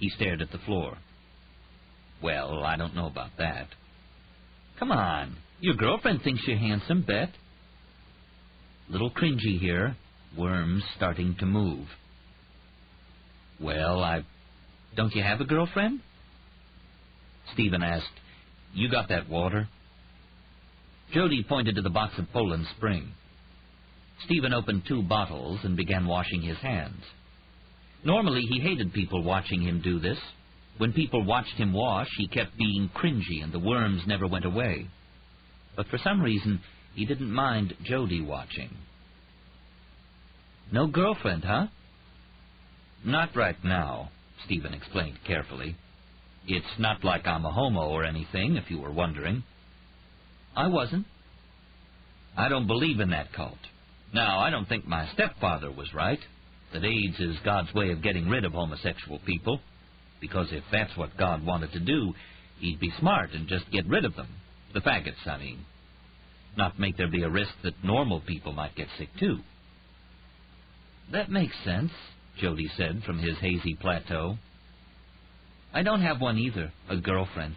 He stared at the floor. Well, I don't know about that. Come on. Your girlfriend thinks you're handsome, bet. Little cringy here. Worms starting to move. Well, Don't you have a girlfriend? Stephen asked, You got that water? Jody pointed to the box of Poland Spring. Stephen opened 2 bottles and began washing his hands. Normally, he hated people watching him do this. When people watched him wash, he kept being cringy and the worms never went away. But for some reason, he didn't mind Jody watching. No girlfriend, huh? Not right now, Stephen explained carefully. It's not like I'm a homo or anything, if you were wondering. I wasn't. I don't believe in that cult. Now, I don't think my stepfather was right, that AIDS is God's way of getting rid of homosexual people, because if that's what God wanted to do, he'd be smart and just get rid of them. The faggots, I mean. Not make there be a risk that normal people might get sick, too. That makes sense, Jody said from his hazy plateau. I don't have one either, a girlfriend.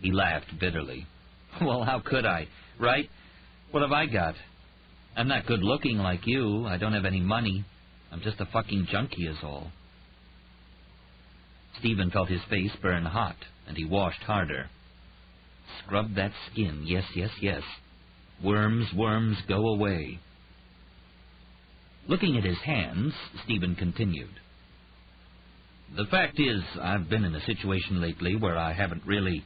He laughed bitterly. Well, how could I, right? What have I got? I'm not good-looking like you. I don't have any money. I'm just a fucking junkie is all. Stephen felt his face burn hot, and he washed harder. Scrub that skin, yes, yes, yes. Worms, worms, go away. Looking at his hands, Stephen continued. The fact is, I've been in a situation lately where I haven't been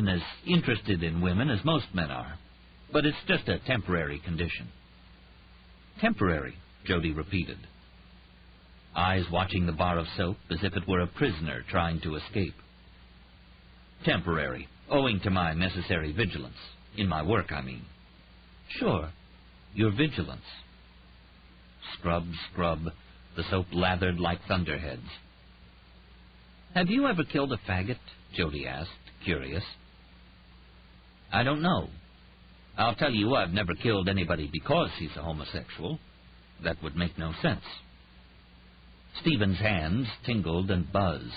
as interested in women as most men are. But it's just a temporary condition. Temporary, Jody repeated. Eyes watching the bar of soap as if it were a prisoner trying to escape. Temporary, owing to my necessary vigilance. In my work, I mean. Sure, your vigilance. Scrub, scrub, the soap lathered like thunderheads. Have you ever killed a faggot? Jody asked, curious. I don't know. I'll tell you, I've never killed anybody because he's a homosexual. That would make no sense. Stephen's hands tingled and buzzed.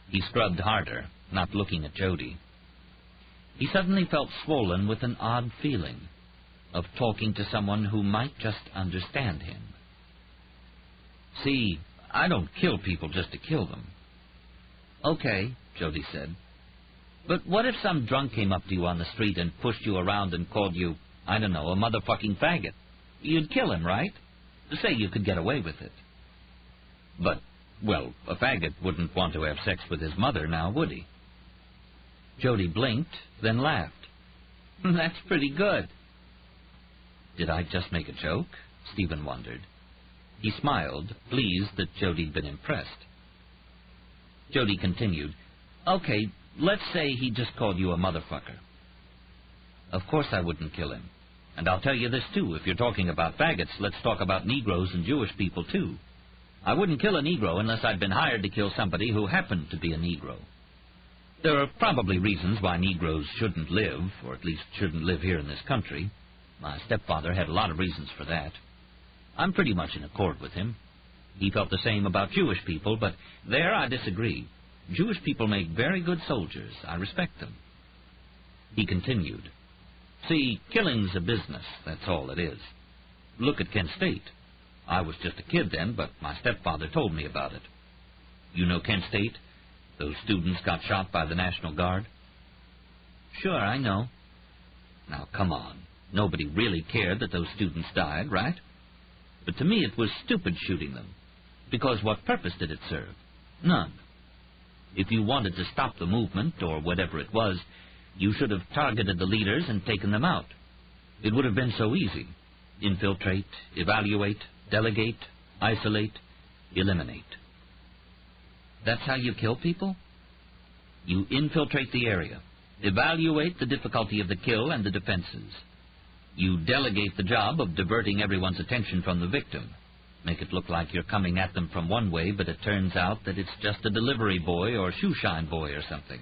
He scrubbed harder, not looking at Jody. He suddenly felt swollen with an odd feeling of talking to someone who might just understand him. See, I don't kill people just to kill them. Okay, Jody said. But what if some drunk came up to you on the street and pushed you around and called you, I don't know, a motherfucking faggot? You'd kill him, right? Say you could get away with it. But, well, a faggot wouldn't want to have sex with his mother now, would he? Jody blinked, then laughed. That's pretty good. Did I just make a joke? Stephen wondered. He smiled, pleased that Jody'd been impressed. Jody continued, Okay, let's say he just called you a motherfucker. Of course I wouldn't kill him. And I'll tell you this, too. If you're talking about faggots, let's talk about Negroes and Jewish people, too. I wouldn't kill a Negro unless I'd been hired to kill somebody who happened to be a Negro. There are probably reasons why Negroes shouldn't live, or at least shouldn't live here in this country. My stepfather had a lot of reasons for that. I'm pretty much in accord with him. He felt the same about Jewish people, but there I disagree. Jewish people make very good soldiers. I respect them. He continued. See, killing's a business, that's all it is. Look at Kent State. I was just a kid then, but my stepfather told me about it. You know Kent State? Those students got shot by the National Guard? Sure, I know. Now, come on. Nobody really cared that those students died, right? But to me it was stupid shooting them. Because what purpose did it serve? None. If you wanted to stop the movement, or whatever it was, you should have targeted the leaders and taken them out. It would have been so easy. Infiltrate, evaluate, delegate, isolate, eliminate. That's how you kill people? You infiltrate the area, evaluate the difficulty of the kill and the defenses. You delegate the job of diverting everyone's attention from the victim. Make it look like you're coming at them from one way, but it turns out that it's just a delivery boy or shoeshine boy or something.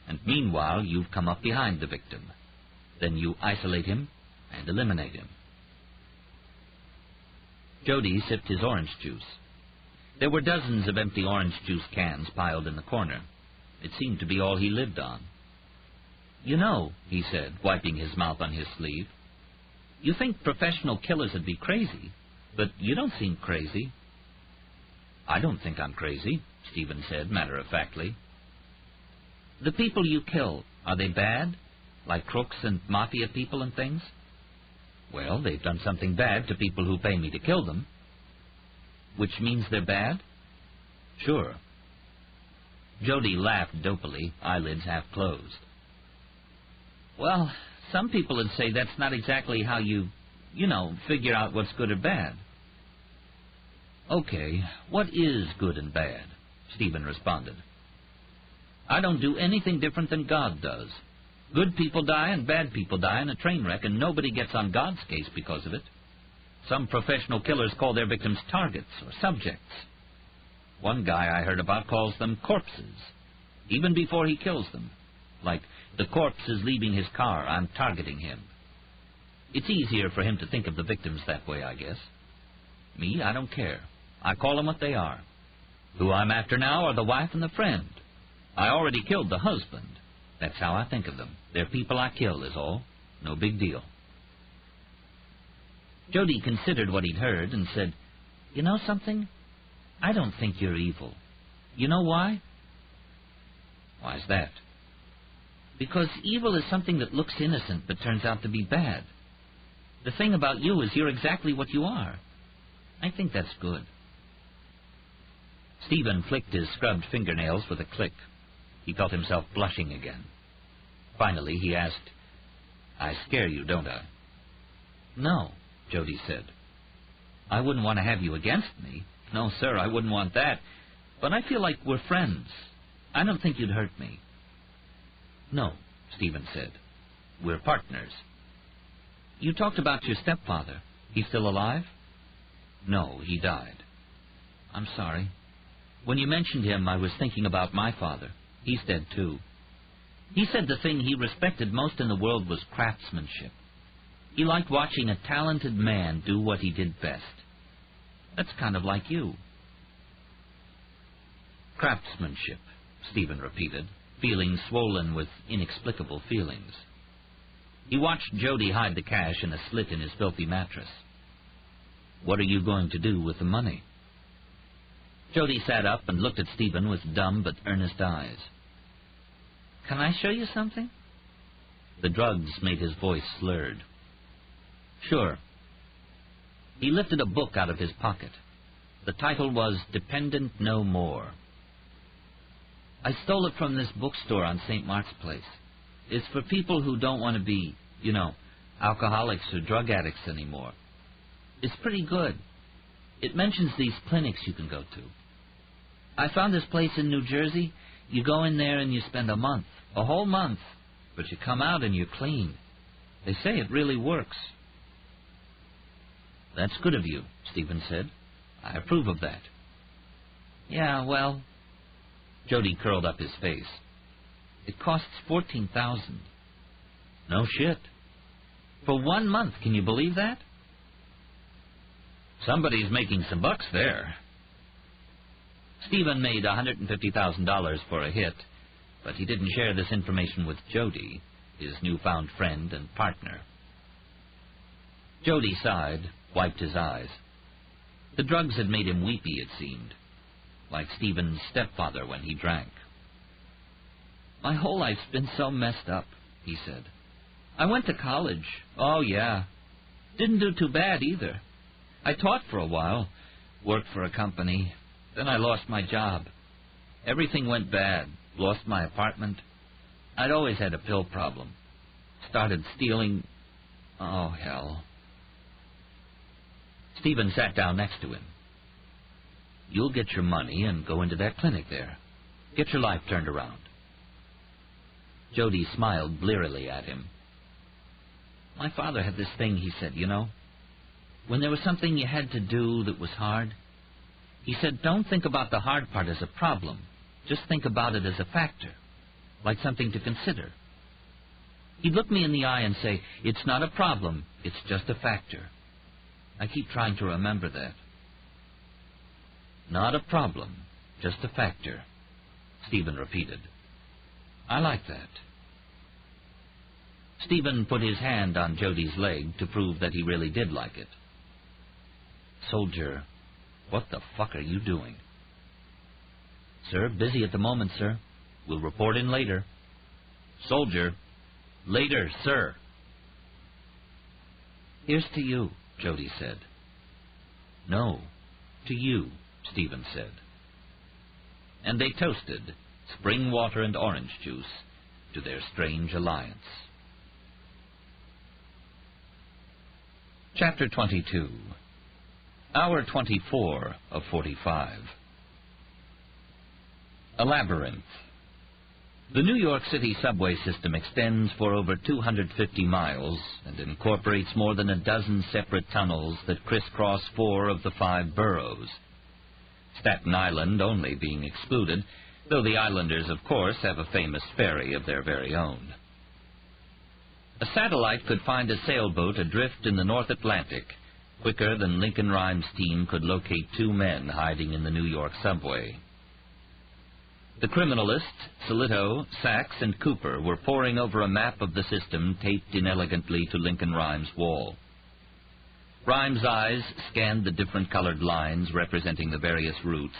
And meanwhile, you've come up behind the victim. Then you isolate him and eliminate him. Jody sipped his orange juice. There were dozens of empty orange juice cans piled in the corner. It seemed to be all he lived on. "You know," he said, wiping his mouth on his sleeve, "you think professional killers would be crazy, but you don't seem crazy." "I don't think I'm crazy," Stephen said, matter-of-factly. "The people you kill, are they bad? Like crooks and mafia people and things?" "Well, they've done something bad to people who pay me to kill them." "Which means they're bad?" "Sure." Jody laughed dopily, eyelids half closed. "Well, some people would say that's not exactly how you figure out what's good or bad." "Okay, what is good and bad?" Stephen responded. "I don't do anything different than God does. Good people die and bad people die in a train wreck, and nobody gets on God's case because of it. Some professional killers call their victims targets or subjects. One guy I heard about calls them corpses, even before he kills them. Like, the corpse is leaving his car, I'm targeting him. It's easier for him to think of the victims that way, I guess. Me, I don't care. I call them what they are. Who I'm after now are the wife and the friend. I already killed the husband. That's how I think of them. They're people I kill, is all. No big deal." Jody considered what he'd heard and said, "You know something? I don't think you're evil. You know why?" "Why's that?" "Because evil is something that looks innocent but turns out to be bad. The thing about you is you're exactly what you are. I think that's good." Stephen flicked his scrubbed fingernails with a click. He felt himself blushing again. Finally, he asked, "I scare you, don't I?" "No," Jody said. "I wouldn't want to have you against me. No, sir, I wouldn't want that. But I feel like we're friends. I don't think you'd hurt me." "No," Stephen said. "We're partners." "You talked about your stepfather. He's still alive?" "No, he died." "I'm sorry. When you mentioned him, I was thinking about my father. He's dead, too. He said the thing he respected most in the world was craftsmanship. He liked watching a talented man do what he did best. That's kind of like you." "Craftsmanship," Stephen repeated, feeling swollen with inexplicable feelings. He watched Jody hide the cash in a slit in his filthy mattress. "What are you going to do with the money?" Jody sat up and looked at Stephen with dumb but earnest eyes. "Can I show you something?" The drugs made his voice slurred. "Sure." He lifted a book out of his pocket. The title was Dependent No More. "I stole it from this bookstore on St. Mark's Place. It's for people who don't want to be, alcoholics or drug addicts anymore. It's pretty good. It mentions these clinics you can go to. I found this place in New Jersey. You go in there and you spend a month, a whole month, but you come out and you're clean. They say it really works." "That's good of you," Stephen said. "I approve of that." "Yeah, well..." Jody curled up his face. "It costs $14,000. "No shit." "For 1 month, can you believe that?" "Somebody's making some bucks there." Stephen made $150,000 for a hit, but he didn't share this information with Jody, his newfound friend and partner. Jody sighed, wiped his eyes. The drugs had made him weepy, it seemed, like Stephen's stepfather when he drank. "My whole life's been so messed up," he said. "I went to college. Oh, yeah. Didn't do too bad, either. I taught for a while, worked for a company. Then I lost my job. Everything went bad. Lost my apartment. I'd always had a pill problem. Started stealing. Oh, hell." Stephen sat down next to him. "You'll get your money and go into that clinic there. Get your life turned around." Jody smiled blearily at him. "My father had this thing," he said, "when there was something you had to do that was hard, he said, don't think about the hard part as a problem. Just think about it as a factor, like something to consider. He'd look me in the eye and say, it's not a problem, it's just a factor. I keep trying to remember that." Not a problem, just a factor, Stephen repeated. I like that. Stephen put his hand on Jody's leg to prove that he really did like it. Soldier, what the fuck are you doing? Sir, busy at the moment, sir. We'll report in later. Soldier, later, sir. Here's to you, Jody said. No, to you, Stephen said. And they toasted spring water and orange juice to their strange alliance. Chapter 22. Hour 24 of 45. A labyrinth. The New York City subway system extends for over 250 miles and incorporates more than a dozen separate tunnels that crisscross 4 of the 5 boroughs. Staten Island only being excluded, though the islanders, of course, have a famous ferry of their very own. A satellite could find a sailboat adrift in the North Atlantic quicker than Lincoln Rhymes' team could locate 2 men hiding in the New York subway. The criminalists, Solito, Sachs, and Cooper, were poring over a map of the system taped inelegantly to Lincoln Rhymes' wall. Rhymes' eyes scanned the different colored lines representing the various routes,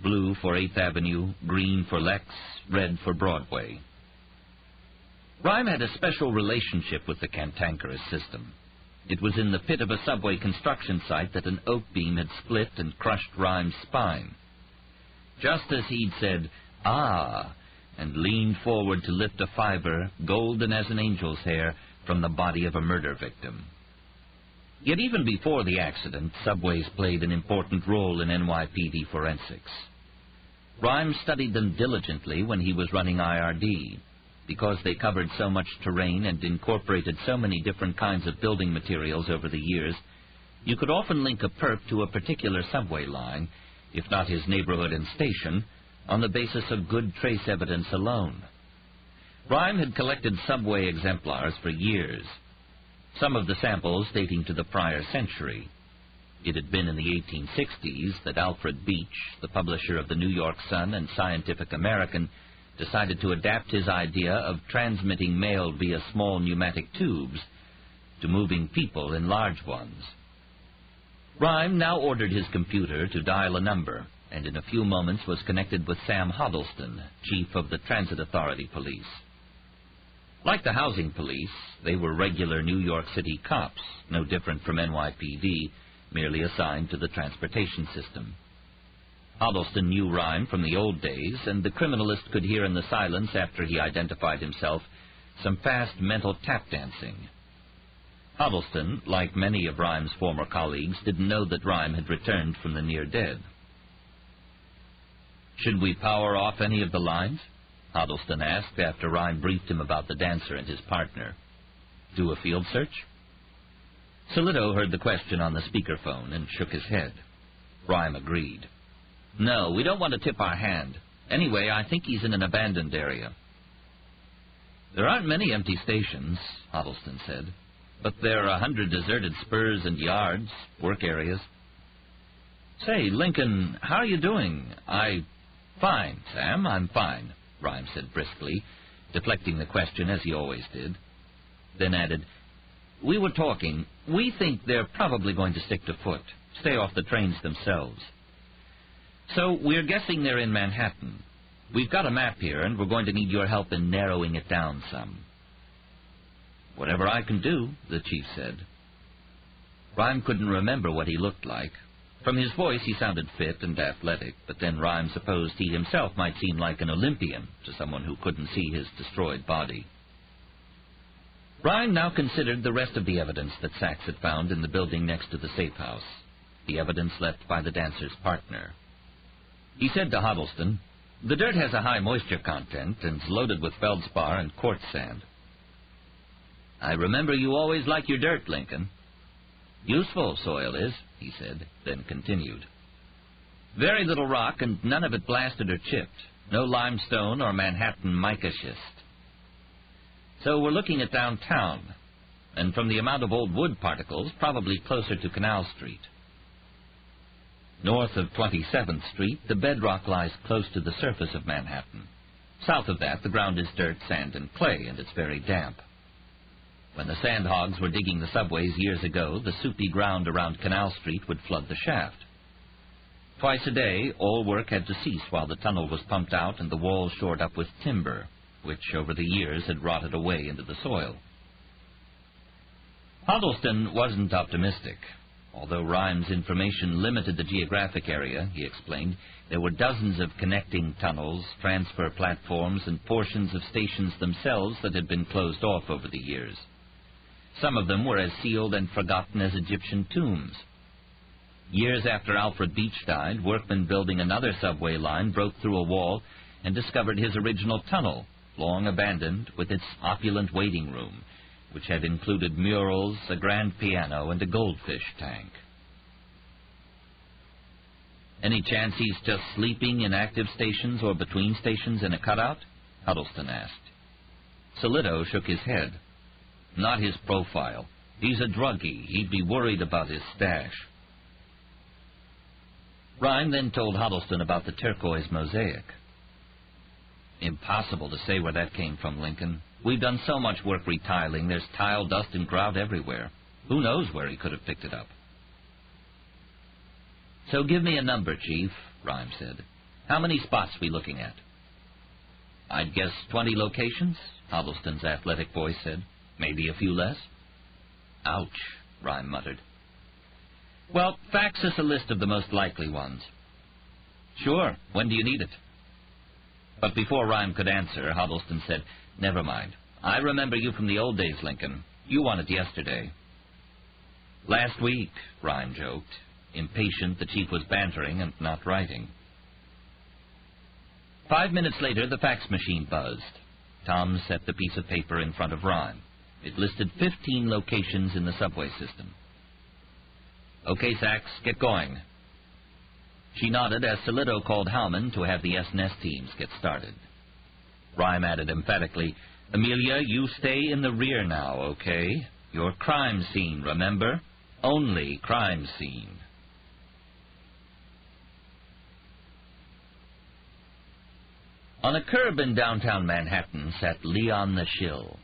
blue for 8th Avenue, green for Lex, red for Broadway. Rhyme had a special relationship with the cantankerous system. It was in the pit of a subway construction site that an oak beam had split and crushed Rhyme's spine. Just as he'd said, "Ah," and leaned forward to lift a fiber, golden as an angel's hair, from the body of a murder victim. Yet even before the accident, subways played an important role in NYPD forensics. Rhymes studied them diligently when he was running IRD. Because they covered so much terrain and incorporated so many different kinds of building materials over the years, you could often link a perp to a particular subway line, if not his neighborhood and station, on the basis of good trace evidence alone. Rhyme had collected subway exemplars for years, some of the samples dating to the prior century. It had been in the 1860s that Alfred Beach, the publisher of the New York Sun and Scientific American, decided to adapt his idea of transmitting mail via small pneumatic tubes to moving people in large ones. Rhyme now ordered his computer to dial a number, and in a few moments was connected with Sam Huddleston, chief of the Transit Authority Police. Like the housing police, they were regular New York City cops, no different from NYPD, merely assigned to the transportation system. Huddleston knew Rhyme from the old days, and the criminalist could hear in the silence after he identified himself some fast mental tap dancing. Huddleston, like many of Rhyme's former colleagues, didn't know that Rhyme had returned from the near dead. "Should we power off any of the lines?" Huddleston asked after Rhyme briefed him about the dancer and his partner. "Do a field search?" Solito heard the question on the speakerphone and shook his head. Rhyme agreed. "No, we don't want to tip our hand. Anyway, I think he's in an abandoned area." "There aren't many empty stations," Huddleston said, "but there are 100 deserted spurs and yards, work areas." "Say, Lincoln, how are you doing?" "Fine, Sam, I'm fine," Rhyme said briskly, deflecting the question as he always did. Then added, "We were talking. We think they're probably going to stick to foot, stay off the trains themselves. So we're guessing they're in Manhattan. We've got a map here, and we're going to need your help in narrowing it down some." "Whatever I can do," the chief said. Rhyme couldn't remember what he looked like. From his voice he sounded fit and athletic, but then Rhyme supposed he himself might seem like an Olympian to someone who couldn't see his destroyed body. Rhyme now considered the rest of the evidence that Sachs had found in the building next to the safe house, the evidence left by the dancer's partner. He said to Huddleston, "The dirt has a high moisture content and is loaded with feldspar and quartz sand." "I remember you always like your dirt, Lincoln." "Useful soil is," he said, then continued. "Very little rock and none of it blasted or chipped. No limestone or Manhattan mica schist. So we're looking at downtown, and from the amount of old wood particles, probably closer to Canal Street." North of 27th Street, the bedrock lies close to the surface of Manhattan. South of that, the ground is dirt, sand, and clay, and it's very damp. When the sandhogs were digging the subways years ago, the soupy ground around Canal Street would flood the shaft. Twice a day, all work had to cease while the tunnel was pumped out and the walls shored up with timber, which over the years had rotted away into the soil. Huddleston wasn't optimistic. Although Rhymes' information limited the geographic area, he explained, there were dozens of connecting tunnels, transfer platforms, and portions of stations themselves that had been closed off over the years. Some of them were as sealed and forgotten as Egyptian tombs. Years after Alfred Beach died, workmen building another subway line broke through a wall and discovered his original tunnel, long abandoned, with its opulent waiting room, which had included murals, a grand piano, and a goldfish tank. "Any chance he's just sleeping in active stations or between stations in a cutout?" Huddleston asked. Solito shook his head. "Not his profile. He's a druggie. He'd be worried about his stash." Rhyme then told Huddleston about the turquoise mosaic. "Impossible to say where that came from, Lincoln. We've done so much work retiling, there's tile, dust, and grout everywhere. Who knows where he could have picked it up?" "So give me a number, Chief," Rhyme said. "How many spots we looking at?" "I'd guess 20 locations," Huddleston's athletic voice said. "Maybe a few less." "Ouch," Rhyme muttered. "Well, fax us a list of the most likely ones." "Sure. When do you need it?" But before Rhyme could answer, Huddleston said, "Never mind. I remember you from the old days, Lincoln. You want it yesterday." "Last week," Rhyme joked, impatient the chief was bantering and not writing. 5 minutes later, the fax machine buzzed. Tom set the piece of paper in front of Rhyme. It listed 15 locations in the subway system. "Okay, Sachs, get going." She nodded as Solito called Howman to have the S&S teams get started. Rhyme added emphatically, "Amelia, you stay in the rear now, okay? Your crime scene, remember? Only crime scene." On a curb in downtown Manhattan sat Leon the Shill.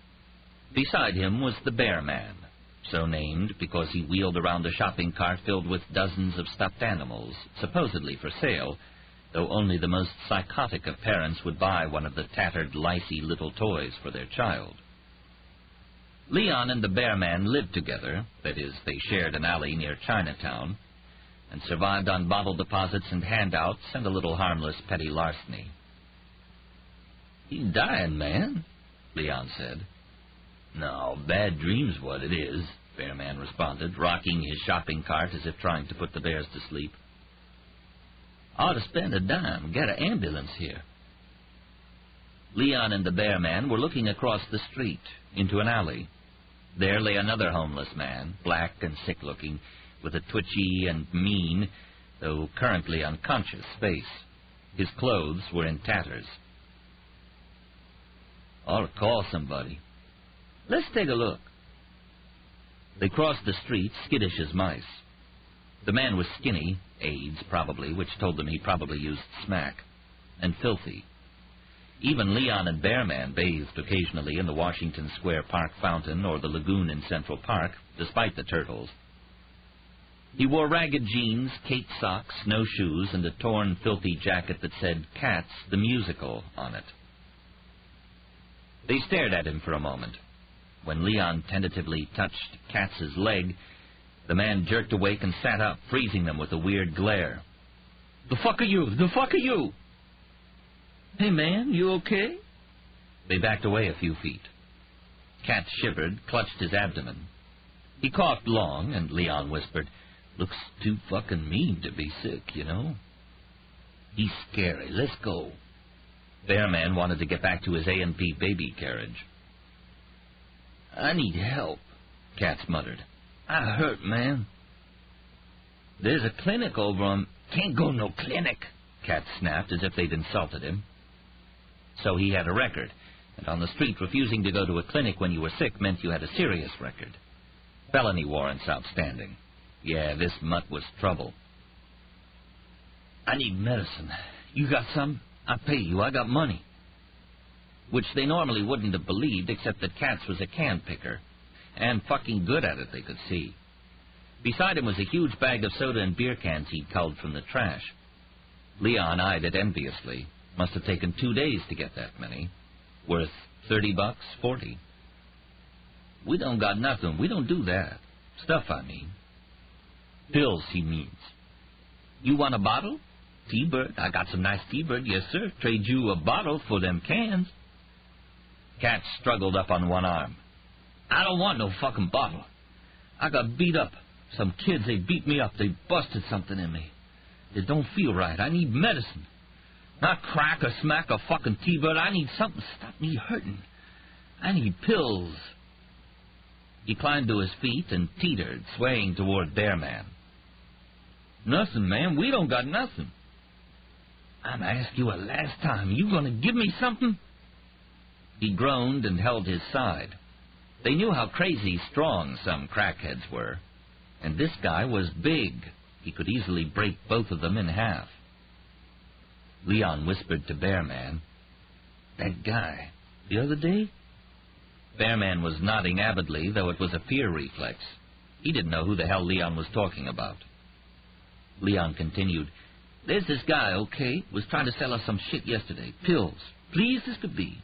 Beside him was the Bear Man, so named because he wheeled around a shopping cart filled with dozens of stuffed animals, supposedly for sale, though only the most psychotic of parents would buy one of the tattered, licey little toys for their child. Leon and the Bear Man lived together, that is, they shared an alley near Chinatown, and survived on bottle deposits and handouts and a little harmless petty larceny. "He's dying, man," Leon said. "No, bad dream's what it is," Bear Man responded, rocking his shopping cart as if trying to put the bears to sleep. "Ought to spend a dime. Get an ambulance here." Leon and the Bear Man were looking across the street, into an alley. There lay another homeless man, black and sick-looking, with a twitchy and mean, though currently unconscious, face. His clothes were in tatters. "Ought to call somebody." "Let's take a look." They crossed the street, skittish as mice. The man was skinny, AIDS probably, which told them he probably used smack, and filthy. Even Leon and Bear Man bathed occasionally in the Washington Square Park fountain or the lagoon in Central Park, despite the turtles. He wore ragged jeans, Kate socks, no shoes, and a torn, filthy jacket that said Cats, the Musical, on it. They stared at him for a moment. When Leon tentatively touched Katz's leg, the man jerked awake and sat up, freezing them with a weird glare. "The fuck are you? The fuck are you?" "Hey, man, you okay?" They backed away a few feet. Katz shivered, clutched his abdomen. He coughed long, and Leon whispered, "Looks too fucking mean to be sick, you know." "He's scary. Let's go." Bear Man wanted to get back to his A&P baby carriage. "I need help," Katz muttered. "I hurt, man." "There's a clinic over on—" "Can't go no clinic," Katz snapped, as if they'd insulted him. So he had a record, and on the street refusing to go to a clinic when you were sick meant you had a serious record. Felony warrants outstanding. Yeah, this mutt was trouble. I need medicine. You got some? I'll pay you. I got money. Which they normally wouldn't have believed, except that Katz was a can picker. And fucking good at it, they could see. Beside him was a huge bag of soda and beer cans he'd culled from the trash. Leon eyed it enviously. Must have taken 2 days to get that many. Worth $30, $40. We don't got nothing. We don't do that. Stuff, I mean. Pills, he means. You want a bottle? T-Bird. I got some nice T-Bird. Yes, sir. Trade you a bottle for them cans. Katz struggled up on one arm. I don't want no fucking bottle. I got beat up. Some kids, they beat me up. They busted something in me. It don't feel right. I need medicine. Not crack or smack or fucking T-Bird. I need something to stop me hurting. I need pills. He climbed to his feet and teetered, swaying toward Bearman. Nothing, man. We don't got nothing. I'm asking you a last time. You gonna give me something? He groaned and held his side. They knew how crazy strong some crackheads were. And this guy was big. He could easily break both of them in half. Leon whispered to Bearman, That guy, the other day? Bearman was nodding avidly, though it was a fear reflex. He didn't know who the hell Leon was talking about. Leon continued, There's this guy, okay, was trying to sell us some shit yesterday. Pills. Pleased as could be.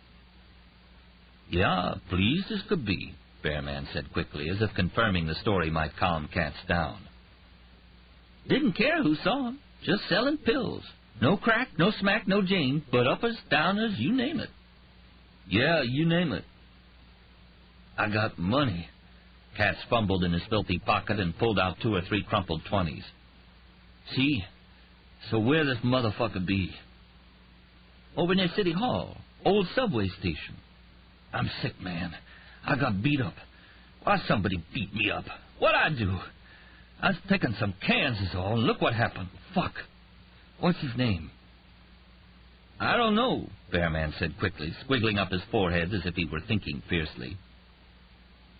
Yeah, pleased as could be, Bearman said quickly, as if confirming the story might calm Katz down. Didn't care who saw him. Just selling pills. No crack, no smack, no Jane, but uppers, downers, you name it. Yeah, you name it. I got money. Katz fumbled in his filthy pocket and pulled out 2 or 3 crumpled 20s. See? So where this motherfucker be? Over near City Hall. Old subway station. I'm sick, man. I got beat up. Why somebody beat me up? What'd I do? I was picking some cans is all, and look what happened. Fuck. What's his name? I don't know, Bearman said quickly, squiggling up his forehead as if he were thinking fiercely.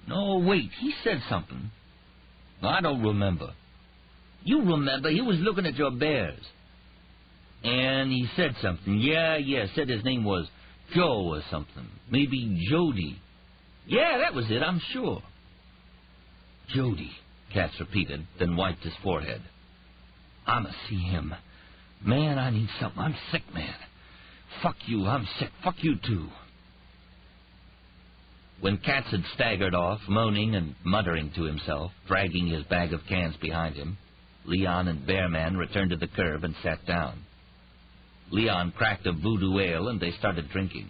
No, wait, he said something. I don't remember. You remember, he was looking at your bears. And he said something. Yeah, said his name was Joe or something. Maybe Jody. Yeah, that was it, I'm sure. Jody, Katz repeated, then wiped his forehead. I'ma see him. Man, I need something. I'm sick, man. Fuck you, I'm sick. Fuck you, too. When Katz had staggered off, moaning and muttering to himself, dragging his bag of cans behind him, Leon and Bearman returned to the curb and sat down. Leon cracked a voodoo ale, and they started drinking.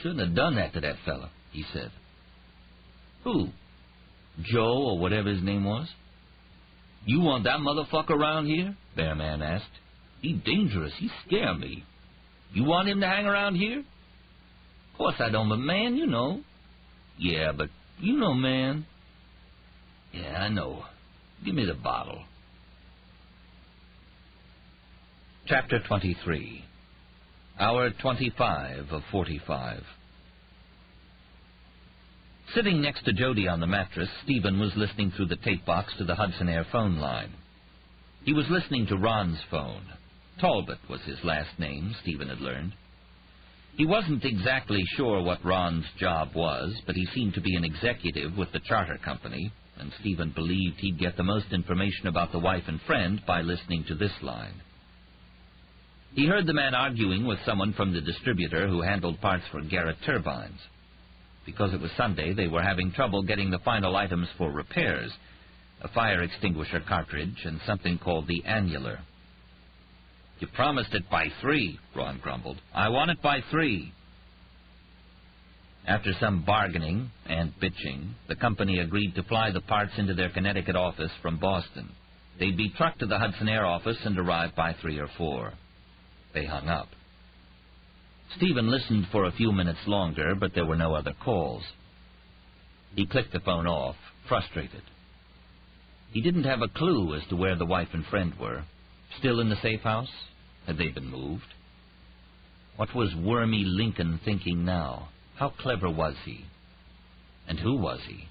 Shouldn't have done that to that fella, he said. Who? Joe, or whatever his name was? You want that motherfucker around here? Bearman asked. He's dangerous. He scared me. You want him to hang around here? Of course I don't, but man, you know. Yeah, but you know, man. Yeah, I know. Give me the bottle. Chapter 23. Hour 25 of 45. Sitting next to Jody on the mattress, Stephen was listening through the tape box to the Hudson Air phone line. He was listening to Ron's phone. Talbot was his last name, Stephen had learned. He wasn't exactly sure what Ron's job was, but he seemed to be an executive with the charter company, and Stephen believed he'd get the most information about the wife and friend by listening to this line. He heard the man arguing with someone from the distributor who handled parts for Garrett turbines. Because it was Sunday, they were having trouble getting the final items for repairs, a fire extinguisher cartridge and something called the annular. You promised it by 3, Ron grumbled. I want it by 3. After some bargaining and bitching, the company agreed to fly the parts into their Connecticut office from Boston. They'd be trucked to the Hudson Air office and arrive by 3 or 4. They hung up. Stephen listened for a few minutes longer, but there were no other calls. He clicked the phone off, frustrated. He didn't have a clue as to where the wife and friend were. Still in the safe house? Had they been moved? What was wormy Lincoln thinking now? How clever was he? And who was he?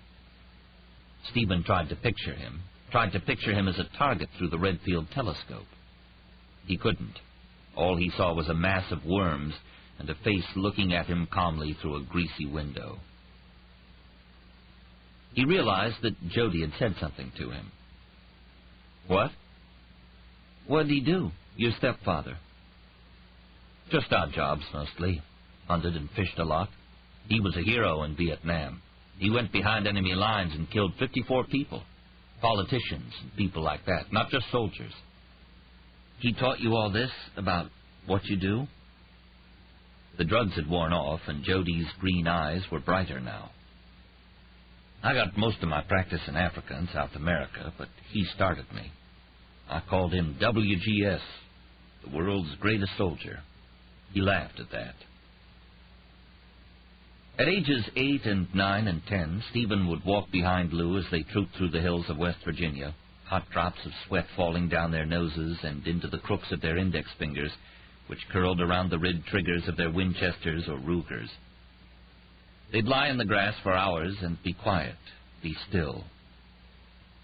Stephen tried to picture him, tried to picture him as a target through the Redfield telescope. He couldn't. All he saw was a mass of worms and a face looking at him calmly through a greasy window. He realized that Jody had said something to him. "What?" "What'd he do, your stepfather?" "Just odd jobs, mostly. Hunted and fished a lot. He was a hero in Vietnam. He went behind enemy lines and killed 54 people. Politicians and people like that, not just soldiers." "He taught you all this about what you do?" The drugs had worn off, and Jody's green eyes were brighter now. "I got most of my practice in Africa and South America, but he started me. I called him WGS, the world's greatest soldier." He laughed at that. At ages 8 and 9 and 10, Stephen would walk behind Lou as they trooped through the hills of West Virginia, hot drops of sweat falling down their noses and into the crooks of their index fingers, which curled around the red triggers of their Winchesters or Rugers. They'd lie in the grass for hours and be quiet, be still.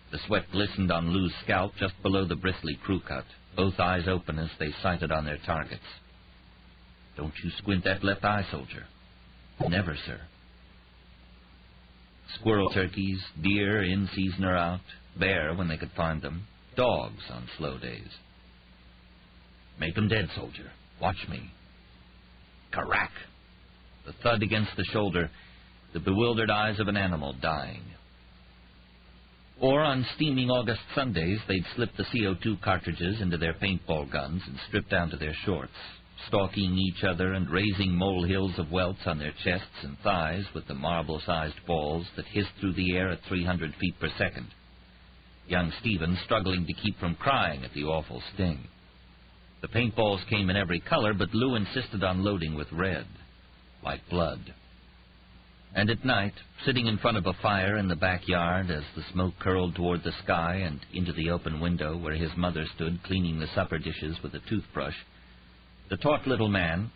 The sweat glistened on Lou's scalp just below the bristly crew cut, both eyes open as they sighted on their targets. "Don't you squint that left eye, soldier." "Never, sir." Squirrel turkeys, deer in season or out, bear when they could find them, dogs on slow days. "Make 'em dead, soldier. Watch me." Carack! The thud against the shoulder, the bewildered eyes of an animal dying. Or on steaming August Sundays, they'd slip the CO2 cartridges into their paintball guns and strip down to their shorts, stalking each other and raising molehills of welts on their chests and thighs with the marble-sized balls that hissed through the air at 300 feet per second. Young Stephen struggling to keep from crying at the awful sting. The paintballs came in every color, but Lou insisted on loading with red, like blood. And at night, sitting in front of a fire in the backyard as the smoke curled toward the sky and into the open window where his mother stood cleaning the supper dishes with a toothbrush, the taut little man,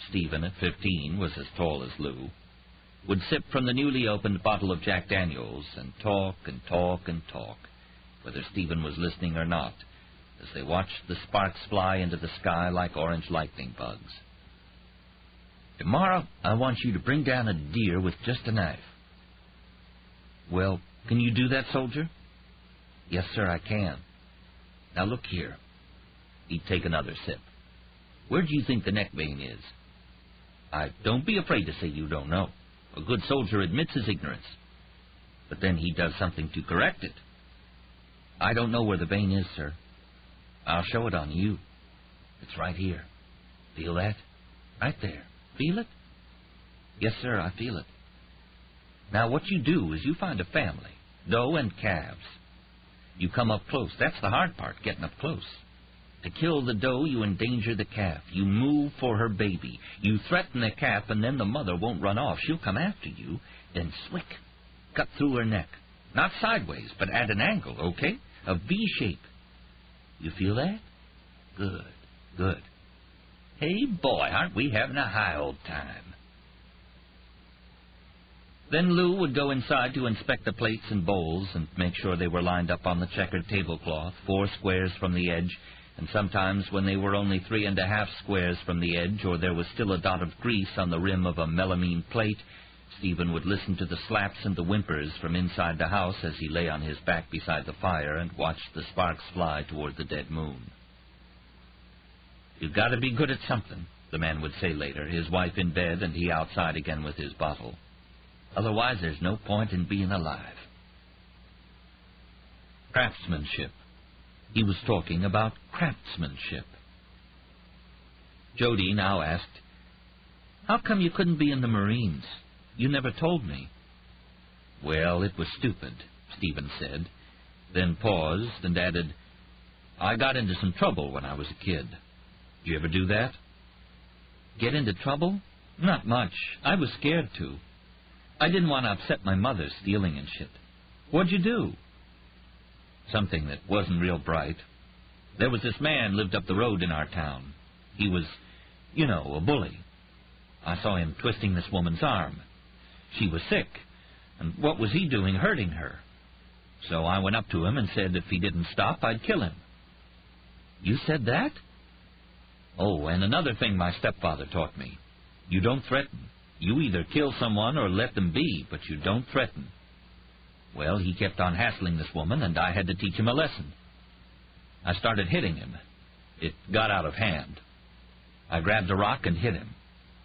Stephen at 15 was as tall as Lou, would sip from the newly opened bottle of Jack Daniels and talk and talk and talk, whether Stephen was listening or not, as they watched the sparks fly into the sky like orange lightning bugs. "Tomorrow, I want you to bring down a deer with just a knife." "Well, can you do that, soldier?" "Yes, sir, I can." "Now, look here." He'd take another sip. "Where do you think the neck vein is?" Don't be afraid to say you don't know. A good soldier admits his ignorance. But then he does something to correct it." "I don't know where the vein is, sir." "I'll show it on you. It's right here. Feel that? Right there. Feel it?" "Yes, sir, I feel it." "Now, what you do is you find a family, doe and calves. You come up close. That's the hard part, getting up close. To kill the doe, you endanger the calf. You move for her baby. You threaten the calf, and then the mother won't run off. She'll come after you, then swick, cut through her neck. Not sideways, but at an angle, okay? A V shape. You feel that? Good, good. Hey, boy, aren't we having a high old time?" Then Lou would go inside to inspect the plates and bowls and make sure they were lined up on the checkered tablecloth, 4 squares from the edge, and sometimes when they were only 3½ squares from the edge, or there was still a dot of grease on the rim of a melamine plate, Stephen would listen to the slaps and the whimpers from inside the house as he lay on his back beside the fire and watched the sparks fly toward the dead moon. "You've got to be good at something," the man would say later, his wife in bed and he outside again with his bottle. "Otherwise there's no point in being alive." Craftsmanship. He was talking about craftsmanship. Jody now asked, "How come you couldn't be in the Marines? You never told me." "Well, it was stupid," Stephen said, then paused and added, "I got into some trouble when I was a kid. You ever do that?" "Get into trouble? Not much. I was scared to. I didn't want to upset my mother stealing and shit." "What'd you do?" "Something that wasn't real bright. There was this man lived up the road in our town. He was, a bully. I saw him twisting this woman's arm. She was sick, and what was he doing hurting her? So I went up to him and said if he didn't stop, I'd kill him. You said that? Oh, and another thing my stepfather taught me. You don't threaten. You either kill someone or let them be, but you don't threaten. Well, he kept on hassling this woman, and I had to teach him a lesson. I started hitting him. It got out of hand. I grabbed a rock and hit him.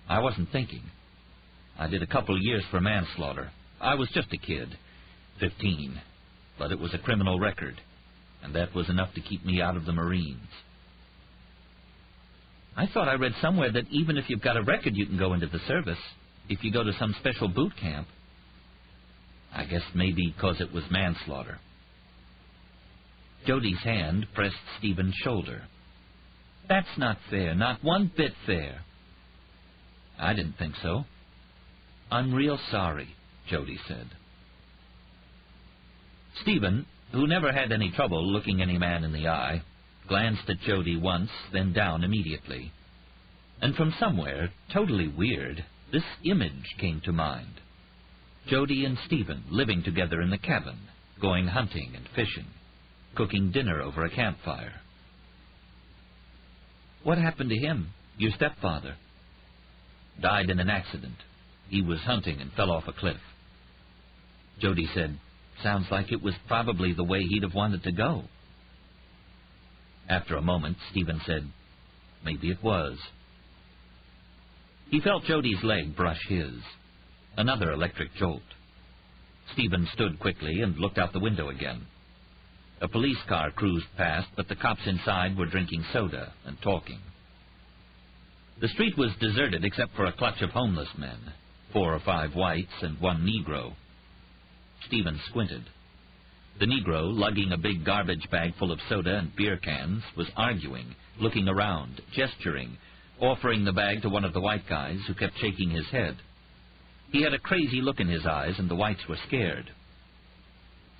I wasn't thinking. I did a couple years for manslaughter. I was just a kid, 15, but it was a criminal record, and that was enough to keep me out of the Marines. I thought I read somewhere that even if you've got a record, you can go into the service, if you go to some special boot camp. I guess maybe because it was manslaughter. Jody's hand pressed Stephen's shoulder. That's not fair, not one bit fair. I didn't think so. I'm real sorry, Jody said. Stephen, who never had any trouble looking any man in the eye, glanced at Jody once, then down immediately. And from somewhere, totally weird, this image came to mind. Jody and Stephen living together in the cabin, going hunting and fishing, cooking dinner over a campfire. What happened to him, your stepfather? Died in an accident. He was hunting and fell off a cliff. Jody said, sounds like it was probably the way he'd have wanted to go. After a moment, Stephen said, maybe it was. He felt Jody's leg brush his. Another electric jolt. Stephen stood quickly and looked out the window again. A police car cruised past, but the cops inside were drinking soda and talking. The street was deserted except for a clutch of homeless men, 4 or 5 whites and 1 Negro. Stephen squinted. The Negro, lugging a big garbage bag full of soda and beer cans, was arguing, looking around, gesturing, offering the bag to one of the white guys who kept shaking his head. He had a crazy look in his eyes, and the whites were scared.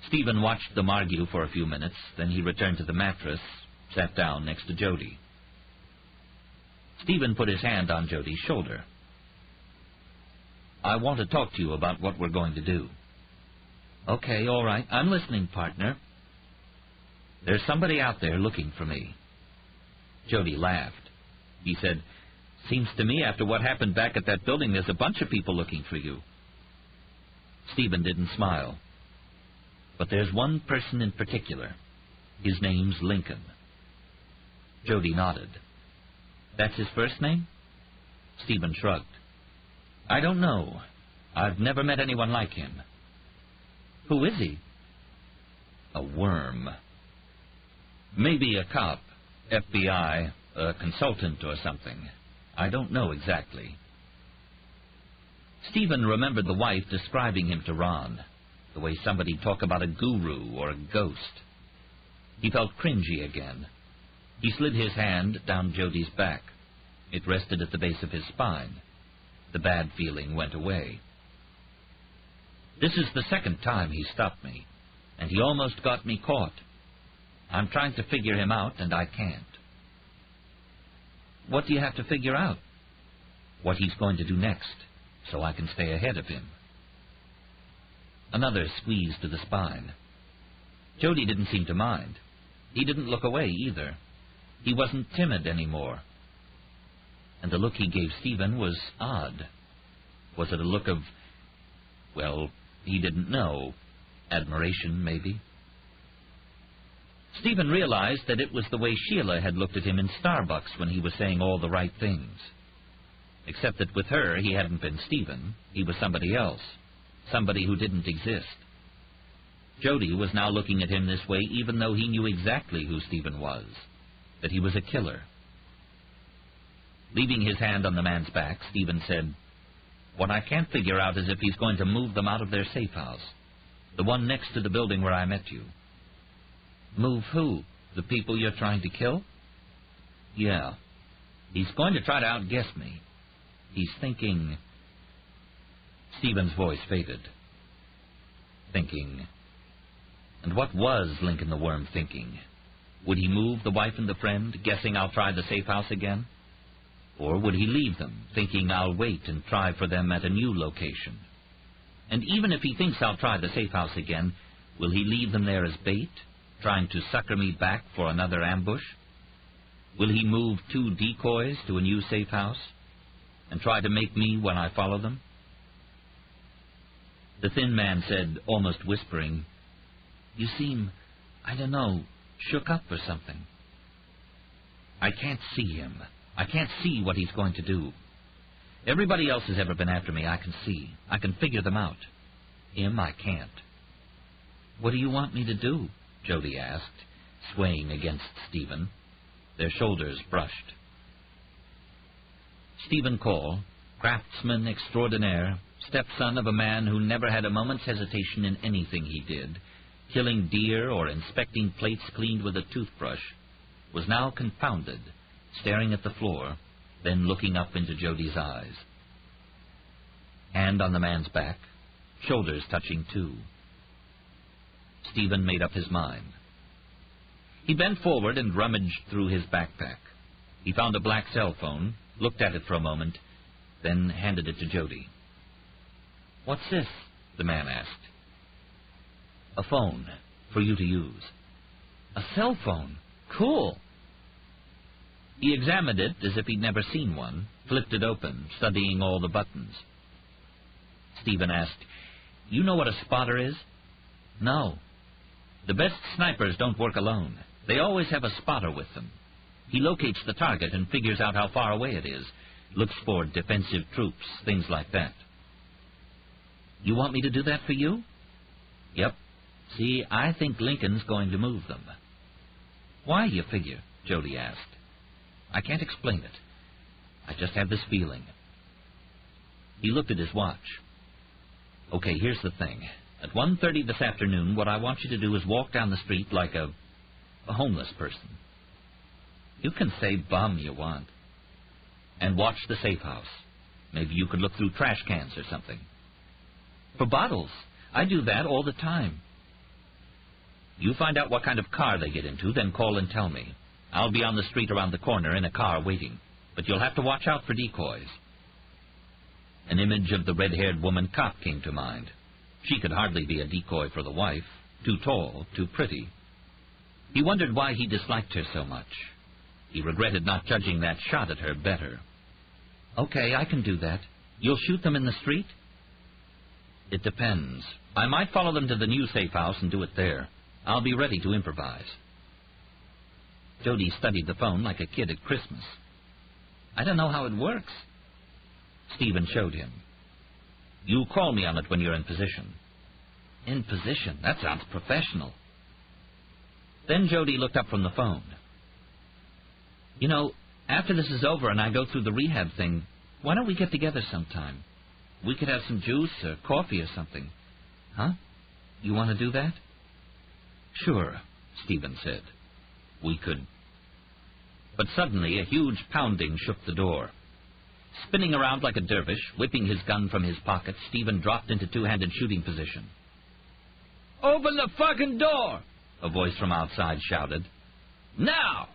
Stephen watched them argue for a few minutes, then he returned to the mattress, sat down next to Jody. Stephen put his hand on Jody's shoulder. I want to talk to you about what we're going to do. Okay, all right. I'm listening, partner. There's somebody out there looking for me. Jody laughed. He said, seems to me after what happened back at that building, there's a bunch of people looking for you. Stephen didn't smile. But there's one person in particular. His name's Lincoln. Jody nodded. That's his first name? Stephen shrugged. I don't know. I've never met anyone like him. Who is he? A worm. Maybe a cop, FBI, a consultant or something. I don't know exactly. Stephen remembered the wife describing him to Ron, the way somebody'd talk about a guru or a ghost. He felt cringy again. He slid his hand down Jody's back. It rested at the base of his spine. The bad feeling went away. This is the second time he stopped me, and he almost got me caught. I'm trying to figure him out, and I can't. What do you have to figure out? What he's going to do next, so I can stay ahead of him. Another squeeze to the spine. Jody didn't seem to mind. He didn't look away either. He wasn't timid anymore. And the look he gave Stephen was odd. Was it a look of, well, he didn't know. Admiration, maybe? Stephen realized that it was the way Sheila had looked at him in Starbucks when he was saying all the right things. Except that with her, he hadn't been Stephen. He was somebody else. Somebody who didn't exist. Jody was now looking at him this way even though he knew exactly who Stephen was. That he was a killer. Leaving his hand on the man's back, Stephen said, what I can't figure out is if he's going to move them out of their safe house. The one next to the building where I met you. Move who? The people you're trying to kill? Yeah. He's going to try to outguess me. He's thinking... Stephen's voice faded. Thinking. And what was Lincoln the Worm thinking? Would he move the wife and the friend, guessing I'll try the safe house again? Or would he leave them, thinking I'll wait and try for them at a new location? And even if he thinks I'll try the safe house again, Will he leave them there as bait, trying to sucker me back for another ambush? Will he move 2 decoys to a new safe house and try to make me when I follow them? The thin man said, almost whispering, "You seem, I don't know, shook up or something." I can't see him. I can't see what he's going to do. Everybody else has ever been after me, I can see. I can figure them out. Him, I can't. "What do you want me to do?" Jody asked, swaying against Stephen. Their shoulders brushed. Stephen Call, craftsman extraordinaire, stepson of a man who never had a moment's hesitation in anything he did, killing deer or inspecting plates cleaned with a toothbrush, was now confounded, staring at the floor, then looking up into Jody's eyes. Hand on the man's back, shoulders touching too. Stephen made up his mind. He bent forward and rummaged through his backpack. He found a black cell phone, looked at it for a moment, then handed it to Jody. "What's this?" the man asked. "A phone, for you to use." "A cell phone? Cool." He examined it as if he'd never seen one, flipped it open, studying all the buttons. Stephen asked, "You know what a spotter is?" "No." "The best snipers don't work alone. They always have a spotter with them. He locates the target and figures out how far away it is, looks for defensive troops, things like that." "You want me to do that for you?" "Yep. See, I think Lincoln's going to move them." "Why, you figure?" Jody asked. "I can't explain it. I just have this feeling." He looked at his watch. "Okay, here's the thing. At 1:30 this afternoon, what I want you to do is walk down the street like a homeless person. You can say bum you want. And watch the safe house. Maybe you could look through trash cans or something." "For bottles. I do that all the time." "You find out what kind of car they get into, then call and tell me. I'll be on the street around the corner in a car waiting, but you'll have to watch out for decoys." An image of the red-haired woman cop came to mind. She could hardly be a decoy for the wife. Too tall, too pretty. He wondered why he disliked her so much. He regretted not judging that shot at her better. "Okay, I can do that. You'll shoot them in the street?" "It depends. I might follow them to the new safe house and do it there. I'll be ready to improvise." Jody studied the phone like a kid at Christmas. "I don't know how it works." Stephen showed him. "You call me on it when you're in position." "In position? That sounds professional." Then Jody looked up from the phone. "You know, after this is over and I go through the rehab thing, why don't we get together sometime? We could have some juice or coffee or something. Huh? You want to do that?" "Sure," Stephen said. "We could." But suddenly a huge pounding shook the door. Spinning around like a dervish, whipping his gun from his pocket, Stephen dropped into two-handed shooting position. "Open the fucking door!" a voice from outside shouted. "Now!"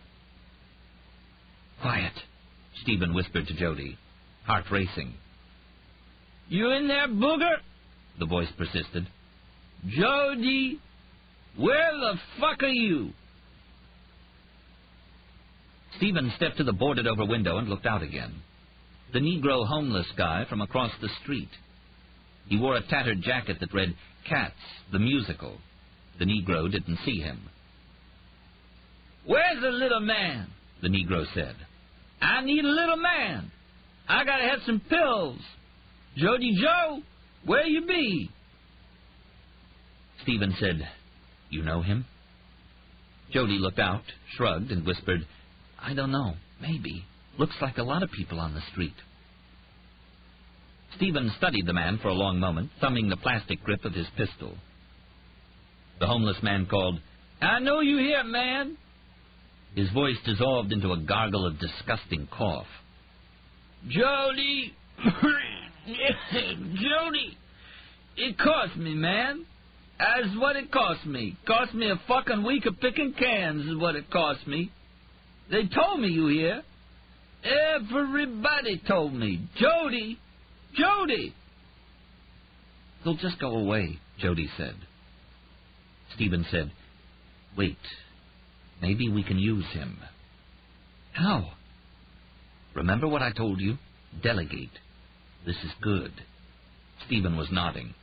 "Quiet," Stephen whispered to Jody, heart racing. "You in there, booger?" the voice persisted. "Jody, where the fuck are you?" Stephen stepped to the boarded-over window and looked out again. The Negro homeless guy from across the street. He wore a tattered jacket that read, "Cats, the Musical." The Negro didn't see him. "Where's the little man?" the Negro said. "I need a little man. I gotta have some pills. Jody Joe, where you be?" Stephen said, "You know him?" Jody looked out, shrugged, and whispered, "I don't know. Maybe. Looks like a lot of people on the street." Stephen studied the man for a long moment, thumbing the plastic grip of his pistol. The homeless man called, "I know you here, man." His voice dissolved into a gargle of disgusting cough. "Jody, Jody, it cost me, man. That's what it cost me. Cost me a fucking week of picking cans is what it cost me. They told me you here. Everybody told me. Jody, Jody." "They'll just go away," Jody said. Stephen said, "Wait. Maybe we can use him." "How?" "Remember what I told you? Delegate. This is good." Stephen was nodding.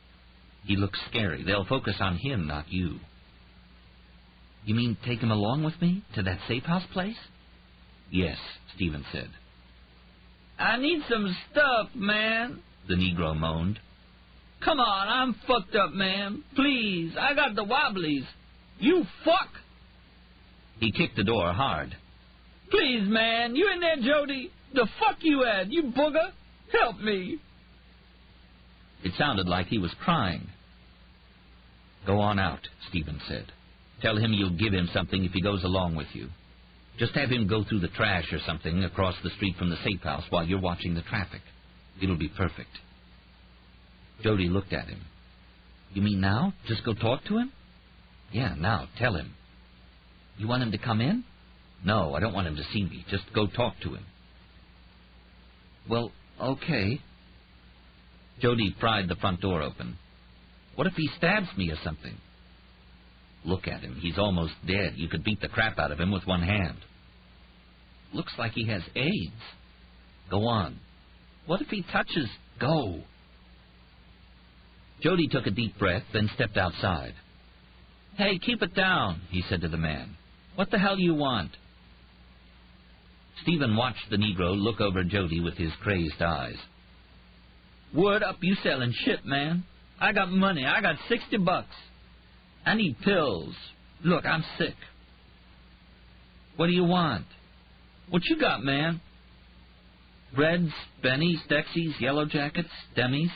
"He looks scary. They'll focus on him, not you." "You mean take him along with me to that safe house place?" "Yes," Stephen said. "I need some stuff, man," the Negro moaned. "Come on, I'm fucked up, man. Please, I got the wobblies. You fuck!" He kicked the door hard. "Please, man, you in there, Jody? The fuck you at, you booger? Help me." It sounded like he was crying. "Go on out," Stephen said. "Tell him you'll give him something if he goes along with you. Just have him go through the trash or something across the street from the safe house while you're watching the traffic. It'll be perfect." Jody looked at him. "You mean now? Just go talk to him?" "Yeah, now. Tell him." "You want him to come in?" "No, I don't want him to see me. Just go talk to him." "Well, okay." Jody pried the front door open. "What if he stabs me or something?" "Look at him. He's almost dead. You could beat the crap out of him with one hand." "Looks like he has AIDS." "Go on." "What if he touches—" "Go." Jody took a deep breath, then stepped outside. "Hey, keep it down," he said to the man. "What the hell you want?" Stephen watched the Negro look over Jody with his crazed eyes. "Word up, you selling shit, man. I got money. I got $60. I need pills. Look, I'm sick." "What do you want?" "What you got, man?" "Reds, Bennies, Dexies, Yellow Jackets, Demis."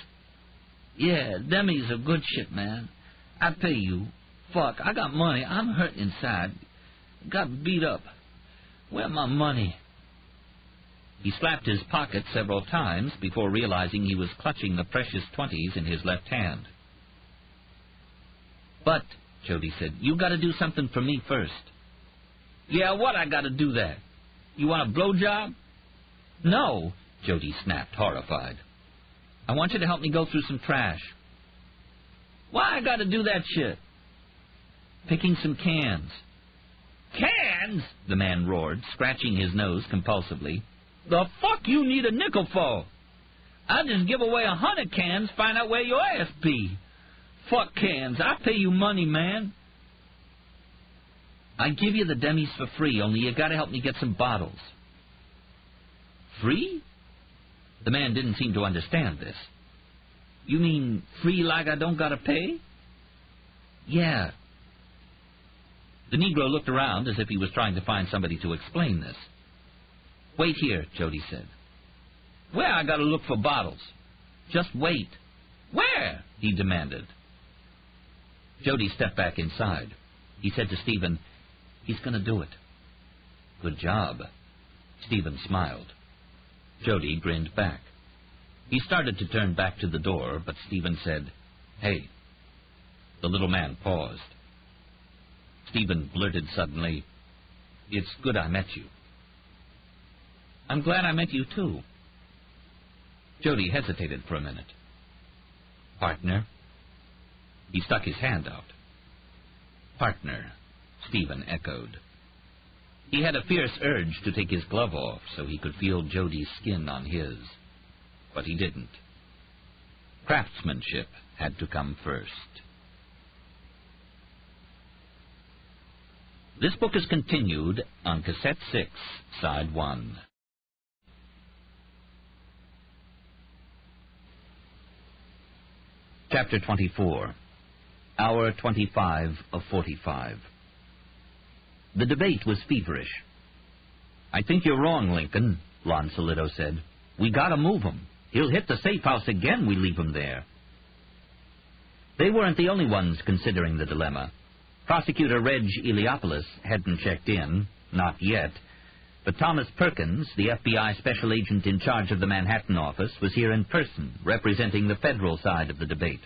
"Yeah, Demis are good shit, man. I pay you. Fuck, I got money. I'm hurt inside. Got beat up. Where my money?" He slapped his pocket several times before realizing he was clutching the precious 20s in his left hand. "But," Jody said, "you got to do something for me first." "Yeah, what I got to do that? You want a blowjob?" "No," Jody snapped, horrified. "I want you to help me go through some trash." "Why I got to do that shit?" "Picking some cans." "Cans?" the man roared, scratching his nose compulsively. "The fuck you need a nickel for? I just give away 100 cans, find out where your ass be. Fuck cans. I pay you money, man." "I give you the Demis for free, only you got to help me get some bottles." "Free?" The man didn't seem to understand this. "You mean free like I don't got to pay?" "Yeah." The Negro looked around as if he was trying to find somebody to explain this. "Wait here," Jody said. "Where I got to look for bottles?" "Just wait." "Where?" he demanded. Jody stepped back inside. He said to Stephen, "He's going to do it." "Good job." Stephen smiled. Jody grinned back. He started to turn back to the door, but Stephen said, "Hey." The little man paused. Stephen blurted suddenly, "It's good I met you." "I'm glad I met you, too." Jody hesitated for a minute. "Partner?" He stuck his hand out. "Partner," Stephen echoed. He had a fierce urge to take his glove off so he could feel Jody's skin on his. But he didn't. Craftsmanship had to come first. This book is continued on Cassette 6, Side 1. Chapter 24. Hour 25 of 45. The debate was feverish. "I think you're wrong, Lincoln," Lon Solito said. "We gotta move him. He'll hit the safe house again we leave him there." They weren't the only ones considering the dilemma. Prosecutor Reg Eliopoulos hadn't checked in, not yet, but Thomas Perkins, the FBI special agent in charge of the Manhattan office, was here in person, representing the federal side of the debate.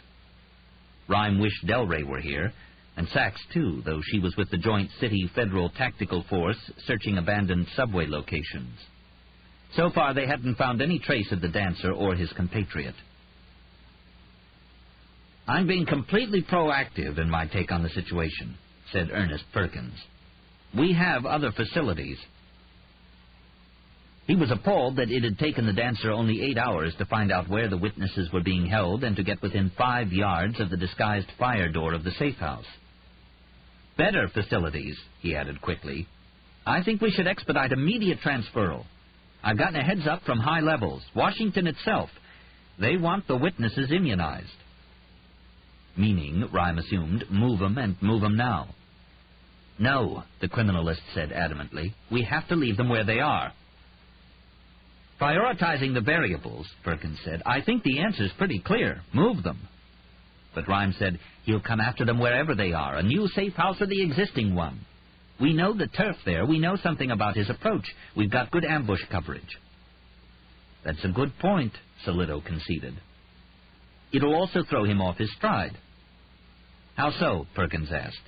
Rhyme wished Delray were here, and Sachs, too, though she was with the Joint City Federal Tactical Force searching abandoned subway locations. So far, they hadn't found any trace of the dancer or his compatriot. I'm being completely proactive in my take on the situation, said Ernest Perkins. We have other facilities. He was appalled that it had taken the dancer only 8 hours to find out where the witnesses were being held and to get within 5 yards of the disguised fire door of the safe house. Better facilities, he added quickly. I think we should expedite immediate transferal. I've gotten a heads up from high levels, Washington itself. They want the witnesses immunized. Meaning, Rhyme assumed, move 'em and move 'em now. No, the criminalist said adamantly. We have to leave them where they are. Prioritizing the variables, Perkins said, I think the answer's pretty clear. Move them. But Rhyme said, he'll come after them wherever they are, a new safe house or the existing one. We know the turf there. We know something about his approach. We've got good ambush coverage. That's a good point, Solito conceded. It'll also throw him off his stride. How so? Perkins asked.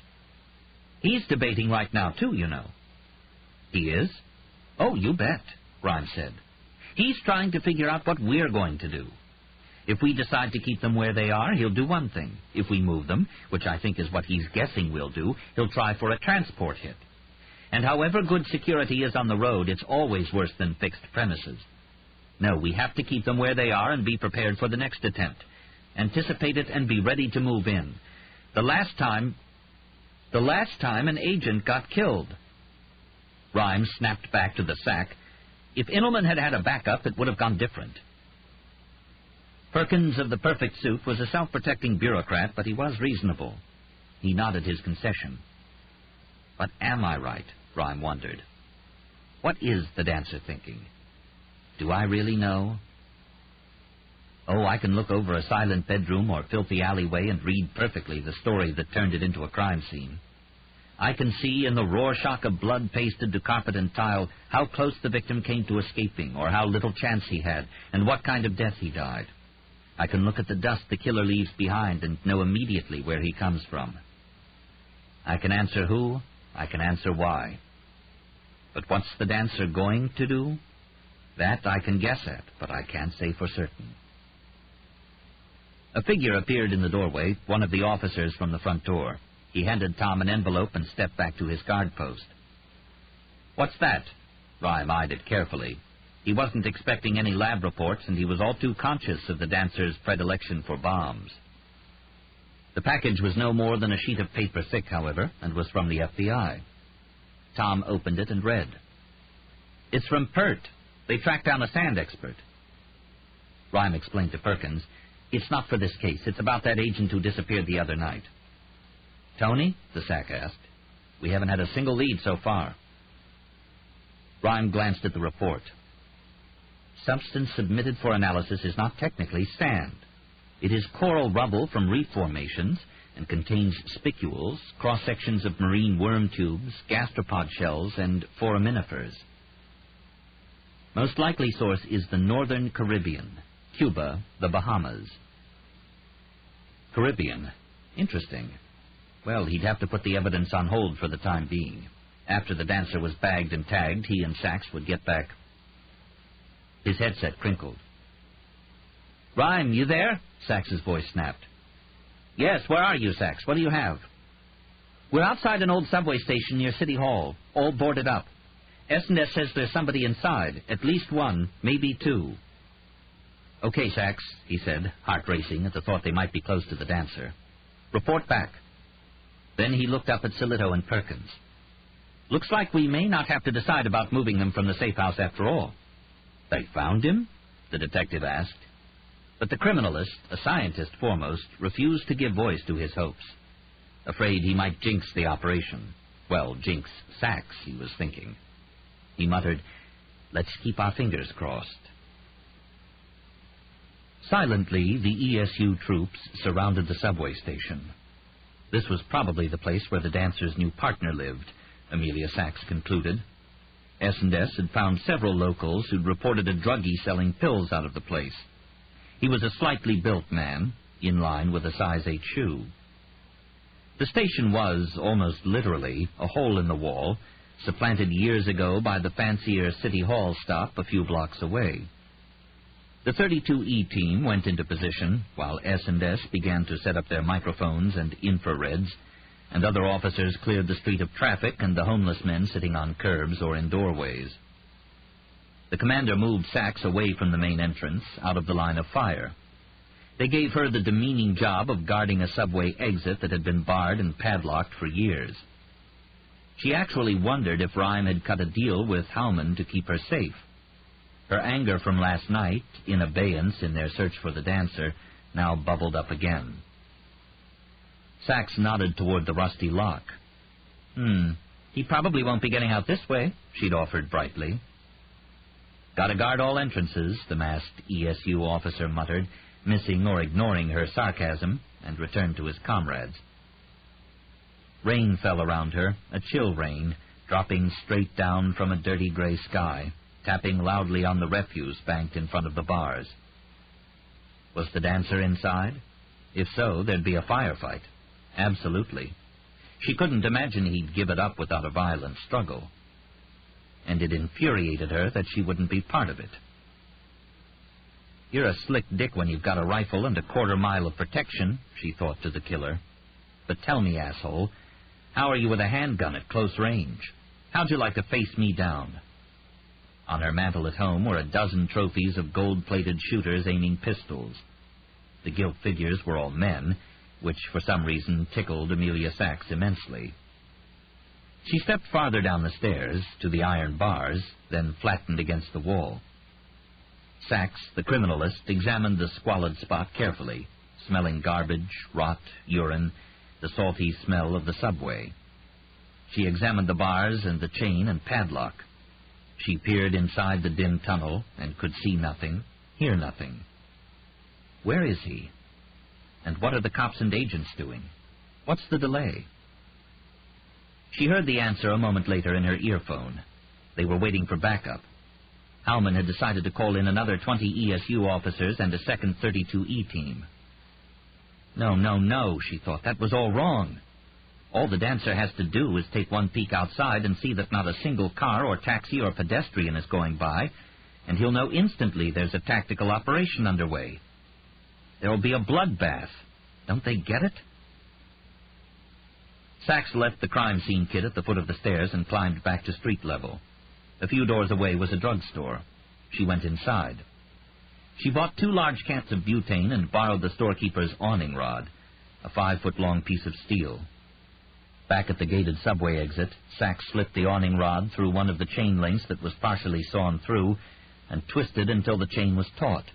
He's debating right now, too, you know. He is? Oh, you bet, Rhyme said. He's trying to figure out what we're going to do. If we decide to keep them where they are, he'll do one thing. If we move them, which I think is what he's guessing we'll do, he'll try for a transport hit. And however good security is on the road, it's always worse than fixed premises. No, we have to keep them where they are and be prepared for the next attempt. Anticipate it and be ready to move in. The last time an agent got killed. Rhyme snapped back to the sack. If Immelman had had a backup, it would have gone different. Perkins of the perfect suit was a self-protecting bureaucrat, but he was reasonable. He nodded his concession. But am I right? Rhyme wondered. What is the dancer thinking? Do I really know? Oh, I can look over a silent bedroom or filthy alleyway and read perfectly the story that turned it into a crime scene. I can see in the Rorschach of blood pasted to carpet and tile how close the victim came to escaping, or how little chance he had, and what kind of death he died. I can look at the dust the killer leaves behind and know immediately where he comes from. I can answer who, I can answer why. But what's the dancer going to do? That I can guess at, but I can't say for certain. A figure appeared in the doorway, one of the officers from the front door. He handed Tom an envelope and stepped back to his guard post. What's that? Rhyme eyed it carefully. He wasn't expecting any lab reports, and he was all too conscious of the dancer's predilection for bombs. The package was no more than a sheet of paper thick, however, and was from the FBI. Tom opened it and read. It's from Pert. They tracked down a sand expert. Rhyme explained to Perkins, it's not for this case. It's about that agent who disappeared the other night. Tony? The sack asked. We haven't had a single lead so far. Rhyme glanced at the report. Substance submitted for analysis is not technically sand. It is coral rubble from reef formations and contains spicules, cross-sections of marine worm tubes, gastropod shells, and foraminifers. Most likely source is the Northern Caribbean, Cuba, the Bahamas. Caribbean. Interesting. Well, he'd have to put the evidence on hold for the time being. After the dancer was bagged and tagged, he and Sachs would get back. His headset crinkled. Rhyme, you there? Sachs's voice snapped. Yes, where are you, Sachs? What do you have? We're outside an old subway station near City Hall, all boarded up. S&S says there's somebody inside, at least one, maybe two. Okay, Sachs, he said, heart racing at the thought they might be close to the dancer. Report back. Then he looked up at Solito and Perkins. Looks like we may not have to decide about moving them from the safe house after all. They found him? The detective asked. But the criminalist, a scientist foremost, refused to give voice to his hopes. Afraid he might jinx the operation. Well, jinx Sachs, he was thinking. He muttered, let's keep our fingers crossed. Silently, the ESU troops surrounded the subway station. This was probably the place where the dancer's new partner lived, Amelia Sachs concluded. S&S had found several locals who'd reported a druggie selling pills out of the place. He was a slightly built man, in line with a size 8 shoe. The station was, almost literally, a hole in the wall, supplanted years ago by the fancier City Hall stop a few blocks away. The 32E team went into position, while S&S began to set up their microphones and infrareds, and other officers cleared the street of traffic and the homeless men sitting on curbs or in doorways. The commander moved Sachs away from the main entrance, out of the line of fire. They gave her the demeaning job of guarding a subway exit that had been barred and padlocked for years. She actually wondered if Rhyme had cut a deal with Howman to keep her safe. Her anger from last night, in abeyance in their search for the dancer, now bubbled up again. Sachs nodded toward the rusty lock. He probably won't be getting out this way, she'd offered brightly. Gotta guard all entrances, the masked ESU officer muttered, missing or ignoring her sarcasm, and returned to his comrades. Rain fell around her, a chill rain, dropping straight down from a dirty gray sky, tapping loudly on the refuse banked in front of the bars. Was the dancer inside? If so, there'd be a firefight. Absolutely. She couldn't imagine he'd give it up without a violent struggle. And it infuriated her that she wouldn't be part of it. You're a slick dick when you've got a rifle and a quarter-mile of protection, she thought to the killer. But tell me, asshole, how are you with a handgun at close range? How'd you like to face me down? On her mantel at home were a dozen trophies of gold-plated shooters aiming pistols. The gilt figures were all men, which for some reason tickled Amelia Sachs immensely. She stepped farther down the stairs to the iron bars, then flattened against the wall. Sachs, the criminalist, examined the squalid spot carefully, smelling garbage, rot, urine, the salty smell of the subway. She examined the bars and the chain and padlock. She peered inside the dim tunnel and could see nothing, hear nothing. Where is he? And what are the cops and agents doing? What's the delay? She heard the answer a moment later in her earphone. They were waiting for backup. Howman had decided to call in another 20 ESU officers and a second 32E team. No, she thought. That was all wrong. All the dancer has to do is take one peek outside and see that not a single car or taxi or pedestrian is going by, and he'll know instantly there's a tactical operation underway. There'll be a bloodbath. Don't they get it? Sachs left the crime scene kit at the foot of the stairs and climbed back to street level. A few doors away was a drugstore. She went inside. She bought 2 large cans of butane and borrowed the storekeeper's awning rod, a 5-foot-long piece of steel. Back at the gated subway exit, Sachs slipped the awning rod through one of the chain links that was partially sawn through and twisted until the chain was taut.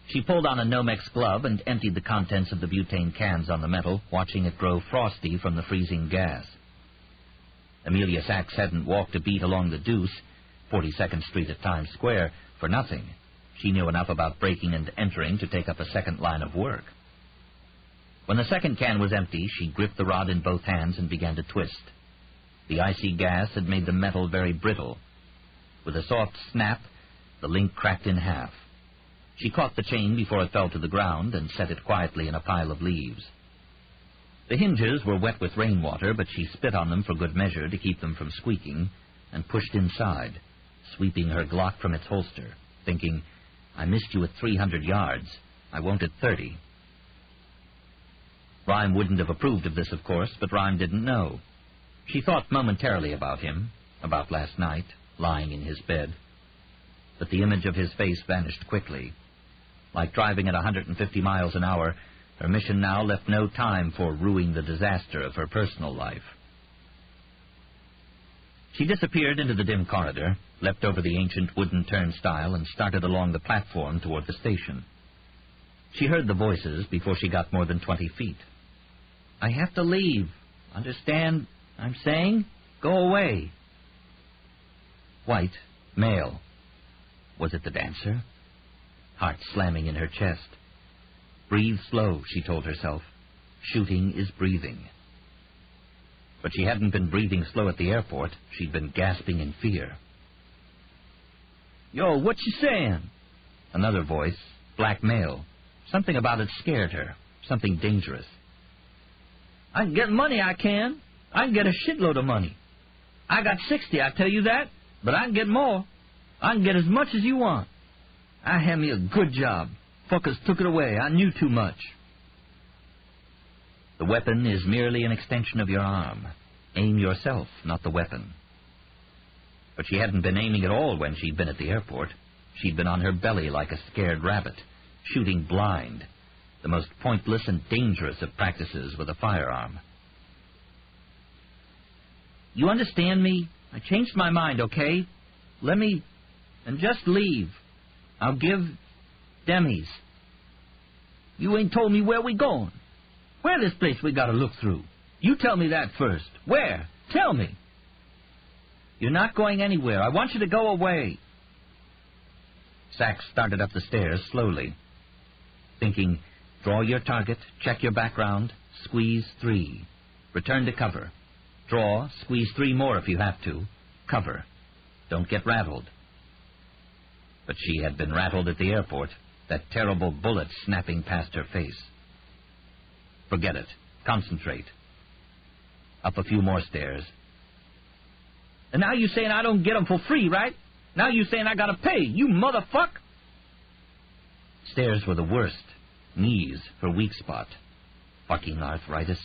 She pulled on a Nomex glove and emptied the contents of the butane cans on the metal, watching it grow frosty from the freezing gas. Amelia Sachs hadn't walked a beat along the Deuce, 42nd Street at Times Square, for nothing. She knew enough about breaking and entering to take up a second line of work. When the second can was empty, she gripped the rod in both hands and began to twist. The icy gas had made the metal very brittle. With a soft snap, the link cracked in half. She caught the chain before it fell to the ground and set it quietly in a pile of leaves. The hinges were wet with rainwater, but she spit on them for good measure to keep them from squeaking, and pushed inside, sweeping her Glock from its holster, thinking, I missed you at 300 yards. I won't at 30. Rhyme wouldn't have approved of this, of course, but Rhyme didn't know. She thought momentarily about him, about last night, lying in his bed. But the image of his face vanished quickly. Like driving at 150 miles an hour, her mission now left no time for ruing the disaster of her personal life. She disappeared into the dim corridor, leapt over the ancient wooden turnstile, and started along the platform toward the station. She heard the voices before she got more than 20 feet. I have to leave. Understand? I'm saying? Go away. White, male. Was it the dancer? Heart slamming in her chest. Breathe slow, she told herself. Shooting is breathing. But she hadn't been breathing slow at the airport. She'd been gasping in fear. Yo, what you saying? Another voice, black male. Something about it scared her. Something dangerous. I can get money, I can. I can get a shitload of money. I got 60, I tell you that. But I can get more. I can get as much as you want. I had me a good job. Fuckers took it away. I knew too much. The weapon is merely an extension of your arm. Aim yourself, not the weapon. But she hadn't been aiming at all when she'd been at the airport. She'd been on her belly like a scared rabbit, shooting blind, the most pointless and dangerous of practices with a firearm. You understand me? I changed my mind, okay? Let me... and just leave. I'll give Demi's. You ain't told me where we going. Where this place we gotta look through? You tell me that first. Where? Tell me. You're not going anywhere. I want you to go away. Sachs started up the stairs slowly, thinking, draw your target, check your background, squeeze 3. Return to cover. Draw, squeeze 3 more if you have to. Cover. Don't get rattled. But she had been rattled at the airport, that terrible bullet snapping past her face. Forget it. Concentrate. Up a few more stairs. And now you saying I don't get them for free, right? Now you saying I gotta pay, you motherfuck! Stairs were the worst. Knees for weak spot. Fucking arthritis.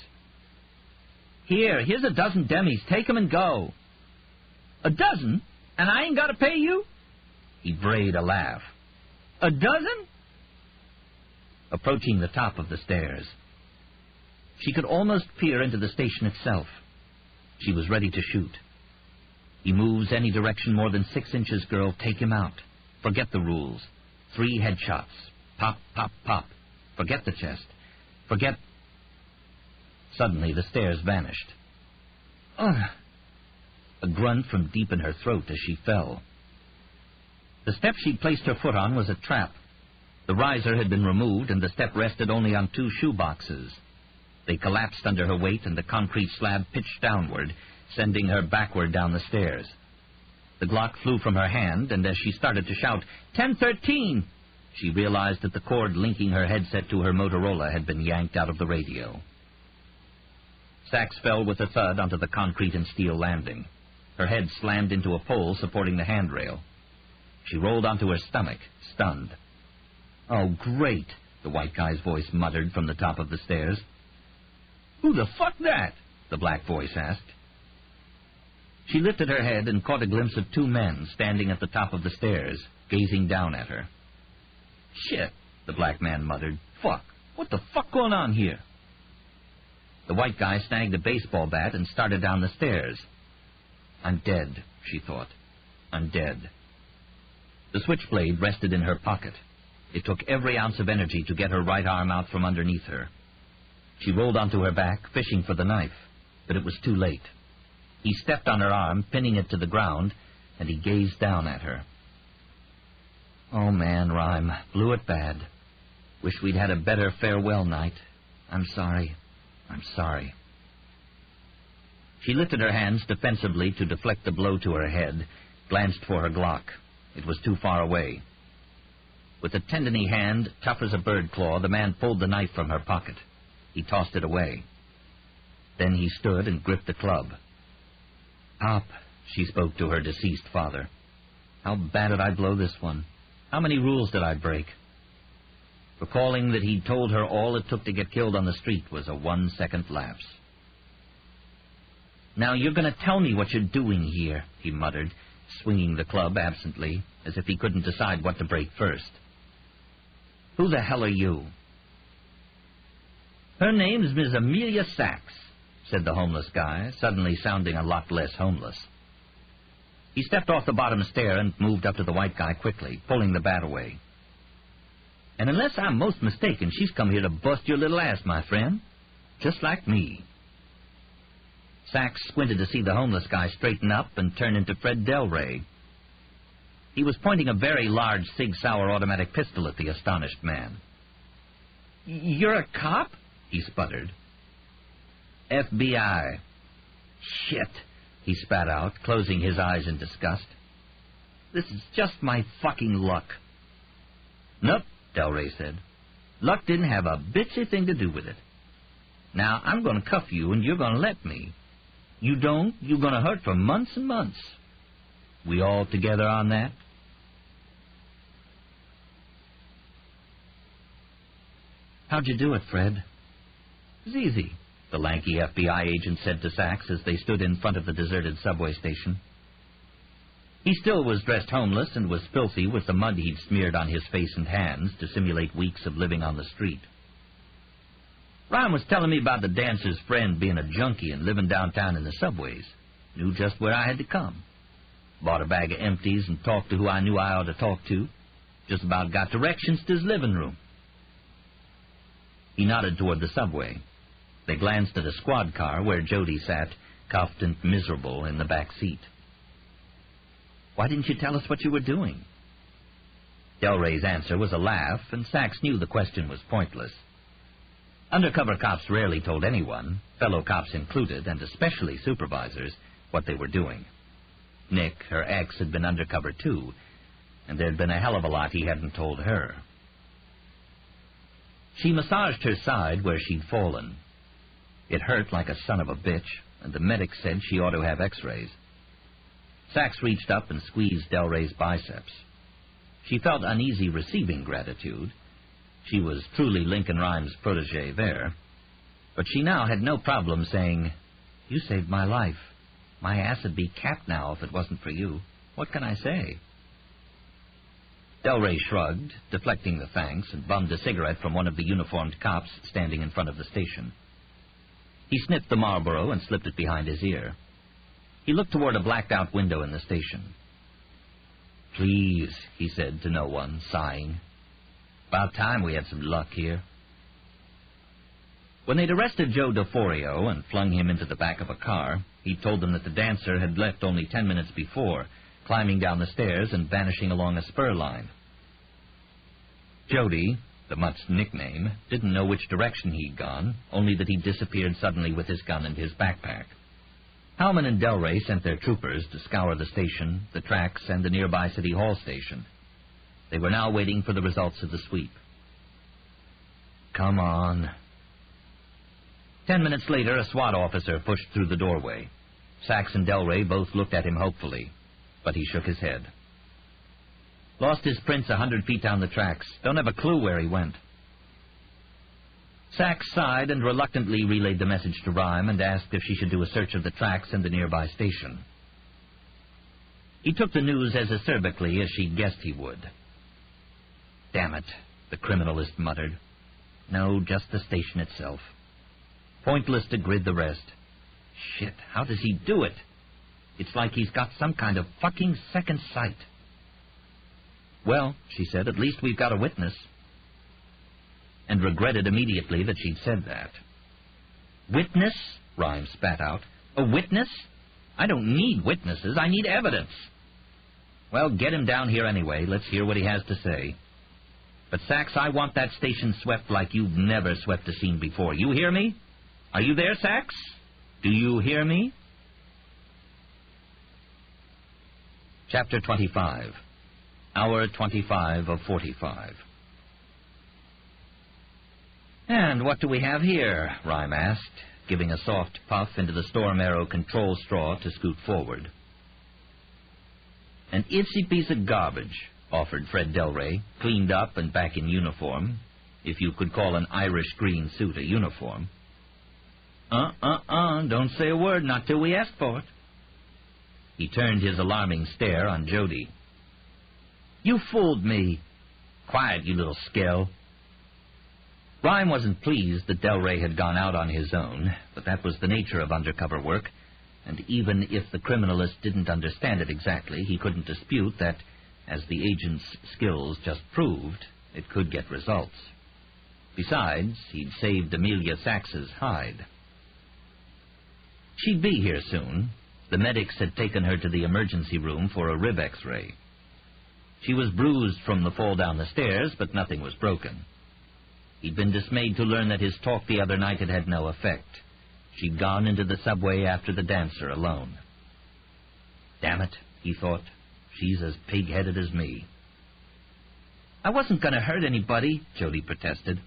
Here's a dozen Demis. Take 'em and go. A dozen? And I ain't gotta pay you? He brayed a laugh. A dozen? Approaching the top of the stairs. She could almost peer into the station itself. She was ready to shoot. He moves any direction more than 6 inches, girl, take him out. Forget the rules. 3 headshots. Pop, pop, pop. Forget the chest. Forget... Suddenly the stairs vanished. Ugh! A grunt from deep in her throat as she fell. The step she'd placed her foot on was a trap. The riser had been removed, and the step rested only on 2 shoe boxes. They collapsed under her weight, and the concrete slab pitched downward, sending her backward down the stairs. The Glock flew from her hand, and as she started to shout, 1013, she realized that the cord linking her headset to her Motorola had been yanked out of the radio. Sachs fell with a thud onto the concrete and steel landing. Her head slammed into a pole supporting the handrail. She rolled onto her stomach, stunned. Oh, great, the white guy's voice muttered from the top of the stairs. Who the fuck that? The black voice asked. She lifted her head and caught a glimpse of 2 men standing at the top of the stairs, gazing down at her. Shit, the black man muttered. Fuck, what the fuck going on here? The white guy snagged a baseball bat and started down the stairs. I'm dead, she thought. I'm dead. The switchblade rested in her pocket. It took every ounce of energy to get her right arm out from underneath her. She rolled onto her back, fishing for the knife, but it was too late. He stepped on her arm, pinning it to the ground, and he gazed down at her. Oh, man, Rhyme, blew it bad. Wish we'd had a better farewell night. I'm sorry. I'm sorry. She lifted her hands defensively to deflect the blow to her head, glanced for her Glock. It was too far away. With a tendony hand, tough as a bird claw, the man pulled the knife from her pocket. He tossed it away. Then he stood and gripped the club. Pop, she spoke to her deceased father. How bad did I blow this one? How many rules did I break? Recalling that he'd told her all it took to get killed on the street was a 1-second lapse. Now you're going to tell me what you're doing here, he muttered, swinging the club absently, as if he couldn't decide what to break first. Who the hell are you? Her name's Miss Amelia Sachs, said the homeless guy, suddenly sounding a lot less homeless. He stepped off the bottom stair and moved up to the white guy quickly, pulling the bat away. And unless I'm most mistaken, she's come here to bust your little ass, my friend. Just like me. Sachs squinted to see the homeless guy straighten up and turn into Fred Delray. He was pointing a very large Sig Sauer automatic pistol at the astonished man. You're a cop? He sputtered. FBI. Shit, he spat out, closing his eyes in disgust. This is just my fucking luck. Nope, Delray said. Luck didn't have a bitsy thing to do with it. Now, I'm going to cuff you, and you're going to let me. You don't, you're going to hurt for months and months. We all together on that? How'd you do it, Fred? It was easy, the lanky FBI agent said to Sachs as they stood in front of the deserted subway station. He still was dressed homeless and was filthy with the mud he'd smeared on his face and hands to simulate weeks of living on the street. Ryan was telling me about the dancer's friend being a junkie and living downtown in the subways. Knew just where I had to come. Bought a bag of empties and talked to who I knew I ought to talk to. Just about got directions to his living room. He nodded toward the subway. They glanced at a squad car where Jody sat, cuffed and miserable, in the back seat. Why didn't you tell us what you were doing? Delray's answer was a laugh, and Sachs knew the question was pointless. Undercover cops rarely told anyone, fellow cops included, and especially supervisors, what they were doing. Nick, her ex, had been undercover too, and there'd been a hell of a lot he hadn't told her. She massaged her side where she'd fallen. It hurt like a son of a bitch, and the medic said she ought to have x-rays. Sachs reached up and squeezed Delray's biceps. She felt uneasy receiving gratitude. She was truly Lincoln Rhymes' protégé there. But she now had no problem saying, "You saved my life. My ass would be capped now if it wasn't for you. What can I say?" Delray shrugged, deflecting the thanks, and bummed a cigarette from one of the uniformed cops standing in front of the station. He sniffed the Marlboro and slipped it behind his ear. He looked toward a blacked-out window in the station. "Please," he said to no one, sighing. "About time we had some luck here." When they'd arrested Joe DeForio and flung him into the back of a car, he told them that the dancer had left only 10 minutes before, climbing down the stairs and vanishing along a spur line. Jody, the mutt's nickname, didn't know which direction he'd gone, only that he'd disappeared suddenly with his gun and his backpack. Howman and Delray sent their troopers to scour the station, the tracks, and the nearby City Hall station. They were now waiting for the results of the sweep. "Come on." 10 minutes later, a SWAT officer pushed through the doorway. Sachs and Delray both looked at him hopefully, but he shook his head. "Lost his prints 100 feet down the tracks. Don't have a clue where he went." Sachs sighed and reluctantly relayed the message to Rhyme and asked if she should do a search of the tracks and the nearby station. He took the news as acerbically as she'd guessed he would. "Damn it," the criminalist muttered. "No, just the station itself. Pointless to grid the rest. Shit, how does he do it? It's like he's got some kind of fucking second sight." "Well," she said, "at least we've got a witness." And regretted immediately that she'd said that. "Witness?" Rhyme spat out. "A witness? I don't need witnesses. I need evidence." "Well, get him down here anyway. Let's hear what he has to say. But, Sachs, I want that station swept like you've never swept a scene before. You hear me? Are you there, Sachs? Do you hear me?" Chapter 25. Hour 25 of 45. "And what do we have here?" Rhyme asked, giving a soft puff into the storm arrow control straw to scoot forward. "An itsy piece of garbage," offered Fred Delray, cleaned up and back in uniform, if you could call an Irish green suit a uniform. Don't say a word, not till we ask for it." He turned his alarming stare on Jody. "You fooled me." "Quiet, you little skell." Rhyme wasn't pleased that Delray had gone out on his own, but that was the nature of undercover work, and even if the criminalist didn't understand it exactly, he couldn't dispute that, as the agent's skills just proved, it could get results. Besides, he'd saved Amelia Sachs's hide. She'd be here soon. The medics had taken her to the emergency room for a rib x-ray. She was bruised from the fall down the stairs, but nothing was broken. He'd been dismayed to learn that his talk the other night had had no effect. She'd gone into the subway after the dancer alone. "Damn it," he thought, "she's as pig-headed as me." "I wasn't going to hurt anybody," Jody protested.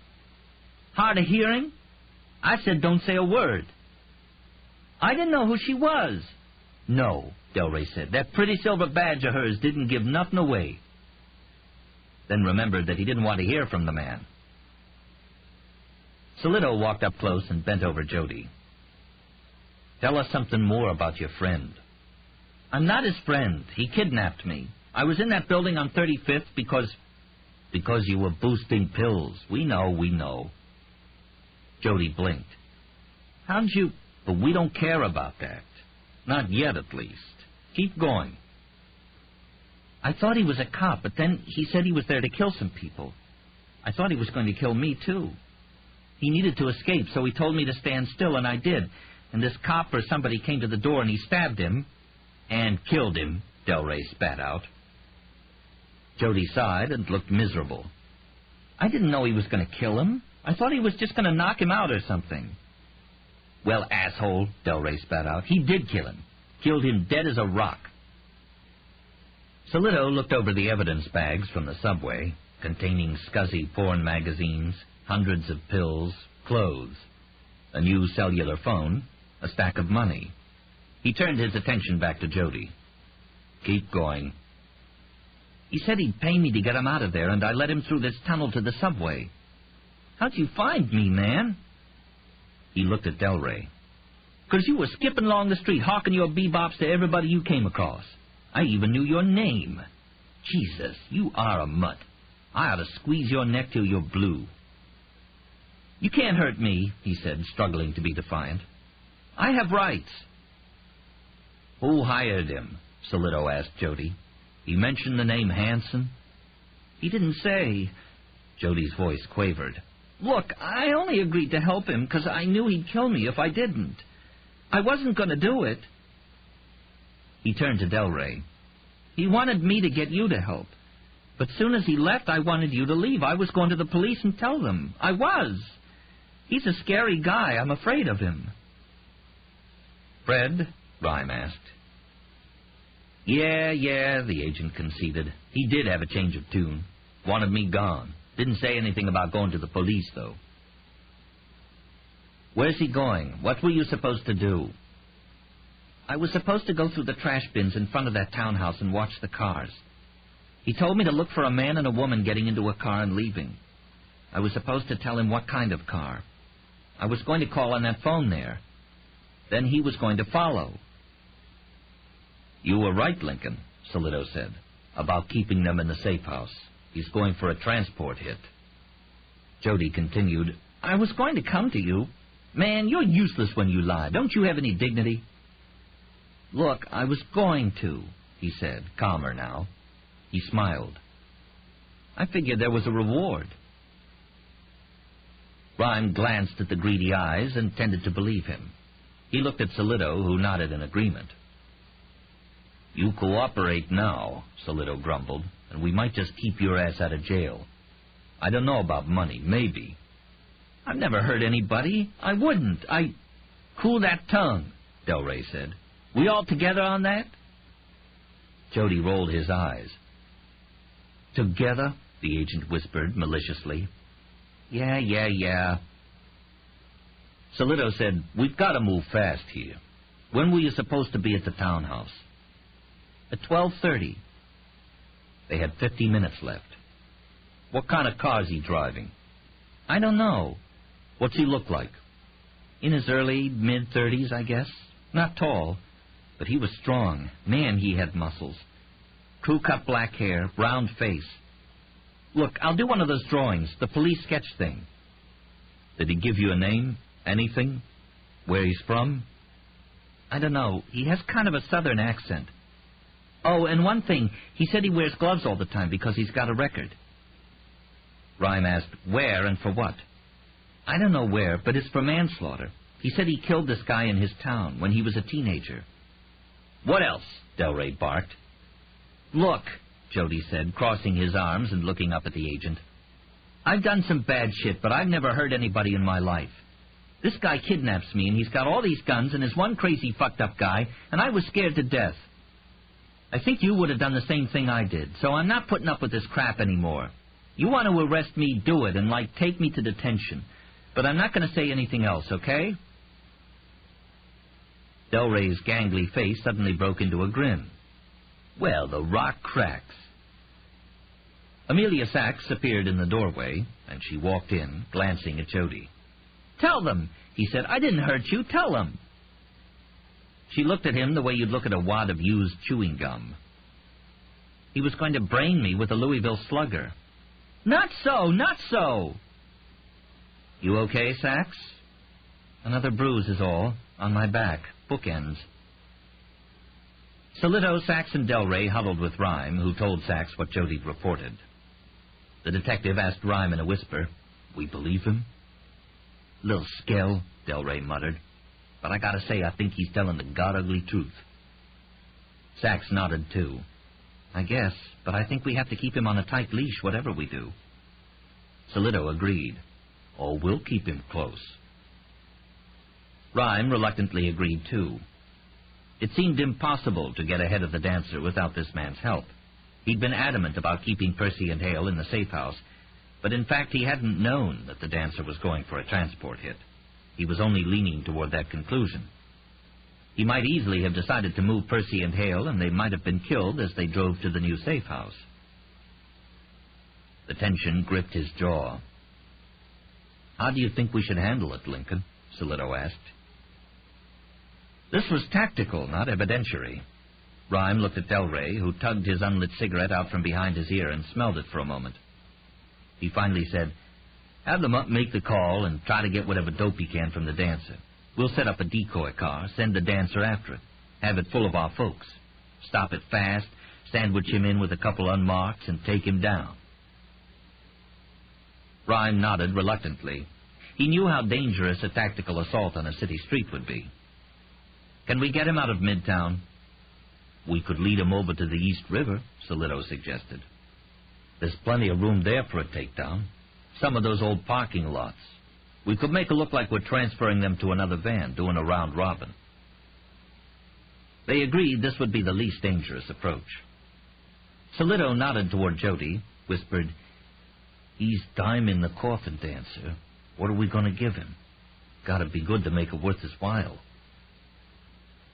"Hard of hearing? I said don't say a word." "I didn't know who she was." "No," Delray said. "That pretty silver badge of hers didn't give nothing away." Then remembered that he didn't want to hear from the man. Solito walked up close and bent over Jody. "Tell us something more about your friend." "I'm not his friend. He kidnapped me. I was in that building on 35th because you were boosting pills. We know. Jody blinked. "How'd you... But we don't care about that. Not yet, at least. Keep going." "I thought he was a cop, but then he said he was there to kill some people. I thought he was going to kill me, too. He needed to escape, so he told me to stand still, and I did. And this cop or somebody came to the door, and he stabbed him." "And killed him," Delray spat out. Jody sighed and looked miserable. "I didn't know he was going to kill him. I thought he was just going to knock him out or something." "Well, asshole," Delray spat out, "he did kill him. Killed him dead as a rock." Solito looked over the evidence bags from the subway, containing scuzzy porn magazines, hundreds of pills, clothes, a new cellular phone, a stack of money. He turned his attention back to Jody. "Keep going." "He said he'd pay me to get him out of there, and I let him through this tunnel to the subway." "How'd you find me, man?" He looked at Delray. "'Cause you were skipping along the street, hawking your bebops to everybody you came across. I even knew your name. Jesus, you are a mutt. I ought to squeeze your neck till you're blue." "You can't hurt me," he said, struggling to be defiant. "I have rights." "Who hired him?" Solito asked Jody. "He mentioned the name Hanson?" "He didn't say." Jody's voice quavered. "Look, I only agreed to help him because I knew he'd kill me if I didn't. I wasn't going to do it." He turned to Delray. "He wanted me to get you to help. But soon as he left, I wanted you to leave. I was going to the police and tell them. I was. He's a scary guy. I'm afraid of him." "Fred?" Rhyme asked. Yeah, the agent conceded. "He did have a change of tune. Wanted me gone. Didn't say anything about going to the police, though." "Where's he going? What were you supposed to do?" "I was supposed to go through the trash bins in front of that townhouse and watch the cars. He told me to look for a man and a woman getting into a car and leaving. I was supposed to tell him what kind of car. I was going to call on that phone there. Then he was going to follow." "You were right, Lincoln," Solito said, "about keeping them in the safe house. He's going for a transport hit." Jody continued, "I was going to come to you. Man, you're useless when you lie. Don't you have any dignity?" "Look, I was going to," he said, calmer now. He smiled. "I figured there was a reward." Rhyme glanced at the greedy eyes and tended to believe him. He looked at Solito, who nodded in agreement. "You cooperate now," Solito grumbled, "and we might just keep your ass out of jail. I don't know about money, maybe." "I've never hurt anybody. I wouldn't. Cool that tongue," Delray said. "We all together on that?" Jody rolled his eyes. "Together?" the agent whispered maliciously. Yeah. Solito said, "We've got to move fast here. When were you supposed to be at the townhouse?" "At 12:30. They had 50 minutes left. "What kind of car is he driving?" "I don't know." "What's he look like?" "In his early, mid-30s, I guess. Not tall, but he was strong. Man, he had muscles. Crew-cut black hair, round face. Look, I'll do one of those drawings, the police sketch thing." "Did he give you a name? Anything? Where he's from?" "I don't know. He has kind of a southern accent. Oh, and one thing, he said he wears gloves all the time because he's got a record." Rhyme asked, "Where and for what?" "I don't know where, but it's for manslaughter. He said he killed this guy in his town when he was a teenager." "What else?" Delray barked. "Look," Jody said, crossing his arms and looking up at the agent. "I've done some bad shit, but I've never hurt anybody in my life. This guy kidnaps me, and he's got all these guns, and is one crazy fucked up guy, and I was scared to death. I think you would have done the same thing I did, so I'm not putting up with this crap anymore. You want to arrest me, do it, and, take me to detention. But I'm not going to say anything else, okay?" Delray's gangly face suddenly broke into a grin. "Well, the rock cracks." Amelia Sachs appeared in the doorway, and she walked in, glancing at Jody. Tell them, he said. I didn't hurt you. Tell them. She looked at him the way you'd look at a wad of used chewing gum. He was going to brain me with a Louisville slugger. Not so, not so. You okay, Sachs? Another bruise is all, on my back, bookends. Solito, Sachs, and Delray huddled with Rhyme, who told Sachs what Jody'd reported. The detective asked Rhyme in a whisper, "We believe him?" "Little skill," Delray muttered. "But I gotta say, I think he's telling the god-ugly truth." Sachs nodded, too. "I guess, but I think we have to keep him on a tight leash, whatever we do." Solito agreed. "Oh, we'll keep him close." Rhyme reluctantly agreed, too. It seemed impossible to get ahead of the dancer without this man's help. He'd been adamant about keeping Percy and Hale in the safe house, but in fact he hadn't known that the dancer was going for a transport hit. He was only leaning toward that conclusion. He might easily have decided to move Percy and Hale, and they might have been killed as they drove to the new safe house. The tension gripped his jaw. "How do you think we should handle it, Lincoln?" Solito asked. This was tactical, not evidentiary. Rhyme looked at Delray, who tugged his unlit cigarette out from behind his ear and smelled it for a moment. He finally said, "Have them up make the call and try to get whatever dope you can from the dancer. We'll set up a decoy car, send the dancer after it, have it full of our folks. Stop it fast, sandwich him in with a couple unmarks, and take him down." Rhyme nodded reluctantly. He knew how dangerous a tactical assault on a city street would be. "Can we get him out of Midtown?" "We could lead him over to the East River," Solito suggested. "There's plenty of room there for a takedown. Some of those old parking lots. We could make it look like we're transferring them to another van, doing a round robin." They agreed this would be the least dangerous approach. Solito nodded toward Jody, whispered, "He's diming the Coffin Dancer. What are we going to give him? Gotta be good to make it worth his while."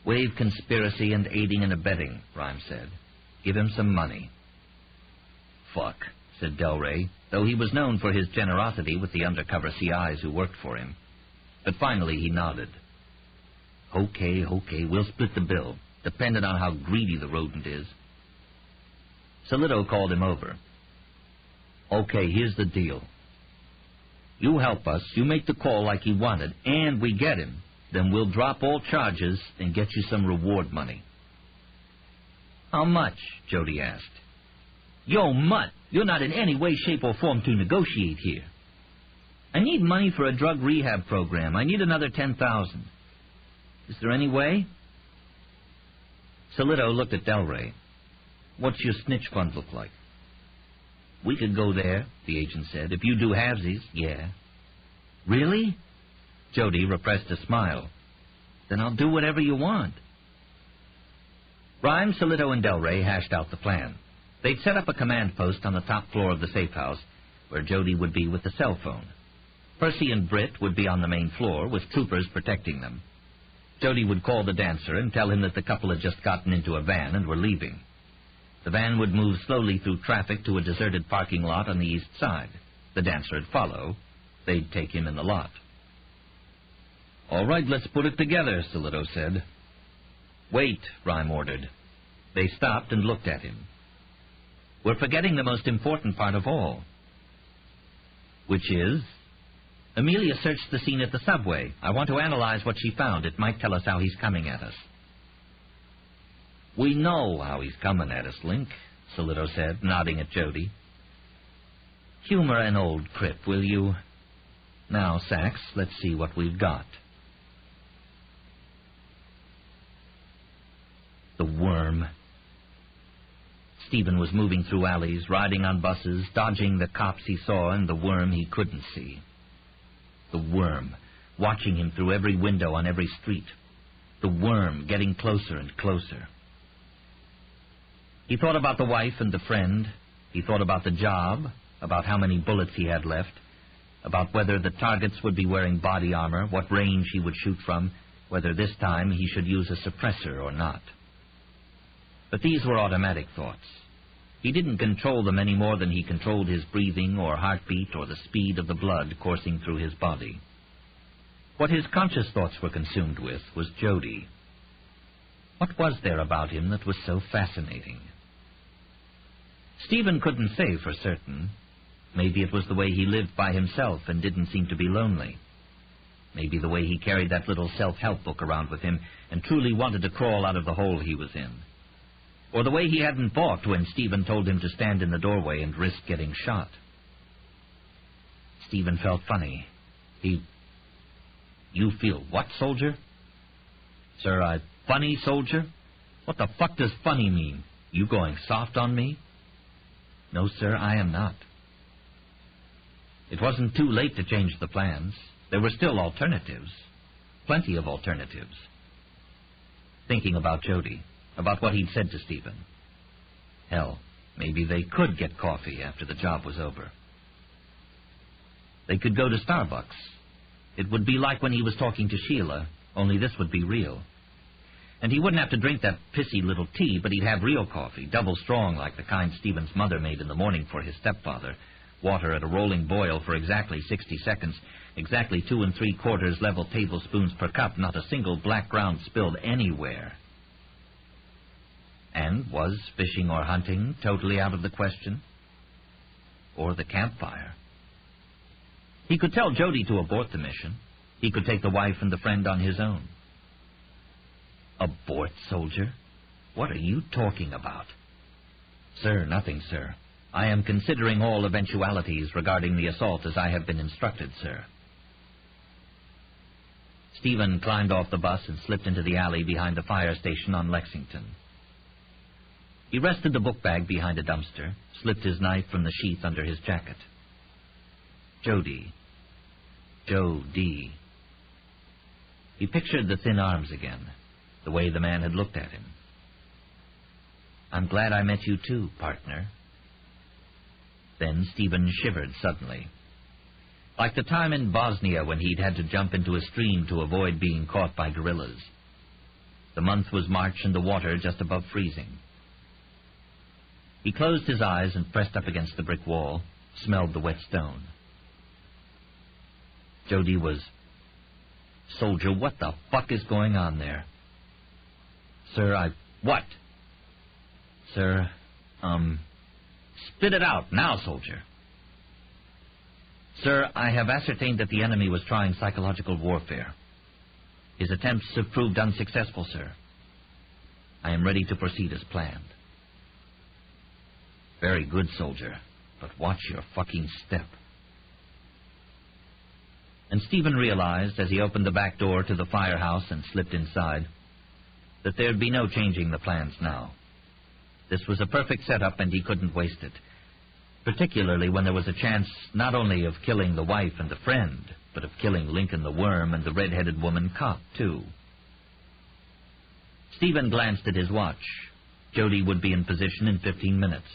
"Waive conspiracy and aiding and abetting," Rhyme said. "Give him some money." "Fuck," said Delray, though he was known for his generosity with the undercover CIs who worked for him. But finally he nodded. Okay, we'll split the bill, depending on how greedy the rodent is." Solito called him over. "Okay, here's the deal. You help us, you make the call like he wanted, and we get him. Then we'll drop all charges and get you some reward money." "How much?" Jody asked. "Yo, mutt, you're not in any way, shape, or form to negotiate here. I need money for a drug rehab program. I need another $10,000. Is there any way?" Solito looked at Delray. "What's your snitch fund look like?" "We could go there," the agent said. "If you do halvesies, yeah." "Really?" Jody repressed a smile. "Then I'll do whatever you want." Rhyme, Solito, and Delray hashed out the plan. They'd set up a command post on the top floor of the safe house, where Jody would be with the cell phone. Percy and Britt would be on the main floor, with troopers protecting them. Jody would call the dancer and tell him that the couple had just gotten into a van and were leaving. The van would move slowly through traffic to a deserted parking lot on the east side. The dancer would follow. They'd take him in the lot. "All right, let's put it together," Solito said. "Wait," Rhyme ordered. They stopped and looked at him. "We're forgetting the most important part of all." "Which is?" "Amelia searched the scene at the subway. I want to analyze what she found. It might tell us how he's coming at us." "We know how he's coming at us, Link," Solito said, nodding at Jody. "Humor an old crip, will you? Now, Sachs, let's see what we've got." The worm. Stephen was moving through alleys, riding on buses, dodging the cops he saw and the worm he couldn't see. The worm, watching him through every window on every street. The worm getting closer and closer. He thought about the wife and the friend. He thought about the job, about how many bullets he had left, about whether the targets would be wearing body armor, what range he would shoot from, whether this time he should use a suppressor or not. But these were automatic thoughts. He didn't control them any more than he controlled his breathing or heartbeat or the speed of the blood coursing through his body. What his conscious thoughts were consumed with was Jody. What was there about him that was so fascinating? Stephen couldn't say for certain. Maybe it was the way he lived by himself and didn't seem to be lonely. Maybe the way he carried that little self-help book around with him and truly wanted to crawl out of the hole he was in. Or the way he hadn't balked when Stephen told him to stand in the doorway and risk getting shot. Stephen felt funny. You feel what, soldier? Sir, funny, soldier? What the fuck does funny mean? You going soft on me? No, sir, I am not. It wasn't too late to change the plans. There were still alternatives. Plenty of alternatives. Thinking about Jody, about what he'd said to Stephen. Hell, maybe they could get coffee after the job was over. They could go to Starbucks. It would be like when he was talking to Sheila, only this would be real. And he wouldn't have to drink that pissy little tea, but he'd have real coffee, double strong like the kind Stephen's mother made in the morning for his stepfather. Water at a rolling boil for exactly 60 seconds, exactly 2 3/4 level tablespoons per cup, not a single black ground spilled anywhere. And was fishing or hunting totally out of the question? Or the campfire? He could tell Jody to abort the mission. He could take the wife and the friend on his own. Abort, soldier? What are you talking about? Sir, nothing, sir. I am considering all eventualities regarding the assault as I have been instructed, sir. Stephen climbed off the bus and slipped into the alley behind the fire station on Lexington. He rested the book bag behind a dumpster, slipped his knife from the sheath under his jacket. Jody. He pictured the thin arms again, the way the man had looked at him. I'm glad I met you too, partner. Then Stephen shivered suddenly. Like the time in Bosnia when he'd had to jump into a stream to avoid being caught by guerrillas. The month was March and the water just above freezing. He closed his eyes and pressed up against the brick wall, smelled the wet stone. Jody was, Soldier, what the fuck is going on there? Sir, What? Sir, Spit it out, now, soldier. Sir, I have ascertained that the enemy was trying psychological warfare. His attempts have proved unsuccessful, sir. I am ready to proceed as planned. Very good, soldier, but watch your fucking step. And Stephen realized, as he opened the back door to the firehouse and slipped inside, that there'd be no changing the plans now. This was a perfect setup, and he couldn't waste it, particularly when there was a chance not only of killing the wife and the friend, but of killing Lincoln the Worm and the red-headed woman cop, too. Stephen glanced at his watch. Jody would be in position in 15 minutes.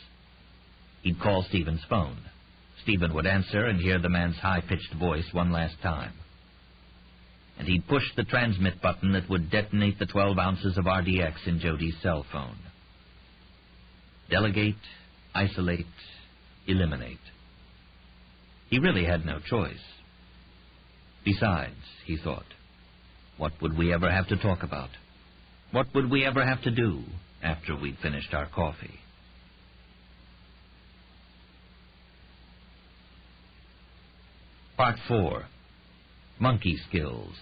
He'd call Stephen's phone. Stephen would answer and hear the man's high-pitched voice one last time. And he'd push the transmit button that would detonate the 12 ounces of RDX in Jody's cell phone. Delegate, isolate, eliminate. He really had no choice. Besides, he thought, what would we ever have to talk about? What would we ever have to do after we'd finished our coffee? Part 4. Monkey Skills.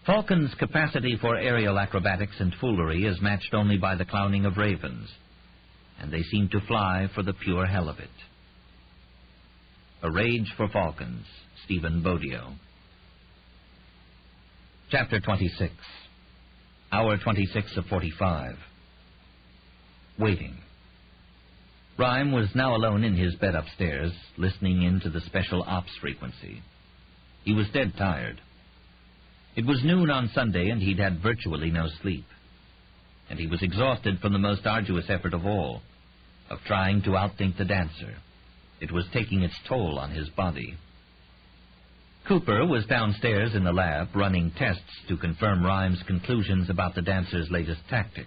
Falcon's capacity for aerial acrobatics and foolery is matched only by the clowning of ravens, and they seem to fly for the pure hell of it. A Rage for Falcons, Stephen Bodio. Chapter 26. Hour 26 of 45. Waiting. Rhyme was now alone in his bed upstairs, listening in to the special ops frequency. He was dead tired. It was noon on Sunday, and he'd had virtually no sleep. And he was exhausted from the most arduous effort of all, of trying to outthink the dancer. It was taking its toll on his body. Cooper was downstairs in the lab, running tests to confirm Rhyme's conclusions about the dancer's latest tactic.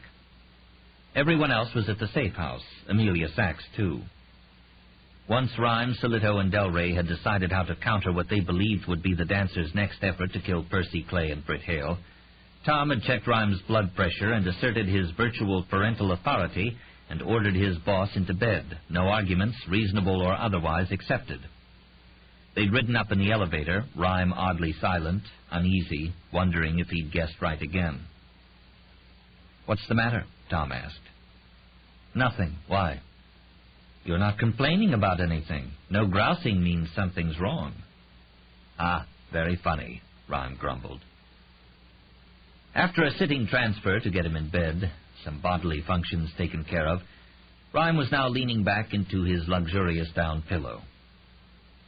Everyone else was at the safe house, Amelia Sachs, too. Once Rhyme, Solito, and Delray had decided how to counter what they believed would be the dancer's next effort to kill Percy Clay and Britt Hale, Tom had checked Rhyme's blood pressure and asserted his virtual parental authority and ordered his boss into bed, no arguments, reasonable or otherwise, accepted. They'd ridden up in the elevator, Rhyme oddly silent, uneasy, wondering if he'd guessed right again. "What's the matter?" Tom asked. "Nothing. Why?" "You're not complaining about anything. No grousing means something's wrong." "Ah, very funny," Rhyme grumbled. After a sitting transfer to get him in bed, some bodily functions taken care of, Rhyme was now leaning back into his luxurious down pillow.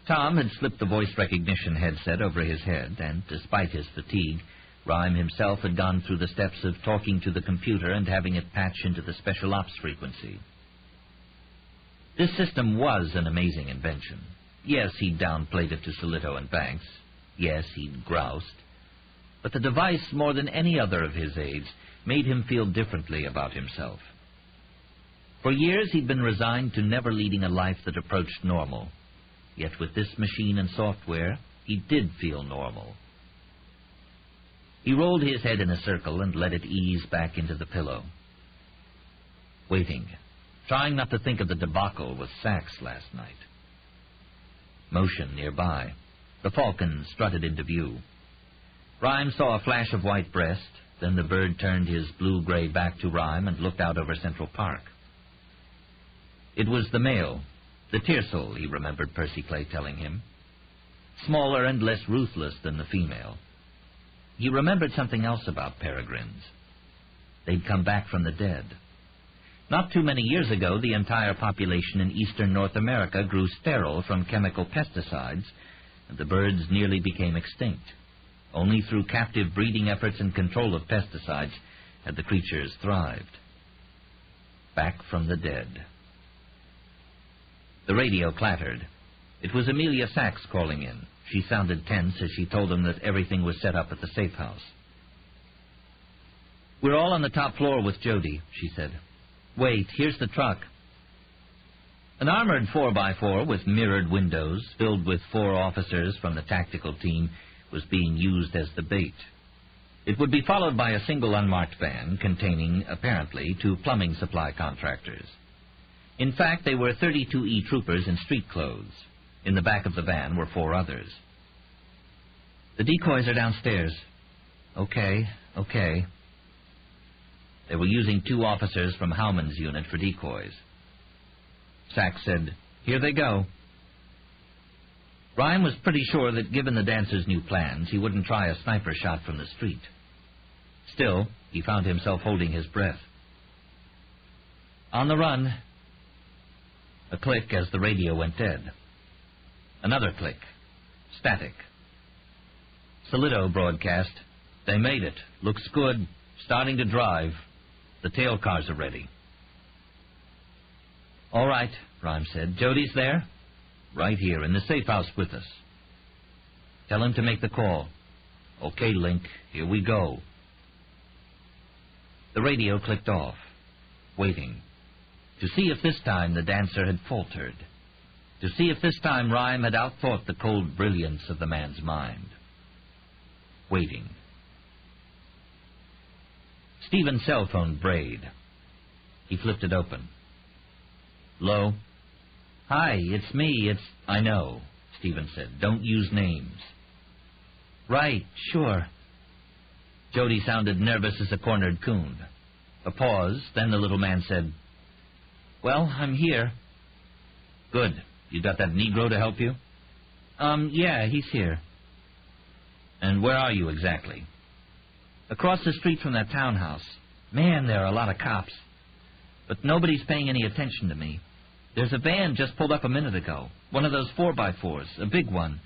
Tom had slipped the voice recognition headset over his head, and despite his fatigue, Rhyme himself had gone through the steps of talking to the computer and having it patch into the special ops frequency. This system was an amazing invention. Yes, he'd downplayed it to Solito and Banks. Yes, he'd groused. But the device, more than any other of his aides, made him feel differently about himself. For years he'd been resigned to never leading a life that approached normal. Yet with this machine and software, he did feel normal. He rolled his head in a circle and let it ease back into the pillow. Waiting, trying not to think of the debacle with Sachs last night. Motion nearby. The falcon strutted into view. Rhyme saw a flash of white breast, then the bird turned his blue-gray back to Rhyme and looked out over Central Park. It was the male, the Tiercel, he remembered Percy Clay telling him. Smaller and less ruthless than the female. He remembered something else about peregrines. They'd come back from the dead. Not too many years ago, the entire population in eastern North America grew sterile from chemical pesticides, and the birds nearly became extinct. Only through captive breeding efforts and control of pesticides had the creatures thrived. Back from the dead. The radio clattered. It was Amelia Sachs calling in. She sounded tense as she told them that everything was set up at the safe house. "We're all on the top floor with Jody," she said. "Wait, here's the truck." An armored 4x4 with mirrored windows, filled with 4 officers from the tactical team, was being used as the bait. It would be followed by a single unmarked van containing, apparently, 2 plumbing supply contractors. In fact, they were 32E troopers in street clothes. In the back of the van were 4 others. "The decoys are downstairs." Okay. They were using 2 officers from Howman's unit for decoys. Sachs said, "Here they go." Rhyme was pretty sure that given the dancer's new plans, he wouldn't try a sniper shot from the street. Still, he found himself holding his breath. "On the run." A click as the radio went dead. Another click. Static. Solito broadcast, "They made it. Looks good. Starting to drive. The tail cars are ready." "All right," Rhyme said. "Jody's there?" "Right here, in the safe house with us." "Tell him to make the call." "Okay, Link. Here we go." The radio clicked off. Waiting. To see if this time the dancer had faltered. To see if this time Rhyme had outthought the cold brilliance of the man's mind. Waiting. Stephen's cell phone brayed. He flipped it open. "Hello?" "Hi, it's me, "I know," Stephen said. "Don't use names." "Right, sure." Jody sounded nervous as a cornered coon. A pause, then the little man said, "Well, I'm here." "Good. You got that Negro to help you?" Yeah, he's here." "And where are you exactly?" "Across the street from that townhouse. Man, there are a lot of cops. But nobody's paying any attention to me. There's a van just pulled up a minute ago. One of those 4x4s, a big one.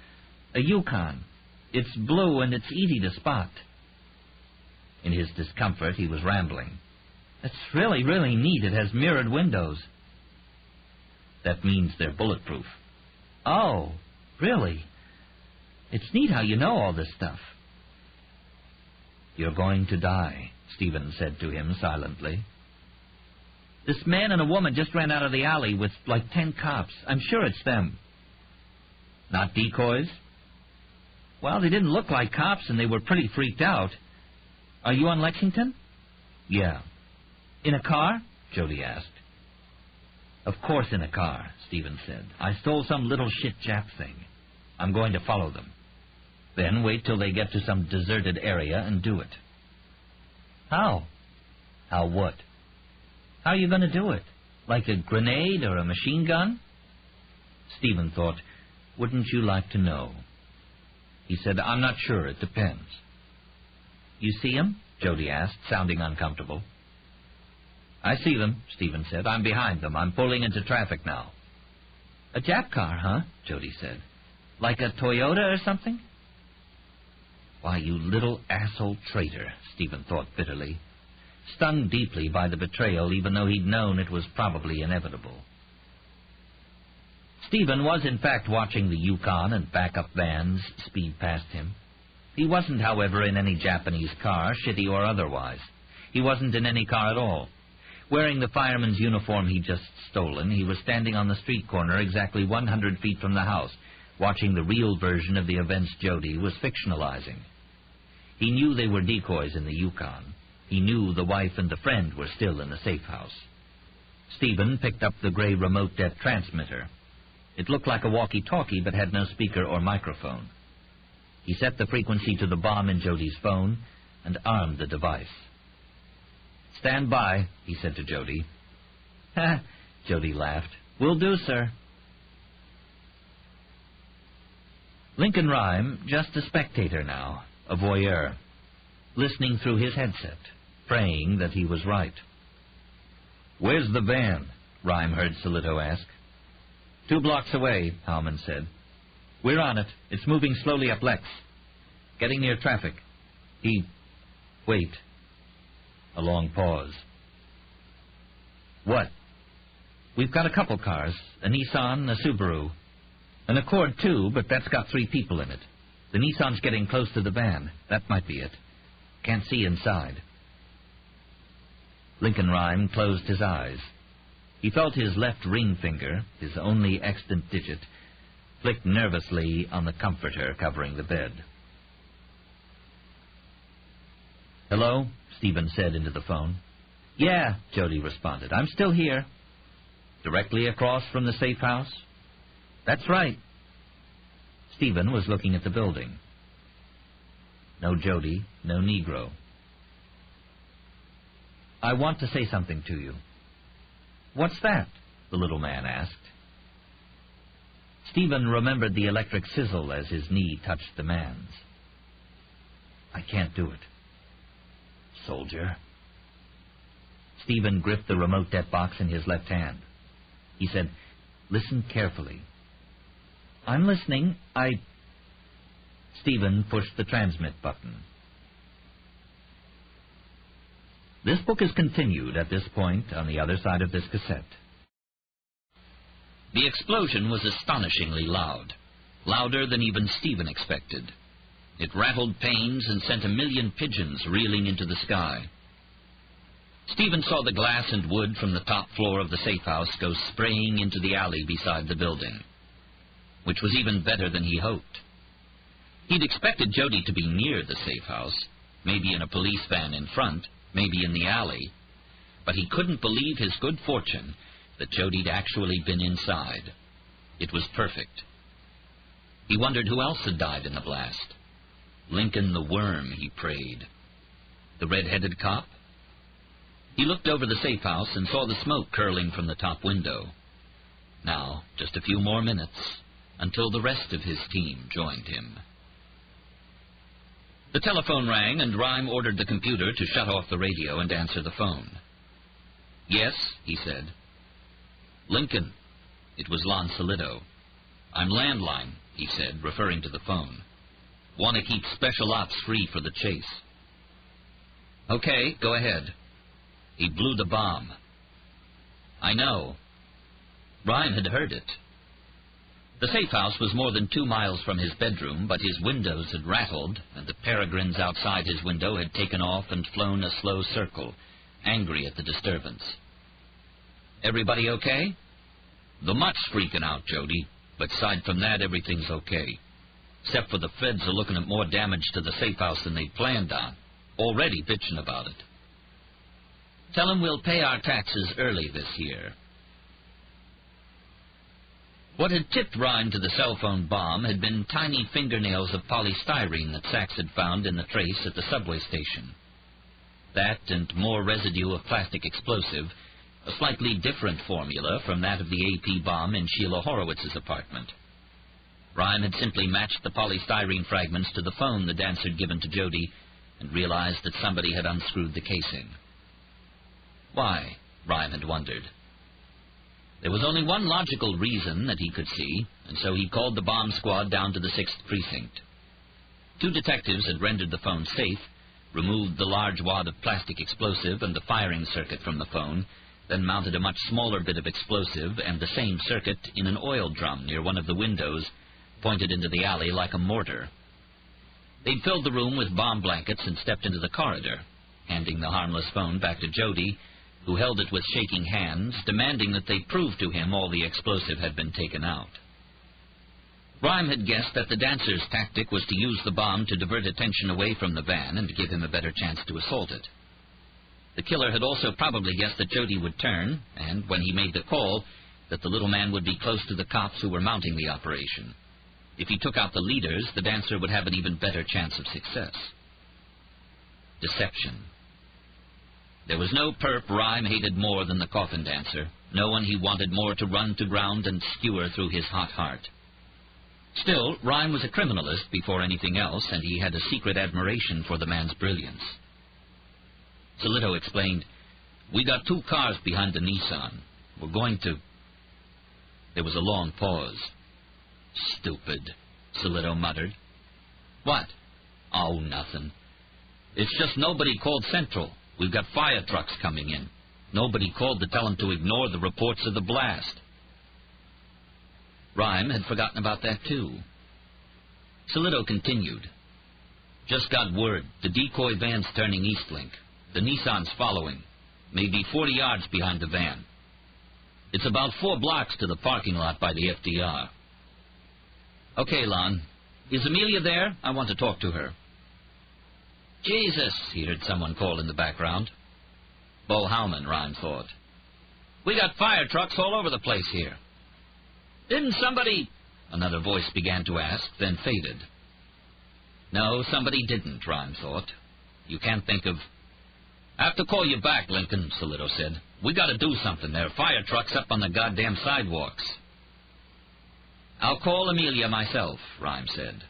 A Yukon. It's blue and it's easy to spot." In his discomfort, he was rambling. "It's really, really neat. It has mirrored windows." "That means they're bulletproof." "Oh, really? It's neat how you know all this stuff." "You're going to die," Stephen said to him silently. This man and a woman just ran out of the alley with like 10 cops. I'm sure it's them. Not decoys? Well, they didn't look like cops, and they were pretty freaked out. Are you on Lexington? Yeah. In a car? Jody asked. Of course in a car, Stephen said. I stole some little shit Jap thing. I'm going to follow them. Then wait till they get to some deserted area and do it. How? How what? How are you going to do it? Like a grenade or a machine gun? Stephen thought, wouldn't you like to know? He said, I'm not sure. It depends. You see them? Jody asked, sounding uncomfortable. I see them, Stephen said. I'm behind them. I'm pulling into traffic now. A Jap car, huh? Jody said. Like a Toyota or something? Why, you little asshole traitor, Stephen thought bitterly, stung deeply by the betrayal, even though he'd known it was probably inevitable. Stephen was, in fact, watching the Yukon and backup vans speed past him. He wasn't, however, in any Japanese car, shitty or otherwise. He wasn't in any car at all. Wearing the fireman's uniform he'd just stolen, he was standing on the street corner exactly 100 feet from the house, watching the real version of the events Jody was fictionalizing. He knew they were decoys in the Yukon. He knew the wife and the friend were still in the safe house. Stephen picked up the gray remote det transmitter. It looked like a walkie-talkie but had no speaker or microphone. He set the frequency to the bomb in Jody's phone and armed the device. Stand by, he said to Jody. Ha, Jody laughed. Will do, sir. Lincoln Rhyme, just a spectator now, a voyeur, listening through his headset, praying that he was right. Where's the van? Rhyme heard Solito ask. 2 blocks away, Howman said. We're on it. It's moving slowly up Lex. Getting near traffic. Wait. A long pause. What? We've got a couple cars. A Nissan, a Subaru. An Accord, too, but that's got 3 people in it. The Nissan's getting close to the van. That might be it. Can't see inside. Lincoln Rhyme closed his eyes. He felt his left ring finger, his only extant digit, flick nervously on the comforter covering the bed. Hello? Stephen said into the phone. Yeah, Jody responded. I'm still here. Directly across from the safe house? That's right. Stephen was looking at the building. No Jody, no Negro. I want to say something to you. What's that? The little man asked. Stephen remembered the electric sizzle as his knee touched the man's. I can't do it. Soldier. Stephen gripped the remote det box in his left hand. He said, Listen carefully. I'm listening. Stephen pushed the transmit button. This book is continued at this point on the other side of this cassette. The explosion was astonishingly loud, louder than even Stephen expected. It rattled panes and sent a million pigeons reeling into the sky. Stephen saw the glass and wood from the top floor of the safe house go spraying into the alley beside the building, which was even better than he hoped. He'd expected Jody to be near the safe house, maybe in a police van in front, maybe in the alley, but he couldn't believe his good fortune that Jody'd actually been inside. It was perfect. He wondered who else had died in the blast. Lincoln the Worm, he prayed. The red-headed cop? He looked over the safe house and saw the smoke curling from the top window. Now, just a few more minutes, until the rest of his team joined him. The telephone rang, and Rhyme ordered the computer to shut off the radio and answer the phone. Yes, he said. Lincoln. It was Lon Solito. I'm landline, he said, referring to the phone. Want to keep special ops free for the chase. Okay, go ahead. He blew the bomb. I know. Rhyme had heard it. The safe house was more than 2 miles from his bedroom, but his windows had rattled, and the peregrines outside his window had taken off and flown a slow circle, angry at the disturbance. Everybody okay? The mutt's freaking out, Jody, but aside from that, everything's okay. Except for the feds are looking at more damage to the safe house than they planned on. Already bitching about it. Tell them we'll pay our taxes early this year. What had tipped Rhyme to the cell phone bomb had been tiny fingernails of polystyrene that Sachs had found in the trace at the subway station. That and more residue of plastic explosive, a slightly different formula from that of the AP bomb in Sheila Horowitz's apartment. Rhyme had simply matched the polystyrene fragments to the phone the dancer had given to Jody and realized that somebody had unscrewed the casing. Why? Rhyme had wondered. There was only one logical reason that he could see, and so he called the bomb squad down to the 6th Precinct. 2 detectives had rendered the phone safe, removed the large wad of plastic explosive and the firing circuit from the phone, then mounted a much smaller bit of explosive and the same circuit in an oil drum near one of the windows, pointed into the alley like a mortar. They'd filled the room with bomb blankets and stepped into the corridor, handing the harmless phone back to Jody, who held it with shaking hands, demanding that they prove to him all the explosive had been taken out. Rhyme had guessed that the dancer's tactic was to use the bomb to divert attention away from the van and to give him a better chance to assault it. The killer had also probably guessed that Jody would turn, and when he made the call, that the little man would be close to the cops who were mounting the operation. If he took out the leaders, the dancer would have an even better chance of success. Deception. There was no perp Rhyme hated more than the Coffin Dancer, no one he wanted more to run to ground and skewer through his hot heart. Still, Rhyme was a criminalist before anything else, and he had a secret admiration for the man's brilliance. Solito explained, "We got 2 cars behind the Nissan. We're going to..." There was a long pause. "Stupid," Solito muttered. "What?" "Oh, nothing. It's just nobody called Central. We've got fire trucks coming in. Nobody called to tell them to ignore the reports of the blast." Rhyme had forgotten about that, too. Solito continued. "Just got word. The decoy van's turning Eastlink. The Nissan's following. Maybe 40 yards behind the van. It's about 4 blocks to the parking lot by the FDR. Okay, Lon. Is Amelia there? I want to talk to her." "Jesus," he heard someone call in the background. Bo Howman, Rhyme thought. "We got fire trucks all over the place here." "Didn't somebody..." another voice began to ask, then faded. No, somebody didn't, Rhyme thought. You can't think of... "I have to call you back, Lincoln," Solito said. "We got to do something. There are fire trucks up on the goddamn sidewalks." "I'll call Amelia myself," Rhyme said.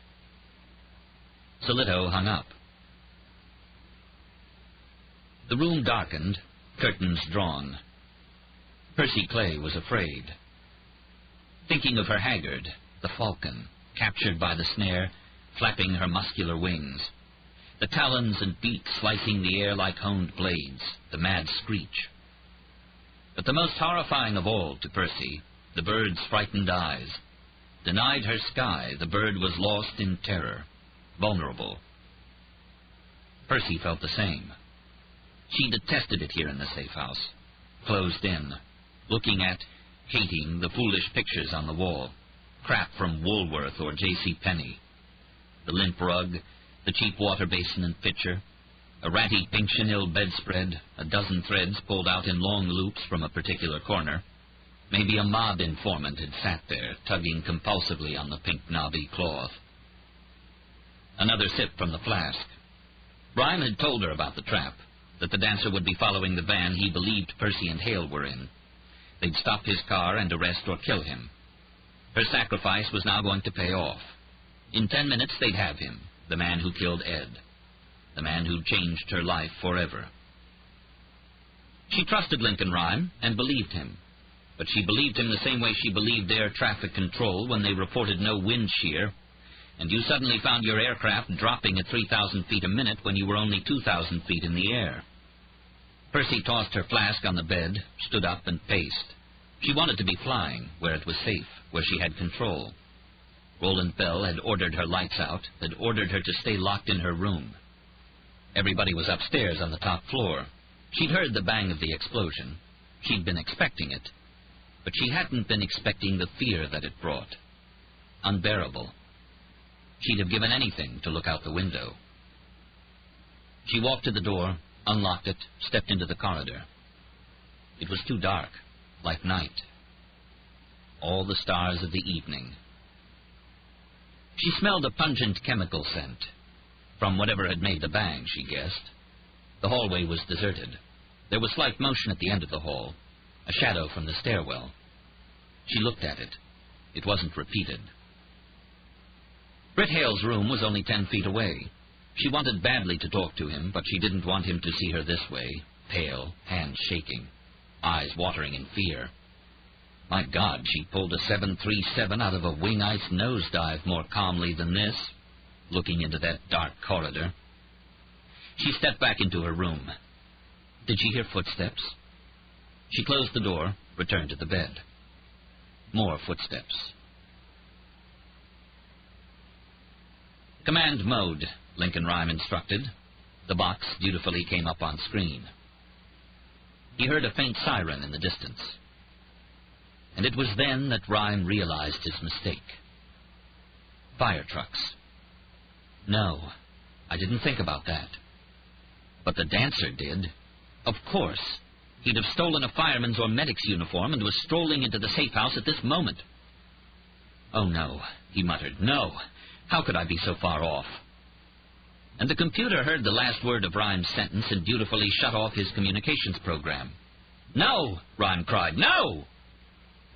Solito hung up. The room darkened, curtains drawn. Percy Clay was afraid. Thinking of her haggard, the falcon, captured by the snare, flapping her muscular wings, the talons and beak slicing the air like honed blades, the mad screech. But the most horrifying of all to Percy, the bird's frightened eyes. Denied her sky, the bird was lost in terror, vulnerable. Percy felt the same. She detested it here in the safe house, closed in, looking at, hating the foolish pictures on the wall, crap from Woolworth or J.C. Penney, the limp rug, the cheap water basin and pitcher, a ratty pink chenille bedspread, a dozen threads pulled out in long loops from a particular corner. Maybe a mob informant had sat there, tugging compulsively on the pink knobby cloth. Another sip from the flask. Rhyme had told her about the trap, that the dancer would be following the van he believed Percy and Hale were in. They'd stop his car and arrest or kill him. Her sacrifice was now going to pay off. In 10 minutes they'd have him, the man who killed Ed, the man who'd changed her life forever. She trusted Lincoln Rhyme and believed him, but she believed him the same way she believed air traffic control when they reported no wind shear, and you suddenly found your aircraft dropping at 3,000 feet a minute when you were only 2,000 feet in the air. Percy tossed her flask on the bed, stood up, and paced. She wanted to be flying, where it was safe, where she had control. Roland Bell had ordered her lights out, had ordered her to stay locked in her room. Everybody was upstairs on the top floor. She'd heard the bang of the explosion. She'd been expecting it, but she hadn't been expecting the fear that it brought. Unbearable. She'd have given anything to look out the window. She walked to the door, unlocked it, stepped into the corridor. It was too dark, like night. All the stars of the evening. She smelled a pungent chemical scent. From whatever had made the bang, she guessed. The hallway was deserted. There was slight motion at the end of the hall, a shadow from the stairwell. She looked at it. It wasn't repeated. Britt Hale's room was only 10 feet away. She wanted badly to talk to him, but she didn't want him to see her this way, pale, hands shaking, eyes watering in fear. My God, she pulled a 737 out of a wing ice nosedive more calmly than this, looking into that dark corridor. She stepped back into her room. Did she hear footsteps? She closed the door, returned to the bed. More footsteps. Command mode, Lincoln Rhyme instructed. The box dutifully came up on screen. He heard a faint siren in the distance. And it was then that Rhyme realized his mistake. Fire trucks. No, I didn't think about that. But the dancer did. Of course. He'd have stolen a fireman's or medic's uniform and was strolling into the safe house at this moment. Oh, no, he muttered. No. How could I be so far off? And the computer heard the last word of Rhyme's sentence and dutifully shut off his communications program. No! Rhyme cried. No!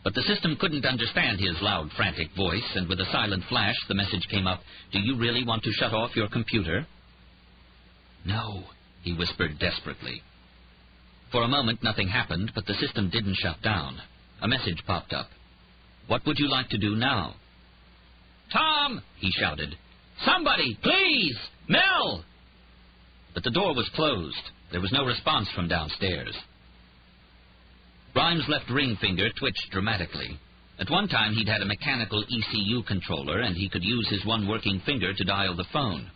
But the system couldn't understand his loud, frantic voice, and with a silent flash, the message came up, "Do you really want to shut off your computer?" No, he whispered desperately. For a moment, nothing happened, but the system didn't shut down. A message popped up. "What would you like to do now?" "Tom!" he shouted. "Somebody, please! Mel!" But the door was closed. There was no response from downstairs. Rhyme's left ring finger twitched dramatically. At one time, he'd had a mechanical ECU controller, and he could use his one working finger to dial the phone.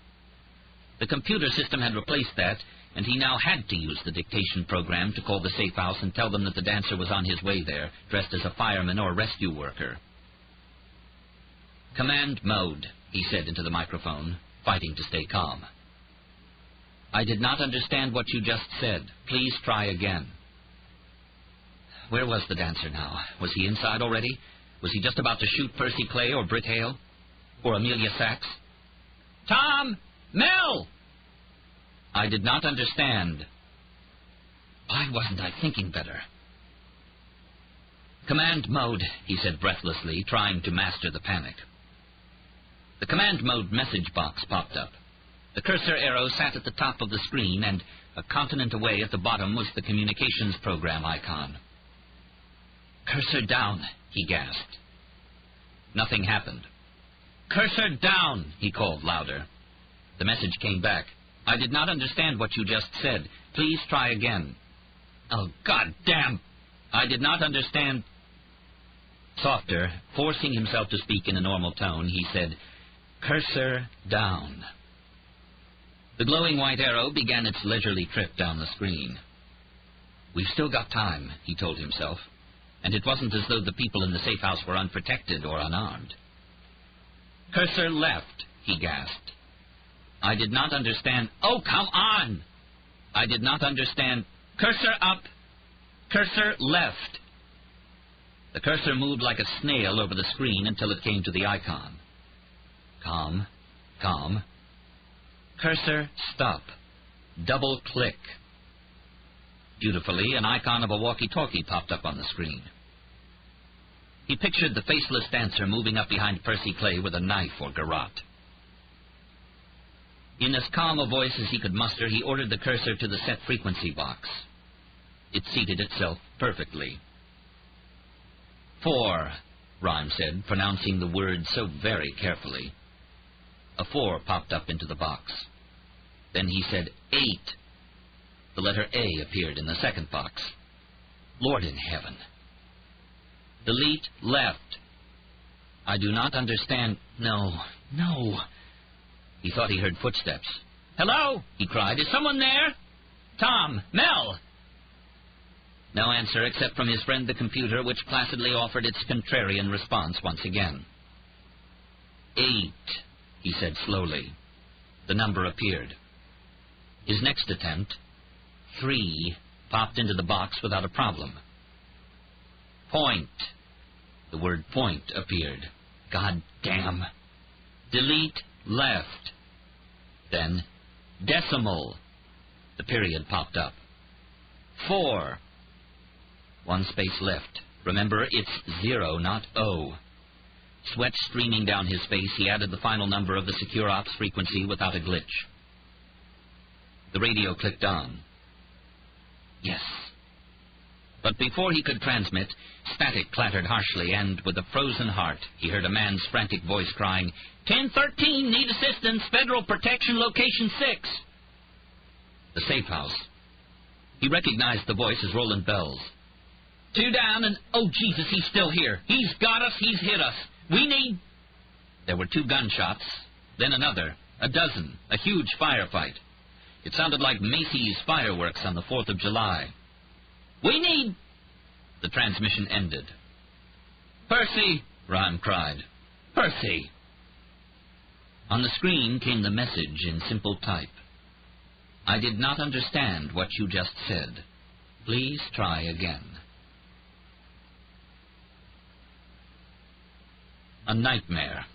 The computer system had replaced that, and he now had to use the dictation program to call the safe house and tell them that the dancer was on his way there, dressed as a fireman or rescue worker. "Command mode," he said into the microphone, fighting to stay calm. "I did not understand what you just said. Please try again." Where was the dancer now? Was he inside already? Was he just about to shoot Percy Clay or Britt Hale? Or Amelia Sachs? "Tom! Mel!" "I did not understand." Why wasn't I thinking better? "Command mode," he said breathlessly, trying to master the panic. The command mode message box popped up. The cursor arrow sat at the top of the screen, and a continent away at the bottom was the communications program icon. "Cursor down," he gasped. Nothing happened. "Cursor down," he called louder. The message came back. "I did not understand what you just said. Please try again." "Oh, God damn! I did not understand." Softer, forcing himself to speak in a normal tone, he said, "Cursor down." The glowing white arrow began its leisurely trip down the screen. "We've still got time," he told himself, and it wasn't as though the people in the safe house were unprotected or unarmed. "Cursor left," he gasped. "I did not understand." "Oh, come on!" "I did not understand." "Cursor up." "Cursor left." The cursor moved like a snail over the screen until it came to the icon. Calm, calm. Cursor stop. Double click. Beautifully, an icon of a walkie-talkie popped up on the screen. He pictured the faceless dancer moving up behind Percy Clay with a knife or garrote. In as calm a voice as he could muster, he ordered the cursor to the set frequency box. It seated itself perfectly. 4, Rhyme said, pronouncing the word so very carefully. A 4 popped up into the box. Then he said 8. The letter A appeared in the second box. Lord in heaven. Delete left. I do not understand. No, no. He thought he heard footsteps. "Hello?" he cried. "Is someone there? Tom, Mel!" No answer except from his friend the computer, which placidly offered its contrarian response once again. 8, he said slowly. The number appeared. His next attempt, 3, popped into the box without a problem. Point. The word point appeared. God damn. Delete left. Then decimal. The period popped up. 4. 1 space left. Remember, it's 0, not O. Sweat streaming down his face, he added the final number of the secure ops frequency without a glitch. The radio clicked on. Yes. But before he could transmit, static clattered harshly, and with a frozen heart, he heard a man's frantic voice crying, 1013, need assistance, Federal Protection, location 6. The safe house. He recognized the voice as Roland Bell's. 2 down, and oh Jesus, he's still here. He's got us, he's hit us. We need... There were 2 gunshots, then another, a dozen, a huge firefight. It sounded like Macy's fireworks on the 4th of July. We need... The transmission ended. Percy, Rhyme cried. Percy! On the screen came the message in simple type. I did not understand what you just said. Please try again. A nightmare.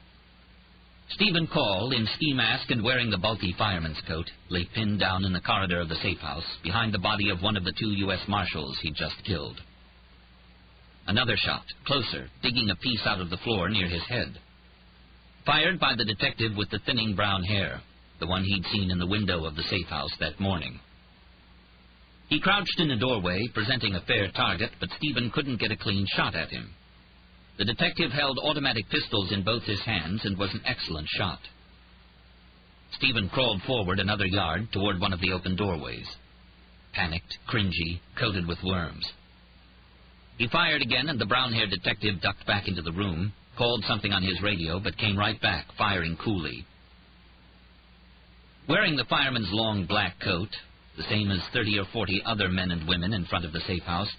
Stephen Call, in ski mask and wearing the bulky fireman's coat, lay pinned down in the corridor of the safe house, behind the body of one of the 2 U.S. Marshals he'd just killed. Another shot, closer, digging a piece out of the floor near his head. Fired by the detective with the thinning brown hair, the one he'd seen in the window of the safe house that morning. He crouched in the doorway, presenting a fair target, but Stephen couldn't get a clean shot at him. The detective held automatic pistols in both his hands and was an excellent shot. Stephen crawled forward another yard toward one of the open doorways. Panicked, cringy, coated with worms. He fired again, and the brown-haired detective ducked back into the room, called something on his radio, but came right back, firing coolly. Wearing the fireman's long black coat, the same as 30 or 40 other men and women in front of the safe house,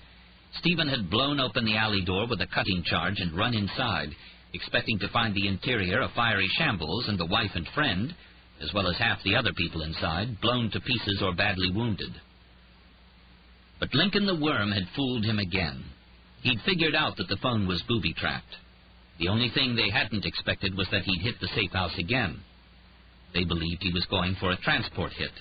Stephen had blown open the alley door with a cutting charge and run inside, expecting to find the interior a fiery shambles and the wife and friend, as well as half the other people inside, blown to pieces or badly wounded. But Lincoln the Worm had fooled him again. He'd figured out that the phone was booby-trapped. The only thing they hadn't expected was that he'd hit the safe house again. They believed he was going for a transport hit.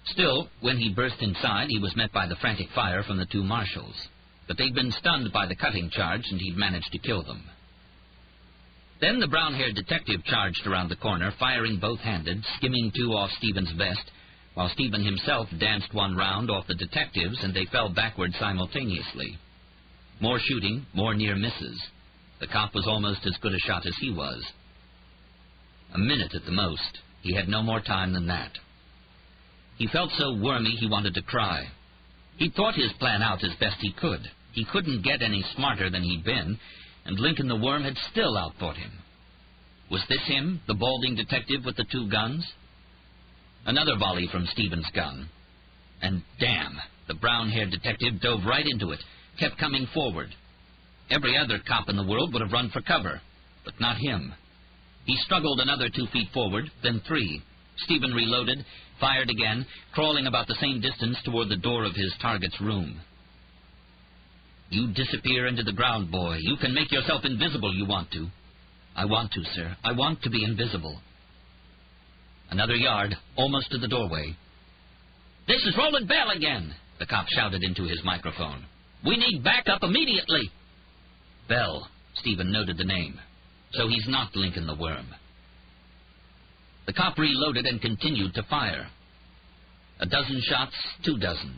Still, when he burst inside, he was met by the frantic fire from the 2 marshals. But they'd been stunned by the cutting charge, and he'd managed to kill them. Then the brown-haired detective charged around the corner, firing both-handed, skimming 2 off Stephen's vest, while Stephen himself danced 1 round off the detectives, and they fell backward simultaneously. More shooting, more near misses. The cop was almost as good a shot as he was. A minute at the most. He had no more time than that. He felt so wormy he wanted to cry. He'd thought his plan out as best he could. He couldn't get any smarter than he'd been, and Lincoln the Worm had still outthought him. Was this him, the balding detective with the 2 guns? Another volley from Stephen's gun. And damn, the brown-haired detective dove right into it, kept coming forward. Every other cop in the world would have run for cover, but not him. He struggled another 2 feet forward, then 3. Stephen reloaded, fired again, crawling about the same distance toward the door of his target's room. You disappear into the ground, boy. You can make yourself invisible, you want to. I want to, sir. I want to be invisible. Another yard, almost to the doorway. This is Roland Bell again, the cop shouted into his microphone. We need backup immediately. Bell, Stephen noted the name. So he's not Lincoln the Worm. The cop reloaded and continued to fire. A dozen shots, 2 dozen.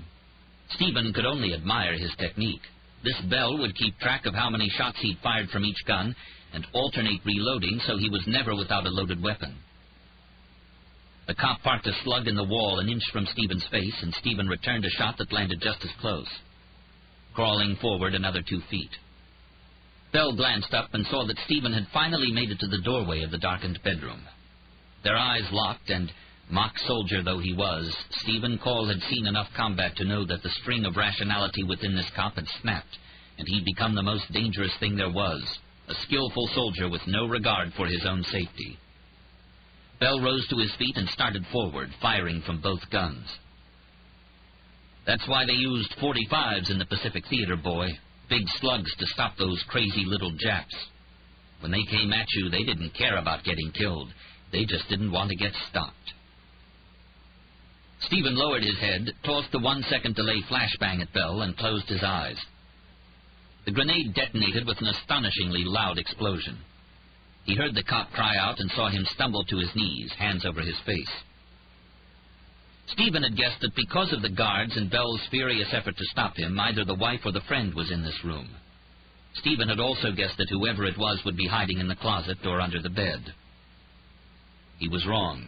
Stephen could only admire his technique. This Bell would keep track of how many shots he'd fired from each gun and alternate reloading so he was never without a loaded weapon. The cop parked a slug in the wall an inch from Stephen's face, and Stephen returned a shot that landed just as close. Crawling forward another 2 feet. Bell glanced up and saw that Stephen had finally made it to the doorway of the darkened bedroom. Their eyes locked, and Mock soldier though he was, Stephen Call had seen enough combat to know that the string of rationality within this cop had snapped, and he'd become the most dangerous thing there was, a skillful soldier with no regard for his own safety. Bell rose to his feet and started forward, firing from both guns. That's why they used .45s in the Pacific Theater, boy. Big slugs to stop those crazy little Japs. When they came at you, they didn't care about getting killed. They just didn't want to get stopped. Stephen lowered his head, tossed the 1-second delay flashbang at Bell, and closed his eyes. The grenade detonated with an astonishingly loud explosion. He heard the cop cry out and saw him stumble to his knees, hands over his face. Stephen had guessed that because of the guards and Bell's furious effort to stop him, either the wife or the friend was in this room. Stephen had also guessed that whoever it was would be hiding in the closet or under the bed. He was wrong.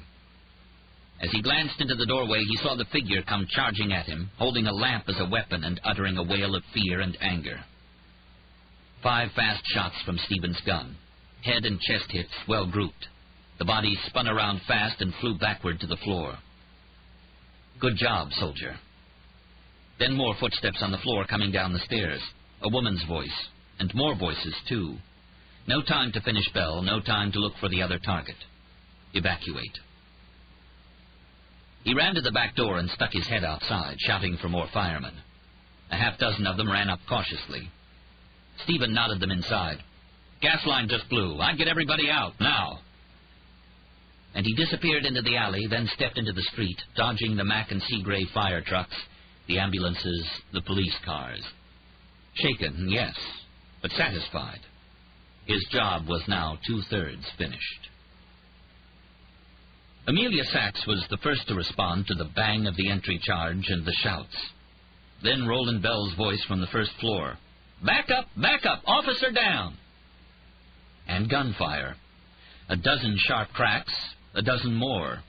As he glanced into the doorway, he saw the figure come charging at him, holding a lamp as a weapon and uttering a wail of fear and anger. 5 fast shots from Stephen's gun. Head and chest hits well grouped. The body spun around fast and flew backward to the floor. Good job, soldier. Then more footsteps on the floor coming down the stairs. A woman's voice. And more voices, too. No time to finish Bell, no time to look for the other target. Evacuate. He ran to the back door and stuck his head outside, shouting for more firemen. A half-dozen of them ran up cautiously. Stephen nodded them inside. Gas line just blew. I'd get everybody out, now. And he disappeared into the alley, then stepped into the street, dodging the Mack and Seagrave fire trucks, the ambulances, the police cars. Shaken, yes, but satisfied. His job was now 2/3 finished. Amelia Sachs was the first to respond to the bang of the entry charge and the shouts. Then Roland Bell's voice from the first floor. Back up, officer down! And gunfire. A dozen sharp cracks, a dozen more.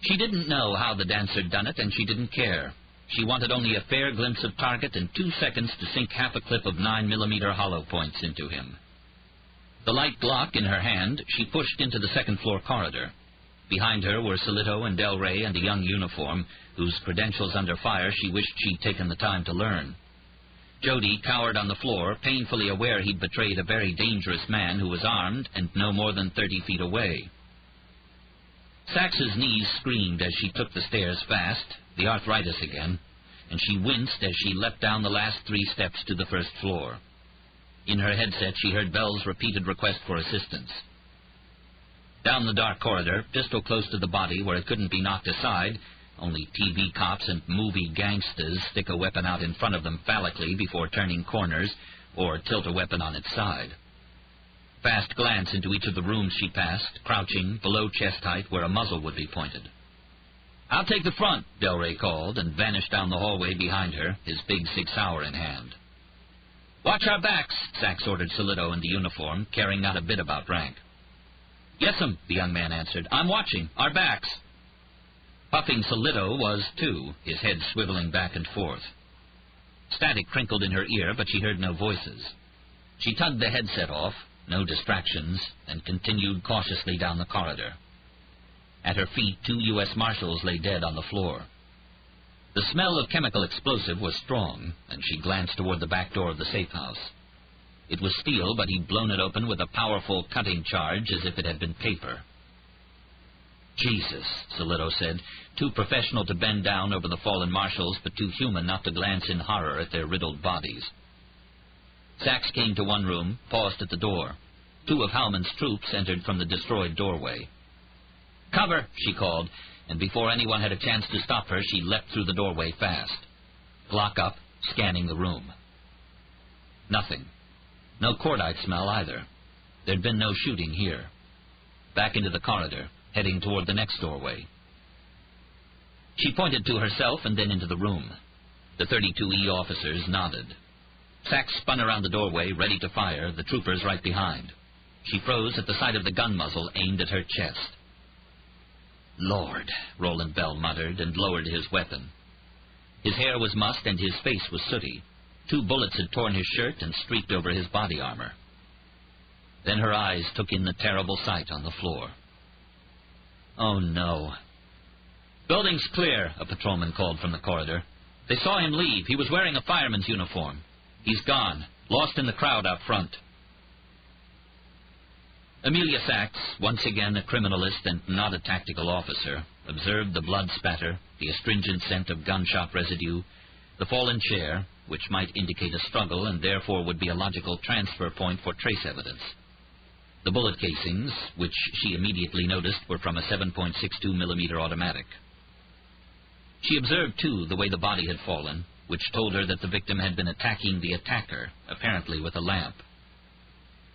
She didn't know how the dancer'd done it, and she didn't care. She wanted only a fair glimpse of target and 2 seconds to sink half a clip of 9mm hollow points into him. The light Glock in her hand, she pushed into the second-floor corridor. Behind her were Solito and Del Rey and a young uniform, whose credentials under fire she wished she'd taken the time to learn. Jody cowered on the floor, painfully aware he'd betrayed a very dangerous man who was armed and no more than 30 feet away. Sax's knees screamed as she took the stairs fast, the arthritis again, and she winced as she leapt down the last 3 steps to the first floor. In her headset she heard Bell's repeated request for assistance. Down the dark corridor, pistol close to the body where it couldn't be knocked aside, only TV cops and movie gangsters stick a weapon out in front of them phallically before turning corners, or tilt a weapon on its side. Fast glance into each of the rooms she passed, crouching below chest height where a muzzle would be pointed. I'll take the front, Del Rey called, and vanished down the hallway behind her, his big 6-hour in hand. Watch our backs, Sachs ordered Solito in the uniform, caring not a bit about rank. Yes'm, the young man answered. I'm watching. Our backs. Puffing Solito was, too, his head swiveling back and forth. Static crinkled in her ear, but she heard no voices. She tugged the headset off, no distractions, and continued cautiously down the corridor. At her feet, 2 U.S. Marshals lay dead on the floor. The smell of chemical explosive was strong, and she glanced toward the back door of the safe house. It was steel, but he'd blown it open with a powerful cutting charge as if it had been paper. Jesus, Solito said, too professional to bend down over the fallen marshals, but too human not to glance in horror at their riddled bodies. Sachs came to one room, paused at the door. 2 of Howman's troops entered from the destroyed doorway. Cover, she called, and before anyone had a chance to stop her, she leapt through the doorway fast. Glock up, scanning the room. Nothing. No cordite smell either. There'd been no shooting here. Back into the corridor, heading toward the next doorway. She pointed to herself and then into the room. The 32E officers nodded. Sachs spun around the doorway, ready to fire, the troopers right behind. She froze at the sight of the gun muzzle aimed at her chest. Lord, Roland Bell muttered and lowered his weapon. His hair was mussed and his face was sooty. 2 bullets had torn his shirt and streaked over his body armor. Then her eyes took in the terrible sight on the floor. Oh, no. "Building's clear," a patrolman called from the corridor. "They saw him leave. He was wearing a fireman's uniform. He's gone, lost in the crowd out front." Amelia Sachs, once again a criminalist and not a tactical officer, observed the blood spatter, the astringent scent of gunshot residue, the fallen chair, which might indicate a struggle and therefore would be a logical transfer point for trace evidence. The bullet casings, which she immediately noticed, were from a 7.62 millimeter automatic. She observed, too, the way the body had fallen, which told her that the victim had been attacking the attacker, apparently with a lamp.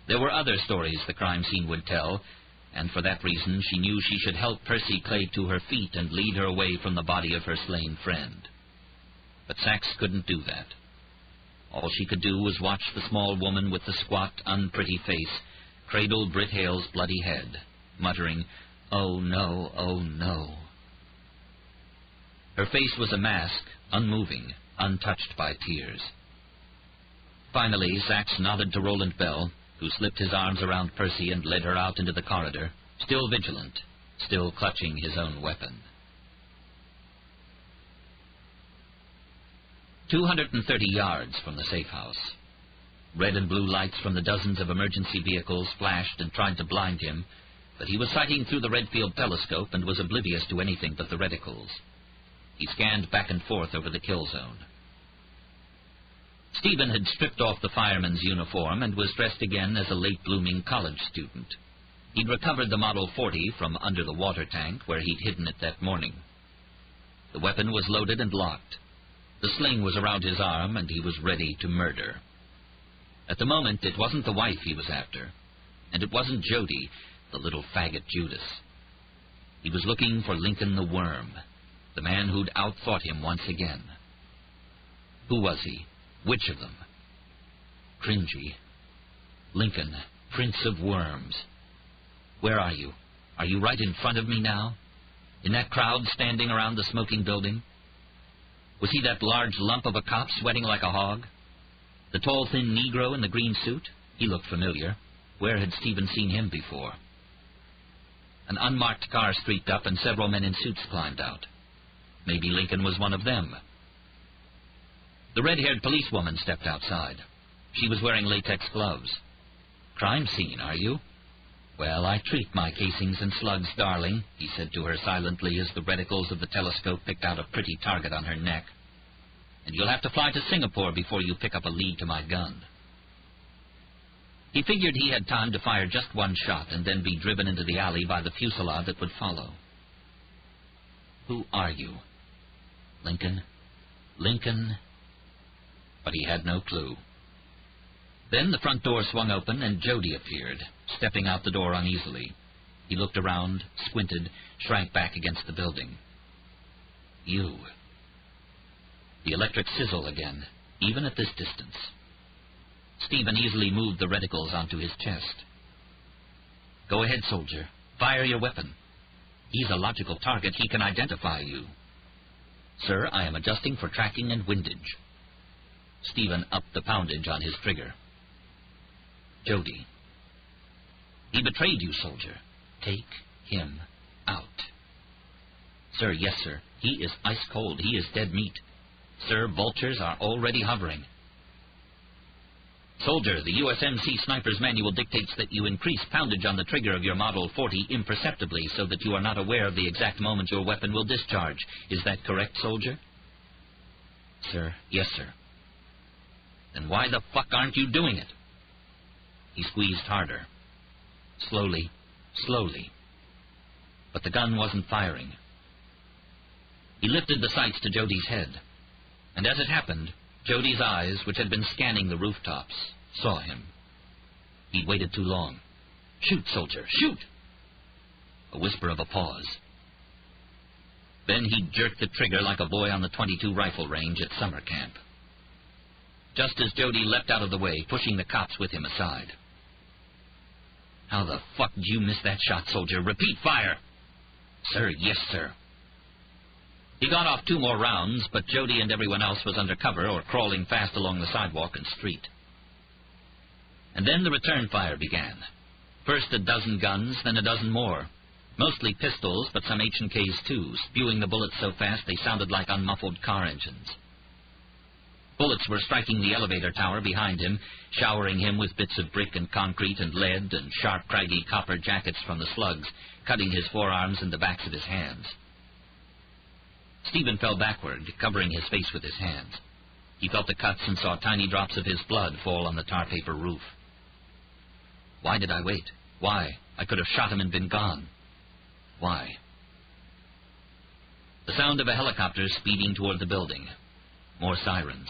There were other stories the crime scene would tell, and for that reason she knew she should help Percy Clay to her feet and lead her away from the body of her slain friend. But Sachs couldn't do that. All she could do was watch the small woman with the squat, unpretty face cradle Britt Hale's bloody head, muttering, "Oh, no, oh, no." Her face was a mask, unmoving, untouched by tears. Finally, Sachs nodded to Roland Bell, who slipped his arms around Percy and led her out into the corridor, still vigilant, still clutching his own weapon. 230 yards from the safe house. Red and blue lights from the dozens of emergency vehicles flashed and tried to blind him, but he was sighting through the Redfield telescope and was oblivious to anything but the reticles. He scanned back and forth over the kill zone. Stephen had stripped off the fireman's uniform and was dressed again as a late-blooming college student. He'd recovered the Model 40 from under the water tank where he'd hidden it that morning. The weapon was loaded and locked. The sling was around his arm, and he was ready to murder. At the moment, it wasn't the wife he was after, and it wasn't Jody, the little faggot Judas. He was looking for Lincoln the Worm, the man who'd outthought him once again. Who was he? Which of them? Cringy. Lincoln, Prince of Worms. Where are you? Are you right in front of me now? In that crowd standing around the smoking building? Was he that large lump of a cop sweating like a hog? The tall, thin Negro in the green suit? He looked familiar. Where had Stephen seen him before? An unmarked car streaked up, and several men in suits climbed out. Maybe Lincoln was one of them. The red-haired policewoman stepped outside. She was wearing latex gloves. "Crime scene, are you? Well, I treat my casings and slugs, darling," he said to her silently as the reticles of the telescope picked out a pretty target on her neck. "And you'll have to fly to Singapore before you pick up a lead to my gun." He figured he had time to fire just one shot and then be driven into the alley by the fusillade that would follow. "Who are you?" "Lincoln. Lincoln." But he had no clue. Then the front door swung open, and Jody appeared, stepping out the door uneasily. He looked around, squinted, shrank back against the building. "You." The electric sizzle again, even at this distance. Stephen easily moved the reticles onto his chest. "Go ahead, soldier. Fire your weapon. He's a logical target. He can identify you." "Sir, I am adjusting for tracking and windage." Stephen upped the poundage on his trigger. "Jody." "He betrayed you, soldier. Take him out." "Sir, yes, sir. He is ice cold. He is dead meat. Sir, vultures are already hovering." "Soldier, the USMC Sniper's Manual dictates that you increase poundage on the trigger of your Model 40 imperceptibly so that you are not aware of the exact moment your weapon will discharge. Is that correct, soldier?" "Sir, yes, sir." "Then why the fuck aren't you doing it?" He squeezed harder. Slowly, slowly. But the gun wasn't firing. He lifted the sights to Jody's head. And as it happened, Jody's eyes, which had been scanning the rooftops, saw him. He'd waited too long. "Shoot, soldier, shoot!" A whisper of a pause. Then he jerked the trigger like a boy on the .22 rifle range at summer camp. Just as Jody leapt out of the way, pushing the cops with him aside. "How the fuck did you miss that shot, soldier? Repeat fire!" "Sir, yes, sir." He got off 2 more rounds, but Jody and everyone else was under cover or crawling fast along the sidewalk and street. And then the return fire began. First a dozen guns, then a dozen more. Mostly pistols, but some H&Ks too, spewing the bullets so fast they sounded like unmuffled car engines. Bullets were striking the elevator tower behind him, showering him with bits of brick and concrete and lead and sharp, craggy copper jackets from the slugs, cutting his forearms and the backs of his hands. Stephen fell backward, covering his face with his hands. He felt the cuts and saw tiny drops of his blood fall on the tar paper roof. Why did I wait? Why? I could have shot him and been gone. Why? The sound of a helicopter speeding toward the building. More sirens.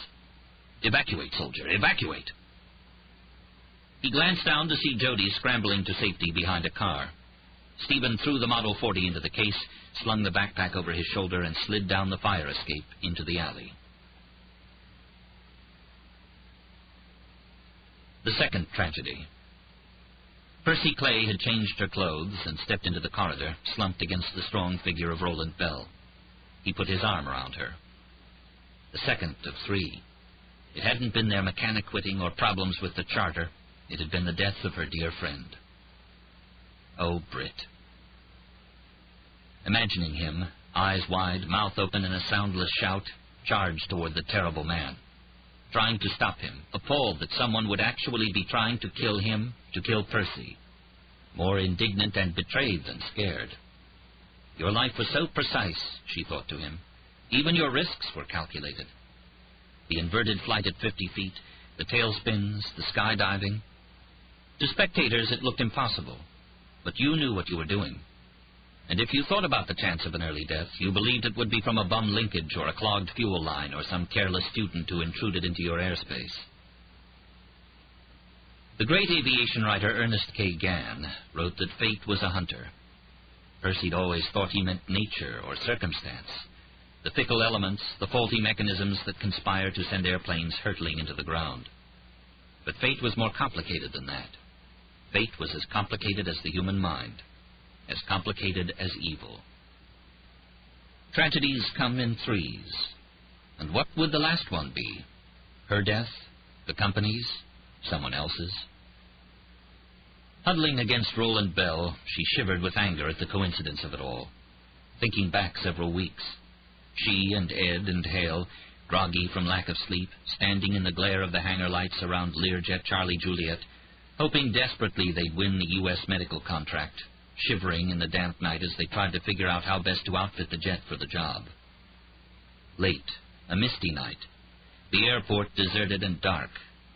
Evacuate, soldier, evacuate! He glanced down to see Jody scrambling to safety behind a car. Stephen threw the Model 40 into the case, slung the backpack over his shoulder, and slid down the fire escape into the alley. The second tragedy. Percy Clay had changed her clothes and stepped into the corridor, slumped against the strong figure of Roland Bell. He put his arm around her. The second of three. It hadn't been their mechanic quitting or problems with the charter. It had been the death of her dear friend. Oh, Britt. Imagining him, eyes wide, mouth open in a soundless shout, charged toward the terrible man. Trying to stop him, appalled that someone would actually be trying to kill him, to kill Percy. More indignant and betrayed than scared. Your life was so precise, she thought to him. Even your risks were calculated. The inverted flight at 50 feet, the tailspins, the skydiving. To spectators it looked impossible, but you knew what you were doing. And if you thought about the chance of an early death, you believed it would be from a bum linkage or a clogged fuel line or some careless student who intruded into your airspace. The great aviation writer Ernest K. Gann wrote that fate was a hunter. Percy'd always thought he meant nature or circumstance, the fickle elements, the faulty mechanisms that conspire to send airplanes hurtling into the ground. But fate was more complicated than that. Fate was as complicated as the human mind, as complicated as evil. Tragedies come in threes. And what would the last one be? Her death? The company's? Someone else's? Huddling against Roland Bell, she shivered with anger at the coincidence of it all. Thinking back several weeks, she and Ed and Hale, groggy from lack of sleep, standing in the glare of the hangar lights around Learjet Charlie Juliet, hoping desperately they'd win the U.S. medical contract, shivering in the damp night as they tried to figure out how best to outfit the jet for the job. Late, a misty night, the airport deserted and dark,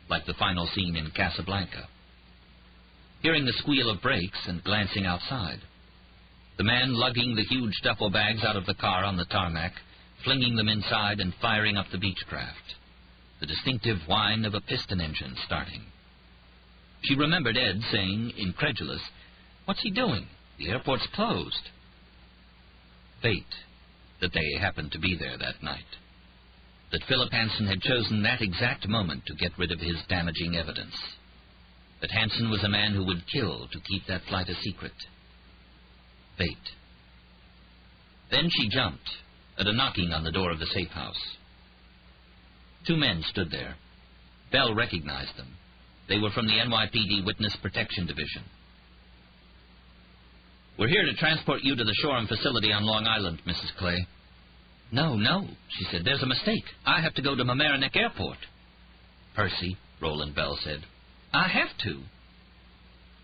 like the final scene in Casablanca. Hearing the squeal of brakes and glancing outside, the man lugging the huge duffel bags out of the car on the tarmac, flinging them inside and firing up the Beechcraft, the distinctive whine of a piston engine starting. She remembered Ed saying, incredulous, "What's he doing? The airport's closed." Fate, that they happened to be there that night. That Philip Hansen had chosen that exact moment to get rid of his damaging evidence. That Hansen was a man who would kill to keep that flight a secret. Fate. Then she jumped at a knocking on the door of the safe house. Two men stood there. Bell recognized them. They were from the NYPD Witness Protection Division. "We're here to transport you to the Shoreham facility on Long Island, Mrs. Clay." No, she said. "There's a mistake. I have to go to Mamaroneck Airport." "Percy," Roland Bell said. "I have to."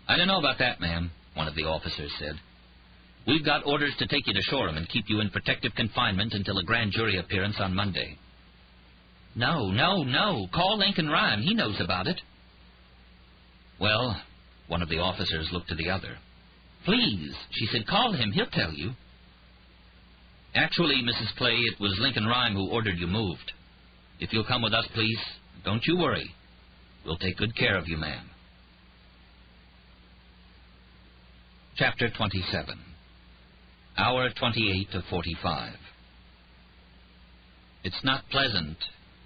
"I don't know about that, ma'am," one of the officers said. "We've got orders to take you to Shoreham and keep you in protective confinement until a grand jury appearance on Monday." No. Call Lincoln Rhyme. He knows about it." "Well," one of the officers looked to the other. "Please," she said, "call him. He'll tell you." "Actually, Mrs. Clay, it was Lincoln Rhyme who ordered you moved. If you'll come with us, please, don't you worry. We'll take good care of you, ma'am." Chapter 27. Hour 28 of 45. "It's not pleasant,"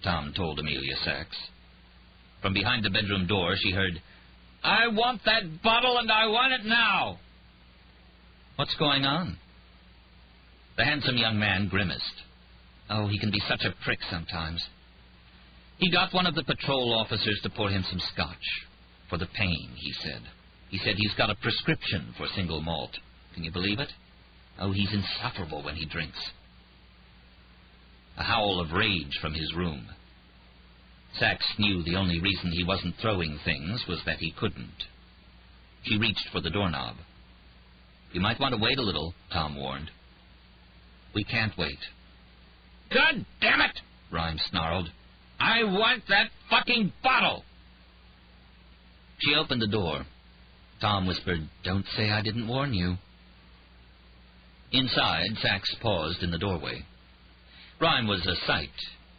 Tom told Amelia Sachs. From behind the bedroom door, she heard, "I want that bottle, and I want it now." "What's going on?" The handsome young man grimaced. Oh, he can be such a prick sometimes. He got one of the patrol officers to pour him some scotch. For the pain, he said. He said he's got a prescription for single malt. Can you believe it? Oh, he's insufferable when he drinks. A howl of rage from his room. Sachs knew the only reason he wasn't throwing things was that he couldn't. She reached for the doorknob. "You might want to wait a little," Tom warned. "We can't wait." "God damn it!" Rhyme snarled. "I want that fucking bottle!" She opened the door. Tom whispered, "Don't say I didn't warn you." Inside, Sachs paused in the doorway. Rhyme was a sight.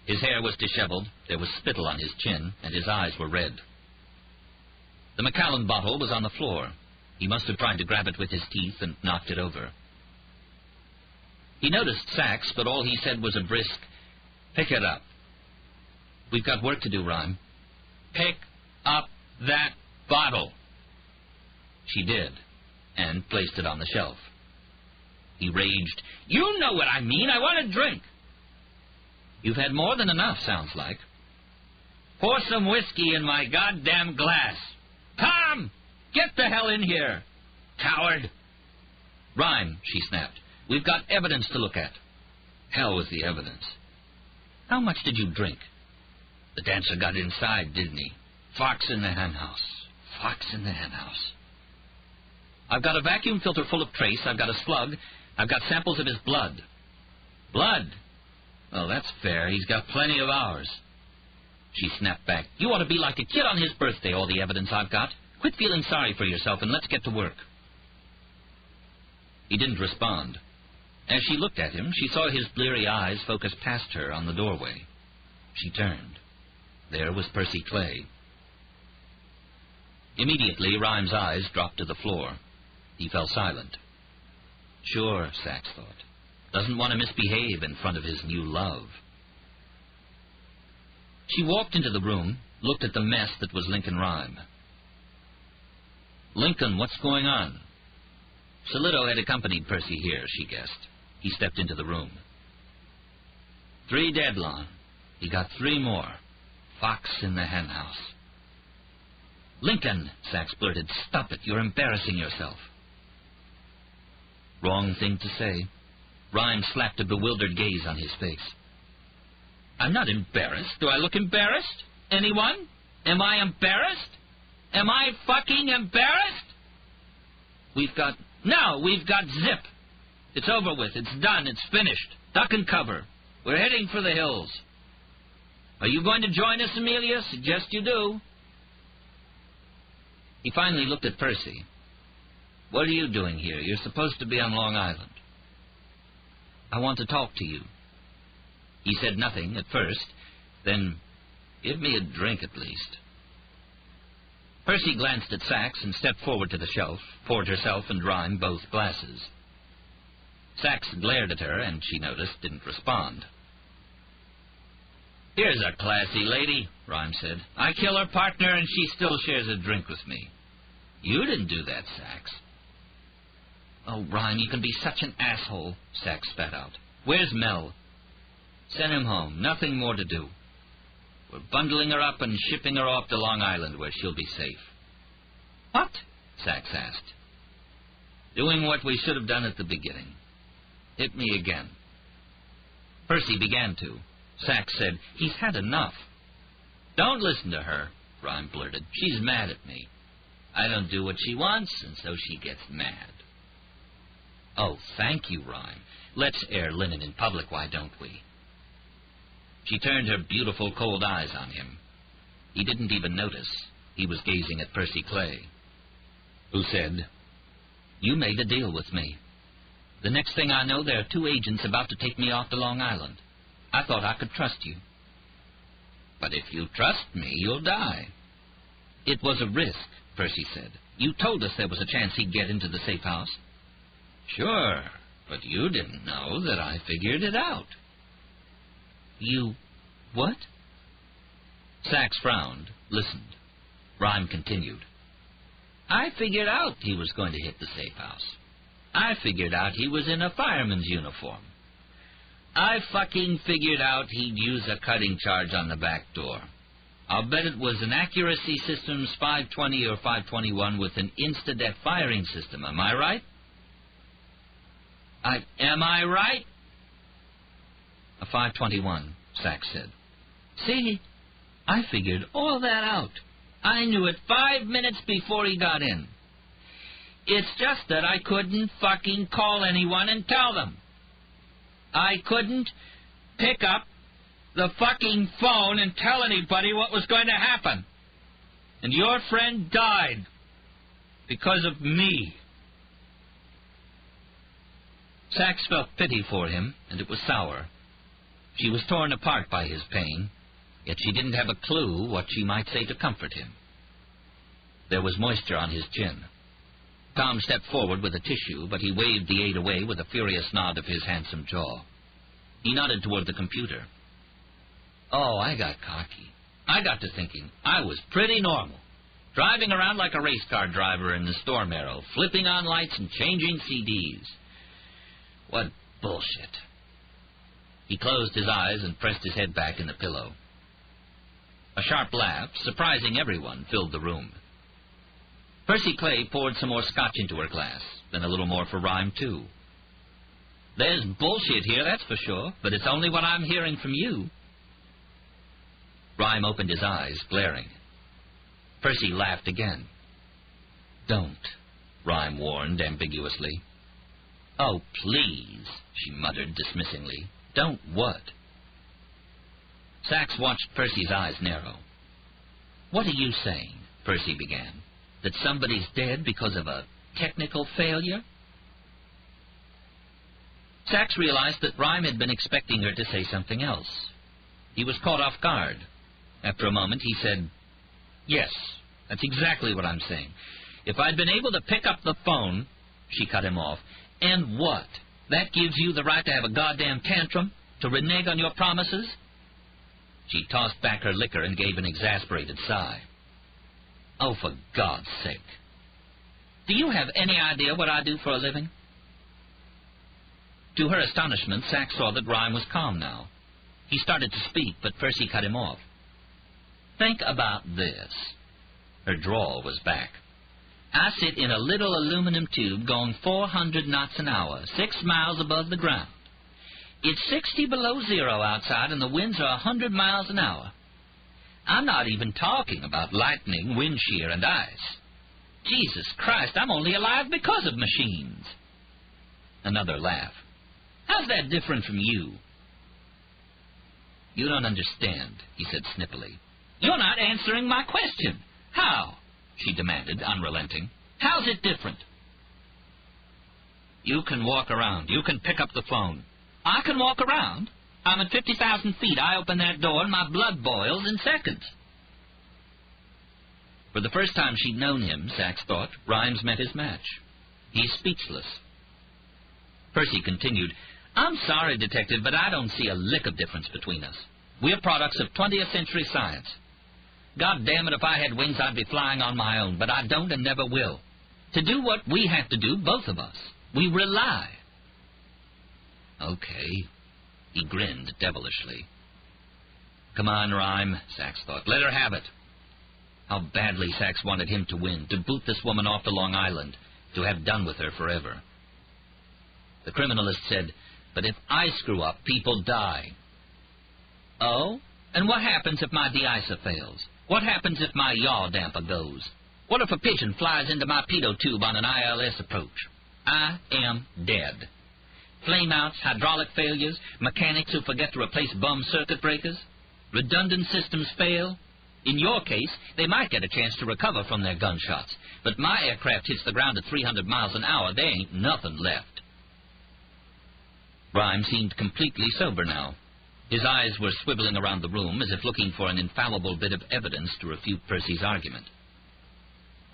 His hair was disheveled, there was spittle on his chin, and his eyes were red. The Macallan bottle was on the floor. He must have tried to grab it with his teeth and knocked it over. He noticed Sachs, but all he said was a brisk, "Pick it up." "We've got work to do, Rhyme." "Pick up that bottle." She did, and placed it on the shelf. He raged, "You know what I mean. I want a drink." "You've had more than enough, sounds like." "Pour some whiskey in my goddamn glass." "Tom! Get the hell in here! Coward!" "Rhyme," she snapped. "We've got evidence to look at." "Hell with the evidence." "How much did you drink?" "The dancer got inside, didn't he? Fox in the henhouse. Fox in the henhouse." "I've got a vacuum filter full of trace. I've got a slug. I've got samples of his blood." "Blood? Well, that's fair. He's got plenty of ours." She snapped back. "You ought to be like a kid on his birthday, all the evidence I've got. Quit feeling sorry for yourself and let's get to work." He didn't respond. As she looked at him, she saw his bleary eyes focus past her on the doorway. She turned. There was Percy Clay. Immediately, Rhyme's eyes dropped to the floor. He fell silent. Sure, Sachs thought. Doesn't want to misbehave in front of his new love. She walked into the room, looked at the mess that was Lincoln Rhyme. "Lincoln, what's going on?" Solito had accompanied Percy here, she guessed. He stepped into the room. 3 dead, Lon. He got 3 more. Fox in the henhouse." "Lincoln," Sachs blurted, "stop it. You're embarrassing yourself." Wrong thing to say. Rhyme slapped a bewildered gaze on his face. "I'm not embarrassed. Do I look embarrassed? Anyone? Am I embarrassed? Am I fucking embarrassed? We've got zip. It's over with. It's done. It's finished. Duck and cover. We're heading for the hills. Are you going to join us, Amelia? Suggest you do." He finally looked at Percy. "What are you doing here? You're supposed to be on Long Island." "I want to talk to you." He said nothing at first, then, "Give me a drink at least." Percy glanced at Sachs and stepped forward to the shelf, poured herself and Rhyme both glasses. Sachs glared at her, and she noticed didn't respond. "Here's a classy lady," Rhyme said. "I kill her partner, and she still shares a drink with me. You didn't do that, Sachs." "Oh, Rhyme, you can be such an asshole," Sachs spat out. "Where's Mel?" "Send him home. Nothing more to do. We're bundling her up and shipping her off to Long Island where she'll be safe." "What?" Sachs asked. "Doing what we should have done at the beginning. Hit me again." Percy began to. Sachs said, "He's had enough." "Don't listen to her," Rhyme blurted. "She's mad at me. I don't do what she wants, and so she gets mad." "Oh, thank you, Rhyme. Let's air linen in public, why don't we?" She turned her beautiful cold eyes on him. He didn't even notice. He was gazing at Percy Clay, who said, "You made a deal with me. The next thing I know, there are 2 agents about to take me off to Long Island. I thought I could trust you." "But if you trust me, you'll die." "It was a risk," Percy said. "You told us there was a chance he'd get into the safe house." "Sure, but you didn't know that I figured it out." "You... what?" Sachs frowned, listened. Rhyme continued. "I figured out he was going to hit the safe house. I figured out he was in a fireman's uniform. I fucking figured out he'd use a cutting charge on the back door. I'll bet it was an Accuracy Systems 520 or 521 with an Instadet firing system, am I right?" Am I right? A 521, Sachs said. See, I figured all that out. I knew it 5 minutes before he got in. It's just that I couldn't fucking call anyone and tell them. I couldn't pick up the fucking phone and tell anybody what was going to happen. And your friend died because of me. Sachs felt pity for him, and it was sour. She was torn apart by his pain, yet she didn't have a clue what she might say to comfort him. There was moisture on his chin. Tom stepped forward with a tissue, but he waved the aide away with a furious nod of his handsome jaw. He nodded toward the computer. Oh, I got cocky. I got to thinking I was pretty normal, driving around like a race car driver in the storm arrow, flipping on lights and changing CDs. What bullshit. He closed his eyes and pressed his head back in the pillow. A sharp laugh, surprising everyone, filled the room. Percy Clay poured some more scotch into her glass, then a little more for Rhyme, too. There's bullshit here, that's for sure, but it's only what I'm hearing from you. Rhyme opened his eyes, glaring. Percy laughed again. Don't, Rhyme warned ambiguously. Oh, please, she muttered dismissingly. Don't what? Sachs watched Percy's eyes narrow. What are you saying, Percy began, that somebody's dead because of a technical failure? Sachs realized that Rhyme had been expecting her to say something else. He was caught off guard. After a moment, he said, Yes, that's exactly what I'm saying. If I'd been able to pick up the phone... She cut him off. And what? That gives you the right to have a goddamn tantrum? To renege on your promises? She tossed back her liquor and gave an exasperated sigh. Oh, for God's sake. Do you have any idea what I do for a living? To her astonishment, Sachs saw that Rhyme was calm now. He started to speak, but Percy cut him off. Think about this. Her drawl was back. I sit in a little aluminum tube going 400 knots an hour, 6 miles above the ground. It's 60 below zero outside, and the winds are 100 miles an hour. I'm not even talking about lightning, wind shear, and ice. Jesus Christ, I'm only alive because of machines. Another laugh. How's that different from you? You don't understand, he said snippily. You're not answering my question. How? She demanded, unrelenting. How's it different? You can walk around. You can pick up the phone. I can walk around? I'm at 50,000 feet. I open that door and my blood boils in seconds. For the first time she'd known him, Sachs thought, Rhymes met his match. He's speechless. Percy continued, I'm sorry, Detective, but I don't see a lick of difference between us. We're products of 20th century science. God damn it, if I had wings, I'd be flying on my own, but I don't and never will. To do what we have to do, both of us, we rely. Okay. He grinned devilishly. Come on, Rhyme, Sachs thought. Let her have it. How badly Sachs wanted him to win, to boot this woman off to Long Island, to have done with her forever. The criminalist said, but if I screw up, people die. Oh? And what happens if my de-icer fails? What happens if my yaw damper goes? What if a pigeon flies into my pitot tube on an ILS approach? I am dead. Flameouts, hydraulic failures, mechanics who forget to replace bum circuit breakers. Redundant systems fail. In your case, they might get a chance to recover from their gunshots. But my aircraft hits the ground at 300 miles an hour. There ain't nothing left. Rhyme seemed completely sober now. His eyes were swiveling around the room as if looking for an infallible bit of evidence to refute Percy's argument.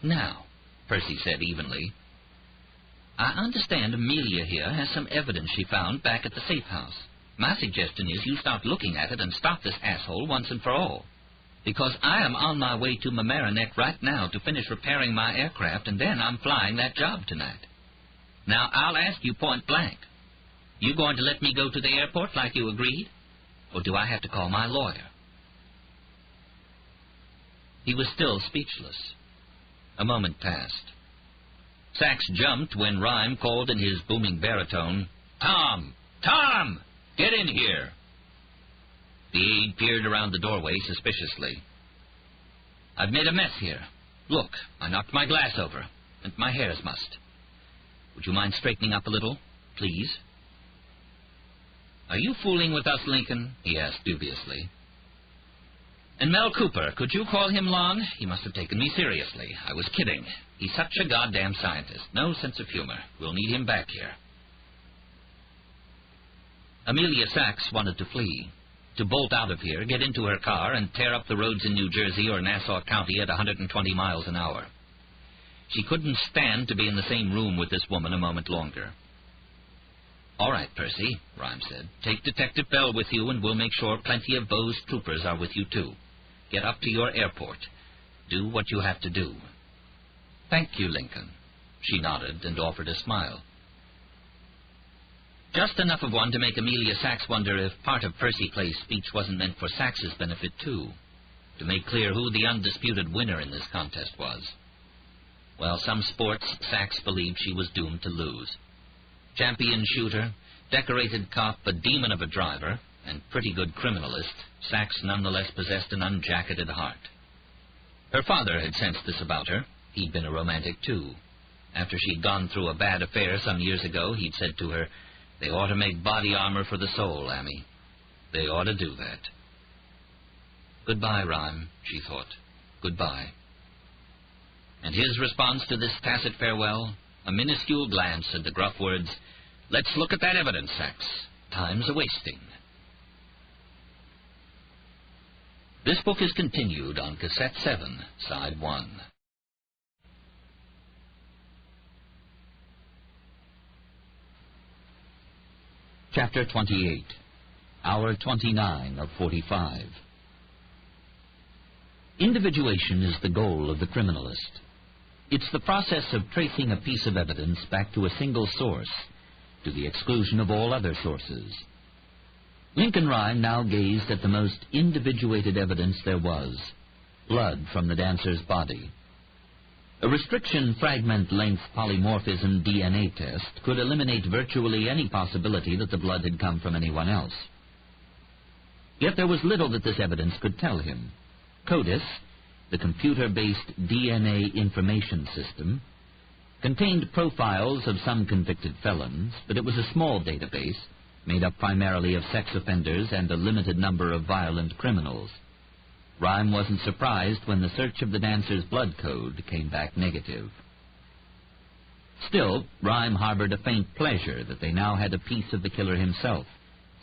Now, Percy said evenly, I understand Amelia here has some evidence she found back at the safe house. My suggestion is you start looking at it and stop this asshole once and for all. Because I am on my way to Mamaroneck right now to finish repairing my aircraft, and then I'm flying that job tonight. Now, I'll ask you point blank. You going to let me go to the airport like you agreed? Or do I have to call my lawyer? He was still speechless. A moment passed. Sachs jumped when Rhyme called in his booming baritone, Tom! Tom! Get in here! The aide peered around the doorway suspiciously. I've made a mess here. Look, I knocked my glass over, and my hair's mussed. Would you mind straightening up a little, please? Are you fooling with us, Lincoln? He asked dubiously. And Mel Cooper, could you call him long? He must have taken me seriously. I was kidding. He's such a goddamn scientist. No sense of humor. We'll need him back here. Amelia Sachs wanted to flee, to bolt out of here, get into her car, and tear up the roads in New Jersey or Nassau County at 120 miles an hour. She couldn't stand to be in the same room with this woman a moment longer. All right, Percy, Rhyme said. Take Detective Bell with you, and we'll make sure plenty of Beau's troopers are with you, too. Get up to your airport. Do what you have to do. Thank you, Lincoln. She nodded and offered a smile. Just enough of one to make Amelia Sachs wonder if part of Percy Clay's speech wasn't meant for Sax's benefit, too, to make clear who the undisputed winner in this contest was. Well, some sports Sachs believed she was doomed to lose. Champion shooter, decorated cop, a demon of a driver, and pretty good criminalist, Sachs nonetheless possessed an unjacketed heart. Her father had sensed this about her. He'd been a romantic, too. After she'd gone through a bad affair some years ago, he'd said to her, "They ought to make body armor for the soul, Amy. They ought to do that." Goodbye, Rhyme, she thought. Goodbye. And his response to this tacit farewell, a minuscule glance and the gruff words, "Let's look at that evidence, Sachs. Time's a-wasting." This book is continued on Cassette 7, Side 1. Chapter 28, Hour 29 of 45. Individuation is the goal of the criminalist. It's the process of tracing a piece of evidence back to a single source, to the exclusion of all other sources. Lincoln Rhyme now gazed at the most individuated evidence there was, blood from the dancer's body. A restriction fragment length polymorphism DNA test could eliminate virtually any possibility that the blood had come from anyone else. Yet there was little that this evidence could tell him. CODIS, the computer-based DNA information system, contained profiles of some convicted felons, but it was a small database made up primarily of sex offenders and a limited number of violent criminals. Rhyme wasn't surprised when the search of the dancer's blood code came back negative. Still, Rhyme harbored a faint pleasure that they now had a piece of the killer himself,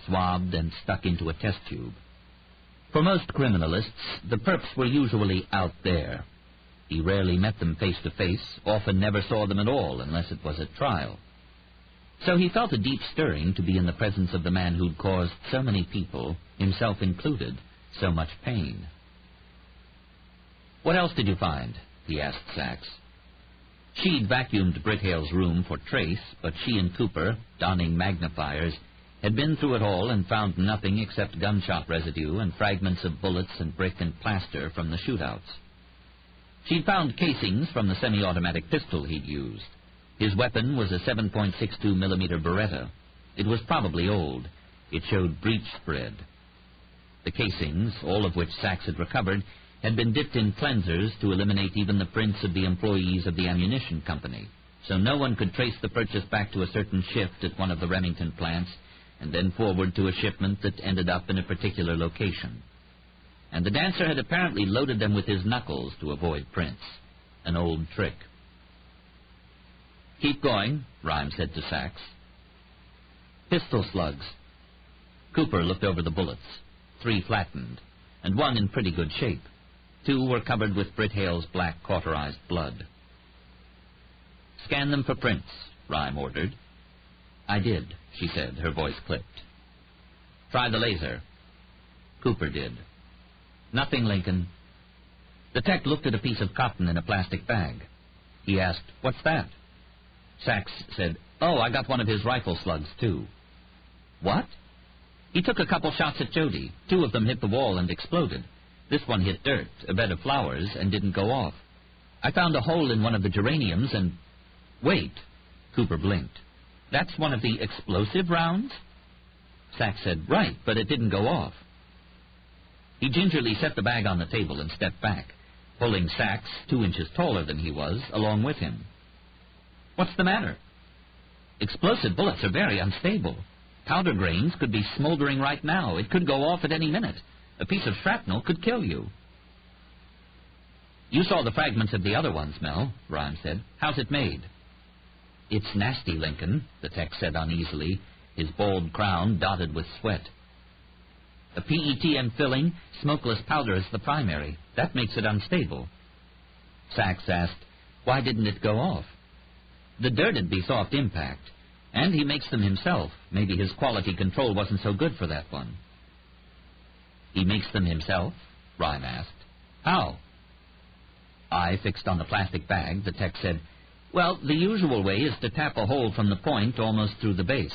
swabbed and stuck into a test tube. For most criminalists, the perps were usually out there. He rarely met them face to face, often never saw them at all unless it was at trial. So he felt a deep stirring to be in the presence of the man who'd caused so many people, himself included, so much pain. "What else did you find?" he asked Sachs. She'd vacuumed Britt Hale's room for trace, but she and Cooper, donning magnifiers, had been through it all and found nothing except gunshot residue and fragments of bullets and brick and plaster from the shootouts. She'd found casings from the semi-automatic pistol he'd used. His weapon was a 7.62 millimeter Beretta. It was probably old. It showed breech spread. The casings, all of which Sachs had recovered, had been dipped in cleansers to eliminate even the prints of the employees of the ammunition company, so no one could trace the purchase back to a certain shift at one of the Remington plants and then forward to a shipment that ended up in a particular location. And the dancer had apparently loaded them with his knuckles to avoid prints, an old trick. "Keep going," Rhyme said to Sachs. "Pistol slugs." Cooper looked over the bullets, 3 flattened, and 1 in pretty good shape. 2 were covered with Britt Hale's black cauterized blood. "Scan them for prints," Rhyme ordered. "I did," she said, her voice clipped. "Try the laser." Cooper did. "Nothing, Lincoln." The tech looked at a piece of cotton in a plastic bag. He asked, "What's that?" Sachs said, "Oh, I got one of his rifle slugs, too." "What?" "He took a couple shots at Jody. 2 of them hit the wall and exploded. This one hit dirt, a bed of flowers, and didn't go off. I found a hole in one of the geraniums and—" "Wait." Cooper blinked. That's one of the explosive rounds? Sachs said, right, but it didn't go off. He gingerly set the bag on the table and stepped back, pulling Sachs, 2 inches taller than he was, along with him. What's the matter? Explosive bullets are very unstable. Powder grains could be smoldering right now. It could go off at any minute. A piece of shrapnel could kill you. You saw the fragments of the other ones, Mel, Rhymes said. How's it made? It's nasty, Lincoln, the tech said uneasily, his bald crown dotted with sweat. A PETM filling, smokeless powder is the primary. That makes it unstable. Sachs asked, why didn't it go off? The dirt'd be soft impact, and he makes them himself. Maybe his quality control wasn't so good for that one. He makes them himself? Rhyme asked. How? Eye fixed on the plastic bag, the tech said, well, the usual way is to tap a hole from the point almost through the base.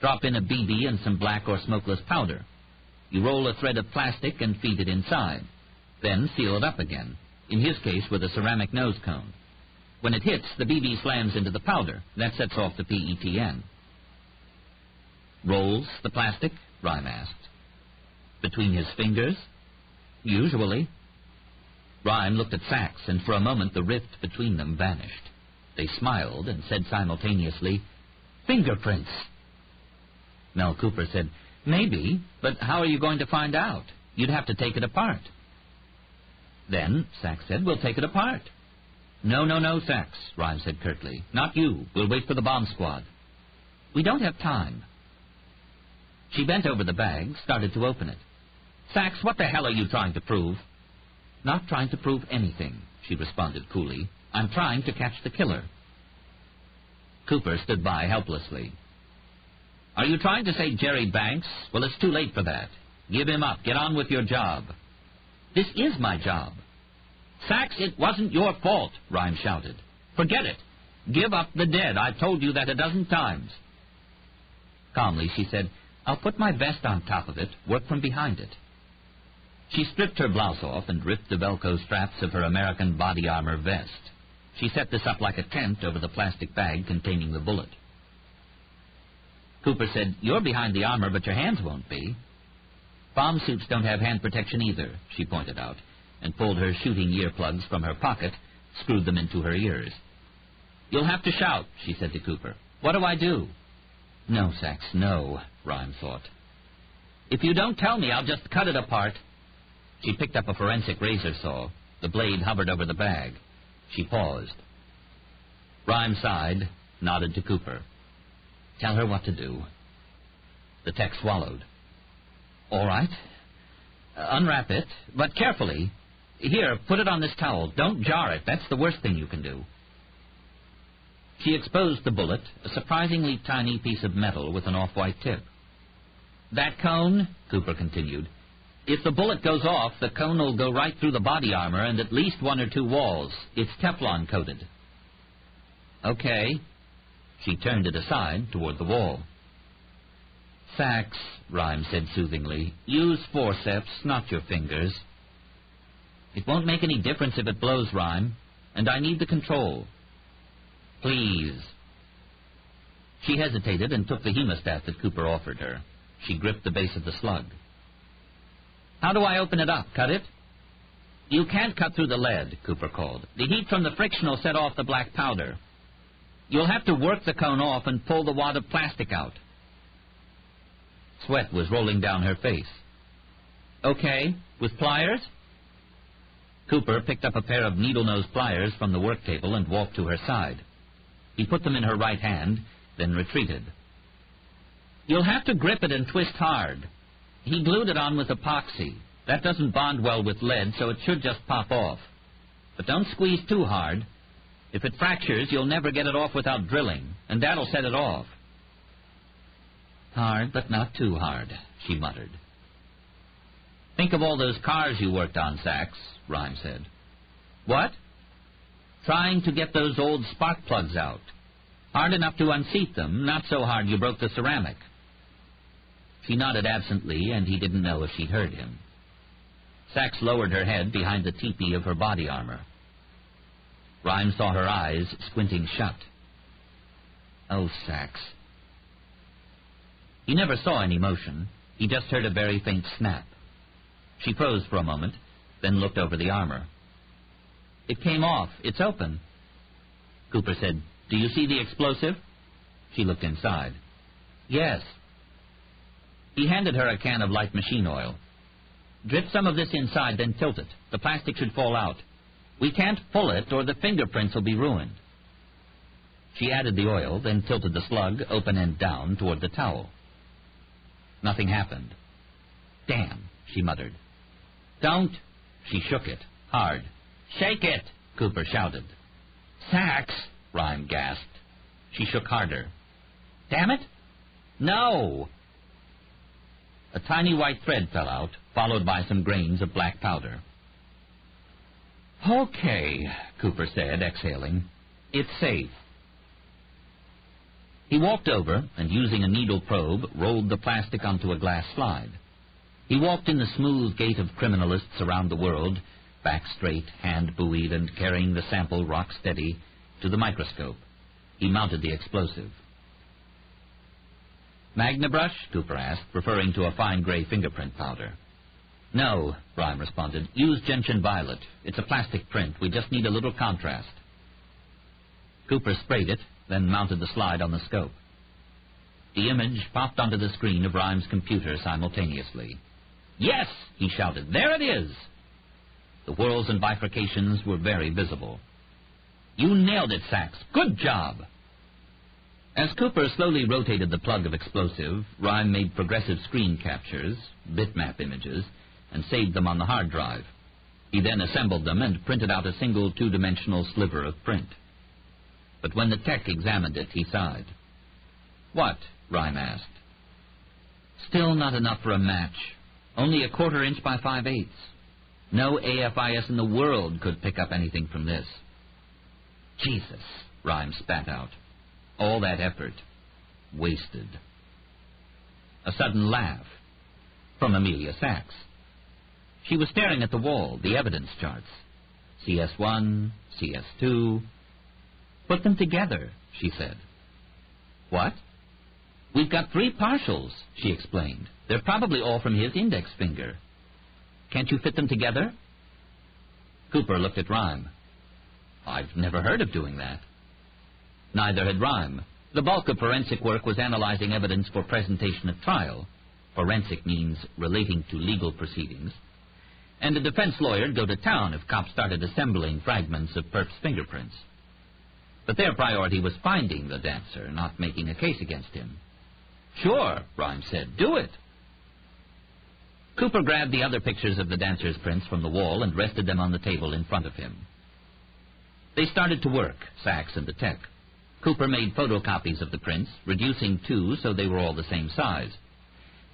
Drop in a BB and some black or smokeless powder. You roll a thread of plastic and feed it inside. Then seal it up again, in his case with a ceramic nose cone. When it hits, the BB slams into the powder. That sets off the PETN. Rolls the plastic? Rhyme asked. Between his fingers? Usually. Rhyme looked at Sachs, and for a moment the rift between them vanished. They smiled and said simultaneously, fingerprints. Mel Cooper said, maybe, but how are you going to find out? You'd have to take it apart. Then, Sachs said, we'll take it apart. No, Sachs, Rhyme said curtly. Not you. We'll wait for the bomb squad. We don't have time. She bent over the bag, started to open it. Sachs, what the hell are you trying to prove? Not trying to prove anything, she responded coolly. I'm trying to catch the killer. Cooper stood by helplessly. Are you trying to say Jerry Banks? Well, it's too late for that. Give him up. Get on with your job. This is my job. Sachs, it wasn't your fault, Rhyme shouted. Forget it. Give up the dead. I've told you that a dozen times. Calmly, she said, I'll put my vest on top of it, work from behind it. She stripped her blouse off and ripped the Velcro straps of her American body armor vest. She set this up like a tent over the plastic bag containing the bullet. Cooper said, you're behind the armor, but your hands won't be. Bomb suits don't have hand protection either, she pointed out, and pulled her shooting earplugs from her pocket, screwed them into her ears. You'll have to shout, she said to Cooper. What do I do? No, Sachs, no, Rhyme thought. If you don't tell me, I'll just cut it apart. She picked up a forensic razor saw. The blade hovered over the bag. She paused. Rhyme sighed, nodded to Cooper. Tell her what to do. The tech swallowed. All right. Unwrap it, but carefully. Here, put it on this towel. Don't jar it. That's the worst thing you can do. She exposed the bullet, a surprisingly tiny piece of metal with an off-white tip. That cone, Cooper continued, if the bullet goes off, the cone will go right through the body armor and at least 1 or 2 walls. It's Teflon-coated. Okay. She turned it aside toward the wall. Sachs, Rhyme said soothingly, use forceps, not your fingers. It won't make any difference if it blows, Rhyme, and I need the control. Please. She hesitated and took the hemostat that Cooper offered her. She gripped the base of the slug. How do I open it up? Cut it? You can't cut through the lead, Cooper called. The heat from the friction will set off the black powder. You'll have to work the cone off and pull the wad of plastic out. Sweat was rolling down her face. Okay, with pliers? Cooper picked up a pair of needle-nose pliers from the work table and walked to her side. He put them in her right hand, then retreated. You'll have to grip it and twist hard. He glued it on with epoxy. That doesn't bond well with lead, so it should just pop off. But don't squeeze too hard. If it fractures, you'll never get it off without drilling, and that'll set it off. Hard, but not too hard, she muttered. Think of all those cars you worked on, Sachs, Rhyme said. What? Trying to get those old spark plugs out. Hard enough to unseat them, not so hard you broke the ceramic. She nodded absently, and he didn't know if she'd heard him. Sachs lowered her head behind the teepee of her body armor. Rhyme saw her eyes squinting shut. Oh, Sachs. He never saw any motion. He just heard a very faint snap. She froze for a moment, then looked over the armor. It came off. It's open. Cooper said, "Do you see the explosive?" She looked inside. "Yes." He handed her a can of light machine oil. "Drip some of this inside, then tilt it. The plastic should fall out. We can't pull it, or the fingerprints will be ruined." She added the oil, then tilted the slug, open end down, toward the towel. Nothing happened. "Damn," she muttered. "Don't." She shook it, hard. "Shake it," Cooper shouted. "Sachs," Rhyme gasped. She shook harder. "Damn it." "No." A tiny white thread fell out, followed by some grains of black powder. "Okay," Cooper said, exhaling. "It's safe." He walked over and, using a needle probe, rolled the plastic onto a glass slide. He walked in the smooth gait of criminalists around the world, back straight, hand buoyed, and carrying the sample rock steady, to the microscope. He mounted the explosive. "Magna brush?" Cooper asked, referring to a fine gray fingerprint powder. "No," Rhyme responded. "Use gentian violet. It's a plastic print. We just need a little contrast." Cooper sprayed it, then mounted the slide on the scope. The image popped onto the screen of Rhyme's computer simultaneously. "Yes!" he shouted. "There it is!" The whorls and bifurcations were very visible. "You nailed it, Sachs. Good job!" As Cooper slowly rotated the plug of explosive, Rhyme made progressive screen captures, bitmap images, and saved them on the hard drive. He then assembled them and printed out a single two-dimensional sliver of print. But when the tech examined it, he sighed. "What?" Rhyme asked. "Still not enough for a match. Only a 1/4 inch by 5/8. No AFIS in the world could pick up anything from this." "Jesus," Rhyme spat out. "All that effort. Wasted." A sudden laugh. From Amelia Sachs. She was staring at the wall, the evidence charts. CS1, CS2... "Put them together," she said. "What?" "We've got 3 partials," she explained. "They're probably all from his index finger. Can't you fit them together?" Cooper looked at Rhyme. "I've never heard of doing that." Neither had Rhyme. The bulk of forensic work was analyzing evidence for presentation at trial. Forensic means relating to legal proceedings. And a defense lawyer'd go to town if cops started assembling fragments of Perp's fingerprints. But their priority was finding the dancer, not making a case against him. "Sure," Rhyme said. "Do it." Cooper grabbed the other pictures of the dancer's prints from the wall and rested them on the table in front of him. They started to work, Sachs and the tech. Cooper made photocopies of the prints, reducing 2 so they were all the same size.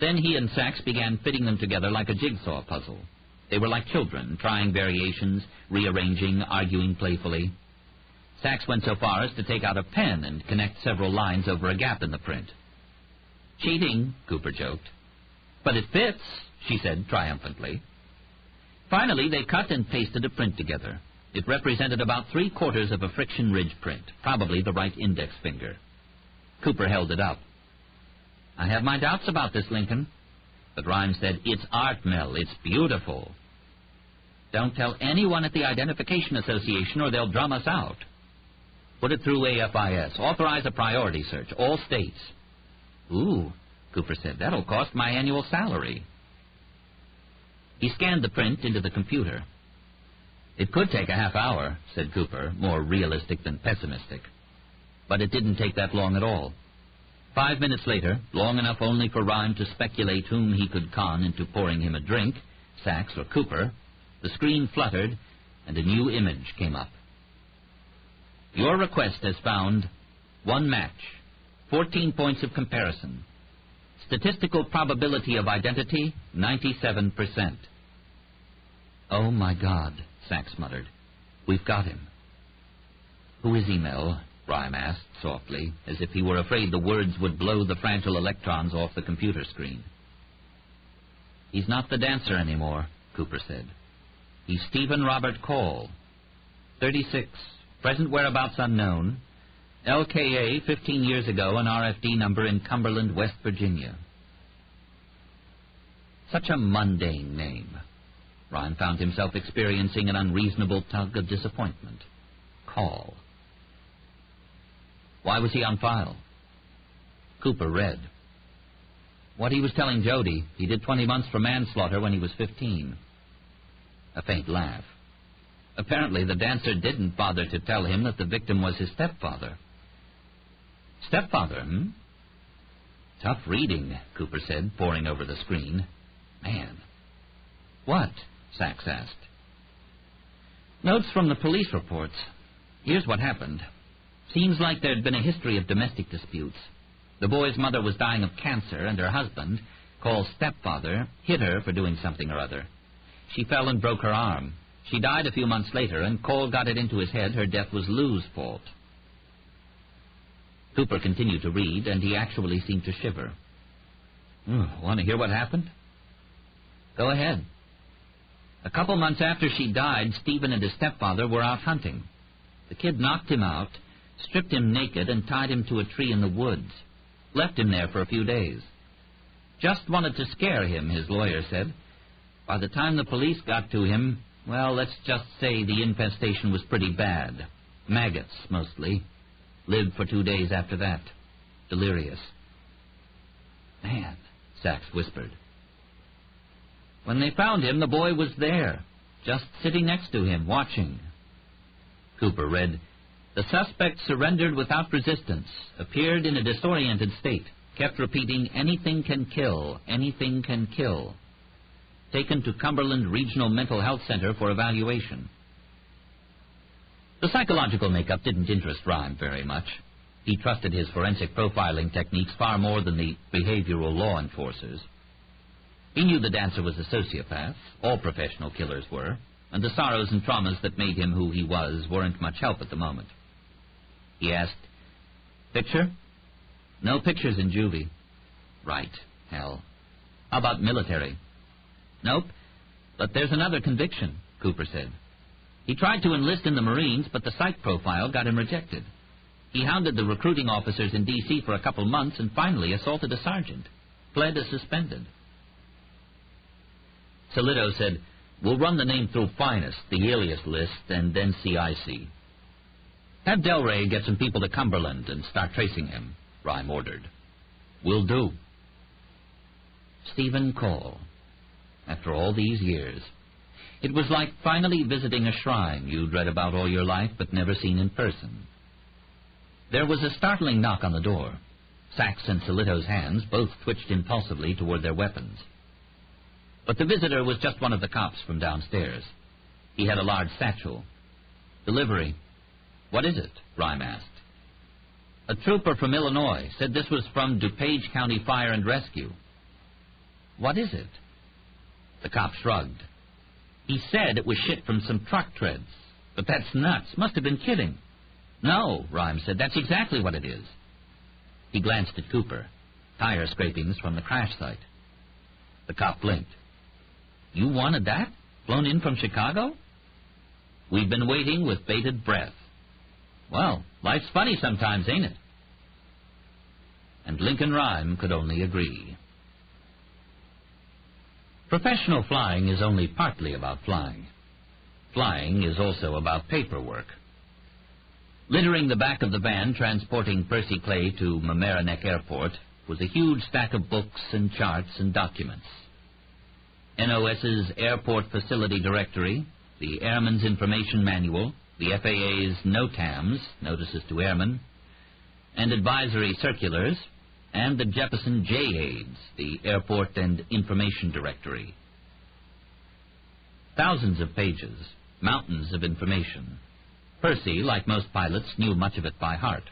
Then he and Sachs began fitting them together like a jigsaw puzzle. They were like children, trying variations, rearranging, arguing playfully. Sachs went so far as to take out a pen and connect several lines over a gap in the print. "Cheating," Cooper joked. "But it fits," she said triumphantly. Finally, they cut and pasted a print together. It represented about 3/4 of a friction ridge print, probably the right index finger. Cooper held it up. "I have my doubts about this, Lincoln." But Rhyme said, "It's art, Mel. It's beautiful." "Don't tell anyone at the Identification Association or they'll drum us out." "Put it through AFIS. Authorize a priority search. All states." "Ooh," Cooper said, "that'll cost my annual salary." He scanned the print into the computer. "It could take a half hour," said Cooper, more realistic than pessimistic. But it didn't take that long at all. 5 minutes later, long enough only for Rhyme to speculate whom he could con into pouring him a drink, Sachs or Cooper, the screen fluttered, and a new image came up. "Your request has found 1 match, 14 points of comparison. Statistical probability of identity, 97%. "Oh, my God," Sachs muttered. "We've got him." "Who is he, Mel?" Rhyme asked softly, as if he were afraid the words would blow the fragile electrons off the computer screen. "He's not the dancer anymore," Cooper said. "He's Stephen Robert Call, 36, present whereabouts unknown, LKA 15 years ago, an RFD number in Cumberland, West Virginia. Such a mundane name. Ryan found himself experiencing an unreasonable tug of disappointment. Call. Why was he on file? Cooper read. What he was telling Jody, he did 20 months for manslaughter when he was 15. A faint laugh. Apparently the dancer didn't bother to tell him that the victim was his stepfather. Stepfather, hmm? Tough reading, Cooper said, poring over the screen. Man. What? Sachs asked. Notes from the police reports. Here's what happened. Seems like there'd been a history of domestic disputes. The boy's mother was dying of cancer, and her husband, called stepfather, hit her for doing something or other. She fell and broke her arm. She died a few months later, and Cole got it into his head her death was Lou's fault. Cooper continued to read, and he actually seemed to shiver. Want to hear what happened? Go ahead. A couple months after she died, Stephen and his stepfather were out hunting. The kid knocked him out, stripped him naked, and tied him to a tree in the woods. Left him there for a few days. Just wanted to scare him, his lawyer said. By the time the police got to him, well, let's just say the infestation was pretty bad. Maggots, mostly. Lived for 2 days after that. Delirious. Man, Sachs whispered. When they found him, the boy was there, just sitting next to him, watching. Cooper read, The suspect surrendered without resistance, appeared in a disoriented state, kept repeating, anything can kill, anything can kill. Taken to Cumberland Regional Mental Health Center for evaluation. The psychological makeup didn't interest Rhyme very much. He trusted his forensic profiling techniques far more than the behavioral law enforcers. He knew the dancer was a sociopath, all professional killers were, and the sorrows and traumas that made him who he was weren't much help at the moment. He asked, Picture? No pictures in juvie. Right, hell. How about military? Nope, but there's another conviction, Cooper said. He tried to enlist in the Marines, but the psych profile got him rejected. He hounded the recruiting officers in D.C. for a couple months and finally assaulted a sergeant. Fled as suspended. Solito said, We'll run the name through Finest, the alias list, and then CIC. Have Delray get some people to Cumberland and start tracing him, Rhyme ordered. Will do. Stephen Cole. After all these years. It was like finally visiting a shrine you'd read about all your life but never seen in person. There was a startling knock on the door. Sachs and Solito's hands both twitched impulsively toward their weapons. But the visitor was just one of the cops from downstairs. He had a large satchel. Delivery. What is it? Rhyme asked. A trooper from Illinois said this was from DuPage County Fire and Rescue. What is it? The cop shrugged. He said it was shit from some truck treads. But that's nuts. Must have been kidding. No, Rhyme said, that's exactly what it is. He glanced at Cooper. Tire scrapings from the crash site. The cop blinked. You wanted that? Flown in from Chicago? We've been waiting with bated breath. Well, life's funny sometimes, ain't it? And Lincoln Rhyme could only agree. Professional flying is only partly about flying. Flying is also about paperwork. Littering the back of the van transporting Percy Clay to Mamaroneck Airport was a huge stack of books and charts and documents. NOS's Airport Facility Directory, the Airman's Information Manual, the FAA's NOTAMs, Notices to Airmen, and advisory circulars, and the Jefferson J-Aids, the Airport and Information Directory. Thousands of pages, mountains of information. Percy, like most pilots, knew much of it by heart.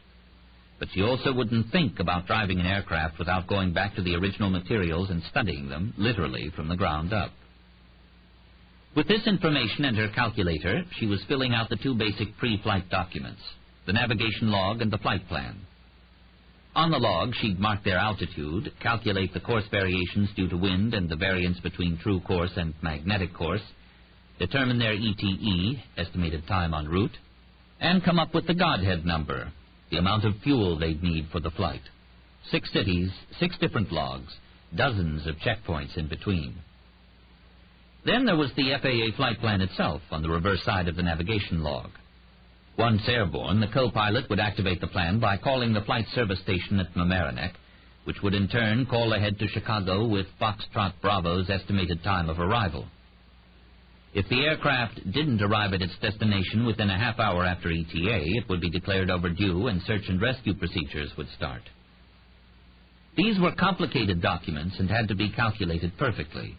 But she also wouldn't think about driving an aircraft without going back to the original materials and studying them, literally, from the ground up. With this information and her calculator, she was filling out the two basic pre-flight documents, the navigation log and the flight plan. On the log, she'd mark their altitude, calculate the course variations due to wind and the variance between true course and magnetic course, determine their ETE, estimated time en route, and come up with the Godhead number, the amount of fuel they'd need for the flight. 6 cities, 6 different logs, dozens of checkpoints in between. Then there was the FAA flight plan itself on the reverse side of the navigation log. Once airborne, the co-pilot would activate the plan by calling the flight service station at Mamaroneck, which would in turn call ahead to Chicago with Foxtrot Bravo's estimated time of arrival. If the aircraft didn't arrive at its destination within a half hour after ETA, it would be declared overdue and search and rescue procedures would start. These were complicated documents and had to be calculated perfectly.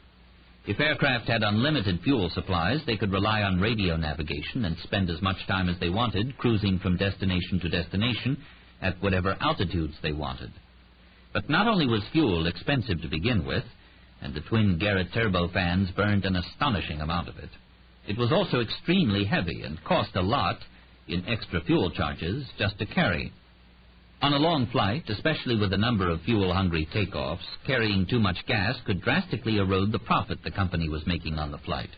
If aircraft had unlimited fuel supplies, they could rely on radio navigation and spend as much time as they wanted cruising from destination to destination at whatever altitudes they wanted. But not only was fuel expensive to begin with, and the twin Garrett turbofans burned an astonishing amount of it, it was also extremely heavy and cost a lot in extra fuel charges just to carry. On a long flight, especially with a number of fuel-hungry takeoffs, carrying too much gas could drastically erode the profit the company was making on the flight.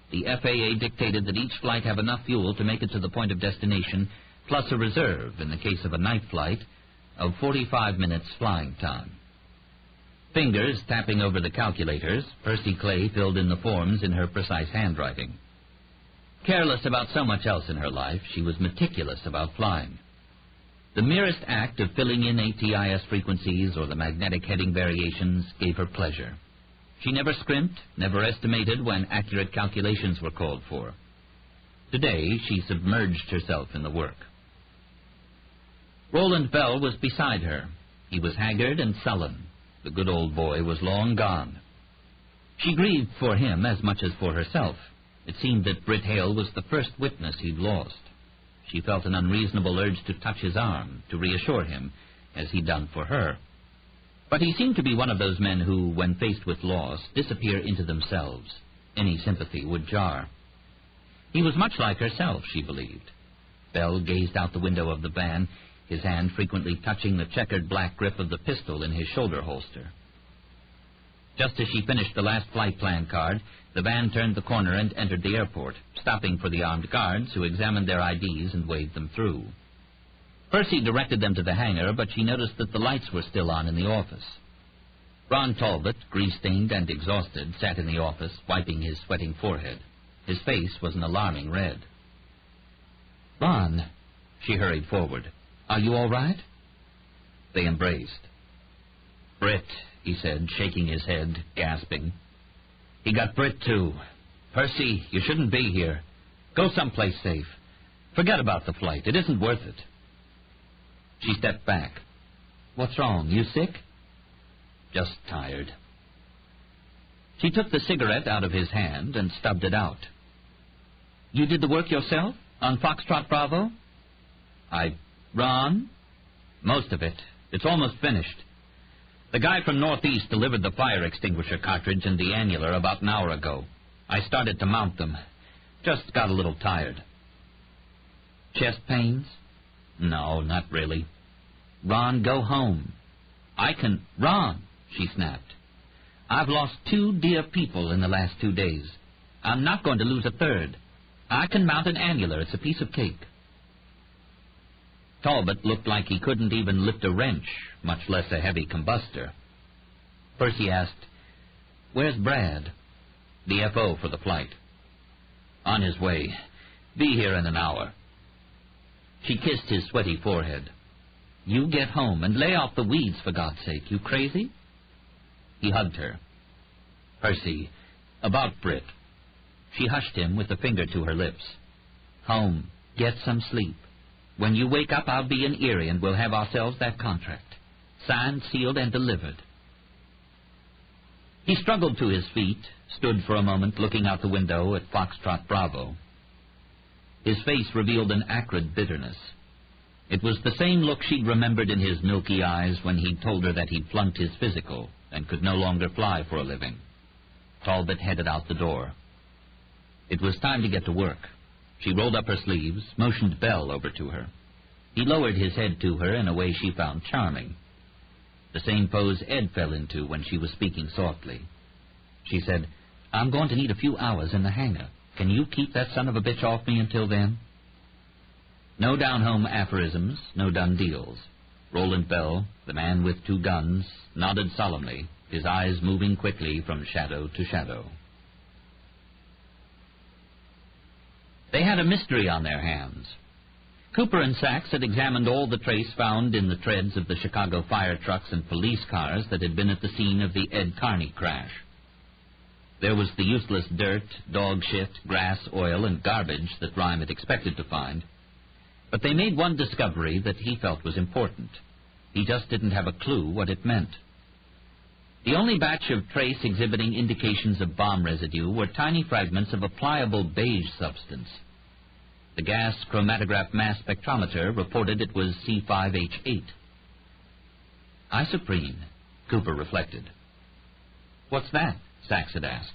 The FAA dictated that each flight have enough fuel to make it to the point of destination, plus a reserve, in the case of a night flight, of 45 minutes flying time. Fingers tapping over the calculators, Percy Clay filled in the forms in her precise handwriting. Careless about so much else in her life, she was meticulous about flying. The merest act of filling in ATIS frequencies or the magnetic heading variations gave her pleasure. She never scrimped, never estimated when accurate calculations were called for. Today, she submerged herself in the work. Roland Bell was beside her. He was haggard and sullen. The good old boy was long gone. She grieved for him as much as for herself. It seemed that Britt Hale was the first witness he'd lost. She felt an unreasonable urge to touch his arm, to reassure him, as he'd done for her. But he seemed to be one of those men who, when faced with loss, disappear into themselves. Any sympathy would jar. He was much like herself, she believed. Bell gazed out the window of the van, his hand frequently touching the checkered black grip of the pistol in his shoulder holster. Just as she finished the last flight plan card, the van turned the corner and entered the airport, stopping for the armed guards who examined their IDs and waved them through. Percy directed them to the hangar, but she noticed that the lights were still on in the office. Ron Talbot, grease-stained and exhausted, sat in the office, wiping his sweating forehead. His face was an alarming red. "Ron," she hurried forward, "are you all right?" They embraced. "Britt," he said, shaking his head, gasping. "He got Britt, too. Percy, you shouldn't be here. Go someplace safe. Forget about the flight. It isn't worth it." She stepped back. "What's wrong? You sick?" "Just tired." She took the cigarette out of his hand and stubbed it out. "You did the work yourself? On Foxtrot Bravo?" "Ron?" "Most of it. It's almost finished. The guy from Northeast delivered the fire extinguisher cartridge and the annular about an hour ago. I started to mount them. Just got a little tired." "Chest pains?" "No, not really." "Ron, go home." "Ron," she snapped. "I've lost 2 dear people in the last 2 days. I'm not going to lose a third. I can mount an annular. It's a piece of cake." Talbot looked like he couldn't even lift a wrench, much less a heavy combustor. Percy asked, "Where's Brad?" "The FO for the flight." "On his way. Be here in an hour." She kissed his sweaty forehead. "You get home and lay off the weeds, for God's sake. You crazy?" He hugged her. "Percy, about Britt." She hushed him with a finger to her lips. "Home. Get some sleep. When you wake up, I'll be in Erie, and we'll have ourselves that contract. Signed, sealed, and delivered." He struggled to his feet, stood for a moment looking out the window at Foxtrot Bravo. His face revealed an acrid bitterness. It was the same look she'd remembered in his milky eyes when he'd told her that he'd flunked his physical and could no longer fly for a living. Talbot headed out the door. It was time to get to work. She rolled up her sleeves, motioned Bell over to her. He lowered his head to her in a way she found charming. The same pose Ed fell into when she was speaking softly. She said, "I'm going to need a few hours in the hangar. Can you keep that son of a bitch off me until then?" No down-home aphorisms, no done deals. Roland Bell, the man with 2 guns, nodded solemnly, his eyes moving quickly from shadow to shadow. They had a mystery on their hands. Cooper and Sachs had examined all the trace found in the treads of the Chicago fire trucks and police cars that had been at the scene of the Ed Carney crash. There was the useless dirt, dog shit, grass, oil, and garbage that Rhyme had expected to find. But they made one discovery that he felt was important. He just didn't have a clue what it meant. The only batch of trace exhibiting indications of bomb residue were tiny fragments of a pliable beige substance. The gas chromatograph mass spectrometer reported it was C5H8. Isoprene, Cooper reflected. What's that? Sachs had asked.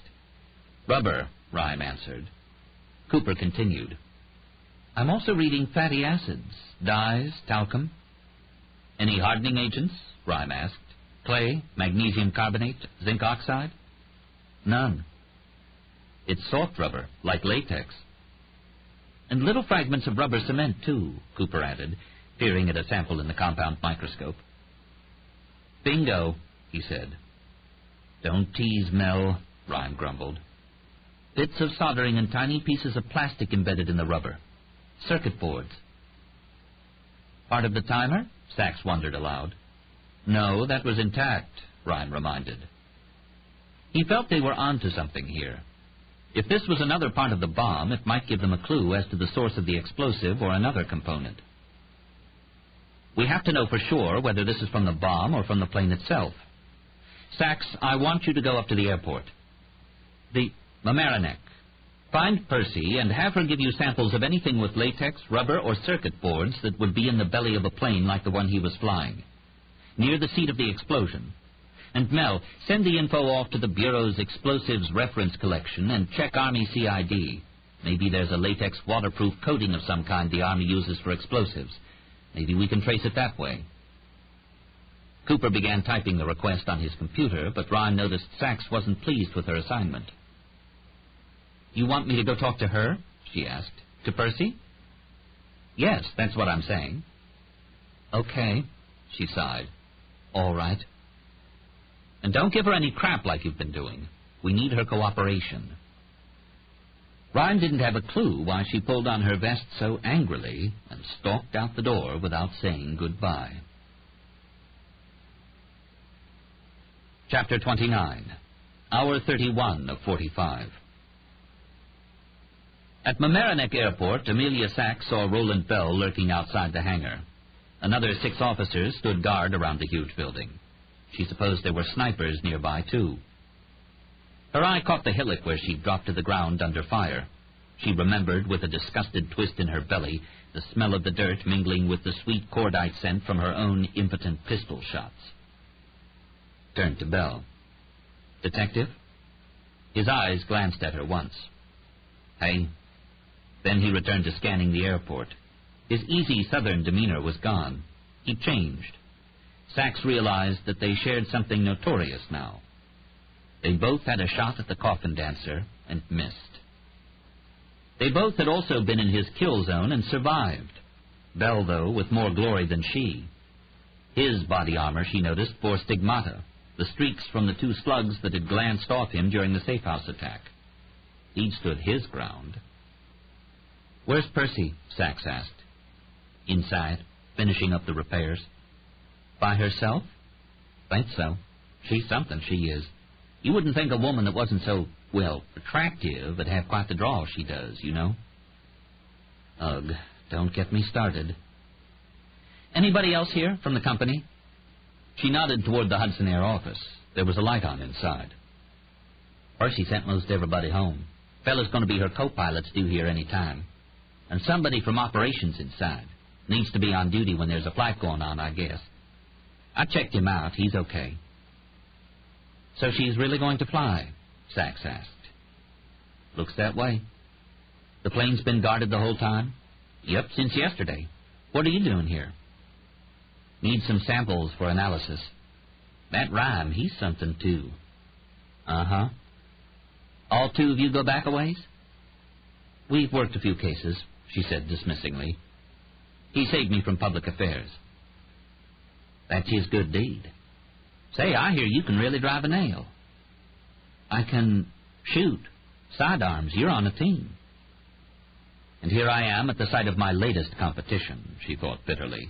Rubber, Rhyme answered. Cooper continued. I'm also reading fatty acids, dyes, talcum. Any hardening agents? Rhyme asked. Clay, magnesium carbonate, zinc oxide? None. It's soft rubber, like latex. And little fragments of rubber cement, too, Cooper added, peering at a sample in the compound microscope. Bingo, he said. Don't tease, Mel, Rhyme grumbled. Bits of soldering and tiny pieces of plastic embedded in the rubber. Circuit boards. Part of the timer? Sachs wondered aloud. No, that was intact, Rhyme reminded. He felt they were onto something here. If this was another part of the bomb, it might give them a clue as to the source of the explosive or another component. We have to know for sure whether this is from the bomb or from the plane itself. Sachs, I want you to go up to the airport. The Mamaroneck. Find Percy and have her give you samples of anything with latex, rubber, or circuit boards that would be in the belly of a plane like the one he was flying, near the seat of the explosion. And Mel, send the info off to the Bureau's Explosives Reference Collection and check Army CID. Maybe there's a latex waterproof coating of some kind the Army uses for explosives. Maybe we can trace it that way. Cooper began typing the request on his computer, but Rhyme noticed Sachs wasn't pleased with her assignment. You want me to go talk to her? She asked. To Percy? Yes, that's what I'm saying. Okay, she sighed. All right. And don't give her any crap like you've been doing. We need her cooperation. Rhyme didn't have a clue why she pulled on her vest so angrily and stalked out the door without saying goodbye. Chapter 29. Hour 31 of 45. At Mamaroneck Airport, Amelia Sachs saw Roland Bell lurking outside the hangar. Another 6 officers stood guard around the huge building. She supposed there were snipers nearby, too. Her eye caught the hillock where she dropped to the ground under fire. She remembered, with a disgusted twist in her belly, the smell of the dirt mingling with the sweet cordite scent from her own impotent pistol shots. Turned to Bell. Detective? His eyes glanced at her once. Hey. Then he returned to scanning the airport. His easy southern demeanor was gone. He changed. Sachs realized that they shared something notorious now. They both had a shot at the Coffin Dancer and missed. They both had also been in his kill zone and survived. Bell, though, with more glory than she. His body armor, she noticed, bore stigmata, the streaks from the 2 slugs that had glanced off him during the safe house attack. He'd stood his ground. Where's Percy? Sachs asked. Inside, finishing up the repairs. By herself? Think so. She's something, she is. You wouldn't think a woman that wasn't so, well, attractive would have quite the draw she does, you know. Ugh, don't get me started. Anybody else here from the company? She nodded toward the Hudson Air office. There was a light on inside. Percy sent most everybody home. Fella's going to be her co-pilot's due here any time. And somebody from operations inside. Needs to be on duty when there's a flight going on, I guess. I checked him out. He's okay. So she's really going to fly? Sachs asked. Looks that way. The plane's been guarded the whole time? Yep, since yesterday. What are you doing here? Need some samples for analysis. That Rhyme, he's something, too. Uh-huh. All 2 of you go back a ways? We've worked a few cases, she said dismissingly. He saved me from public affairs. That's his good deed. Say, I hear you can really drive a nail. I can shoot. Sidearms, you're on a team. And here I am at the site of my latest competition, she thought bitterly.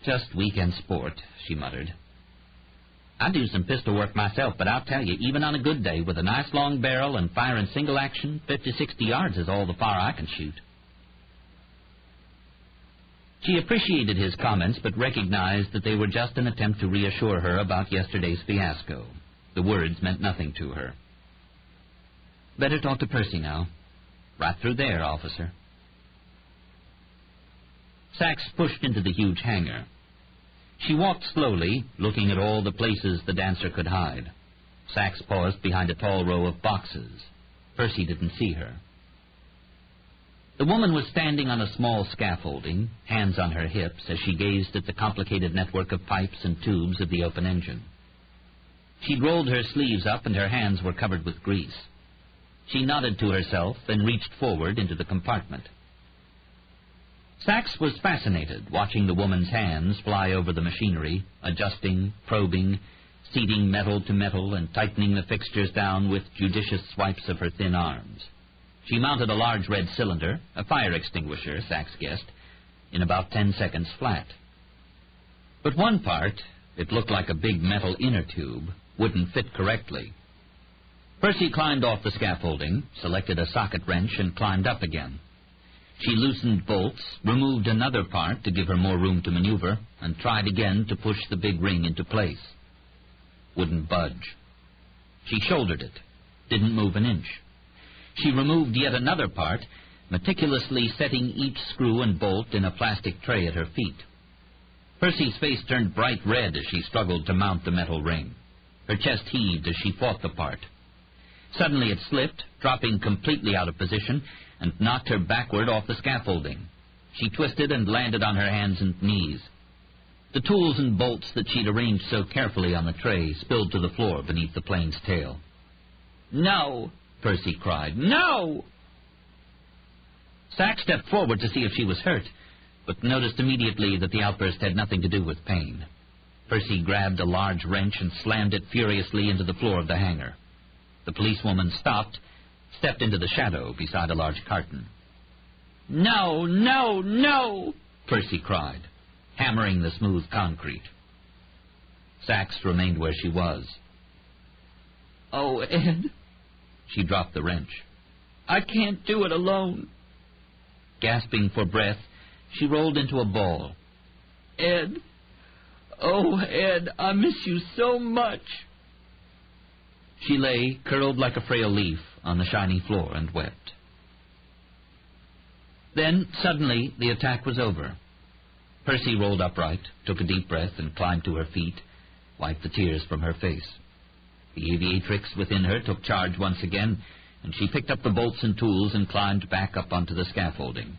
Just weekend sport, she muttered. I do some pistol work myself, but I'll tell you, even on a good day, with a nice long barrel and firing single action, 50, 60 yards is all the far I can shoot. She appreciated his comments, but recognized that they were just an attempt to reassure her about yesterday's fiasco. The words meant nothing to her. Better talk to Percy now. Right through there, officer. Sachs pushed into the huge hangar. She walked slowly, looking at all the places the dancer could hide. Sachs paused behind a tall row of boxes. Percy didn't see her. The woman was standing on a small scaffolding, hands on her hips, as she gazed at the complicated network of pipes and tubes of the open engine. She'd rolled her sleeves up and her hands were covered with grease. She nodded to herself, then reached forward into the compartment. Sachs was fascinated, watching the woman's hands fly over the machinery, adjusting, probing, seating metal to metal, and tightening the fixtures down with judicious swipes of her thin arms. She mounted a large red cylinder, a fire extinguisher, Sachs guessed, in about 10 seconds flat. But one part, it looked like a big metal inner tube, wouldn't fit correctly. Percy climbed off the scaffolding, selected a socket wrench, and climbed up again. She loosened bolts, removed another part to give her more room to maneuver, and tried again to push the big ring into place. Wouldn't budge. She shouldered it, didn't move an inch. She removed yet another part, meticulously setting each screw and bolt in a plastic tray at her feet. Percy's face turned bright red as she struggled to mount the metal ring. Her chest heaved as she fought the part. Suddenly it slipped, dropping completely out of position, and knocked her backward off the scaffolding. She twisted and landed on her hands and knees. The tools and bolts that she'd arranged so carefully on the tray spilled to the floor beneath the plane's tail. "No!" Percy cried. "No!" Sachs stepped forward to see if she was hurt, but noticed immediately that the outburst had nothing to do with pain. Percy grabbed a large wrench and slammed it furiously into the floor of the hangar. The policewoman stopped, stepped into the shadow beside a large carton. "No, no, no!" Percy cried, hammering the smooth concrete. Sachs remained where she was. "Oh, Ed." She dropped the wrench. "I can't do it alone." Gasping for breath, she rolled into a ball. "Ed. Oh, Ed, I miss you so much." She lay, curled like a frail leaf, on the shiny floor and wept. Then, suddenly, the attack was over. Percy rolled upright, took a deep breath, and climbed to her feet, wiped the tears from her face. The aviatrix within her took charge once again, and she picked up the bolts and tools and climbed back up onto the scaffolding.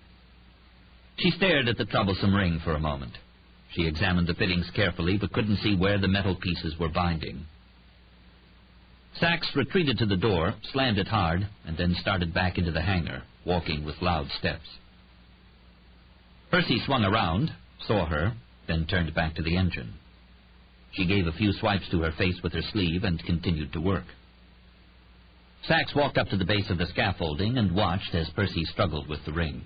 She stared at the troublesome ring for a moment. She examined the fittings carefully, but couldn't see where the metal pieces were binding. Sachs retreated to the door, slammed it hard, and then started back into the hangar, walking with loud steps. Percy swung around, saw her, then turned back to the engine. She gave a few swipes to her face with her sleeve and continued to work. Sachs walked up to the base of the scaffolding and watched as Percy struggled with the ring.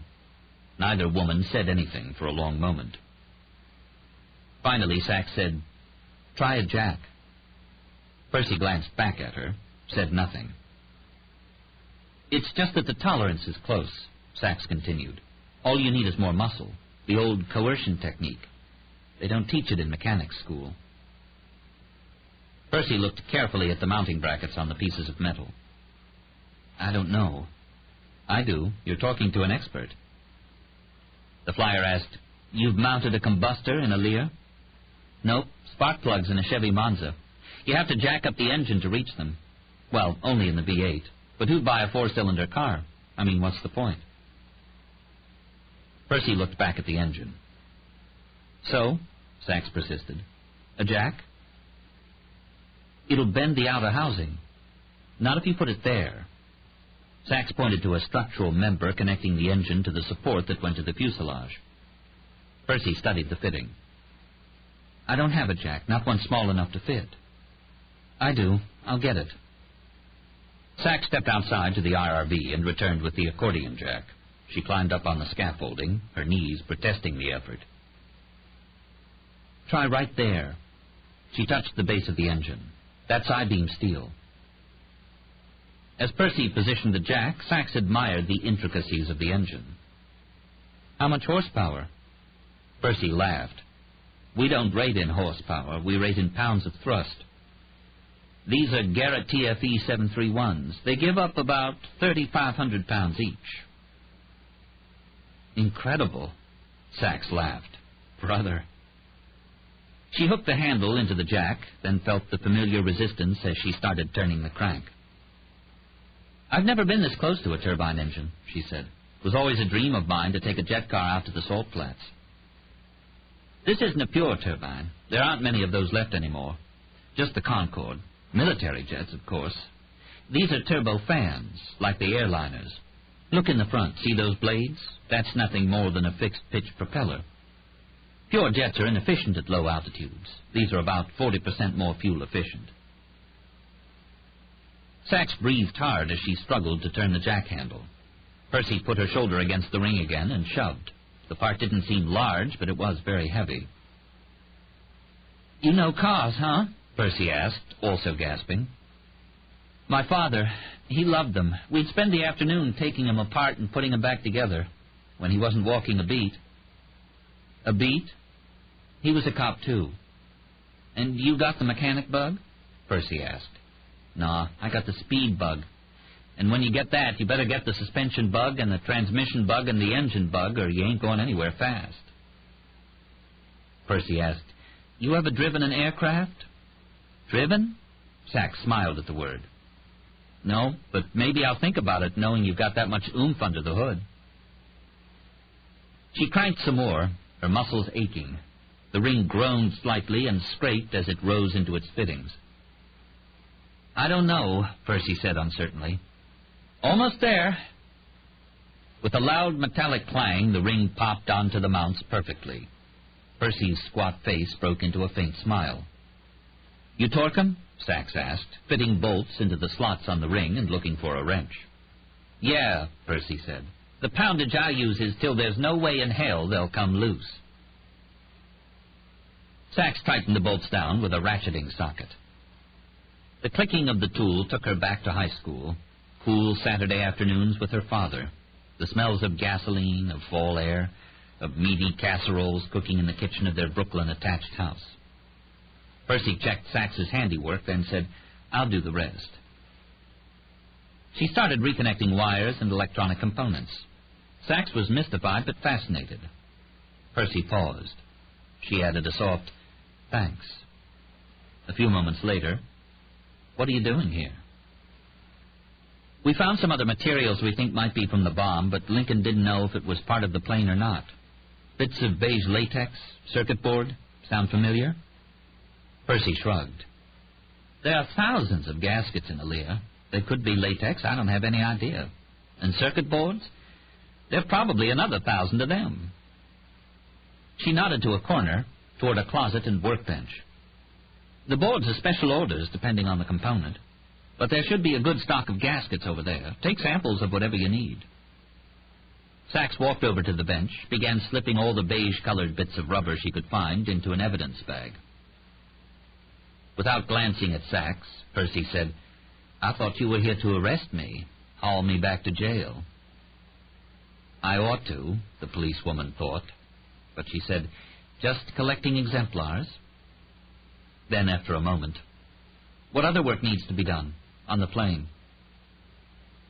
Neither woman said anything for a long moment. Finally, Sachs said, "Try a jack." Percy glanced back at her, said nothing. "It's just that the tolerance is close," Sachs continued. "All you need is more muscle, the old coercion technique. They don't teach it in mechanics school." Percy looked carefully at the mounting brackets on the pieces of metal. "I don't know." "I do. You're talking to an expert." The flyer asked, "You've mounted a combustor in a Lear?" "Nope, spark plugs in a Chevy Monza. You have to jack up the engine to reach them. Well, only in the V8. But who'd buy a 4-cylinder car? I mean, what's the point?" Percy looked back at the engine. "So," Sachs persisted, "a jack?" "It'll bend the outer housing. Not if you put it there." Sachs pointed to a structural member connecting the engine to the support that went to the fuselage. Percy studied the fitting. "I don't have a jack, not one small enough to fit." "I do. I'll get it." Sachs stepped outside to the IRV and returned with the accordion jack. She climbed up on the scaffolding, her knees protesting the effort. "Try right there." She touched the base of the engine. "That's I-beam steel." As Percy positioned the jack, Sachs admired the intricacies of the engine. "How much horsepower?" Percy laughed. "We don't rate in horsepower. We rate in pounds of thrust. These are Garrett TFE 731s. They give up about 3,500 pounds each." "Incredible," Sachs laughed. "Brother." She hooked the handle into the jack, then felt the familiar resistance as she started turning the crank. "I've never been this close to a turbine engine," she said. "It was always a dream of mine to take a jet car out to the salt flats." "This isn't a pure turbine. There aren't many of those left anymore. Just the Concorde. Military jets, of course. These are turbo fans, like the airliners. Look in the front. See those blades? That's nothing more than a fixed-pitch propeller. Pure jets are inefficient at low altitudes. These are about 40% more fuel efficient." Sachs breathed hard as she struggled to turn the jack handle. Percy put her shoulder against the ring again and shoved. The part didn't seem large, but it was very heavy. "You know cars, huh?" Percy asked, also gasping. "My father, he loved them. We'd spend the afternoon taking them apart and putting them back together, when he wasn't walking a beat." "A beat?" "He was a cop, too." "And you got the mechanic bug?" Percy asked. "Nah, I got the speed bug. And when you get that, you better get the suspension bug and the transmission bug and the engine bug, or you ain't going anywhere fast." Percy asked, "You ever driven an aircraft?" "Driven?" Sachs smiled at the word. "No, but maybe I'll think about it, knowing you've got that much oomph under the hood." She cranked some more, her muscles aching. The ring groaned slightly and scraped as it rose into its fittings. "I don't know," Percy said uncertainly. "Almost there." With a loud metallic clang, the ring popped onto the mounts perfectly. Percy's squat face broke into a faint smile. "You torque 'em?" Sachs asked, fitting bolts into the slots on the ring and looking for a wrench. "Yeah," Percy said. "The poundage I use is till there's no way in hell they'll come loose." Sachs tightened the bolts down with a ratcheting socket. The clicking of the tool took her back to high school, cool Saturday afternoons with her father, the smells of gasoline, of fall air, of meaty casseroles cooking in the kitchen of their Brooklyn attached house. Percy checked Sachs's handiwork, then said, "I'll do the rest." She started reconnecting wires and electronic components. Sachs was mystified but fascinated. Percy paused. She added a soft, "Thanks." A few moments later, "What are you doing here?" "We found some other materials we think might be from the bomb, but Lincoln didn't know if it was part of the plane or not. Bits of beige latex, circuit board. Sound familiar?" Percy shrugged. "There are thousands of gaskets in Aaliyah. They could be latex. I don't have any idea. And circuit boards? There are probably another 1,000 of them." She nodded to a corner, toward a closet and workbench. "The boards are special orders, depending on the component. But there should be a good stock of gaskets over there. Take samples of whatever you need." Sachs walked over to the bench, began slipping all the beige-colored bits of rubber she could find into an evidence bag. Without glancing at Sachs, Percy said, "I thought you were here to arrest me, haul me back to jail." "I ought to," the policewoman thought. But she said, "Just collecting exemplars." Then, after a moment, "What other work needs to be done on the plane?"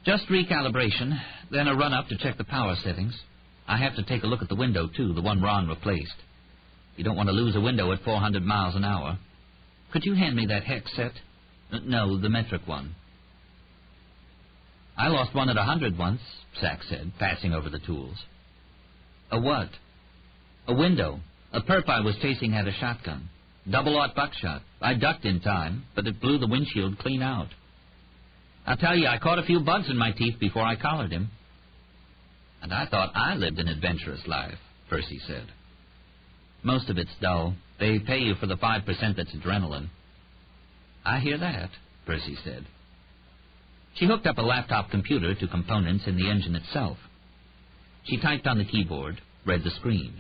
"Just recalibration, then a run-up to check the power settings. I have to take a look at the window, too, the one Ron replaced. You don't want to lose a window at 400 miles an hour. Could you hand me that hex set? No, the metric one." "I lost one at 100 once," Sachs said, passing over the tools. "A what?" "A window. A perp I was chasing had a shotgun. Double-aught buckshot. I ducked in time, but it blew the windshield clean out. I'll tell you, I caught a few bugs in my teeth before I collared him." "And I thought I lived an adventurous life," Percy said. Most of it's dull. They pay you for the 5% that's adrenaline. I hear that, Percy said. She hooked up a laptop computer to components in the engine itself. She typed on the keyboard, read the screen.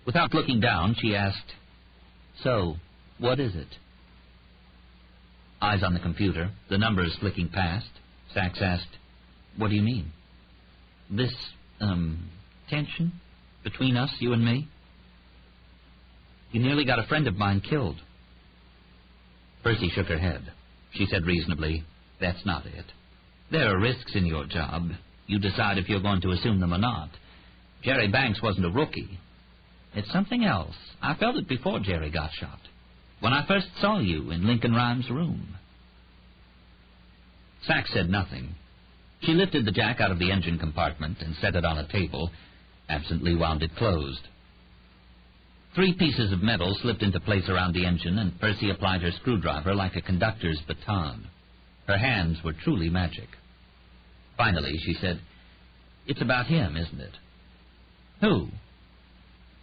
Without looking down, she asked, "So, what is it?" Eyes on the computer, the numbers flicking past, Sachs asked, "What do you mean?" "This, tension between us, you and me? You nearly got a friend of mine killed." Percy shook her head. She said reasonably, "That's not it. There are risks in your job. You decide if you're going to assume them or not. Jerry Banks wasn't a rookie. It's something else. I felt it before Jerry got shot. When I first saw you in Lincoln Rhymes' room." Sachs said nothing. She lifted the jack out of the engine compartment and set it on a table, absently wound it closed. 3 pieces of metal slipped into place around the engine, and Percy applied her screwdriver like a conductor's baton. Her hands were truly magic. Finally, she said, "It's about him, isn't it?" "Who?"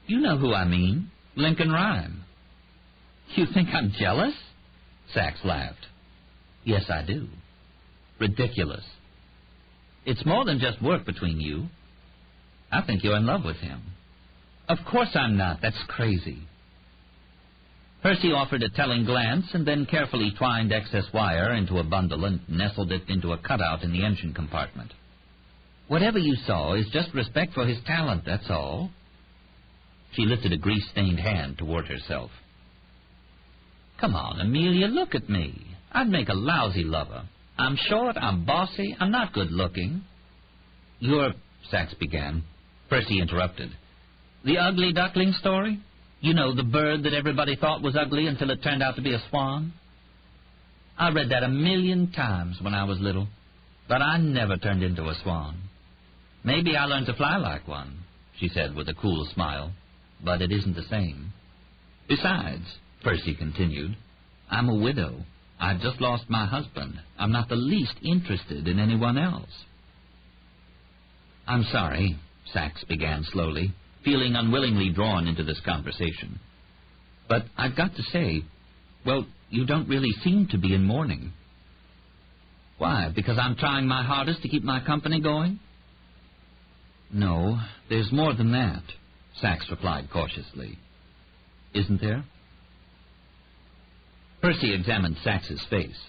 "You know who I mean. Lincoln Rhyme." "You think I'm jealous?" Sachs laughed. "Yes, I do." "Ridiculous." "It's more than just work between you. I think you're in love with him." "Of course I'm not. That's crazy." Percy offered a telling glance and then carefully twined excess wire into a bundle and nestled it into a cutout in the engine compartment. "Whatever you saw is just respect for his talent, that's all." She lifted a grease-stained hand toward herself. "Come on, Amelia, look at me. I'd make a lousy lover. I'm short, I'm bossy, I'm not good-looking." "You're—" Sachs began. Percy interrupted. "The ugly duckling story? You know, the bird that everybody thought was ugly until it turned out to be a swan? I read that 1,000,000 times when I was little, but I never turned into a swan. Maybe I learned to fly like one," she said with a cool smile, "but it isn't the same. Besides," Percy continued, "I'm a widow. I've just lost my husband. I'm not the least interested in anyone else." "I'm sorry," Sachs began slowly, feeling unwillingly drawn into this conversation. "But I've got to say, well, you don't really seem to be in mourning." "Why, because I'm trying my hardest to keep my company going?" "No, there's more than that," Sachs replied cautiously. "Isn't there?" Percy examined Sachs's face.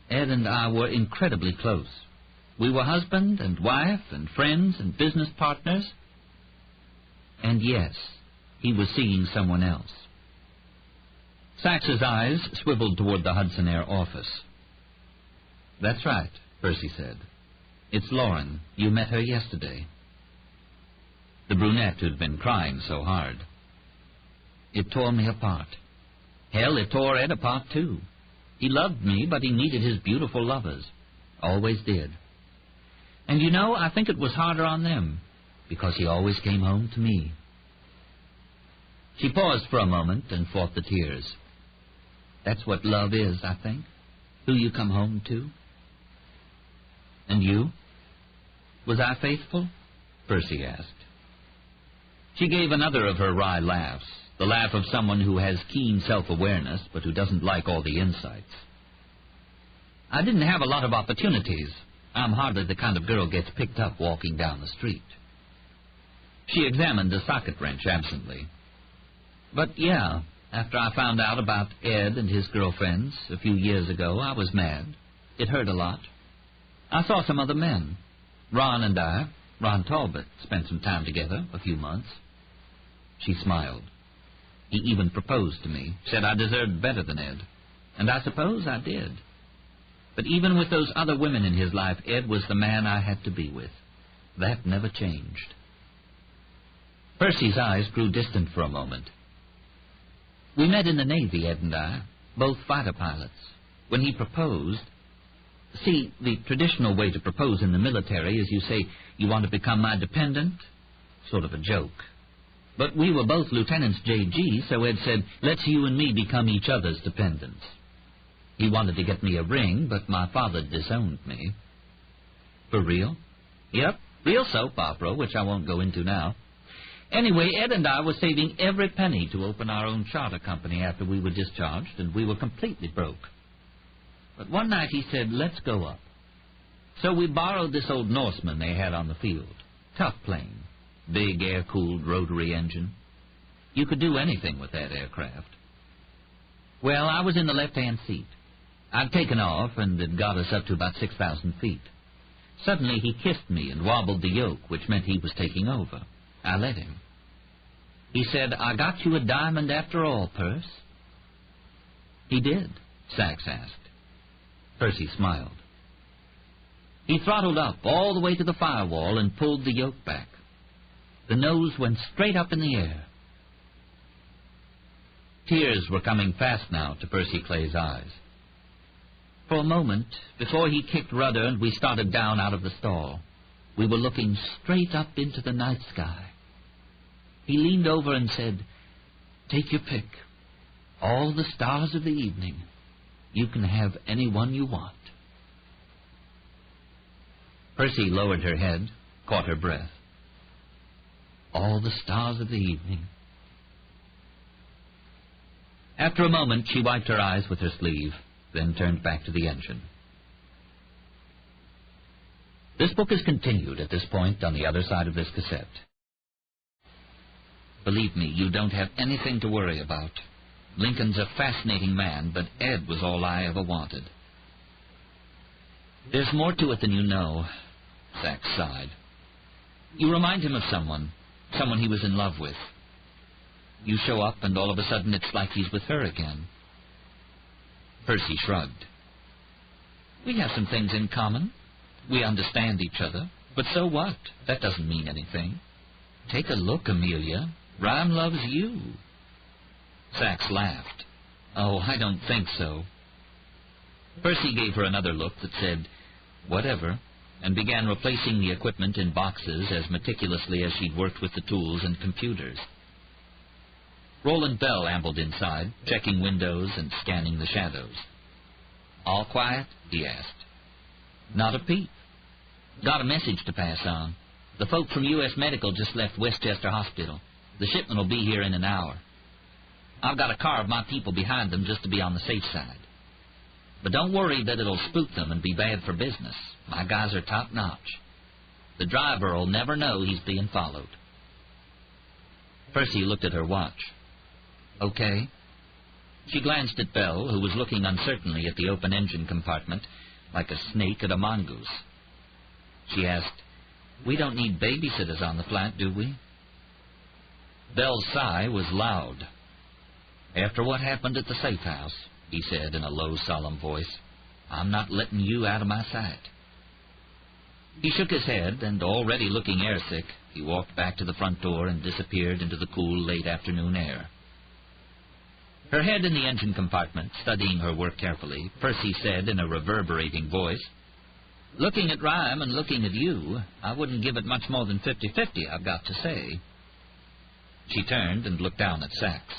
"Ed and I were incredibly close. We were husband and wife and friends and business partners. And yes, he was seeing someone else." Sax's eyes swiveled toward the Hudson Air office. "That's right," Percy said. "It's Lauren. You met her yesterday." The brunette who'd been crying so hard. "It tore me apart. Hell, it tore Ed apart, too. He loved me, but he needed his beautiful lovers. Always did. And you know, I think it was harder on them, because he always came home to me." She paused for a moment and fought the tears. "That's what love is, I think. Who you come home to." "And you? Was I faithful?" Percy asked. She gave another of her wry laughs, the laugh of someone who has keen self-awareness but who doesn't like all the insights. "I didn't have a lot of opportunities. I'm hardly the kind of girl gets picked up walking down the street." She examined the socket wrench absently. "But yeah, after I found out about Ed and his girlfriends a few years ago, I was mad. It hurt a lot. I saw some other men. Ron Talbot, spent some time together, a few months." She smiled. "He even proposed to me, said I deserved better than Ed. And I suppose I did. But even with those other women in his life, Ed was the man I had to be with. That never changed." Percy's eyes grew distant for a moment. "We met in the Navy, Ed and I, both fighter pilots. When he proposed... See, the traditional way to propose in the military is you say, 'You want to become my dependent?' Sort of a joke. But we were both Lieutenants J.G., so Ed said, 'Let's you and me become each other's dependents.' He wanted to get me a ring, but my father disowned me." "For real?" "Yep, real soap opera, which I won't go into now. Anyway, Ed and I were saving every penny to open our own charter company after we were discharged, and we were completely broke. But one night he said, let's go up. So we borrowed this old Norseman they had on the field. Tough plane. Big air-cooled rotary engine. You could do anything with that aircraft. Well, I was in the left-hand seat. I'd taken off, and it got us up to about 6,000 feet. Suddenly he kissed me and wobbled the yoke, which meant he was taking over. I let him. He said, I got you a diamond after all, Perce. He did, Sachs asked. Percy smiled. He throttled up all the way to the firewall and pulled the yoke back. The nose went straight up in the air. Tears were coming fast now to Percy Clay's eyes. For a moment, before he kicked rudder and we started down out of the stall, we were looking straight up into the night sky. He leaned over and said, take your pick. All the stars of the evening. You can have any one you want. Percy lowered her head, caught her breath. All the stars of the evening. After a moment, she wiped her eyes with her sleeve, then turned back to the engine. This book is continued at this point on the other side of this cassette. Believe me, you don't have anything to worry about. Lincoln's a fascinating man, but Ed was all I ever wanted. There's more to it than you know, Sachs sighed. You remind him of someone he was in love with. You show up, and all of a sudden it's like he's with her again. Percy shrugged. We have some things in common. We understand each other. But so what? That doesn't mean anything. Take a look, Amelia. Rhyme loves you. Sachs laughed. Oh, I don't think so. Percy gave her another look that said, whatever, and began replacing the equipment in boxes as meticulously as she'd worked with the tools and computers. Roland Bell ambled inside, checking windows and scanning the shadows. All quiet? He asked. Not a peep. Got a message to pass on. The folk from U.S. Medical just left Westchester Hospital. The shipment will be here in an hour. I've got a car of my people behind them just to be on the safe side. But don't worry that it'll spook them and be bad for business. My guys are top-notch. The driver will never know he's being followed. Percy looked at her watch. Okay. She glanced at Bell, who was looking uncertainly at the open engine compartment, like a snake at a mongoose. She asked, we don't need babysitters on the flat, do we? Bell's sigh was loud. After what happened at the safe house, he said in a low, solemn voice, I'm not letting you out of my sight. He shook his head, and already looking airsick, he walked back to the front door and disappeared into the cool, late afternoon air. Her head in the engine compartment, studying her work carefully, Percy said in a reverberating voice, looking at Rhyme and looking at you, I wouldn't give it much more than 50-50, I've got to say. She turned and looked down at Sachs.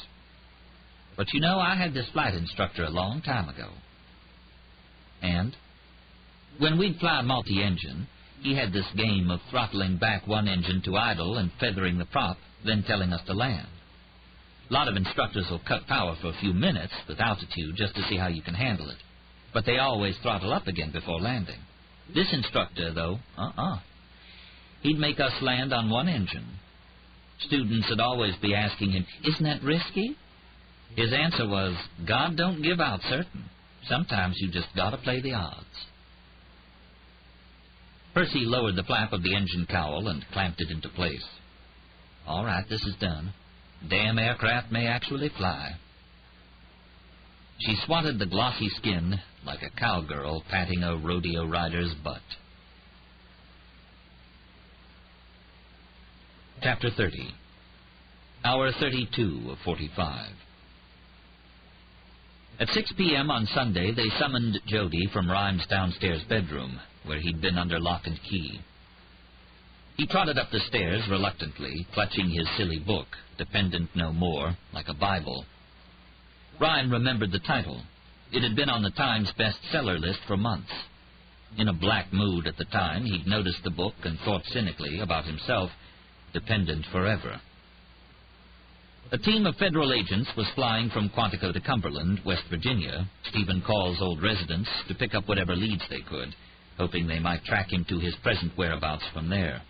But you know, I had this flight instructor a long time ago. And? When we'd fly multi-engine, he had this game of throttling back one engine to idle and feathering the prop, then telling us to land. A lot of instructors will cut power for a few minutes with altitude just to see how you can handle it. But they always throttle up again before landing. This instructor, though, he'd make us land on one engine. Students would always be asking him, isn't that risky? His answer was, God don't give out certain. Sometimes you just gotta play the odds. Percy lowered the flap of the engine cowl and clamped it into place. All right, this is done. Damn aircraft may actually fly. She swatted the glossy skin like a cowgirl patting a rodeo rider's butt. Chapter 30. Hour 32 of 45. At 6 p.m. on Sunday, they summoned Jody from Rhyme's downstairs bedroom, where he'd been under lock and key. He trotted up the stairs reluctantly, clutching his silly book, Dependent No More, like a Bible. Rhyme remembered the title. It had been on the Times bestseller list for months. In a black mood at the time, he'd noticed the book and thought cynically about himself, dependent forever. A team of federal agents was flying from Quantico to Cumberland, West Virginia, Stephen Call's old residence, to pick up whatever leads they could, hoping they might track him to his present whereabouts from there.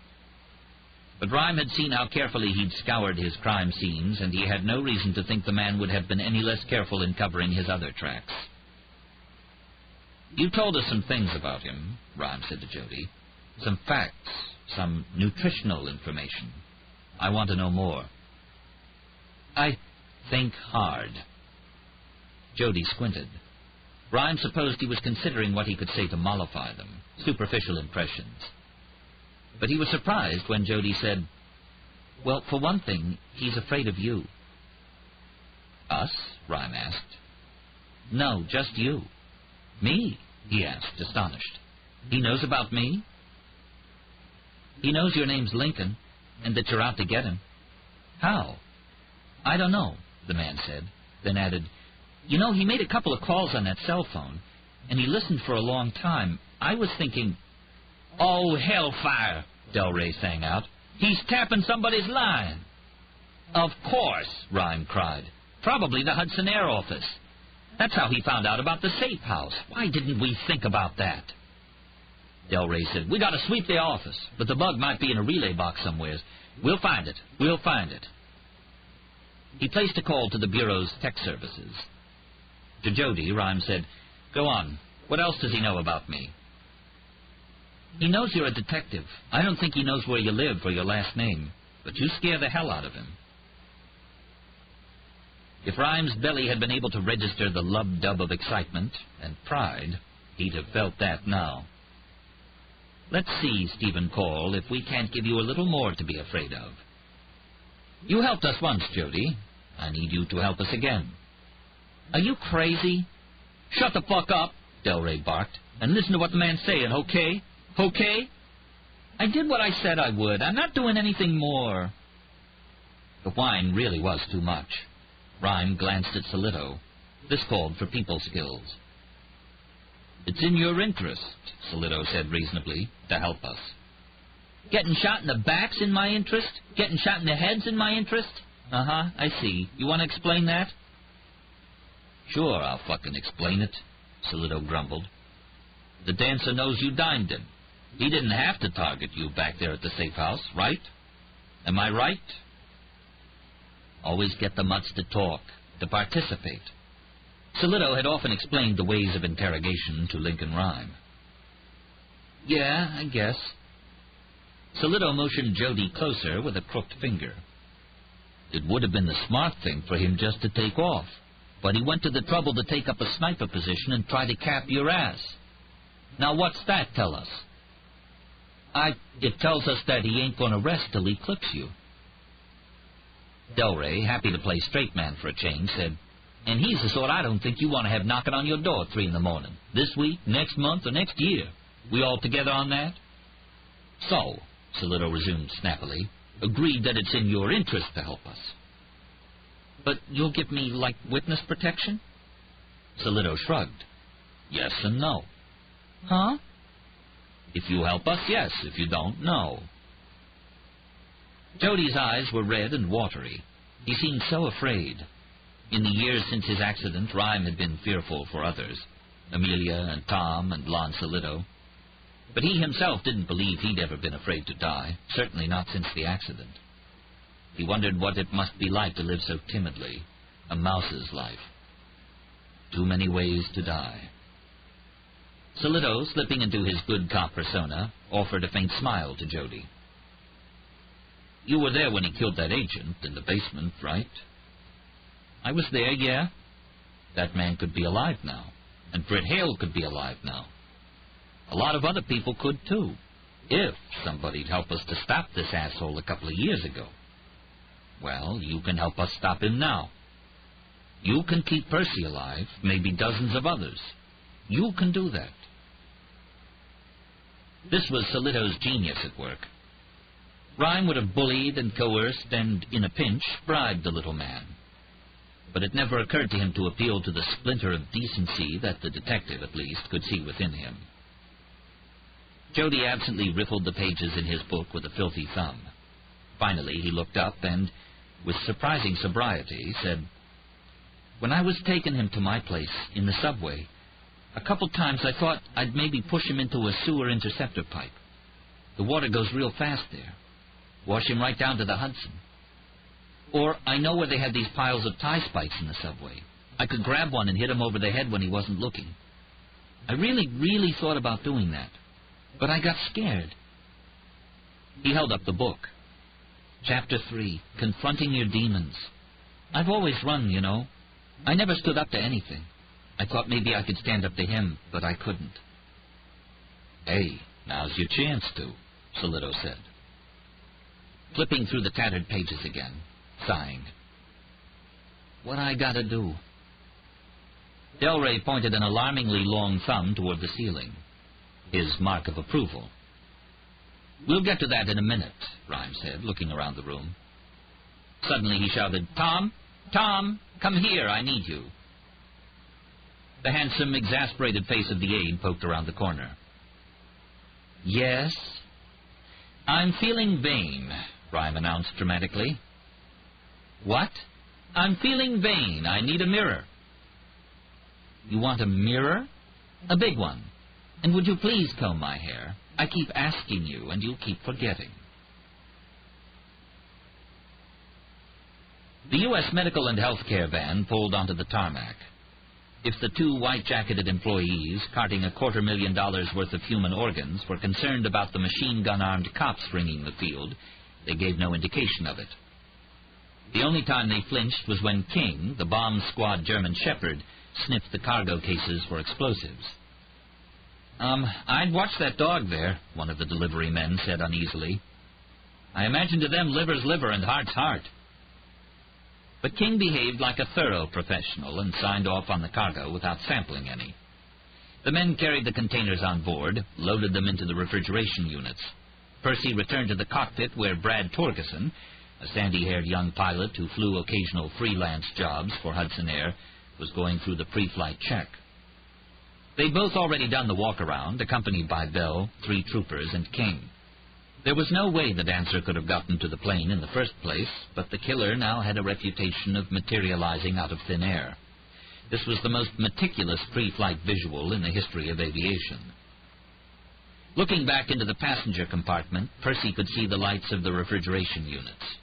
But Rhyme had seen how carefully he'd scoured his crime scenes, and he had no reason to think the man would have been any less careful in covering his other tracks. "You told us some things about him," Rhyme said to Jody. "Some facts, some nutritional information. I want to know more." "I think hard." Jody squinted. Rhyme supposed he was considering what he could say to mollify them, superficial impressions. But he was surprised when Jody said, "Well, for one thing, he's afraid of you." "Us?" Rhyme asked. "No, just you." "Me?" he asked, astonished. "He knows about me?" "He knows your name's Lincoln, and that you're out to get him." "How?" "I don't know," the man said, then added, "You know, he made a couple of calls on that cell phone, and he listened for a long time. I was thinking—" "Oh, hellfire!" Delray sang out. "He's tapping somebody's line." "Of course," Rhyme cried. "Probably the Hudson Air office. That's how he found out about the safe house. Why didn't we think about that?" Delray said, "We got to sweep the office, but the bug might be in a relay box somewheres. We'll find it. We'll find it." He placed a call to the Bureau's tech services. To Jody, Rhyme said, "Go on. What else does he know about me?" "He knows you're a detective. I don't think he knows where you live or your last name, but you scare the hell out of him." If Rhyme's belly had been able to register the lub-dub of excitement and pride, he'd have felt that now. "Let's see, Stephen Call, if we can't give you a little more to be afraid of. You helped us once, Jody. I need you to help us again." "Are you crazy?" "Shut the fuck up," Delray barked, "and listen to what the man's saying, okay? Okay?" "I did what I said I would. I'm not doing anything more." The whine really was too much. Rhyme glanced at Solito. This called for people skills. "It's in your interest," Solito said reasonably, "to help us." "Getting shot in the back's in my interest? Getting shot in the head's in my interest? Uh-huh, I see. You want to explain that?" "Sure, I'll fucking explain it," Solito grumbled. "The dancer knows you dined him. He didn't have to target you back there at the safe house, right? Am I right?" Always get the mutts to talk, to participate. Solito had often explained the ways of interrogation to Lincoln Rhyme. "Yeah, I guess." Solito motioned Jody closer with a crooked finger. "It would have been the smart thing for him just to take off, but he went to the trouble to take up a sniper position and try to cap your ass. Now what's that tell us?" It tells us that he ain't going to rest till he clips you." Delray, happy to play straight man for a change, said, "And he's the sort I don't think you want to have knocking on your door at 3 a.m, this week, next month, or next year. We all together on that?" "So," Solito resumed snappily, "agreed that it's in your interest to help us." "But you'll give me, like, witness protection?" Solito shrugged. "Yes and no." "Huh?" "If you help us, yes. If you don't, no." Jody's eyes were red and watery. He seemed so afraid. In the years since his accident, Rhyme had been fearful for others, Amelia and Tom and Lon Solito. But he himself didn't believe he'd ever been afraid to die, certainly not since the accident. He wondered what it must be like to live so timidly, a mouse's life. Too many ways to die. Solito, slipping into his good cop persona, offered a faint smile to Jody. "You were there when he killed that agent in the basement, right?" "I was there, yeah." "That man could be alive now, and Britt Hale could be alive now. A lot of other people could, too, if somebody'd help us to stop this asshole a couple of years ago. Well, you can help us stop him now. You can keep Percy alive, maybe dozens of others. You can do that." This was Solito's genius at work. Rhyme would have bullied and coerced and, in a pinch, bribed the little man. But it never occurred to him to appeal to the splinter of decency that the detective, at least, could see within him. Jody absently riffled the pages in his book with a filthy thumb. Finally, he looked up and, with surprising sobriety, said, "When I was taking him to my place in the subway, a couple times I thought I'd maybe push him into a sewer interceptor pipe. The water goes real fast there. Wash him right down to the Hudson. Or I know where they had these piles of tie spikes in the subway. I could grab one and hit him over the head when he wasn't looking. I really thought about doing that, but I got scared." He held up the book. Chapter 3, Confronting Your Demons. "I've always run, you know. I never stood up to anything. I thought maybe I could stand up to him, but I couldn't." "Hey, now's your chance to," Solito said, flipping through the tattered pages again, sighing. "What I gotta do?" Delray pointed an alarmingly long thumb toward the ceiling, his mark of approval. "We'll get to that in a minute," Rhyme said, looking around the room. Suddenly he shouted, "Tom! Tom! Come here, I need you." The handsome, exasperated face of the aide poked around the corner. "Yes?" "I'm feeling vain," Rhyme announced dramatically. "What?" "I'm feeling vain. I need a mirror." "You want a mirror?" "A big one. And would you please comb my hair? I keep asking you, and you'll keep forgetting." The U.S. Medical and Healthcare van pulled onto the tarmac. If the two white-jacketed employees carting $250,000 worth of human organs were concerned about the machine-gun-armed cops ringing the field, they gave no indication of it. The only time they flinched was when King, the bomb squad German shepherd, sniffed the cargo cases for explosives. "I'd watch that dog there," one of the delivery men said uneasily. "I imagine to them liver's liver and heart's heart." But King behaved like a thorough professional and signed off on the cargo without sampling any. The men carried the containers on board, loaded them into the refrigeration units. Percy returned to the cockpit where Brad Torgeson, a sandy-haired young pilot who flew occasional freelance jobs for Hudson Air, was going through the pre-flight check. They'd both already done the walk-around, accompanied by Bell, 3 troopers, and King. There was no way the Dancer could have gotten to the plane in the first place, but the killer now had a reputation of materializing out of thin air. This was the most meticulous pre-flight visual in the history of aviation. Looking back into the passenger compartment, Percy could see the lights of the refrigeration units.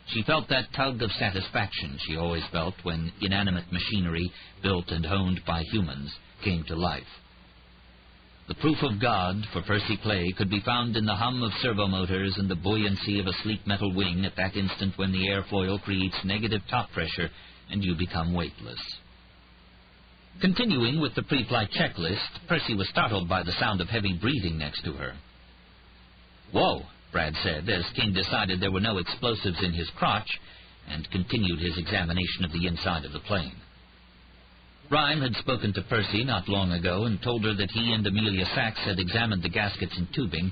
She felt that tug of satisfaction she always felt when inanimate machinery, built and honed by humans, came to life. The proof of God for Percy Clay could be found in the hum of servomotors and the buoyancy of a sleek metal wing at that instant when the airfoil creates negative top pressure and you become weightless. Continuing with the pre-flight checklist, Percy was startled by the sound of heavy breathing next to her. "Whoa," Brad said, as King decided there were no explosives in his crotch and continued his examination of the inside of the plane. Rhyme had spoken to Percy not long ago and told her that he and Amelia Sachs had examined the gaskets and tubing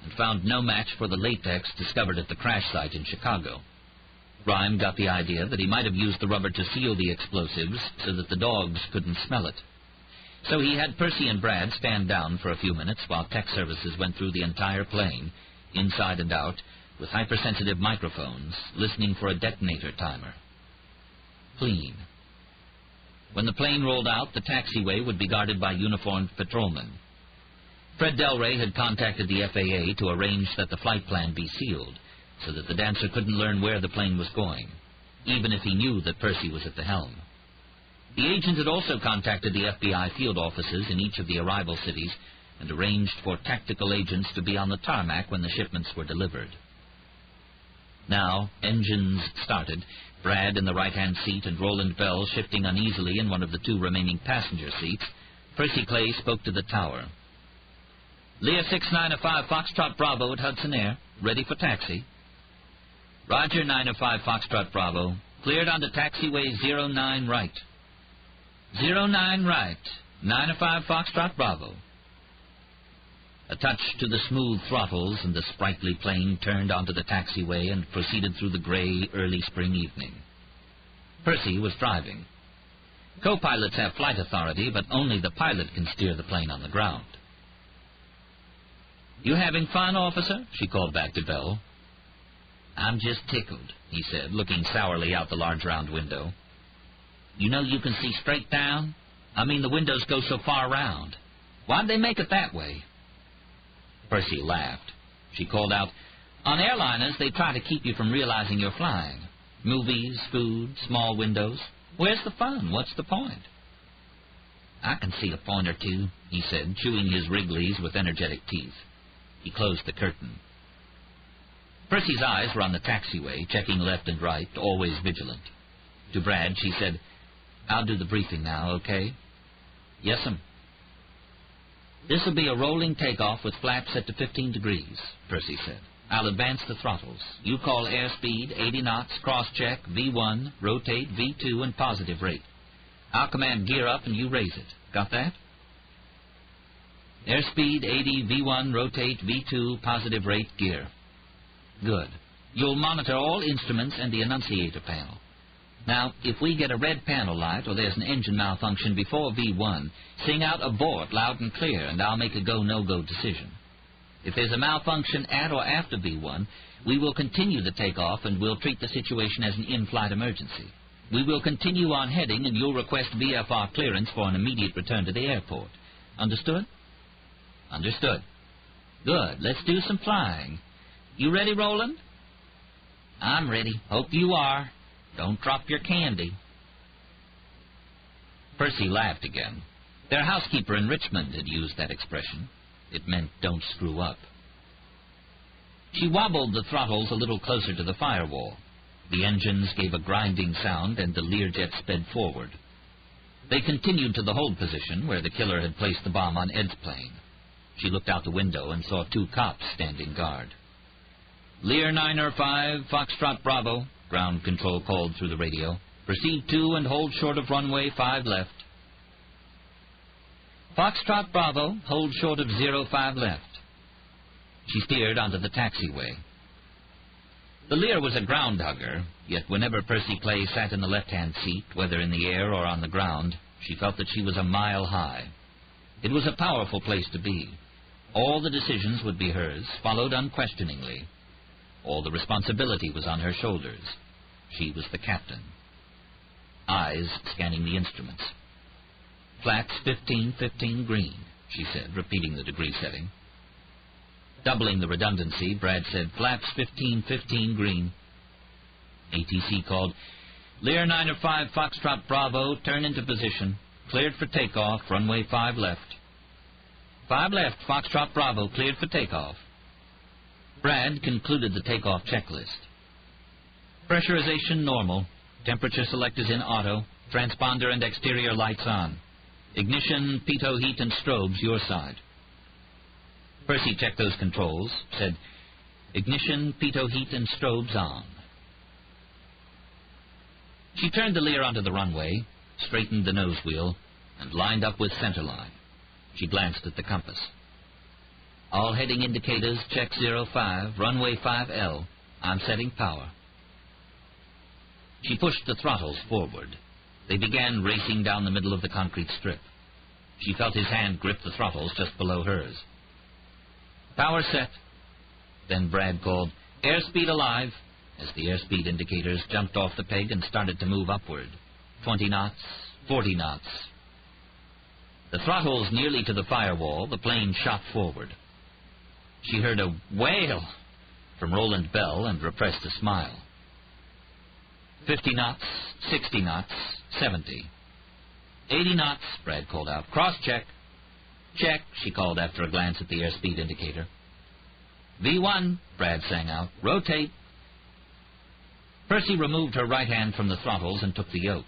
and found no match for the latex discovered at the crash site in Chicago. Rhyme got the idea that he might have used the rubber to seal the explosives so that the dogs couldn't smell it. So he had Percy and Brad stand down for a few minutes while tech services went through the entire plane, inside and out, with hypersensitive microphones, listening for a detonator timer. Clean. When the plane rolled out, the taxiway would be guarded by uniformed patrolmen. Fred Delray had contacted the FAA to arrange that the flight plan be sealed, so that the Dancer couldn't learn where the plane was going, even if he knew that Percy was at the helm. The agent had also contacted the FBI field offices in each of the arrival cities and arranged for tactical agents to be on the tarmac when the shipments were delivered. Now, engines started, Brad in the right-hand seat and Roland Bell shifting uneasily in one of the 2 remaining passenger seats. Percy Clay spoke to the tower. "Leah 6905 Foxtrot Bravo at Hudson Air. Ready for taxi." "Roger, 905 Foxtrot Bravo. Cleared onto taxiway 09 right." 09 right. 905 Foxtrot Bravo." A touch to the smooth throttles, and the sprightly plane turned onto the taxiway and proceeded through the gray, early spring evening. Percy was driving. Co-pilots have flight authority, but only the pilot can steer the plane on the ground. "You having fun, officer?" she called back to Bell. I'm just tickled, he said, looking sourly out the large round window. You know you can see straight down? I mean, the windows go so far round. Why'd they make it that way? Percy laughed. She called out, on airliners, they try to keep you from realizing you're flying. Movies, food, small windows. Where's the fun? What's the point? I can see a point or two, he said, chewing his Wrigley's with energetic teeth. He closed the curtain. Percy's eyes were on the taxiway, checking left and right, always vigilant. To Brad, she said, I'll do the briefing now, okay? Yes'm. This'll be a rolling takeoff with flaps set to 15 degrees, Percy said. I'll advance the throttles. You call airspeed, 80 knots, cross-check, V1, rotate, V2, and positive rate. I'll command gear up and you raise it. Got that? Airspeed, 80, V1, rotate, V2, positive rate, gear. Good. You'll monitor all instruments and the annunciator panel. Now, if we get a red panel light or there's an engine malfunction before V1, sing out abort loud and clear, and I'll make a go, no-go decision. If there's a malfunction at or after V1, we will continue the takeoff and we'll treat the situation as an in-flight emergency. We will continue on heading and you'll request VFR clearance for an immediate return to the airport. Understood? Understood. Good. Let's do some flying. You ready, Roland? I'm ready. Hope you are. Don't drop your candy. Percy laughed again. Their housekeeper in Richmond had used that expression. It meant don't screw up. She wobbled the throttles a little closer to the firewall. The engines gave a grinding sound, and the Learjet sped forward. They continued to the hold position, where the killer had placed the bomb on Ed's plane. She looked out the window and saw 2 cops standing guard. Lear 905, Foxtrot Bravo, ground control called through the radio. Proceed to and hold short of runway 5 left. Foxtrot Bravo, hold short of 05 left. She steered onto the taxiway. The Lear was a ground hugger, yet whenever Percy Clay sat in the left-hand seat, whether in the air or on the ground, she felt that she was a mile high. It was a powerful place to be. All the decisions would be hers, followed unquestioningly. All the responsibility was on her shoulders. She was the captain. Eyes scanning the instruments. Flaps 15-15 green, she said, repeating the degree setting. Doubling the redundancy, Brad said, flaps 15-15 green. ATC called, Lear 905 Foxtrot Bravo, turn into position. Cleared for takeoff, runway 5 left. 5 left, Foxtrot Bravo, cleared for takeoff. Brad concluded the takeoff checklist. Pressurization normal. Temperature select is in auto. Transponder and exterior lights on. Ignition, pitot heat, and strobes your side. Percy checked those controls, said, ignition, pitot heat, and strobes on. She turned the Lear onto the runway, straightened the nose wheel, and lined up with centerline. She glanced at the compass. All heading indicators, check 05, runway 5L. I'm setting power. She pushed the throttles forward. They began racing down the middle of the concrete strip. She felt his hand grip the throttles just below hers. Power set. Then Brad called, airspeed alive, as the airspeed indicators jumped off the peg and started to move upward. 20 knots, 40 knots. The throttles nearly to the firewall, the plane shot forward. She heard a wail from Roland Bell and repressed a smile. 50 knots, 60 knots, 70. 80 knots, Brad called out. Cross-check. Check, she called after a glance at the airspeed indicator. V1, Brad sang out. Rotate. Percy removed her right hand from the throttles and took the yoke.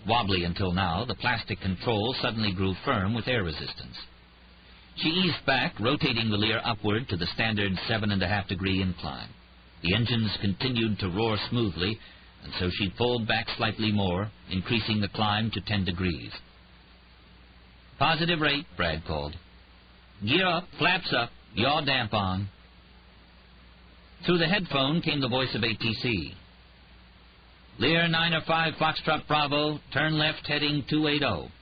Wobbly until now, the plastic control suddenly grew firm with air resistance. She eased back, rotating the Lear upward to the standard 7.5-degree incline. The engines continued to roar smoothly, and so she pulled back slightly more, increasing the climb to 10 degrees. Positive rate, Brad called. Gear up, flaps up, yaw damp on. Through the headphone came the voice of ATC. Lear 905 Foxtrot Bravo, turn left heading 280.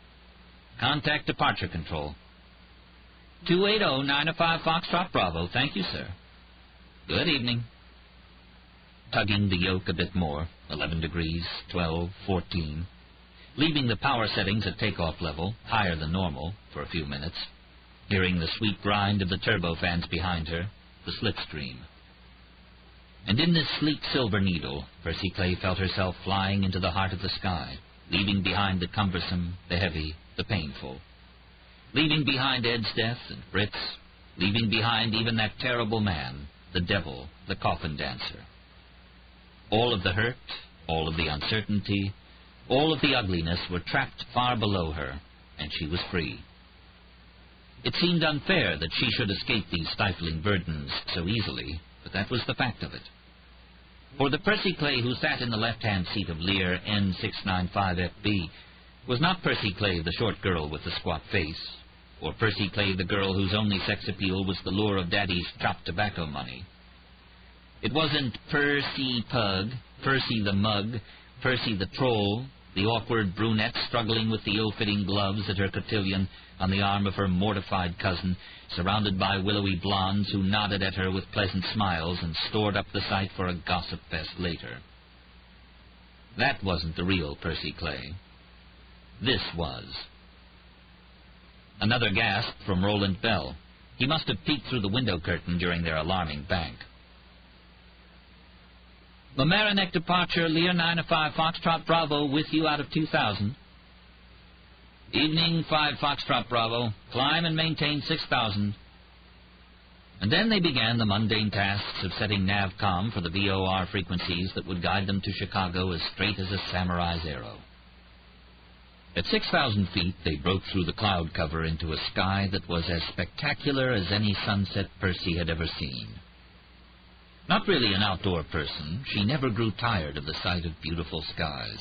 Contact departure control. 280 905 Foxtrot Bravo, thank you, sir. Good evening. tugging the yoke a bit more, 11 degrees, 12, 14, leaving the power settings at takeoff level, higher than normal, for a few minutes, hearing the sweet grind of the turbofans behind her, the slipstream. And in this sleek silver needle, Percy Clay felt herself flying into the heart of the sky, leaving behind the cumbersome, the heavy, the painful. Leaving behind Ed's death and Britt's, leaving behind even that terrible man, the devil, the Coffin Dancer. All of the hurt, all of the uncertainty, all of the ugliness were trapped far below her, and she was free. It seemed unfair that she should escape these stifling burdens so easily, but that was the fact of it. For the Percy Clay who sat in the left-hand seat of Lear N695FB was not Percy Clay, the short girl with the squat face, or Percy Clay, the girl whose only sex appeal was the lure of Daddy's chopped tobacco money. It wasn't Percy Pug, Percy the Mug, Percy the Troll, the awkward brunette struggling with the ill-fitting gloves at her cotillion on the arm of her mortified cousin, surrounded by willowy blondes who nodded at her with pleasant smiles and stored up the sight for a gossip fest later. That wasn't the real Percy Clay. This was. Another gasp from Roland Bell. He must have peeked through the window curtain during their alarming bank. Mamaroneck departure, Lear 905 Foxtrot Bravo, with you out of 2000. Evening 5 Foxtrot Bravo, climb and maintain 6,000. And then they began the mundane tasks of setting NavCom for the VOR frequencies that would guide them to Chicago as straight as a samurai's arrow. At 6,000 feet, they broke through the cloud cover into a sky that was as spectacular as any sunset Percy had ever seen. Not really an outdoor person, she never grew tired of the sight of beautiful skies.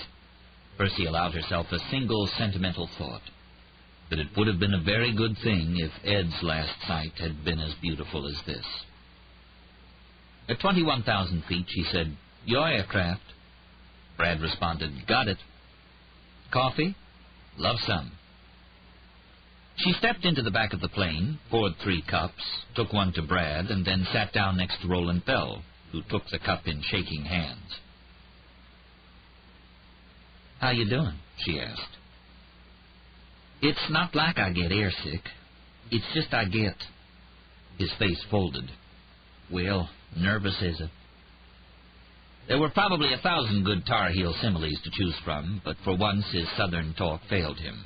Percy allowed herself a single sentimental thought, that it would have been a very good thing if Ed's last sight had been as beautiful as this. At 21,000 feet, she said, "Your aircraft." Brad responded, "Got it." "Coffee?" "Love some." She stepped into the back of the plane, poured 3 cups, took one to Brad, and then sat down next to Roland Bell, who took the cup in shaking hands. "How you doing?" she asked. "It's not like I get airsick. It's just I get—" His face folded. "Well, nervous is it?" There were probably 1,000 good Tar Heel similes to choose from, but for once his southern talk failed him.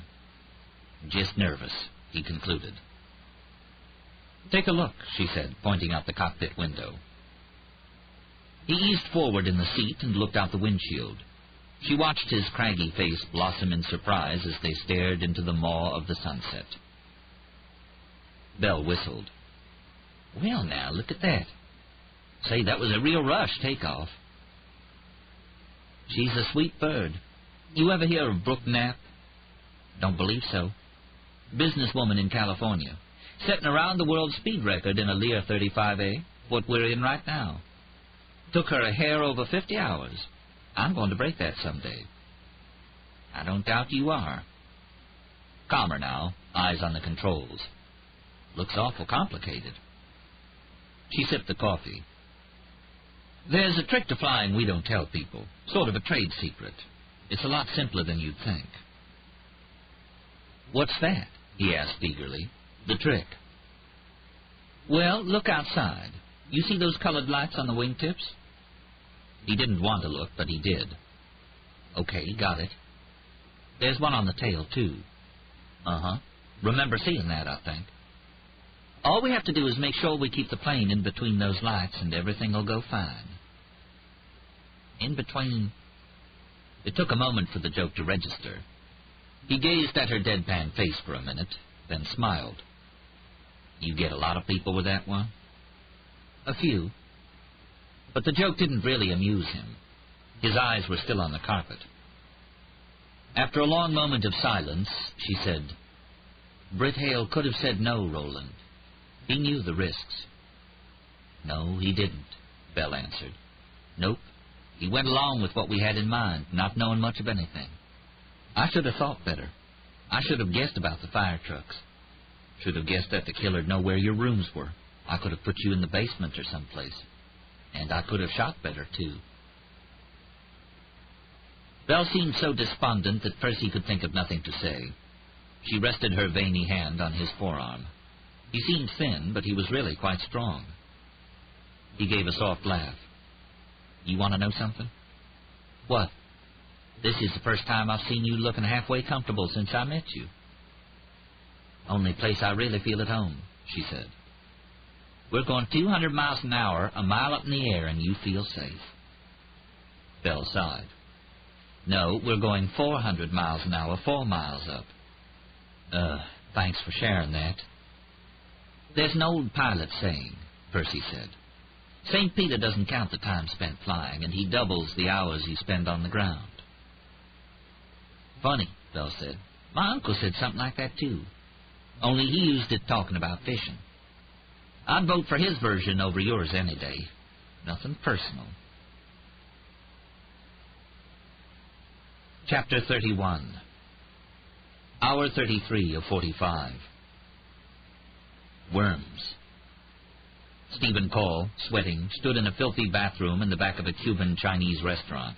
"Just nervous," he concluded. "Take a look," she said, pointing out the cockpit window. He eased forward in the seat and looked out the windshield. She watched his craggy face blossom in surprise as they stared into the maw of the sunset. Bell whistled. "Well, now, look at that. Say, that was a real rush takeoff." "She's a sweet bird. You ever hear of Brooke Knapp?" "Don't believe so." "Businesswoman in California. Setting around the world speed record in a Lear 35A, what we're in right now. Took her a hair over 50 hours. I'm going to break that someday." "I don't doubt you are." Calmer now, eyes on the controls. "Looks awful complicated." She sipped the coffee. "There's a trick to flying we don't tell people, sort of a trade secret. It's a lot simpler than you'd think." "What's that?" he asked eagerly. "The trick." "Well, look outside. You see those colored lights on the wingtips?" He didn't want to look, but he did. "Okay, got it." "There's one on the tail, too." "Uh-huh. Remember seeing that, I think." "All we have to do is make sure we keep the plane in between those lights, and everything will go fine." In between. It took a moment for the joke to register. He gazed at her deadpan face for a minute, then smiled. "You get a lot of people with that one?" "A few." But the joke didn't really amuse him. His eyes were still on the carpet. After a long moment of silence, she said, "Britt Hale could have said no, Roland. He knew the risks." "No, he didn't," Bell answered. "Nope. He went along with what we had in mind, not knowing much of anything. I should have thought better. I should have guessed about the fire trucks. Should have guessed that the killer'd know where your rooms were. I could have put you in the basement or someplace. And I could have shot better, too. Belle seemed so despondent that Percy could think of nothing to say. She rested her veiny hand on his forearm. He seemed thin, but he was really quite strong. He gave a soft laugh. You want to know something? What? This is the first time I've seen you looking halfway comfortable since I met you. Only place I really feel at home, she said. We're going 200 miles an hour, a mile up in the air, and you feel safe. Belle sighed. No, we're going 400 miles an hour, 4 miles up. Thanks for sharing that. There's an old pilot saying, Percy said. St. Peter doesn't count the time spent flying, and he doubles the hours you spend on the ground. Funny, Belle said. My uncle said something like that, too. Only he used it talking about fishing. I'd vote for his version over yours any day. Nothing personal. Chapter 31. Hour 33 of 45. Worms. Stephen Call, sweating, stood in a filthy bathroom in the back of a Cuban-Chinese restaurant,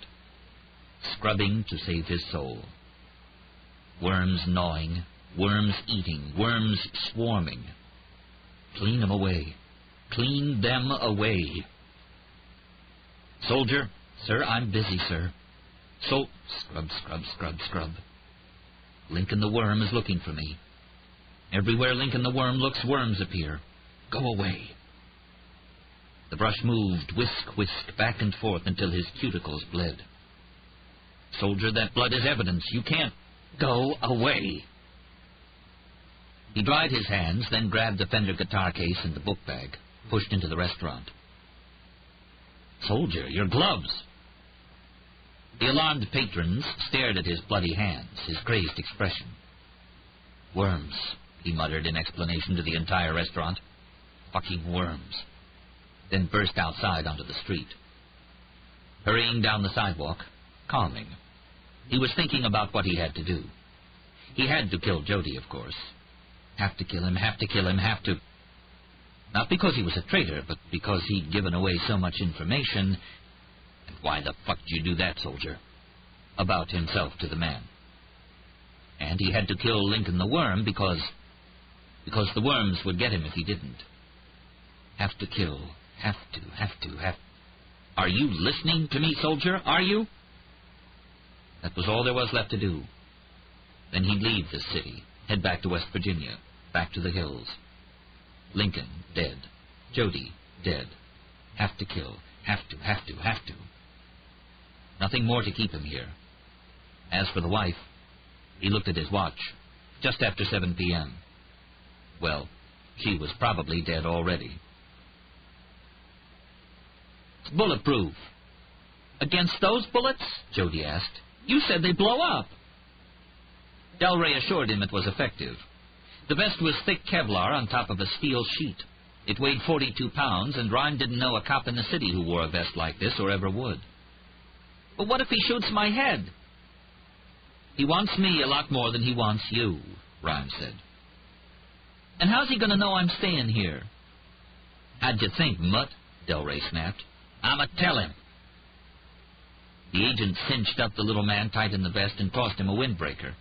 scrubbing to save his soul. Worms gnawing, worms eating, worms swarming. Clean them away. Clean them away. Soldier, sir, I'm busy, sir. Scrub, scrub, scrub, scrub. Lincoln the Worm is looking for me. Everywhere Lincoln the Worm looks, worms appear. Go away. The brush moved, whisk, whisk, back and forth until his cuticles bled. Soldier, that blood is evidence. You can't. Go away. He dried his hands, then grabbed the Fender guitar case and the book bag, pushed into the restaurant. Soldier, your gloves. The alarmed patrons stared at his bloody hands, his crazed expression. Worms, he muttered in explanation to the entire restaurant. Fucking worms. Then burst outside onto the street. Hurrying down the sidewalk, calming. He was thinking about what he had to do. He had to kill Jody, of course. Have to kill him, have to kill him, have to... Not because he was a traitor, but because he'd given away so much information. And why the fuck did you do that, soldier? About himself to the man. And he had to kill Lincoln the Worm because the worms would get him if he didn't. Have to kill. Have to. Are you listening to me, soldier? Are you? That was all there was left to do. Then he'd leave this city, head back to West Virginia, back to the hills. Lincoln, dead. Jody, dead. Have to kill. Have to. Nothing more to keep him here. As for the wife, he looked at his watch. Just after 7 p.m. Well, she was probably dead already. It's bulletproof. Against those bullets? Jody asked. You said they blow up. Delray assured him it was effective. The vest was thick Kevlar on top of a steel sheet. It weighed 42 pounds, and Rhyme didn't know a cop in the city who wore a vest like this or ever would. But what if he shoots my head? He wants me a lot more than he wants you, Rhyme said. And how's he going to know I'm staying here? How'd you think, mutt? Delray snapped. I'ma tell him. The agent cinched up the little man tight in the vest and tossed him a windbreaker.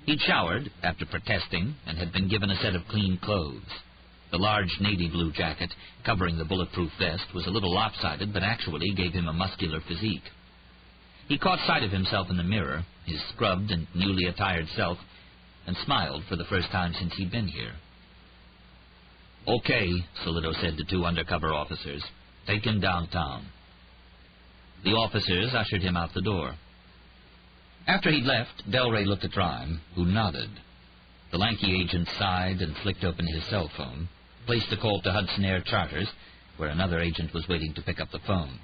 He'd showered, after protesting, and had been given a set of clean clothes. The large navy blue jacket, covering the bulletproof vest, was a little lopsided, but actually gave him a muscular physique. He caught sight of himself in the mirror, his scrubbed and newly attired self, and smiled for the first time since he'd been here. Okay, Solido said to 2 undercover officers. Take him downtown. The officers ushered him out the door. After he'd left, Delray looked at Rhyme, who nodded. The lanky agent sighed and flicked open his cell phone, placed a call to Hudson Air Charters, where another agent was waiting to pick up the phone.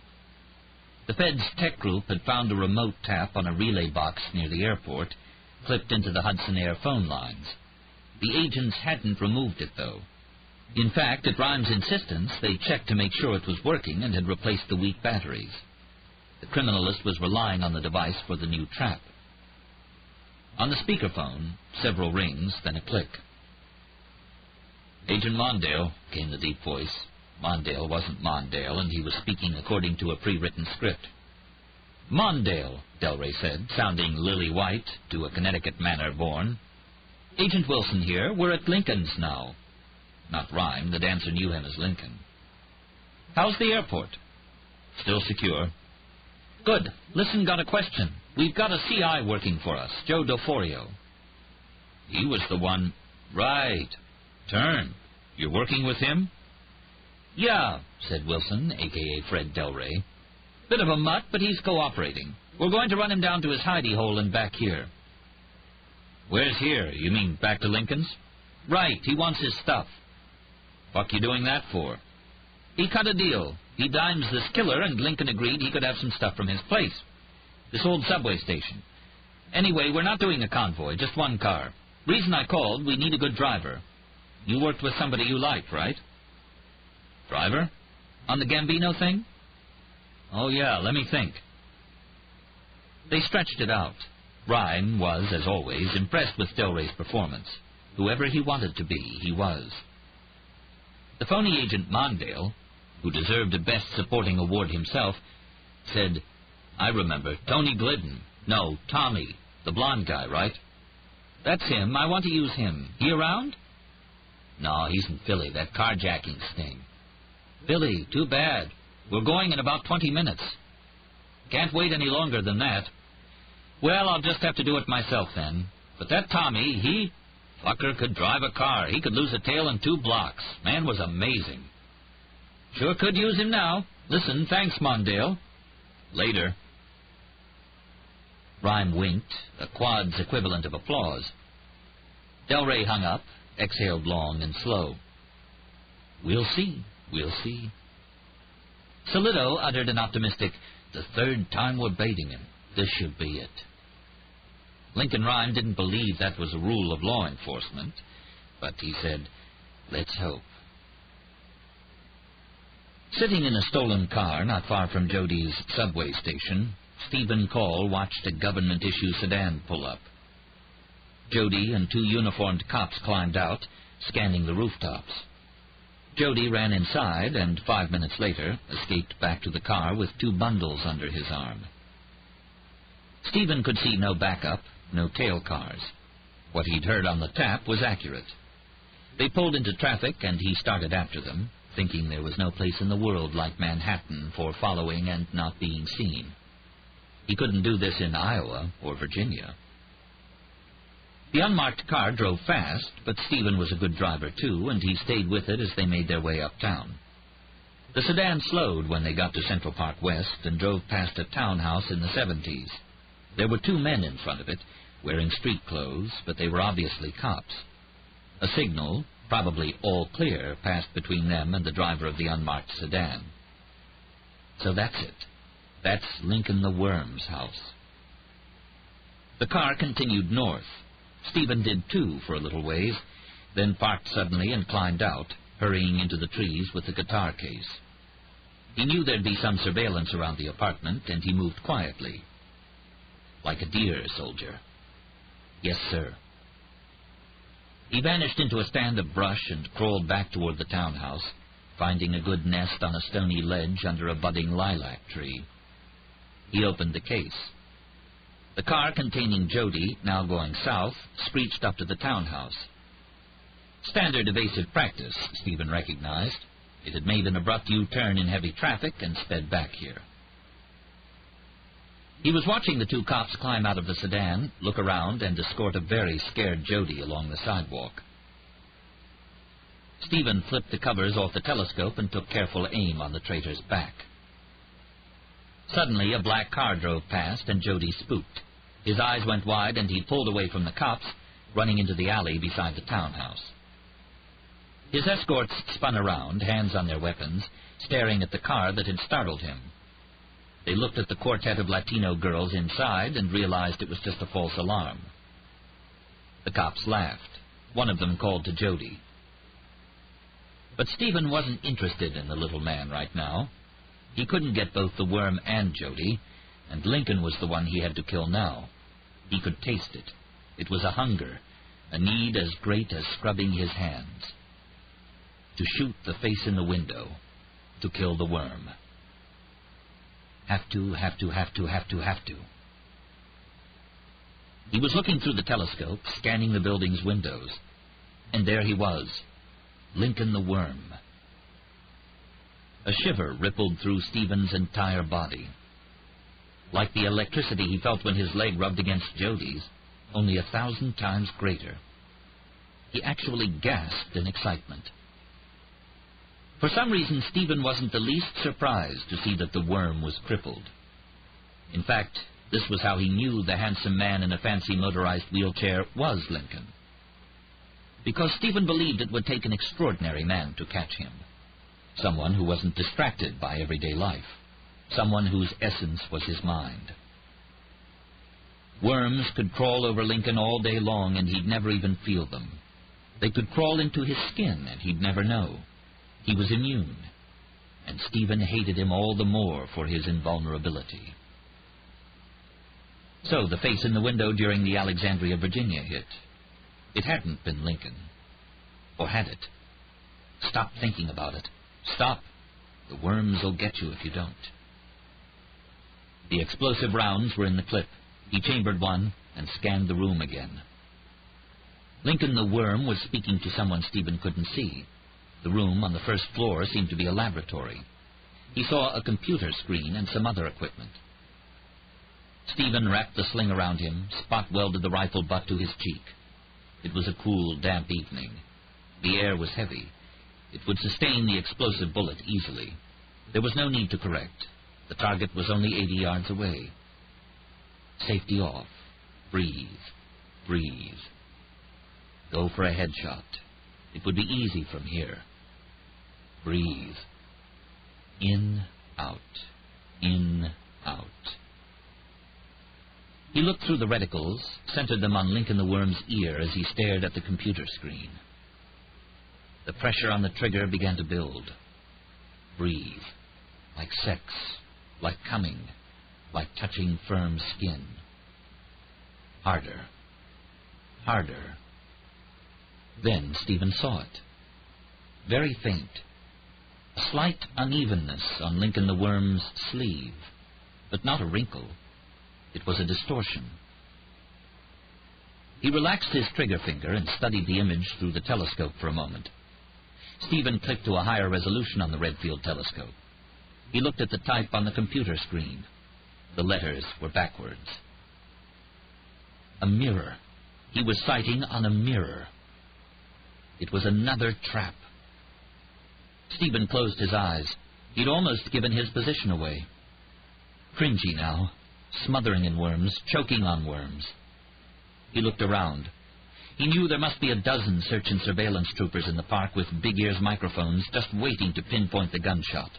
The Fed's tech group had found a remote tap on a relay box near the airport, clipped into the Hudson Air phone lines. The agents hadn't removed it, though. In fact, at Rhyme's insistence, they checked to make sure it was working and had replaced the weak batteries. The criminalist was relying on the device for the new trap. On the speakerphone, several rings, then a click. Agent Mondale, came the deep voice. Mondale wasn't Mondale, and he was speaking according to a pre-written script. "Mondale," Delray said, sounding lily-white to a Connecticut manner born. "Agent Wilson here. We're at Lincoln's now." Not Rhyme. The dancer knew him as Lincoln. "How's the airport?" "Still secure." "Good. Listen, got a question. We've got a CI working for us, Joe Doforio." "He was the one—" "Right. Turn. You're working with him?" "Yeah," said Wilson, a.k.a. Fred Delray. "Bit of a mutt, but he's cooperating. We're going to run him down to his hidey hole and back here." "Where's here? You mean back to Lincoln's?" "Right. He wants his stuff." "Fuck you doing that for?" "He cut a deal. He dimes this killer, and Lincoln agreed he could have some stuff from his place. This old subway station. Anyway, we're not doing a convoy, just one car. Reason I called, we need a good driver. You worked with somebody you liked, right?" "Driver? On the Gambino thing?" "Oh, yeah, let me think." They stretched it out. Rhyme was, as always, impressed with Delray's performance. Whoever he wanted to be, he was. The phony agent Mondale, who deserved a Best Supporting Award himself, said, "I remember, Tony Glidden. No, Tommy, the blonde guy, right?" "That's him. I want to use him. He around?" "No, he's in Philly, that carjacking sting." "Philly, too bad. We're going in about 20 minutes. "Can't wait any longer than that." "Well, I'll just have to do it myself then. But that Tommy, he... fucker could drive a car. He could lose a tail in 2 blocks. Man was amazing." "Sure could use him now. Listen, thanks, Mondale." "Later." Rhyme winked, a quad's equivalent of applause. Delray hung up, exhaled long and slow. "We'll see, we'll see." Solido uttered an optimistic, "The 3rd time we're baiting him. This should be it." Lincoln Rhyme didn't believe that was a rule of law enforcement, but he said, "Let's hope." Sitting in a stolen car not far from Jody's subway station, Stephen Call watched a government-issue sedan pull up. Jody and 2 uniformed cops climbed out, scanning the rooftops. Jody ran inside and 5 minutes later escaped back to the car with 2 bundles under his arm. Stephen could see no backup, no tail cars. What he'd heard on the tap was accurate. They pulled into traffic and he started after them, thinking there was no place in the world like Manhattan for following and not being seen. He couldn't do this in Iowa or Virginia. The unmarked car drove fast, but Stephen was a good driver too, and he stayed with it as they made their way uptown. The sedan slowed when they got to Central Park West and drove past a townhouse in the 70s. There were 2 men in front of it, wearing street clothes, but they were obviously cops. A signal, probably all clear, passed between them and the driver of the unmarked sedan. So that's it. That's Lincoln the Worm's house. The car continued north. Stephen did too for a little ways, then parked suddenly and climbed out, hurrying into the trees with the guitar case. He knew there'd be some surveillance around the apartment, and he moved quietly. Like a deer soldier. Yes, sir. He vanished into a stand of brush and crawled back toward the townhouse, finding a good nest on a stony ledge under a budding lilac tree. He opened the case. The car containing Jody, now going south, screeched up to the townhouse. Standard evasive practice, Stephen recognized. It had made an abrupt U-turn in heavy traffic and sped back here. He was watching the 2 cops climb out of the sedan, look around, and escort a very scared Jody along the sidewalk. Stephen flipped the covers off the telescope and took careful aim on the traitor's back. Suddenly, a black car drove past, and Jody spooked. His eyes went wide, and he pulled away from the cops, running into the alley beside the townhouse. His escorts spun around, hands on their weapons, staring at the car that had startled him. They looked at the quartet of Latino girls inside and realized it was just a false alarm. The cops laughed. One of them called to Jody. But Stephen wasn't interested in the little man right now. He couldn't get both the worm and Jody, and Lincoln was the one he had to kill now. He could taste it. It was a hunger, a need as great as scrubbing his hands. To shoot the face in the window, to kill the worm. Have to. He was looking through the telescope, scanning the building's windows. And there he was, Lincoln the Worm. A shiver rippled through Stephen's entire body. Like the electricity he felt when his leg rubbed against Jody's, only 1,000 times greater. He actually gasped in excitement. For some reason, Stephen wasn't the least surprised to see that the worm was crippled. In fact, this was how he knew the handsome man in a fancy motorized wheelchair was Lincoln. Because Stephen believed it would take an extraordinary man to catch him. Someone who wasn't distracted by everyday life. Someone whose essence was his mind. Worms could crawl over Lincoln all day long and he'd never even feel them. They could crawl into his skin and he'd never know. He was immune, and Stephen hated him all the more for his invulnerability. So the face in the window during the Alexandria, Virginia hit. It hadn't been Lincoln. Or had it? Stop thinking about it. Stop. The worms will get you if you don't. The explosive rounds were in the clip. He chambered one and scanned the room again. Lincoln the Worm was speaking to someone Stephen couldn't see. The room on the first floor seemed to be a laboratory. He saw a computer screen and some other equipment. Stephen wrapped the sling around him, spot-welded the rifle butt to his cheek. It was a cool, damp evening. The air was heavy. It would sustain the explosive bullet easily. There was no need to correct. The target was only 80 yards away. Safety off. Breathe. Breathe. Go for a headshot. It would be easy from here. Breathe. In, out. In, out. He looked through the reticles, centered them on Lincoln the Worm's ear as he stared at the computer screen. The pressure on the trigger began to build. Breathe. Like sex. Like coming. Like touching firm skin. Harder. Harder. Then Stephen saw it. Very faint. A slight unevenness on Lincoln the Worm's sleeve, but not a wrinkle. It was a distortion. He relaxed his trigger finger and studied the image through the telescope for a moment. Stephen clicked to a higher resolution on the Redfield telescope. He looked at the type on the computer screen. The letters were backwards. A mirror. He was sighting on a mirror. It was another trap. Stephen closed his eyes. He'd almost given his position away. Cringy now, smothering in worms, choking on worms. He looked around. He knew there must be a dozen search and surveillance troopers in the park with big ears microphones just waiting to pinpoint the gunshot.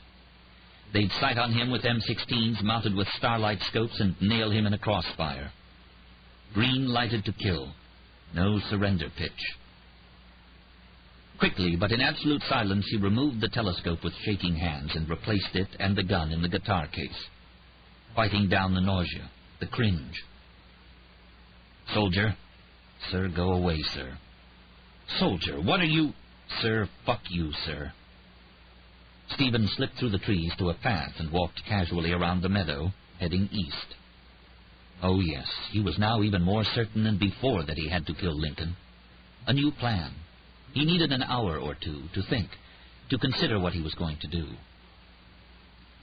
They'd sight on him with M16s mounted with starlight scopes and nail him in a crossfire. Green lighted to kill. No surrender pitch. Quickly, but in absolute silence, he removed the telescope with shaking hands and replaced it and the gun in the guitar case, fighting down the nausea, the cringe. Soldier. Sir, go away, sir. Soldier, what are you... Sir, fuck you, sir. Stephen slipped through the trees to a path and walked casually around the meadow, heading east. Oh, yes, he was now even more certain than before that he had to kill Lincoln. A new plan. He needed an hour or two to think, to consider what he was going to do.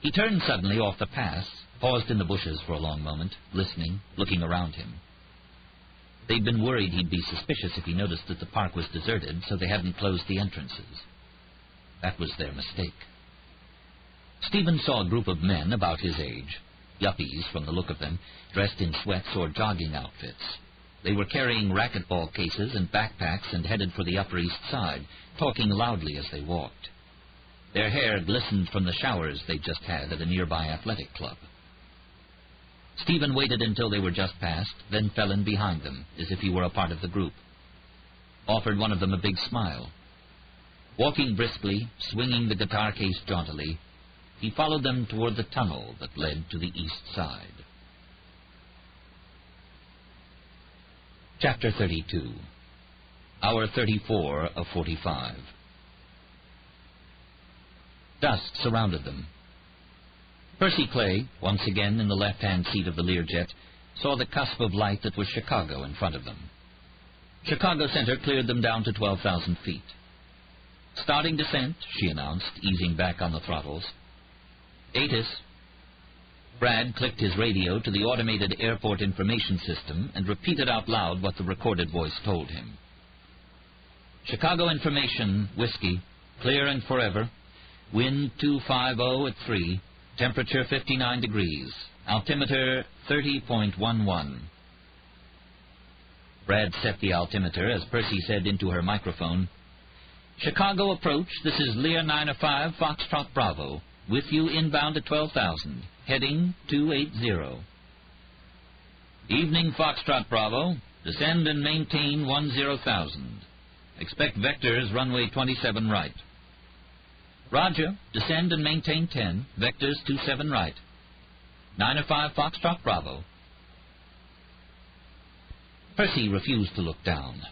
He turned suddenly off the path, paused in the bushes for a long moment, listening, looking around him. They'd been worried he'd be suspicious if he noticed that the park was deserted, so they hadn't closed the entrances. That was their mistake. Stephen saw a group of men about his age, yuppies from the look of them, dressed in sweats or jogging outfits. They were carrying racquetball cases and backpacks and headed for the Upper East Side, talking loudly as they walked. Their hair glistened from the showers they'd just had at a nearby athletic club. Stephen waited until they were just past, then fell in behind them, as if he were a part of the group. Offered one of them a big smile. Walking briskly, swinging the guitar case jauntily, he followed them toward the tunnel that led to the east side. Chapter 32. Hour 34 of 45. Dusk surrounded them. Percy Clay, once again in the left-hand seat of the Learjet, saw the cusp of light that was Chicago in front of them. Chicago Center cleared them down to 12,000 feet. "Starting descent," she announced, easing back on the throttles. "ATIS." Brad clicked his radio to the automated airport information system and repeated out loud what the recorded voice told him. "Chicago information, Whiskey, clear and forever. Wind 250 at 3, temperature 59 degrees, altimeter 30.11. Brad set the altimeter as Percy said into her microphone, "Chicago approach, this is Lear 905 Foxtrot Bravo, with you inbound at 12,000, heading 280. Evening Foxtrot Bravo, descend and maintain 10,000. Expect vectors runway 27 right. Roger, descend and maintain 10, vectors 27 right. 905 Foxtrot Bravo." Percy refused to look down.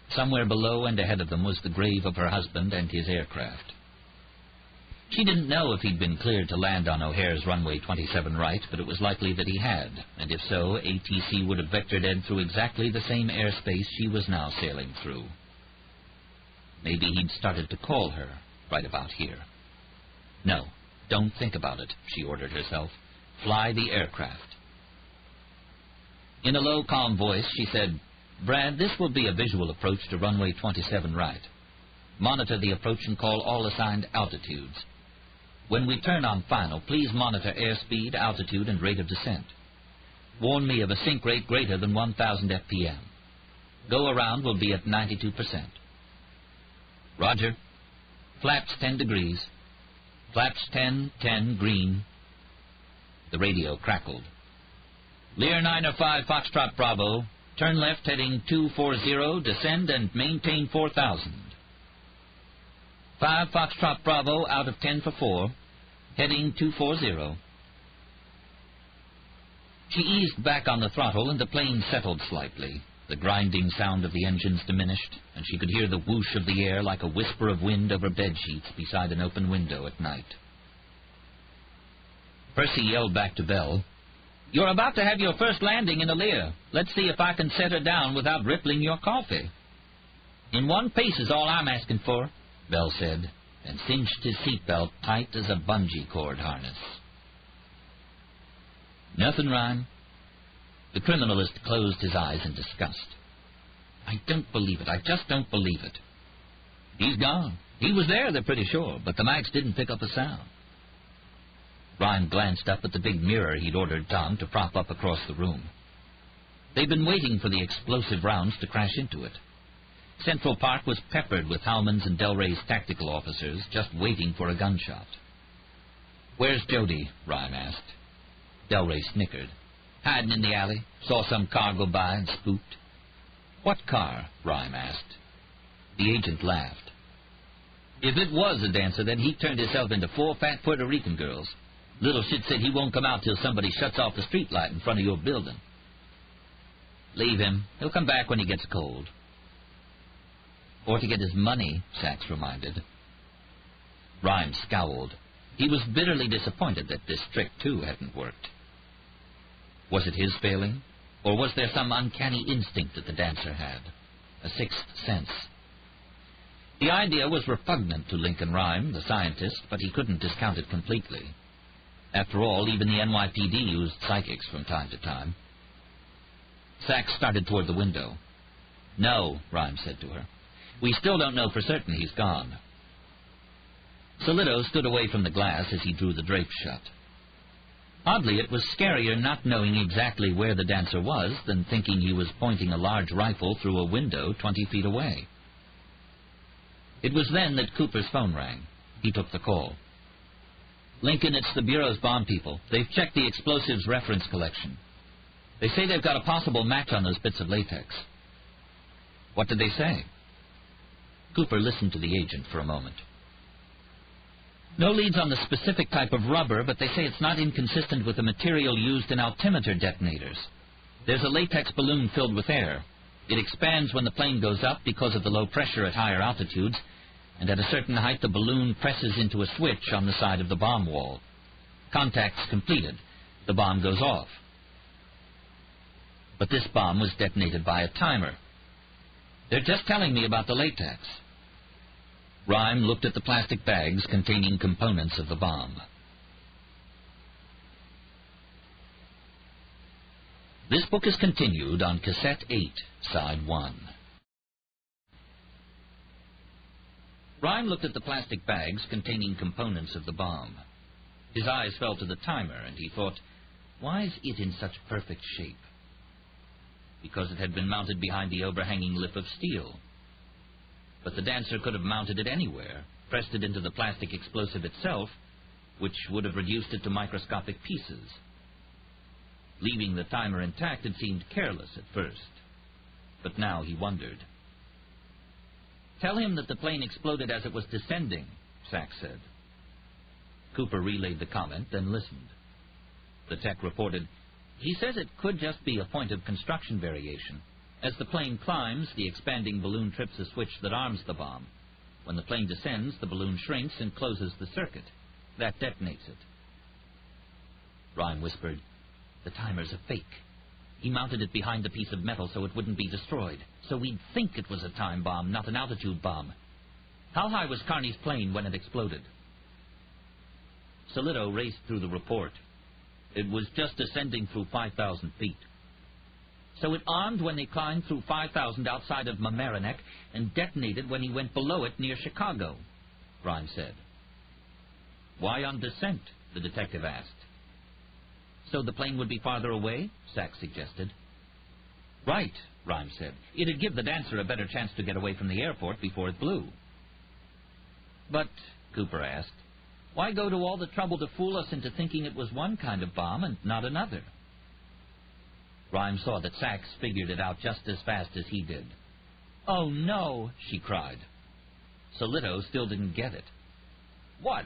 Somewhere below and ahead of them was the grave of her husband and his aircraft. She didn't know if he'd been cleared to land on O'Hare's runway 27 right, but it was likely that he had, and if so, ATC would have vectored Ed through exactly the same airspace she was now sailing through. Maybe he'd started to call her right about here. No, don't think about it, she ordered herself. Fly the aircraft. In a low, calm voice, she said, "Brad, this will be a visual approach to runway 27 right. Monitor the approach and call all assigned altitudes. When we turn on final, please monitor airspeed, altitude, and rate of descent. Warn me of a sink rate greater than 1,000 FPM. Go around will be at 92%. Roger. Flaps 10 degrees. Flaps 10 green." The radio crackled. "Lear 905 Foxtrot Bravo, turn left heading 240, descend and maintain 4,000. 5 Foxtrot Bravo out of 10 for 4, heading 240. She eased back on the throttle and the plane settled slightly. The grinding sound of the engines diminished, and she could hear the whoosh of the air like a whisper of wind over bedsheets beside an open window at night. Percy yelled back to Belle, "You're about to have your first landing in a Lear. Let's see if I can set her down without rippling your coffee." "In one piece is all I'm asking for," Belle said, and cinched his seatbelt tight as a bungee cord harness. "Nothing, Ryan." The criminalist closed his eyes in disgust. "I don't believe it. I just don't believe it." "He's gone. He was there, they're pretty sure, but the mics didn't pick up a sound." Ryan glanced up at the big mirror he'd ordered Tom to prop up across the room. They'd been waiting for the explosive rounds to crash into it. Central Park was peppered with Howman's and Delray's tactical officers, just waiting for a gunshot. "Where's Jody?" Ryan asked. Delray snickered. "Hiding in the alley. Saw some car go by and spooked." "What car?" Ryan asked. The agent laughed. "If it was a dancer, then he turned himself into 4 fat Puerto Rican girls. Little shit said he won't come out till somebody shuts off the street light in front of your building." "Leave him. He'll come back when he gets cold." "Or to get his money," Sachs reminded. Ryan scowled. He was bitterly disappointed that this trick, too, hadn't worked. Was it his failing? Or was there some uncanny instinct that the dancer had? A sixth sense? The idea was repugnant to Lincoln Rhyme, the scientist, but he couldn't discount it completely. After all, even the NYPD used psychics from time to time. Sachs started toward the window. "No," Rhyme said to her. "We still don't know for certain he's gone." Solito stood away from the glass as he drew the drapes shut. Oddly, it was scarier not knowing exactly where the dancer was than thinking he was pointing a large rifle through a window 20 feet away. It was then that Cooper's phone rang. He took the call. "Lincoln, it's the Bureau's bomb people. They've checked the explosives reference collection. They say they've got a possible match on those bits of latex." "What did they say?" Cooper listened to the agent for a moment. "No leads on the specific type of rubber, but they say it's not inconsistent with the material used in altimeter detonators. There's a latex balloon filled with air. It expands when the plane goes up because of the low pressure at higher altitudes, and at a certain height the balloon presses into a switch on the side of the bomb wall. Contacts completed. The bomb goes off. But this bomb was detonated by a timer. They're just telling me about the latex. Rhyme looked at the plastic bags containing components of the bomb. This book is continued on Cassette 8, Side 1. Rhyme looked at the plastic bags containing components of the bomb. His eyes fell to the timer, and he thought, why is it in such perfect shape? Because it had been mounted behind the overhanging lip of steel. But the dancer could have mounted it anywhere, pressed it into the plastic explosive itself, which would have reduced it to microscopic pieces. Leaving the timer intact had seemed careless at first, but now he wondered. Tell him that the plane exploded as it was descending, Sachs said. Cooper relayed the comment, then listened. The tech reported, he says it could just be a point of construction variation. As the plane climbs, the expanding balloon trips a switch that arms the bomb. When the plane descends, the balloon shrinks and closes the circuit. That detonates it. Rhyme whispered, the timer's a fake. He mounted it behind the piece of metal so it wouldn't be destroyed. So we'd think it was a time bomb, not an altitude bomb. How high was Carney's plane when it exploded? Solito raced through the report. It was just descending through 5,000 feet. So it armed when they climbed through 5,000 outside of Mamaroneck and detonated when he went below it near Chicago, Rhyme said. Why on descent? The detective asked. So the plane would be farther away? Sachs suggested. Right, Rhyme said. It'd give the dancer a better chance to get away from the airport before it blew. But, Cooper asked, why go to all the trouble to fool us into thinking it was one kind of bomb and not another? Rhyme saw that Sachs figured it out just as fast as he did. Oh, no, she cried. Solito still didn't get it. What?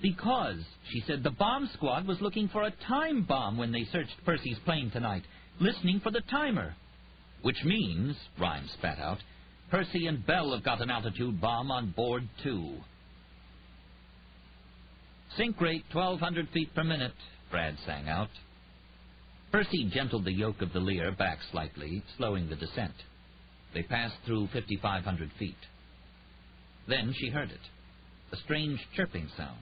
Because, she said, the bomb squad was looking for a time bomb when they searched Percy's plane tonight, listening for the timer. Which means, Rhyme spat out, Percy and Bell have got an altitude bomb on board, too. Sink rate 1,200 feet per minute, Brad sang out. Percy gentled the yoke of the Lear back slightly, slowing the descent. They passed through 5,500 feet. Then she heard it, a strange chirping sound.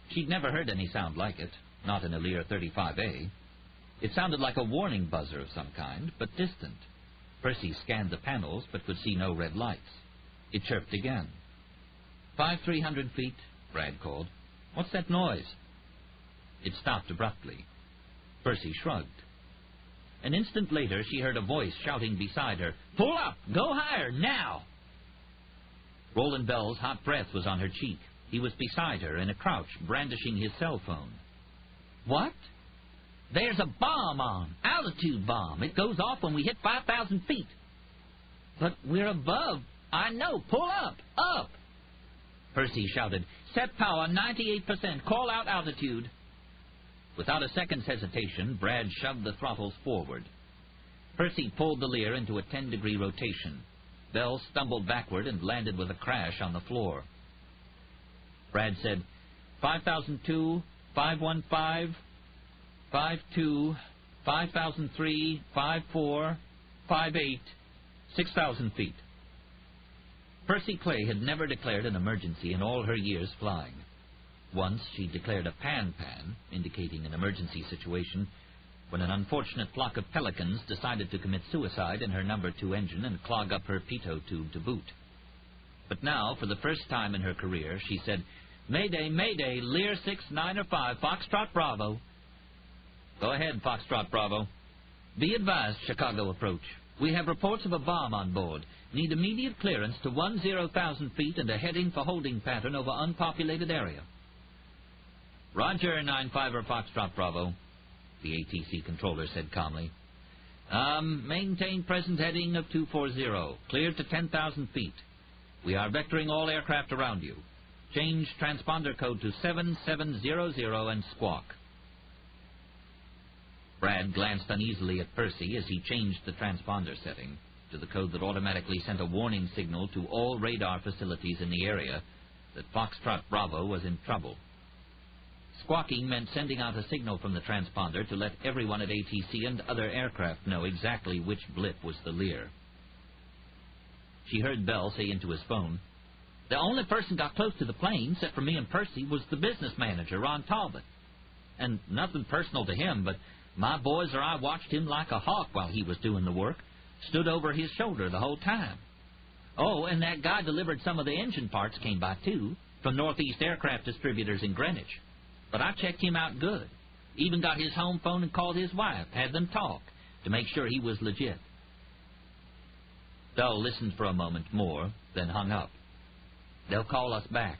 She'd never heard any sound like it, not in a Lear 35A. It sounded like a warning buzzer of some kind, but distant. Percy scanned the panels, but could see no red lights. It chirped again. 5,300 feet, Brad called. What's that noise? It stopped abruptly. Percy shrugged. An instant later, she heard a voice shouting beside her, Pull up! Go higher, now! Roland Bell's hot breath was on her cheek. He was beside her in a crouch, brandishing his cell phone. What? There's a bomb on. Altitude bomb. It goes off when we hit 5,000 feet. But we're above. I know. Pull up. Up. Percy shouted, Set power 98%. Call out altitude. Without a second's hesitation, Brad shoved the throttles forward. Percy pulled the Lear into a 10-degree rotation. Bell stumbled backward and landed with a crash on the floor. Brad said, 5,002, 515, 52, 5,003, 54, 58, 6,000 feet. Percy Clay had never declared an emergency in all her years flying. Once she declared a pan-pan, indicating an emergency situation, when an unfortunate flock of pelicans decided to commit suicide in her number 2 engine and clog up her pitot tube to boot. But now, for the first time in her career, she said, Mayday, Mayday, Lear 6905, Foxtrot Bravo. Go ahead, Foxtrot Bravo. Be advised, Chicago approach. We have reports of a bomb on board. Need immediate clearance to 10,000 feet and a heading for holding pattern over unpopulated area. Roger, 95er Foxtrot Bravo, the ATC controller said calmly. Maintain present heading of 240, cleared to 10,000 feet. We are vectoring all aircraft around you. Change transponder code to 7700 and squawk. Brad glanced uneasily at Percy as he changed the transponder setting to the code that automatically sent a warning signal to all radar facilities in the area that Foxtrot Bravo was in trouble. squawking meant sending out a signal from the transponder to let everyone at ATC and other aircraft know exactly which blip was the Lear. She heard Bell say into his phone, "The only person got close to the plane, except for me and Percy, was the business manager, Ron Talbot. And nothing personal to him, but my boys or I watched him like a hawk while he was doing the work, stood over his shoulder the whole time. Oh, and that guy delivered some of the engine parts came by, too, from Northeast Aircraft Distributors in Greenwich. But I checked him out good. Even got his home phone and called his wife, had them talk, to make sure he was legit." Bell listened for a moment more, then hung up. "They'll call us back."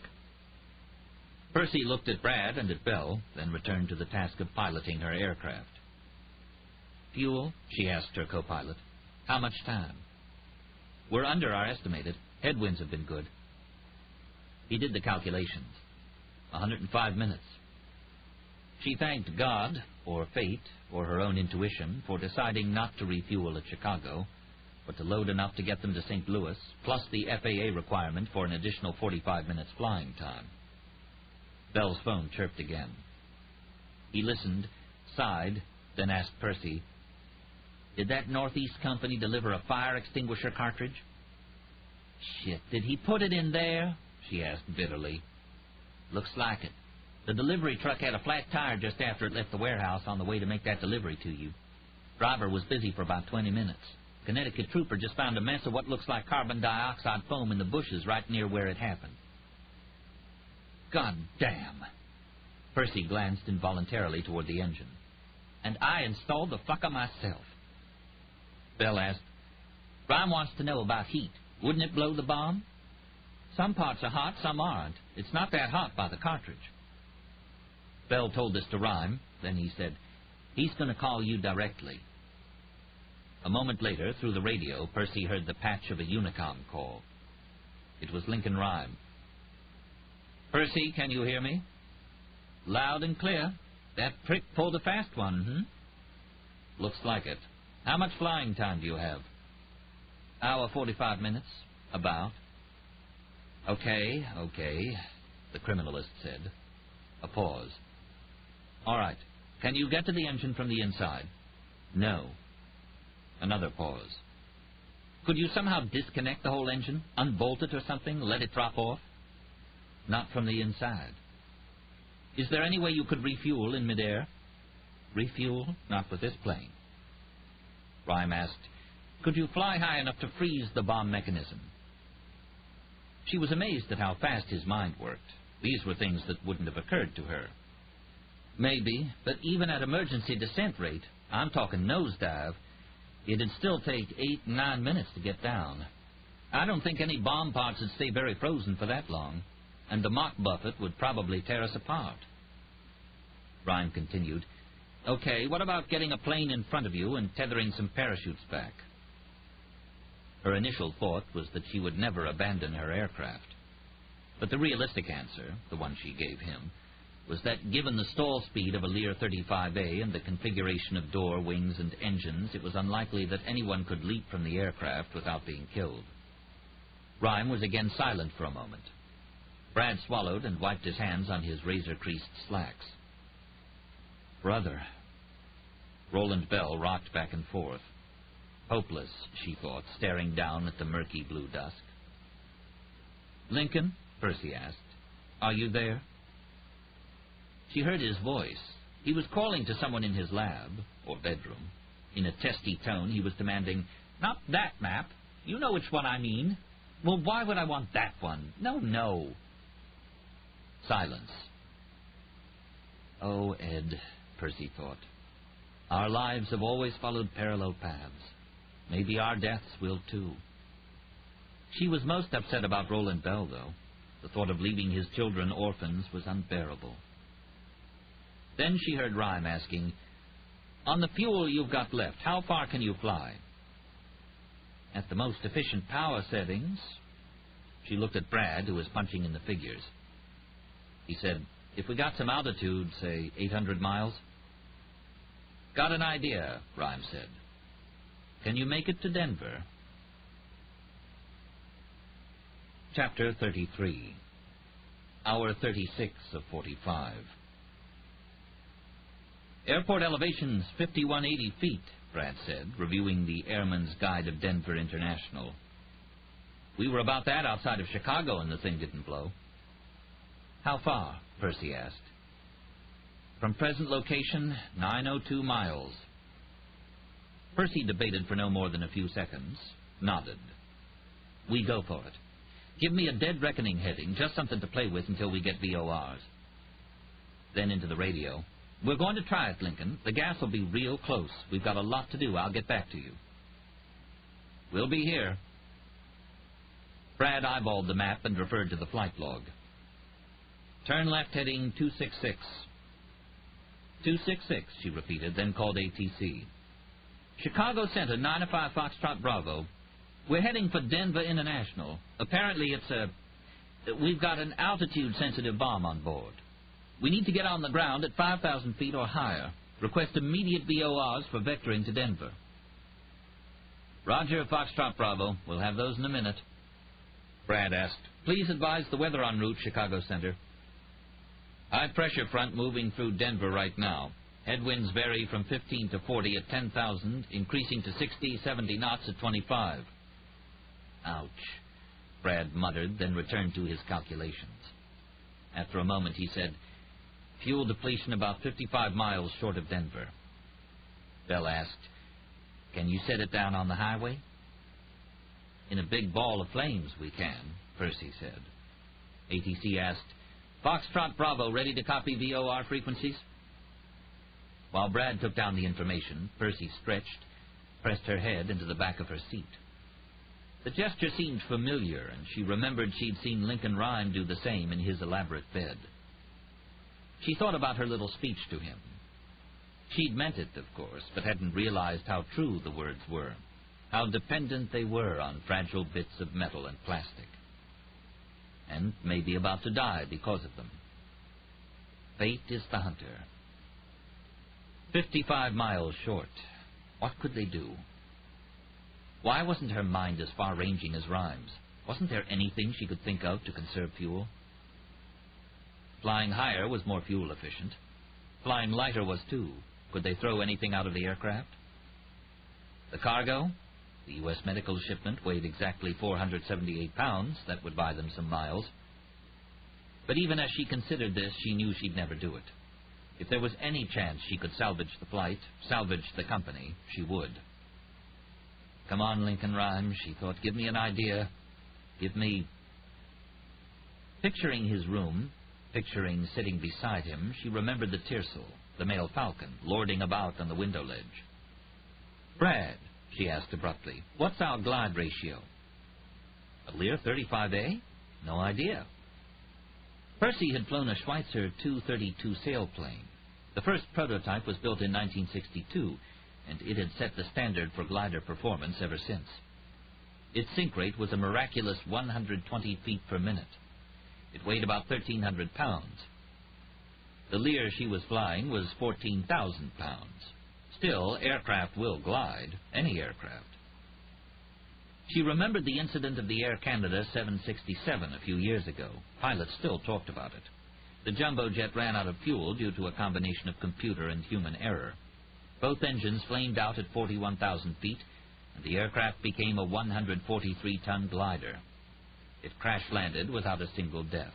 Percy looked at Brad and at Bell, then returned to the task of piloting her aircraft. "Fuel?" she asked her co-pilot. "How much time?" "We're under our estimated. Headwinds have been good." He did the calculations. 105 minutes. She thanked God, or fate, or her own intuition, for deciding not to refuel at Chicago, but to load enough to get them to St. Louis, plus the FAA requirement for an additional 45 minutes flying time. Bell's phone chirped again. He listened, sighed, then asked Percy, "Did that Northeast company deliver a fire extinguisher cartridge?" "Shit, did he put it in there?" she asked bitterly. "Looks like it. The delivery truck had a flat tire just after it left the warehouse on the way to make that delivery to you. Driver was busy for about 20 minutes. Connecticut trooper just found a mess of what looks like carbon dioxide foam in the bushes right near where it happened." "God damn!" Percy glanced involuntarily toward the engine. "And I installed the fucker myself." Bell asked, "Ryan wants to know about heat. Wouldn't it blow the bomb?" "Some parts are hot, some aren't. It's not that hot by the cartridge." Bell told this to Rhyme. Then he said, "He's going to call you directly." A moment later, through the radio, Percy heard the patch of a Unicom call. It was Lincoln Rhyme. "Percy, can you hear me?" "Loud and clear. That prick pulled a fast one, "Looks like it. How much flying time do you have?" "Hour 45 minutes, about." Okay, the criminalist said. A pause. "All right. Can you get to the engine from the inside?" "No." Another pause. "Could you somehow disconnect the whole engine, unbolt it or something, let it drop off?" "Not from the inside." "Is there any way you could refuel in midair?" "Refuel? Not with this plane." Rhyme asked, "Could you fly high enough to freeze the bomb mechanism?" She was amazed at how fast his mind worked. These were things that wouldn't have occurred to her. "Maybe, but even at emergency descent rate, I'm talking nosedive, it'd still take 8 and 9 minutes to get down. I don't think any bomb parts would stay very frozen for that long, and the Mach buffet would probably tear us apart." Rhyme continued, "Okay, what about getting a plane in front of you and tethering some parachutes back?" Her initial thought was that she would never abandon her aircraft. But the realistic answer, the one she gave him, was that given the stall speed of a Lear 35A and the configuration of door, wings, and engines, it was unlikely that anyone could leap from the aircraft without being killed. Rhyme was again silent for a moment. Brad swallowed and wiped his hands on his razor-creased slacks. "Brother." Roland Bell rocked back and forth. Hopeless, she thought, staring down at the murky blue dusk. "Lincoln," Percy asked, "are you there?" She heard his voice. He was calling to someone in his lab, or bedroom. In a testy tone, he was demanding, "Not that map. You know which one I mean." "Well, why would I want that one? No. Silence. "Oh, Ed," Percy thought. "Our lives have always followed parallel paths. Maybe our deaths will, too." She was most upset about Roland Bell, though. The thought of leaving his children orphans was unbearable. Then she heard Rhyme asking, "On the fuel you've got left, how far can you fly?" "At the most efficient power settings." She looked at Brad, who was punching in the figures. He said, "If we got some altitude, say 800 miles. "Got an idea," Rhyme said. "Can you make it to Denver?" Chapter 33. Hour 36 of 45. Airport elevation's 5180 feet, Brad said, reviewing the Airman's Guide of Denver International. We were about that outside of Chicago and the thing didn't blow. How far? Percy asked. From present location, 902 miles. Percy debated for no more than a few seconds, nodded. We go for it. Give me a dead reckoning heading, just something to play with until we get VORs. Then into the radio. We're going to try it, Lincoln. The gas will be real close. We've got a lot to do. I'll get back to you. We'll be here. Brad eyeballed the map and referred to the flight log. Turn left heading 266. 266, she repeated, then called ATC. Chicago Center, 905 Foxtrot Bravo. We're heading for Denver International. Apparently we've got an altitude-sensitive bomb on board. We need to get on the ground at 5,000 feet or higher. Request immediate VORs for vectoring to Denver. Roger, Foxtrot Bravo. We'll have those in a minute. Brad asked, please advise the weather en route, Chicago Center. High pressure front moving through Denver right now. Headwinds vary from 15 to 40 at 10,000, increasing to 60, 70 knots at 25. Ouch, Brad muttered, then returned to his calculations. After a moment, he said, fuel depletion about 55 miles short of Denver. Bell asked, can you set it down on the highway? In a big ball of flames, we can, Percy said. ATC asked, Foxtrot Bravo ready to copy VOR frequencies? While Brad took down the information, Percy stretched, pressed her head into the back of her seat. The gesture seemed familiar, and she remembered she'd seen Lincoln Rhyme do the same in his elaborate bed. She thought about her little speech to him. She'd meant it, of course, but hadn't realized how true the words were, how dependent they were on fragile bits of metal and plastic, and maybe about to die because of them. Fate is the hunter. 55 miles short. What could they do? Why wasn't her mind as far-ranging as Rhymes? Wasn't there anything she could think of to conserve fuel? Flying higher was more fuel efficient. Flying lighter was too. Could they throw anything out of the aircraft? The cargo? The U.S. medical shipment weighed exactly 478 pounds. That would buy them some miles. But even as she considered this, she knew she'd never do it. If there was any chance she could salvage the flight, salvage the company, she would. Come on, Lincoln Rhyme, she thought. Give me an idea. Give me... Picturing his room, picturing sitting beside him, she remembered the Tiercel, the male falcon, lording about on the window ledge. Brad, she asked abruptly, what's our glide ratio? A Lear 35A? No idea. Percy had flown a Schweitzer 232 sailplane. The first prototype was built in 1962, and it had set the standard for glider performance ever since. Its sink rate was a miraculous 120 feet per minute. It weighed about 1,300 pounds. The Lear she was flying was 14,000 pounds. Still, aircraft will glide, any aircraft. She remembered the incident of the Air Canada 767 a few years ago. Pilots still talked about it. The jumbo jet ran out of fuel due to a combination of computer and human error. Both engines flamed out at 41,000 feet, and the aircraft became a 143-ton glider. It crash-landed without a single death.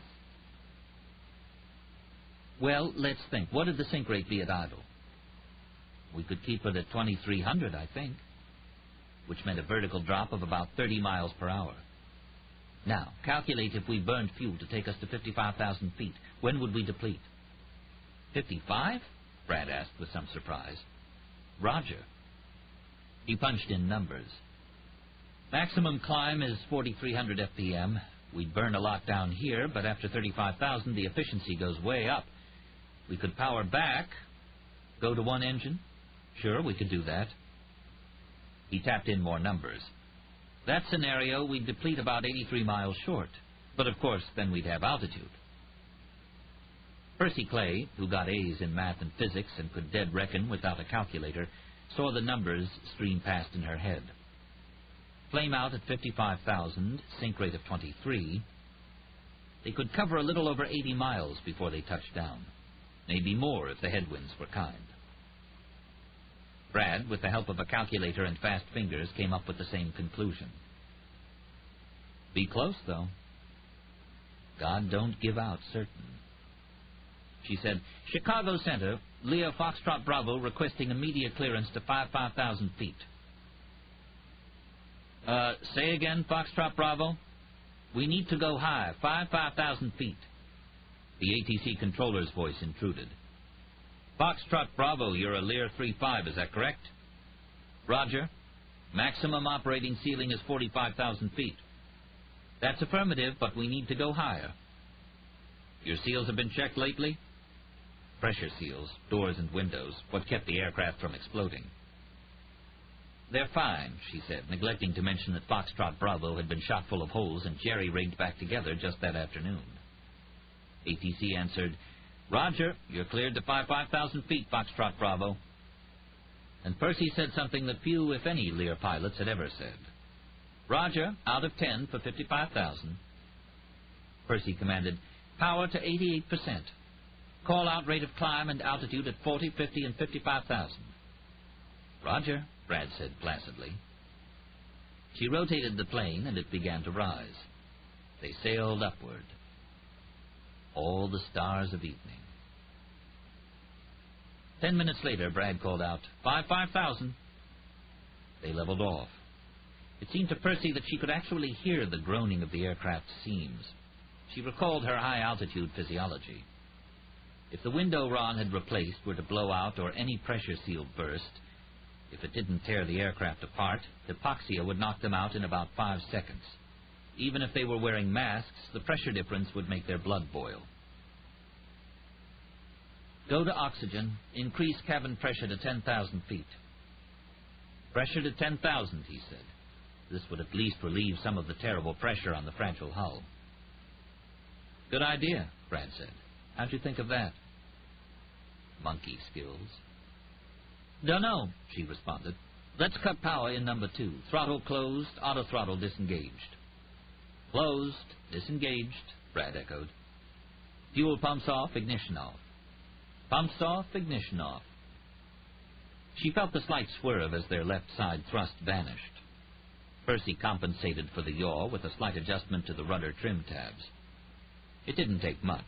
Well, let's think. What would the sink rate be at idle? We could keep it at 2,300, I think, which meant a vertical drop of about 30 miles per hour. Now, calculate if we burned fuel to take us to 55,000 feet. When would we deplete? 55? Brad asked with some surprise. Roger. He punched in numbers. Maximum climb is 4,300 FPM. We'd burn a lot down here, but after 35,000, the efficiency goes way up. We could power back, go to one engine. Sure, we could do that. He tapped in more numbers. That scenario, we'd deplete about 83 miles short. But of course, then we'd have altitude. Percy Clay, who got A's in math and physics and could dead reckon without a calculator, saw the numbers stream past in her head. Flame out at 55,000, sink rate of 23. They could cover a little over 80 miles before they touched down. Maybe more if the headwinds were kind. Brad, with the help of a calculator and fast fingers, came up with the same conclusion. Be close, though. God don't give out certain. She said, Chicago Center, Leah Foxtrot Bravo requesting immediate clearance to 5,000 feet. Say again, Foxtrot Bravo? We need to go high, 5,000 feet. The ATC controller's voice intruded. Foxtrot Bravo, you're a Lear 3-5, is that correct? Roger. Maximum operating ceiling is 45,000 feet. That's affirmative, but we need to go higher. Your seals have been checked lately? Pressure seals, doors and windows, what kept the aircraft from exploding. They're fine, she said, neglecting to mention that Foxtrot Bravo had been shot full of holes and jerry-rigged back together just that afternoon. ATC answered, Roger, you're cleared to 5,000 feet, Foxtrot Bravo. And Percy said something that few, if any, Lear pilots had ever said. Roger, out of 10 for 55,000. Percy commanded, power to 88%. Call-out rate of climb and altitude at 40, 50, and 55,000. Roger, Brad said placidly. She rotated the plane, and it began to rise. They sailed upward. All the stars of evening. 10 minutes later, Brad called out, 5,000. They leveled off. It seemed to Percy that she could actually hear the groaning of the aircraft's seams. She recalled her high-altitude physiology. If the window Ron had replaced were to blow out or any pressure seal burst, if it didn't tear the aircraft apart, hypoxia would knock them out in about 5 seconds. Even if they were wearing masks, the pressure difference would make their blood boil. Go to oxygen. Increase cabin pressure to 10,000 feet. Pressure to 10,000, he said. This would at least relieve some of the terrible pressure on the fragile hull. Good idea, Brad said. How'd you think of that? Monkey skills. Dunno, she responded. Let's cut power in number 2. Throttle closed, auto throttle disengaged. Closed, disengaged, Brad echoed. Fuel pumps off, ignition off. Pumps off, ignition off. She felt the slight swerve as their left side thrust vanished. Percy compensated for the yaw with a slight adjustment to the rudder trim tabs. It didn't take much.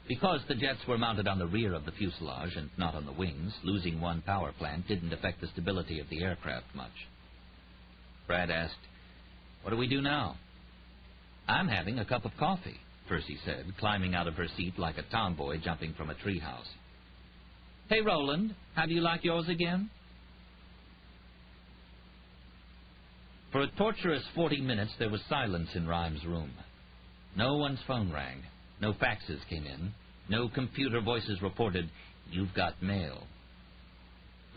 Because the jets were mounted on the rear of the fuselage and not on the wings, losing one power plant didn't affect the stability of the aircraft much. Brad asked, What do we do now? I'm having a cup of coffee, Percy said, climbing out of her seat like a tomboy jumping from a treehouse. Hey, Roland, how do you like yours again? For a torturous 40 minutes, there was silence in Rhymes' room. No one's phone rang. No faxes came in. No computer voices reported, You've got mail.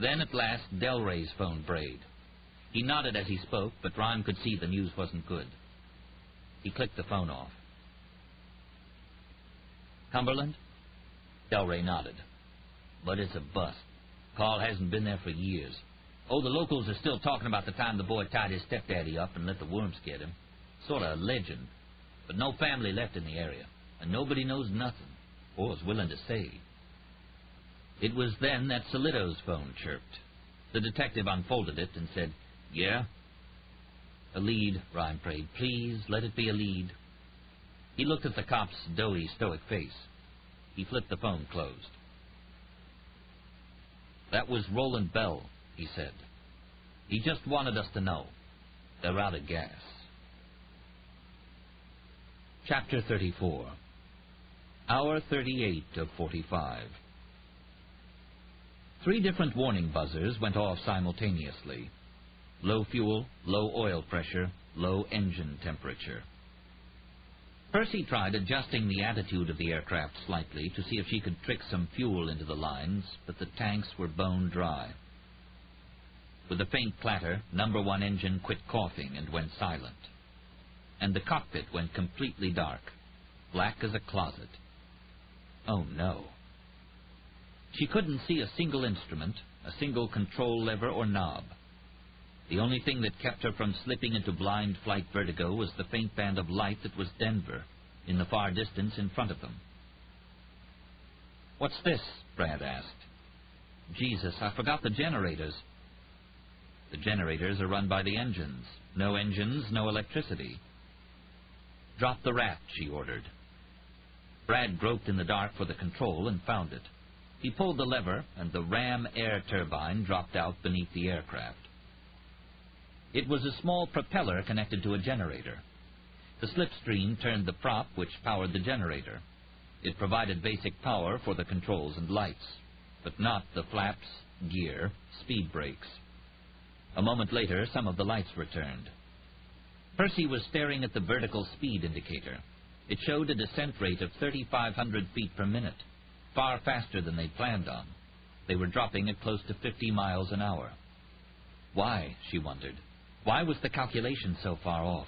Then, at last, Delray's phone brayed. He nodded as he spoke, but Rhyme could see the news wasn't good. He clicked the phone off. Cumberland? Delray nodded. But it's a bust. Carl hasn't been there for years. Oh, the locals are still talking about the time the boy tied his stepdaddy up and let the worms get him. Sort of a legend. But no family left in the area, and nobody knows nothing, or is willing to say. It was then that Solito's phone chirped. The detective unfolded it and said, Yeah? A lead, Rhyme prayed. Please, let it be a lead. He looked at the cop's doughy, stoic face. He flipped the phone closed. That was Roland Bell, he said. He just wanted us to know. They're out of gas. Chapter 34. Hour 38 of 45. 3 different warning buzzers went off simultaneously. Low fuel, low oil pressure, low engine temperature. Percy tried adjusting the attitude of the aircraft slightly to see if she could trick some fuel into the lines, but the tanks were bone dry. With a faint clatter, number 1 engine quit coughing and went silent. And the cockpit went completely dark, black as a closet. Oh, no. She couldn't see a single instrument, a single control lever or knob. The only thing that kept her from slipping into blind flight vertigo was the faint band of light that was Denver, in the far distance in front of them. What's this? Brad asked. Jesus, I forgot the generators. The generators are run by the engines. No engines, no electricity. Drop the raft, she ordered. Brad groped in the dark for the control and found it. He pulled the lever, and the ram air turbine dropped out beneath the aircraft. It was a small propeller connected to a generator. The slipstream turned the prop which powered the generator. It provided basic power for the controls and lights, but not the flaps, gear, speed brakes. A moment later, some of the lights were turned. Percy was staring at the vertical speed indicator. It showed a descent rate of 3,500 feet per minute, far faster than they'd planned on. They were dropping at close to 50 miles an hour. Why, she wondered. Why was the calculation so far off?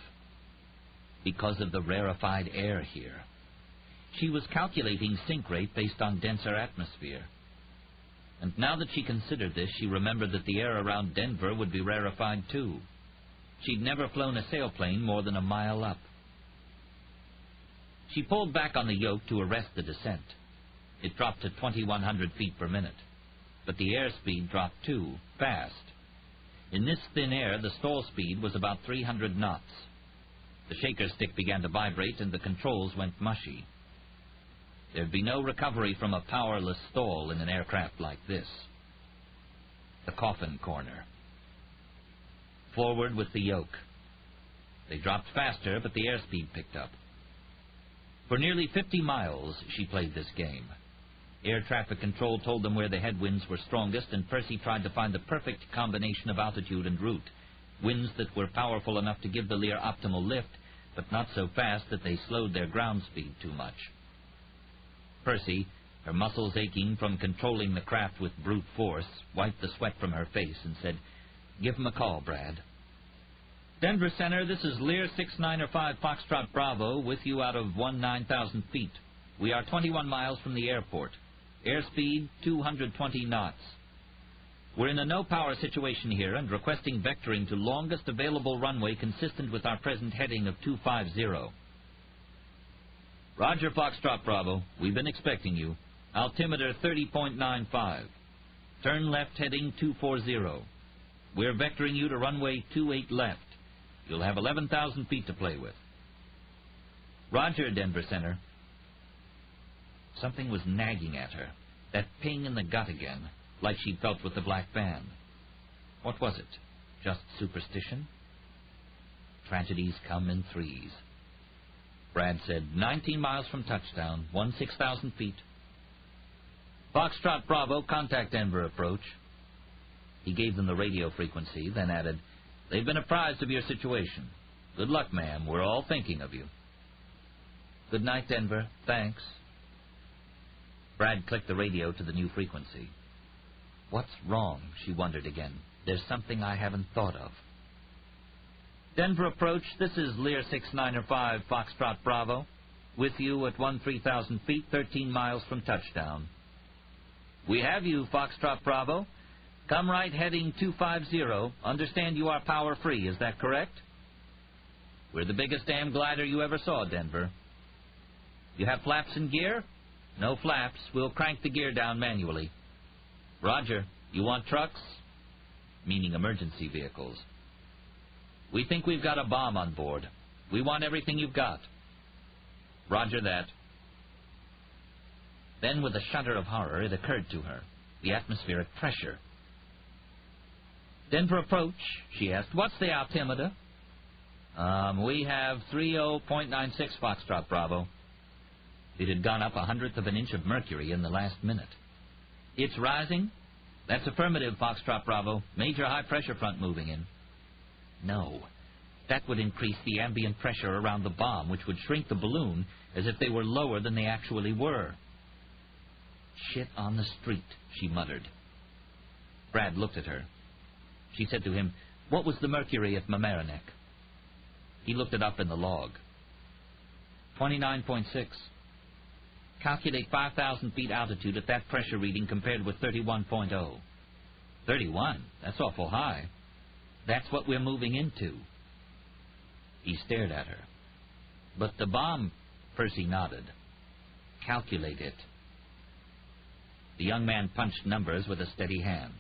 Because of the rarefied air here. She was calculating sink rate based on denser atmosphere. And now that she considered this, she remembered that the air around Denver would be rarefied too. She'd never flown a sailplane more than a mile up. She pulled back on the yoke to arrest the descent. It dropped to 2,100 feet per minute. But the airspeed dropped too, fast. In this thin air, the stall speed was about 300 knots. The shaker stick began to vibrate and the controls went mushy. There'd be no recovery from a powerless stall in an aircraft like this. The coffin corner. Forward with the yoke. They dropped faster, but the airspeed picked up. For nearly 50 miles, she played this game. Air traffic control told them where the headwinds were strongest, and Percy tried to find the perfect combination of altitude and route. Winds that were powerful enough to give the Lear optimal lift, but not so fast that they slowed their ground speed too much. Percy, her muscles aching from controlling the craft with brute force, wiped the sweat from her face and said, "Give him a call, Brad." "Denver Center, this is Lear 6905 Foxtrot Bravo with you out of 19,000 feet. We are 21 miles from the airport. Airspeed 220 knots. We're in a no-power situation here and requesting vectoring to longest available runway consistent with our present heading of 250. "Roger, Foxtrot Bravo. We've been expecting you. Altimeter 30.95. Turn left heading 240. We're vectoring you to runway 28 left. You'll have 11,000 feet to play with." "Roger, Denver Center." Something was nagging at her, that ping in the gut again, like she'd felt with the black van. What was it? Just superstition? Tragedies come in threes. Brad said, 19 miles from touchdown, 16,000 feet. "Foxtrot Bravo, contact Denver approach." He gave them the radio frequency, then added, "They've been apprised of your situation. Good luck, ma'am. We're all thinking of you." "Good night, Denver. Thanks." Brad clicked the radio to the new frequency. What's wrong? She wondered again. There's something I haven't thought of. "Denver approach, this is Lear 6905 Foxtrot Bravo, with you at 13,000 feet, 13 miles from touchdown." "We have you, Foxtrot Bravo. Come right heading 250. Understand you are power free, is that correct?" "We're the biggest damn glider you ever saw, Denver." "You have flaps and gear?" "No flaps. We'll crank the gear down manually." "Roger. You want trucks?" Meaning emergency vehicles. "We think we've got a bomb on board. We want everything you've got." "Roger that." Then, with a shudder of horror, it occurred to her. The atmospheric pressure. "Denver approach," she asked. "What's the altimeter?" We have 30.96 Foxtrot Bravo." It had gone up 1/100th of an inch of mercury in the last minute. "It's rising?" "That's affirmative, Foxtrot Bravo. Major high-pressure front moving in." No. That would increase the ambient pressure around the bomb, which would shrink the balloon as if they were lower than they actually were. "Shit on the street," she muttered. Brad looked at her. She said to him, "What was the mercury at Mamaroneck?" He looked it up in the log. 29.6. Calculate 5,000 feet altitude at that pressure reading compared with 31.0. 31? That's awful high. That's what we're moving into. He stared at her. "But the bomb," Percy nodded. "Calculate it." The young man punched numbers with a steady hand.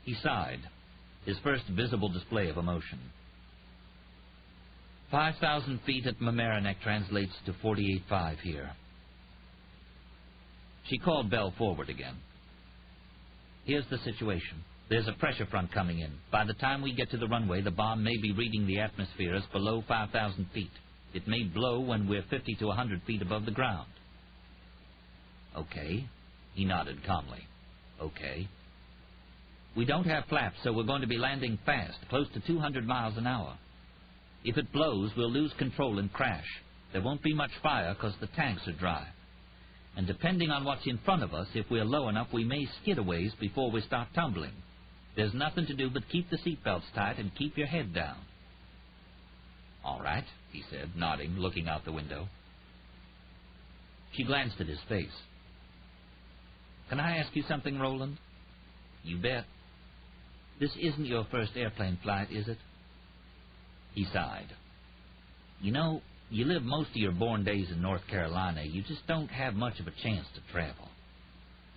He sighed, his first visible display of emotion. 5,000 feet at Mamaroneck translates to 48.5 here. She called Bell forward again. Here's the situation. There's a pressure front coming in. By the time we get to the runway, the bomb may be reading the atmosphere as below 5,000 feet. It may blow when we're 50 to 100 feet above the ground. Okay. He nodded calmly. Okay. We don't have flaps, so we're going to be landing fast, close to 200 miles an hour. If it blows, we'll lose control and crash. There won't be much fire because the tanks are dry. And depending on what's in front of us, if we're low enough, we may skid a ways before we start tumbling. There's nothing to do but keep the seatbelts tight and keep your head down. All right, he said, nodding, looking out the window. She glanced at his face. Can I ask you something, Roland? You bet. This isn't your first airplane flight, is it? He sighed. You know, you live most of your born days in North Carolina. You just don't have much of a chance to travel.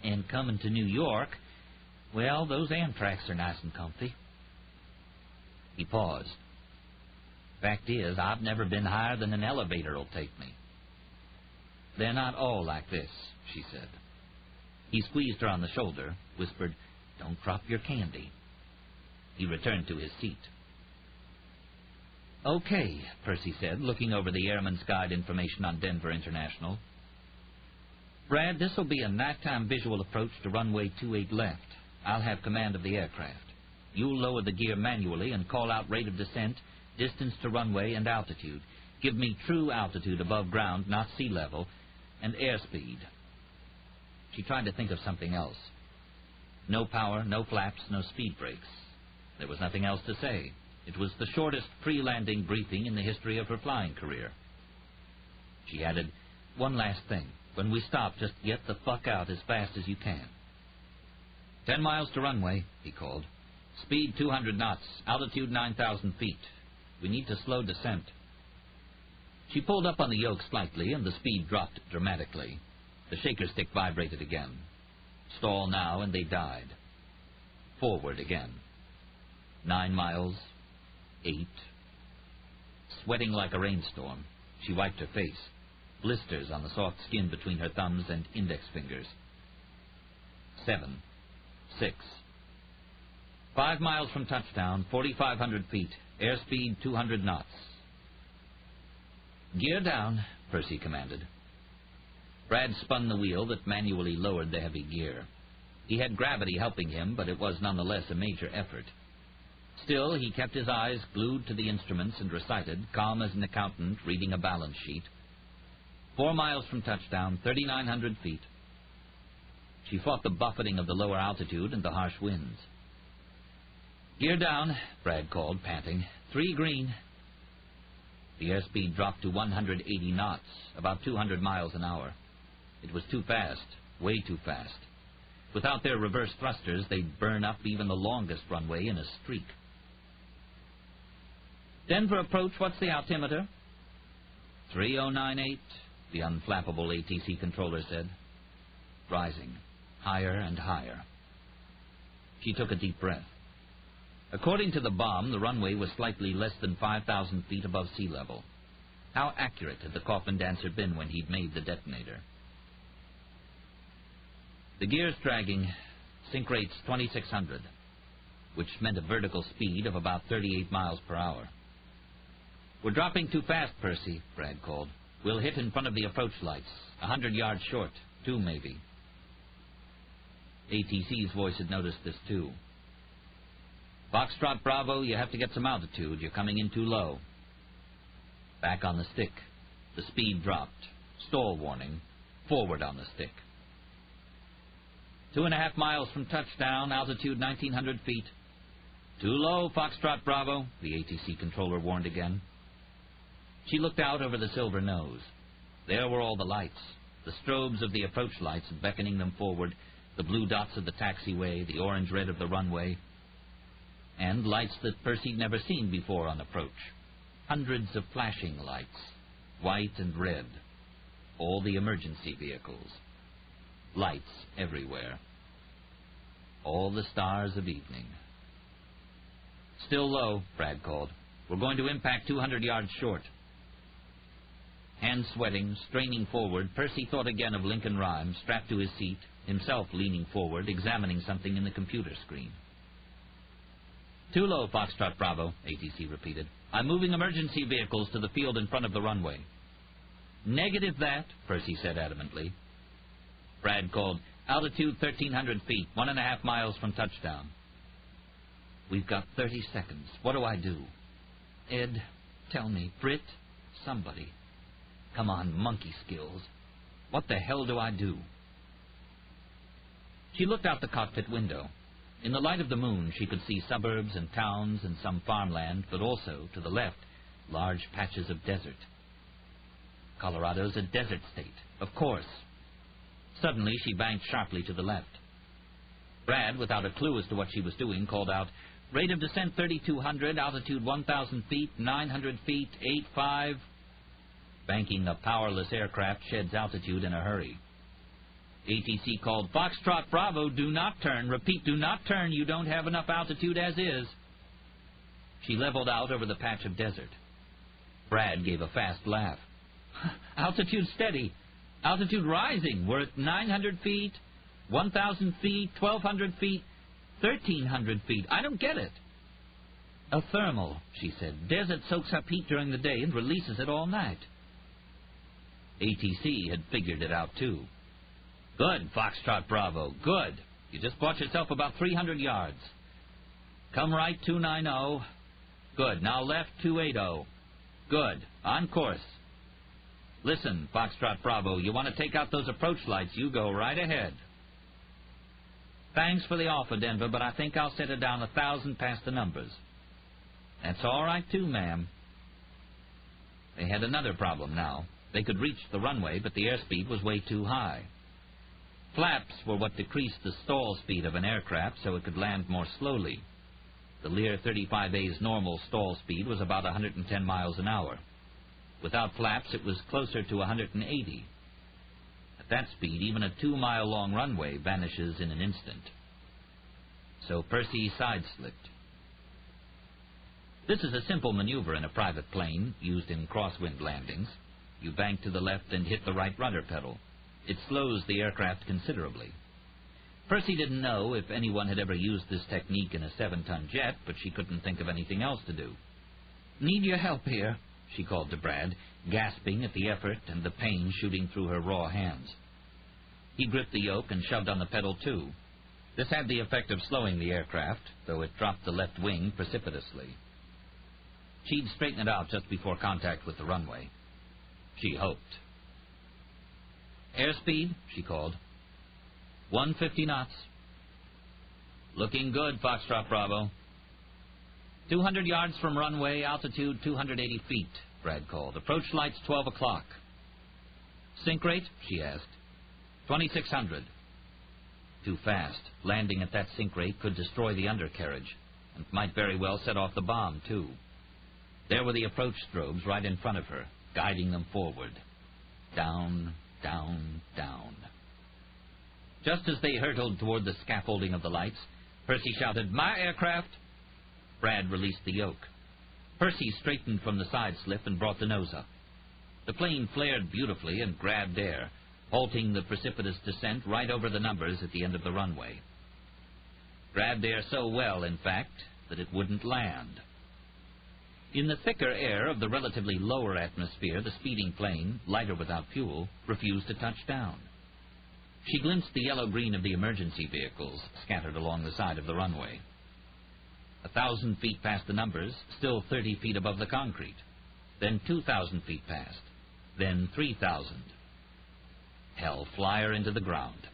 And coming to New York, well, those Amtraks are nice and comfy. He paused. Fact is, I've never been higher than an elevator'll take me. They're not all like this, she said. He squeezed her on the shoulder, whispered, Don't drop your candy. He returned to his seat. Okay, Percy said, looking over the Airman's Guide information on Denver International. Brad, this will be a nighttime visual approach to runway 28 left. I'll have command of the aircraft. You'll lower the gear manually and call out rate of descent, distance to runway, and altitude. Give me true altitude above ground, not sea level, and airspeed. She tried to think of something else. No power, no flaps, no speed brakes. There was nothing else to say. It was the shortest pre-landing briefing in the history of her flying career. She added, One last thing. When we stop, just get the fuck out as fast as you can. 10 miles to runway, he called. Speed 200 knots, altitude 9,000 feet. We need to slow descent. She pulled up on the yoke slightly, and the speed dropped dramatically. The shaker stick vibrated again. Stall now, and they died. Forward again. 9 miles. 8. Sweating like a rainstorm, she wiped her face. Blisters on the soft skin between her thumbs and index fingers. 7. 6. 5 miles from touchdown, 4,500 feet. Airspeed 200 knots. Gear down, Percy commanded. Brad spun the wheel that manually lowered the heavy gear. He had gravity helping him, but it was nonetheless a major effort. Still, he kept his eyes glued to the instruments and recited, calm as an accountant reading a balance sheet. 4 miles from touchdown, 3,900 feet. She fought the buffeting of the lower altitude and the harsh winds. Gear down, Brad called, panting. 3 green. The airspeed dropped to 180 knots, about 200 miles an hour. It was too fast, way too fast. Without their reverse thrusters, they'd burn up even the longest runway in a streak. Denver approach, what's the altimeter? 3098, the unflappable ATC controller said. Rising, higher and higher. She took a deep breath. According to the bomb, the runway was slightly less than 5,000 feet above sea level. How accurate had the Coffin Dancer been when he'd made the detonator? The gear's dragging, sync rate's 2,600, which meant a vertical speed of about 38 miles per hour. We're dropping too fast, Percy, Brad called. We'll hit in front of the approach lights, 100 yards short, 2 maybe. ATC's voice had noticed this too. Foxtrot Bravo, you have to get some altitude. You're coming in too low. Back on the stick. The speed dropped. Stall warning. Forward on the stick. 2.5 miles from touchdown, altitude 1,900 feet. Too low, Foxtrot Bravo, the ATC controller warned again. She looked out over the silver nose. There were all the lights, the strobes of the approach lights beckoning them forward, the blue dots of the taxiway, the orange-red of the runway, and lights that Percy'd never seen before on approach. Hundreds of flashing lights, white and red, all the emergency vehicles. lights everywhere. All the stars of evening. "Still low," Brad called. "We're going to impact 200 yards short." Hands sweating, straining forward, Percy thought again of Lincoln Rhymes, strapped to his seat, himself leaning forward, examining something in the computer screen. "Too low, Foxtrot Bravo," ATC repeated. "I'm moving emergency vehicles to the field in front of the runway." "Negative that," Percy said adamantly. Brad called, "Altitude 1,300 feet, 1.5 miles from touchdown." "We've got 30 seconds. What do I do?" "Ed, tell me. Britt, somebody. Come on, monkey skills. What the hell do I do?" She looked out the cockpit window. In the light of the moon, she could see suburbs and towns and some farmland, but also, to the left, large patches of desert. Colorado's a desert state, of course. Suddenly, she banked sharply to the left. Brad, without a clue as to what she was doing, called out, "Rate of descent 3,200, altitude 1,000 feet, 900 feet, 8.5. Banking a powerless aircraft sheds altitude in a hurry. ATC called, "Foxtrot Bravo, do not turn. Repeat, do not turn. You don't have enough altitude as is." She leveled out over the patch of desert. Brad gave a fast laugh. "Altitude steady. Altitude rising. We're at 900 feet, 1,000 feet, 1,200 feet, 1,300 feet. I don't get it." "A thermal," she said. "Desert soaks up heat during the day and releases it all night." ATC had figured it out, too. "Good, Foxtrot Bravo, good. You just bought yourself about 300 yards. Come right, 290. Good, now left, 280. Good, on course. Listen, Foxtrot Bravo, you want to take out those approach lights, you go right ahead." "Thanks for the offer, Denver, but I think I'll set it down 1,000 past the numbers." "That's all right, too, ma'am." They had another problem now. They could reach the runway, but the airspeed was way too high. Flaps were what decreased the stall speed of an aircraft so it could land more slowly. The Lear 35A's normal stall speed was about 110 miles an hour. Without flaps, it was closer to 180. At that speed, even a 2-mile-long runway vanishes in an instant. So Percy side-slipped. This is a simple maneuver in a private plane, used in crosswind landings. You bank to the left and hit the right rudder pedal. It slows the aircraft considerably. Percy didn't know if anyone had ever used this technique in a 7-ton jet, but she couldn't think of anything else to do. "Need your help here," she called to Brad, gasping at the effort and the pain shooting through her raw hands. He gripped the yoke and shoved on the pedal, too. This had the effect of slowing the aircraft, though it dropped the left wing precipitously. She'd straighten it out just before contact with the runway. She hoped. "Airspeed," she called. 150 knots. "Looking good, Foxtrot Bravo." 200 yards from runway, altitude 280 feet, Brad called. "Approach lights 12 o'clock. "Sink rate?" she asked. 2,600. Too fast. Landing at that sink rate could destroy the undercarriage, and might very well set off the bomb, too. There were the approach strobes right in front of her, guiding them forward. Down, down, down. Just as they hurtled toward the scaffolding of the lights, Percy shouted, "My aircraft!" Brad released the yoke. Percy straightened from the side slip and brought the nose up. The plane flared beautifully and grabbed air, halting the precipitous descent right over the numbers at the end of the runway. Grabbed air so well, in fact, that it wouldn't land. In the thicker air of the relatively lower atmosphere, the speeding plane, lighter without fuel, refused to touch down. She glimpsed the yellow-green of the emergency vehicles scattered along the side of the runway. 1,000 feet past the numbers, still 30 feet above the concrete. Then 2,000 feet past. Then 3,000. Hell, fly her into the ground.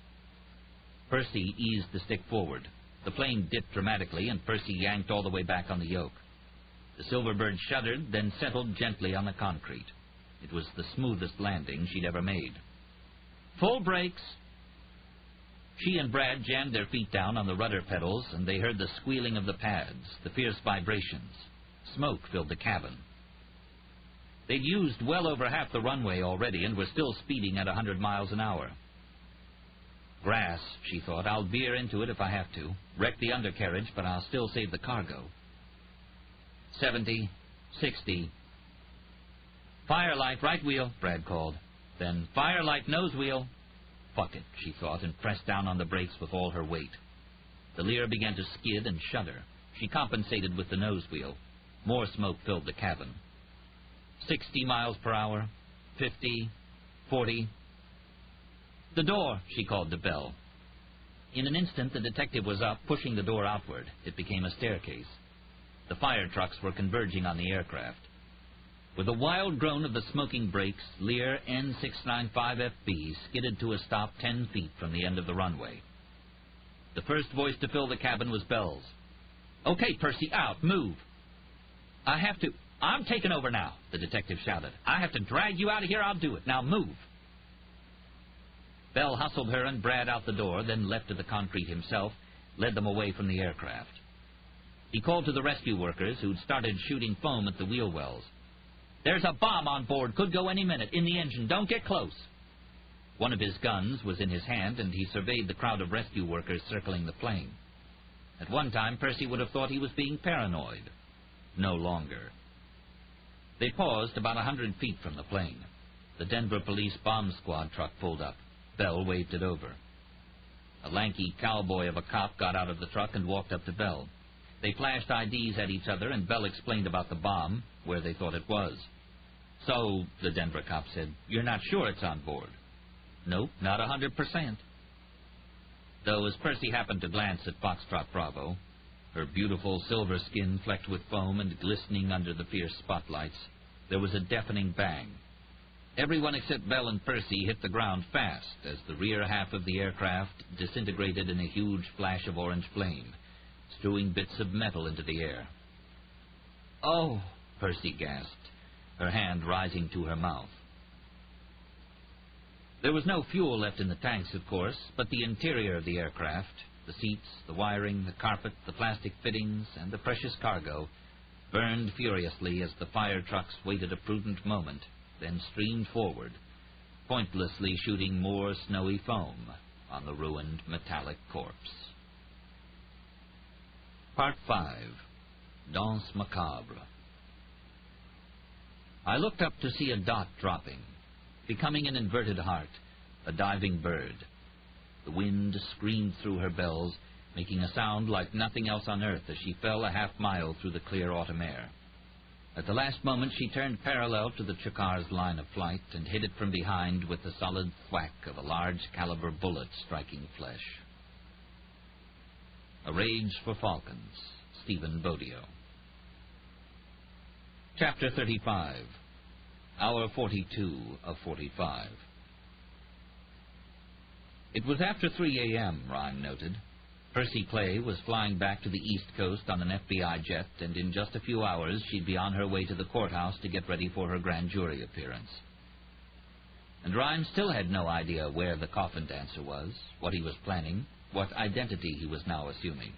Percy eased the stick forward. The plane dipped dramatically, and Percy yanked all the way back on the yoke. The Silverbird shuddered, then settled gently on the concrete. It was the smoothest landing she'd ever made. "Full brakes!" She and Brad jammed their feet down on the rudder pedals, and they heard the squealing of the pads, the fierce vibrations. Smoke filled the cabin. They'd used well over half the runway already and were still speeding at 100 miles an hour. Grass, she thought. I'll veer into it if I have to. Wreck the undercarriage, but I'll still save the cargo. 70, 60. Firelight, right wheel, Brad called. Then firelight, nose wheel. Fuck it, she thought, and pressed down on the brakes with all her weight. The Lear began to skid and shudder. She compensated with the nose wheel. More smoke filled the cabin. 60 miles per hour, 50, 40. The door, she called to Bell. In an instant, the detective was up, pushing the door outward. It became a staircase. The fire trucks were converging on the aircraft. With a wild groan of the smoking brakes, Lear N695FB skidded to a stop 10 feet from the end of the runway. The first voice to fill the cabin was Bell's. "Okay, Percy, out. Move." "I have to. I'm taking over now," the detective shouted. "I have to drag you out of here. I'll do it. Now move." Bell hustled her and Brad out the door, then leapt to the concrete himself, led them away from the aircraft. He called to the rescue workers, who'd started shooting foam at the wheel wells. "There's a bomb on board. Could go any minute. In the engine. Don't get close." One of his guns was in his hand, and he surveyed the crowd of rescue workers circling the plane. At one time, Percy would have thought he was being paranoid. No longer. They paused about 100 feet from the plane. The Denver police bomb squad truck pulled up. Bell waved it over. A lanky cowboy of a cop got out of the truck and walked up to Bell. They flashed IDs at each other, and Bell explained about the bomb, where they thought it was. "So," the Denver cop said, "you're not sure it's on board?" "Nope, not 100%. Though as Percy happened to glance at Foxtrot Bravo, her beautiful silver skin flecked with foam and glistening under the fierce spotlights, there was a deafening bang. Everyone except Bell and Percy hit the ground fast as the rear half of the aircraft disintegrated in a huge flash of orange flame, strewing bits of metal into the air. "Oh," Percy gasped, her hand rising to her mouth. There was no fuel left in the tanks, of course, but the interior of the aircraft, the seats, the wiring, the carpet, the plastic fittings, and the precious cargo, burned furiously as the fire trucks waited a prudent moment, then streamed forward, pointlessly shooting more snowy foam on the ruined metallic corpse. Part 5. Danse Macabre. I looked up to see a dot dropping, becoming an inverted heart, a diving bird. The wind screamed through her bells, making a sound like nothing else on earth as she fell a half-mile through the clear autumn air. At the last moment, she turned parallel to the Chakar's line of flight and hit it from behind with the solid thwack of a large-caliber bullet striking flesh. A Rage for Falcons, Stephen Bodio. Chapter 35. Hour 42 of 45. It was after 3 a.m., Rhyme noted. Percy Clay was flying back to the East Coast on an FBI jet, and in just a few hours she'd be on her way to the courthouse to get ready for her grand jury appearance. And Rhyme still had no idea where the Coffin Dancer was, what he was planning, what identity he was now assuming.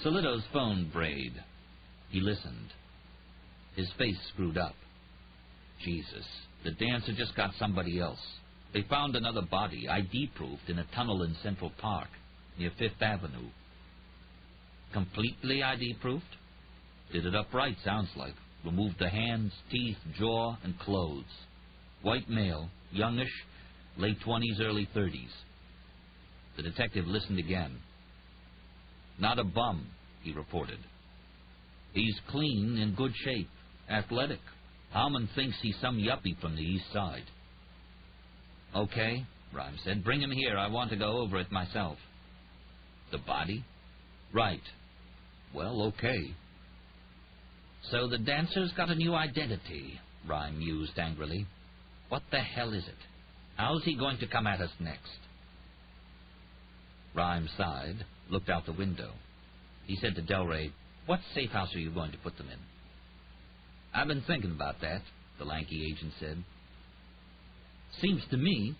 Solito's phone brayed. He listened. His face screwed up. Jesus, the dancer just got somebody else. They found another body, ID-proofed, in a tunnel in Central Park, near Fifth Avenue. Completely ID-proofed? Did it upright, sounds like. Removed the hands, teeth, jaw, and clothes. White male, youngish, late 20s, early 30s. The detective listened again. Not a bum, he reported. He's clean, in good shape, athletic. Howman thinks he's some yuppie from the East Side. Okay, Rhyme said. Bring him here. I want to go over it myself. The body? Right. Well, okay. So the dancer's got a new identity, Rhyme mused angrily. What the hell is it? How's he going to come at us next? Rhyme sighed, looked out the window. He said to Delray, "What safe house are you going to put them in?" "I've been thinking about that," the lanky agent said. "Seems to me—"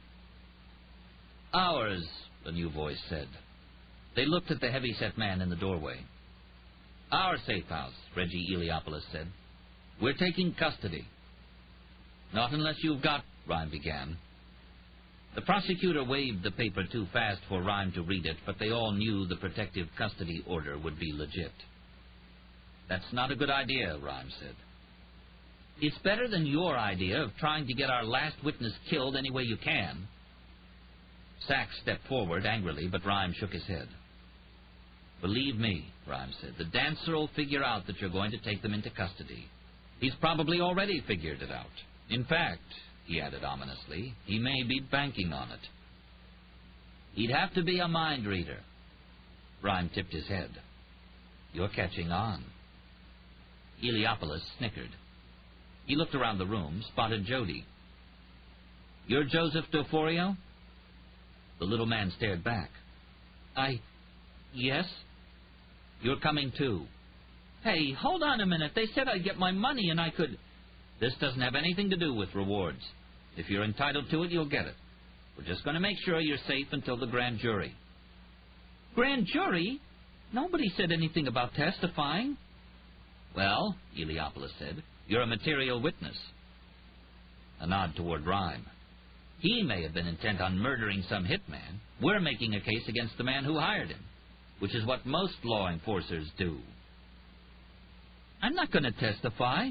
"Ours," the new voice said. They looked at the heavy-set man in the doorway. "Our safe house," Reggie Eliopoulos said. "We're taking custody." "Not unless you've got—" Rhyme began. The prosecutor waved the paper too fast for Rhyme to read it, but they all knew the protective custody order would be legit. "That's not a good idea," Rhyme said. "It's better than your idea of trying to get our last witness killed any way you can." Sachs stepped forward angrily, but Rhyme shook his head. "Believe me," Rhyme said, "the dancer will figure out that you're going to take them into custody. He's probably already figured it out. In fact," he added ominously, "he may be banking on it." "He'd have to be a mind reader." Rhyme tipped his head. "You're catching on." Eliopoulos snickered. He looked around the room, spotted Jody. "You're Joseph Doforio?" The little man stared back. Yes? You're coming too." "Hey, hold on a minute. They said I'd get my money and I could..." "This doesn't have anything to do with rewards. If you're entitled to it, you'll get it. We're just going to make sure you're safe until the grand jury." "Grand jury? Nobody said anything about testifying." "Well," Eliopoulos said, "you're a material witness." A nod toward Rhyme. "He may have been intent on murdering some hitman. We're making a case against the man who hired him, which is what most law enforcers do." "I'm not going to testify."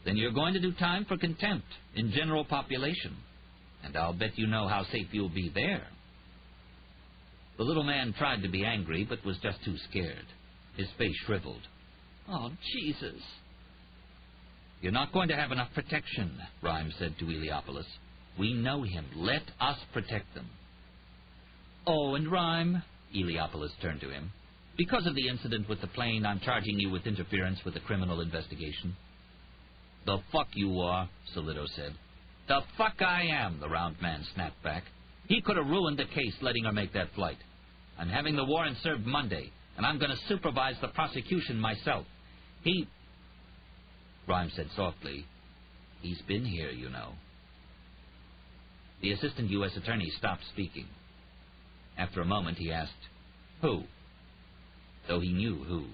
"Then you're going to do time for contempt in general population, and I'll bet you know how safe you'll be there." The little man tried to be angry, but was just too scared. His face shriveled. "Oh, Jesus." "You're not going to have enough protection," Rhyme said to Eliopoulos. "We know him. Let us protect them." "Oh, and Rhyme," Eliopoulos turned to him, "because of the incident with the plane, I'm charging you with interference with a criminal investigation." "The fuck you are," Solido said. "The fuck I am," the round man snapped back. "He could have ruined the case letting her make that flight. I'm having the warrant served Monday, and I'm going to supervise the prosecution myself. Rhyme said softly, "He's been here, you know." The assistant U.S. attorney stopped speaking. After a moment, he asked, "Who?" Though he knew who.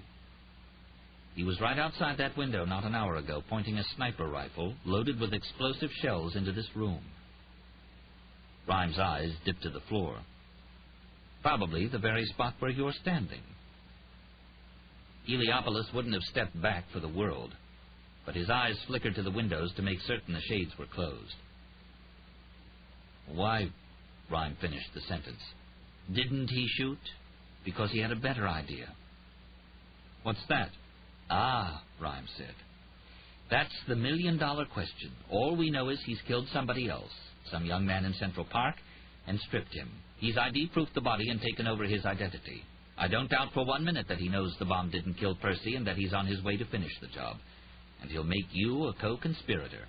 He was right outside that window not an hour ago, pointing a sniper rifle loaded with explosive shells into this room. Rhyme's eyes dipped to the floor. "Probably the very spot where you're standing." Eliopoulos wouldn't have stepped back for the world, but his eyes flickered to the windows to make certain the shades were closed. "Why," Rhyme finished the sentence, "didn't he shoot? Because he had a better idea." "What's that?" "Ah," Rhyme said, "that's the million-dollar question. All we know is he's killed somebody else, some young man in Central Park, and stripped him. He's ID-proofed the body and taken over his identity. I don't doubt for 1 minute that he knows the bomb didn't kill Percy and that he's on his way to finish the job. And he'll make you a co-conspirator."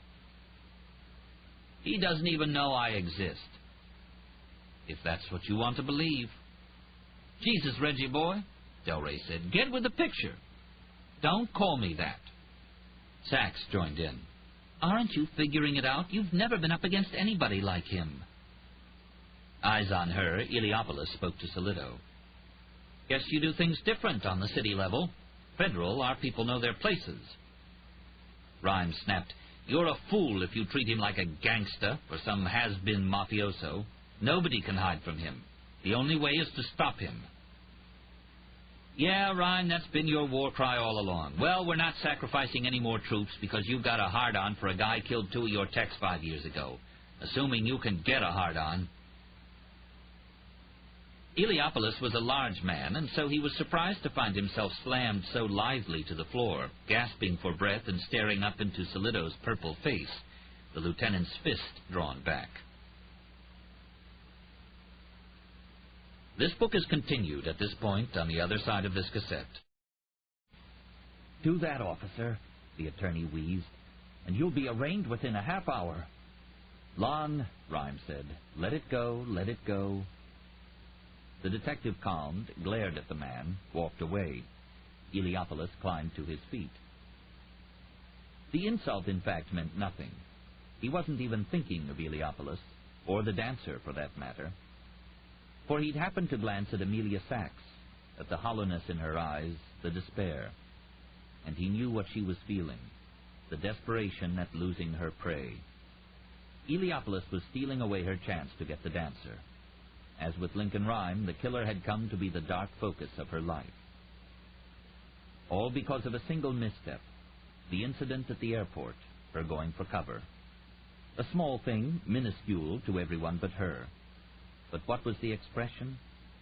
"He doesn't even know I exist." "If that's what you want to believe." "Jesus, Reggie boy," Del Rey said, "get with the picture." "Don't call me that." Sachs joined in. "Aren't you figuring it out? You've never been up against anybody like him." Eyes on her, Eliopoulos spoke to Solido. "Guess you do things different on the city level. Federal, our people know their places." Rhyme snapped, "You're a fool if you treat him like a gangster or some has-been mafioso. Nobody can hide from him. The only way is to stop him." "Yeah, Rhyme, that's been your war cry all along. Well, we're not sacrificing any more troops because you've got a hard-on for a guy killed 2 of your techs 5 years ago. Assuming you can get a hard-on." Eliopoulos was a large man, and so he was surprised to find himself slammed so lithely to the floor, gasping for breath and staring up into Solido's purple face, the lieutenant's fist drawn back. This book is continued at this point on the other side of this cassette. "Do that, officer," the attorney wheezed, "and you'll be arraigned within a half hour." "Lon," Rhyme said, "let it go, let it go." The detective calmed, glared at the man, walked away. Eliopoulos climbed to his feet. The insult, in fact, meant nothing. He wasn't even thinking of Eliopoulos, or the dancer, for that matter. For he'd happened to glance at Amelia Sachs, at the hollowness in her eyes, the despair. And he knew what she was feeling, the desperation at losing her prey. Eliopolis was stealing away her chance to get the dancer. As with Lincoln Rhyme, the killer had come to be the dark focus of her life. All because of a single misstep, the incident at the airport, her going for cover. A small thing, minuscule to everyone but her. But what was the expression?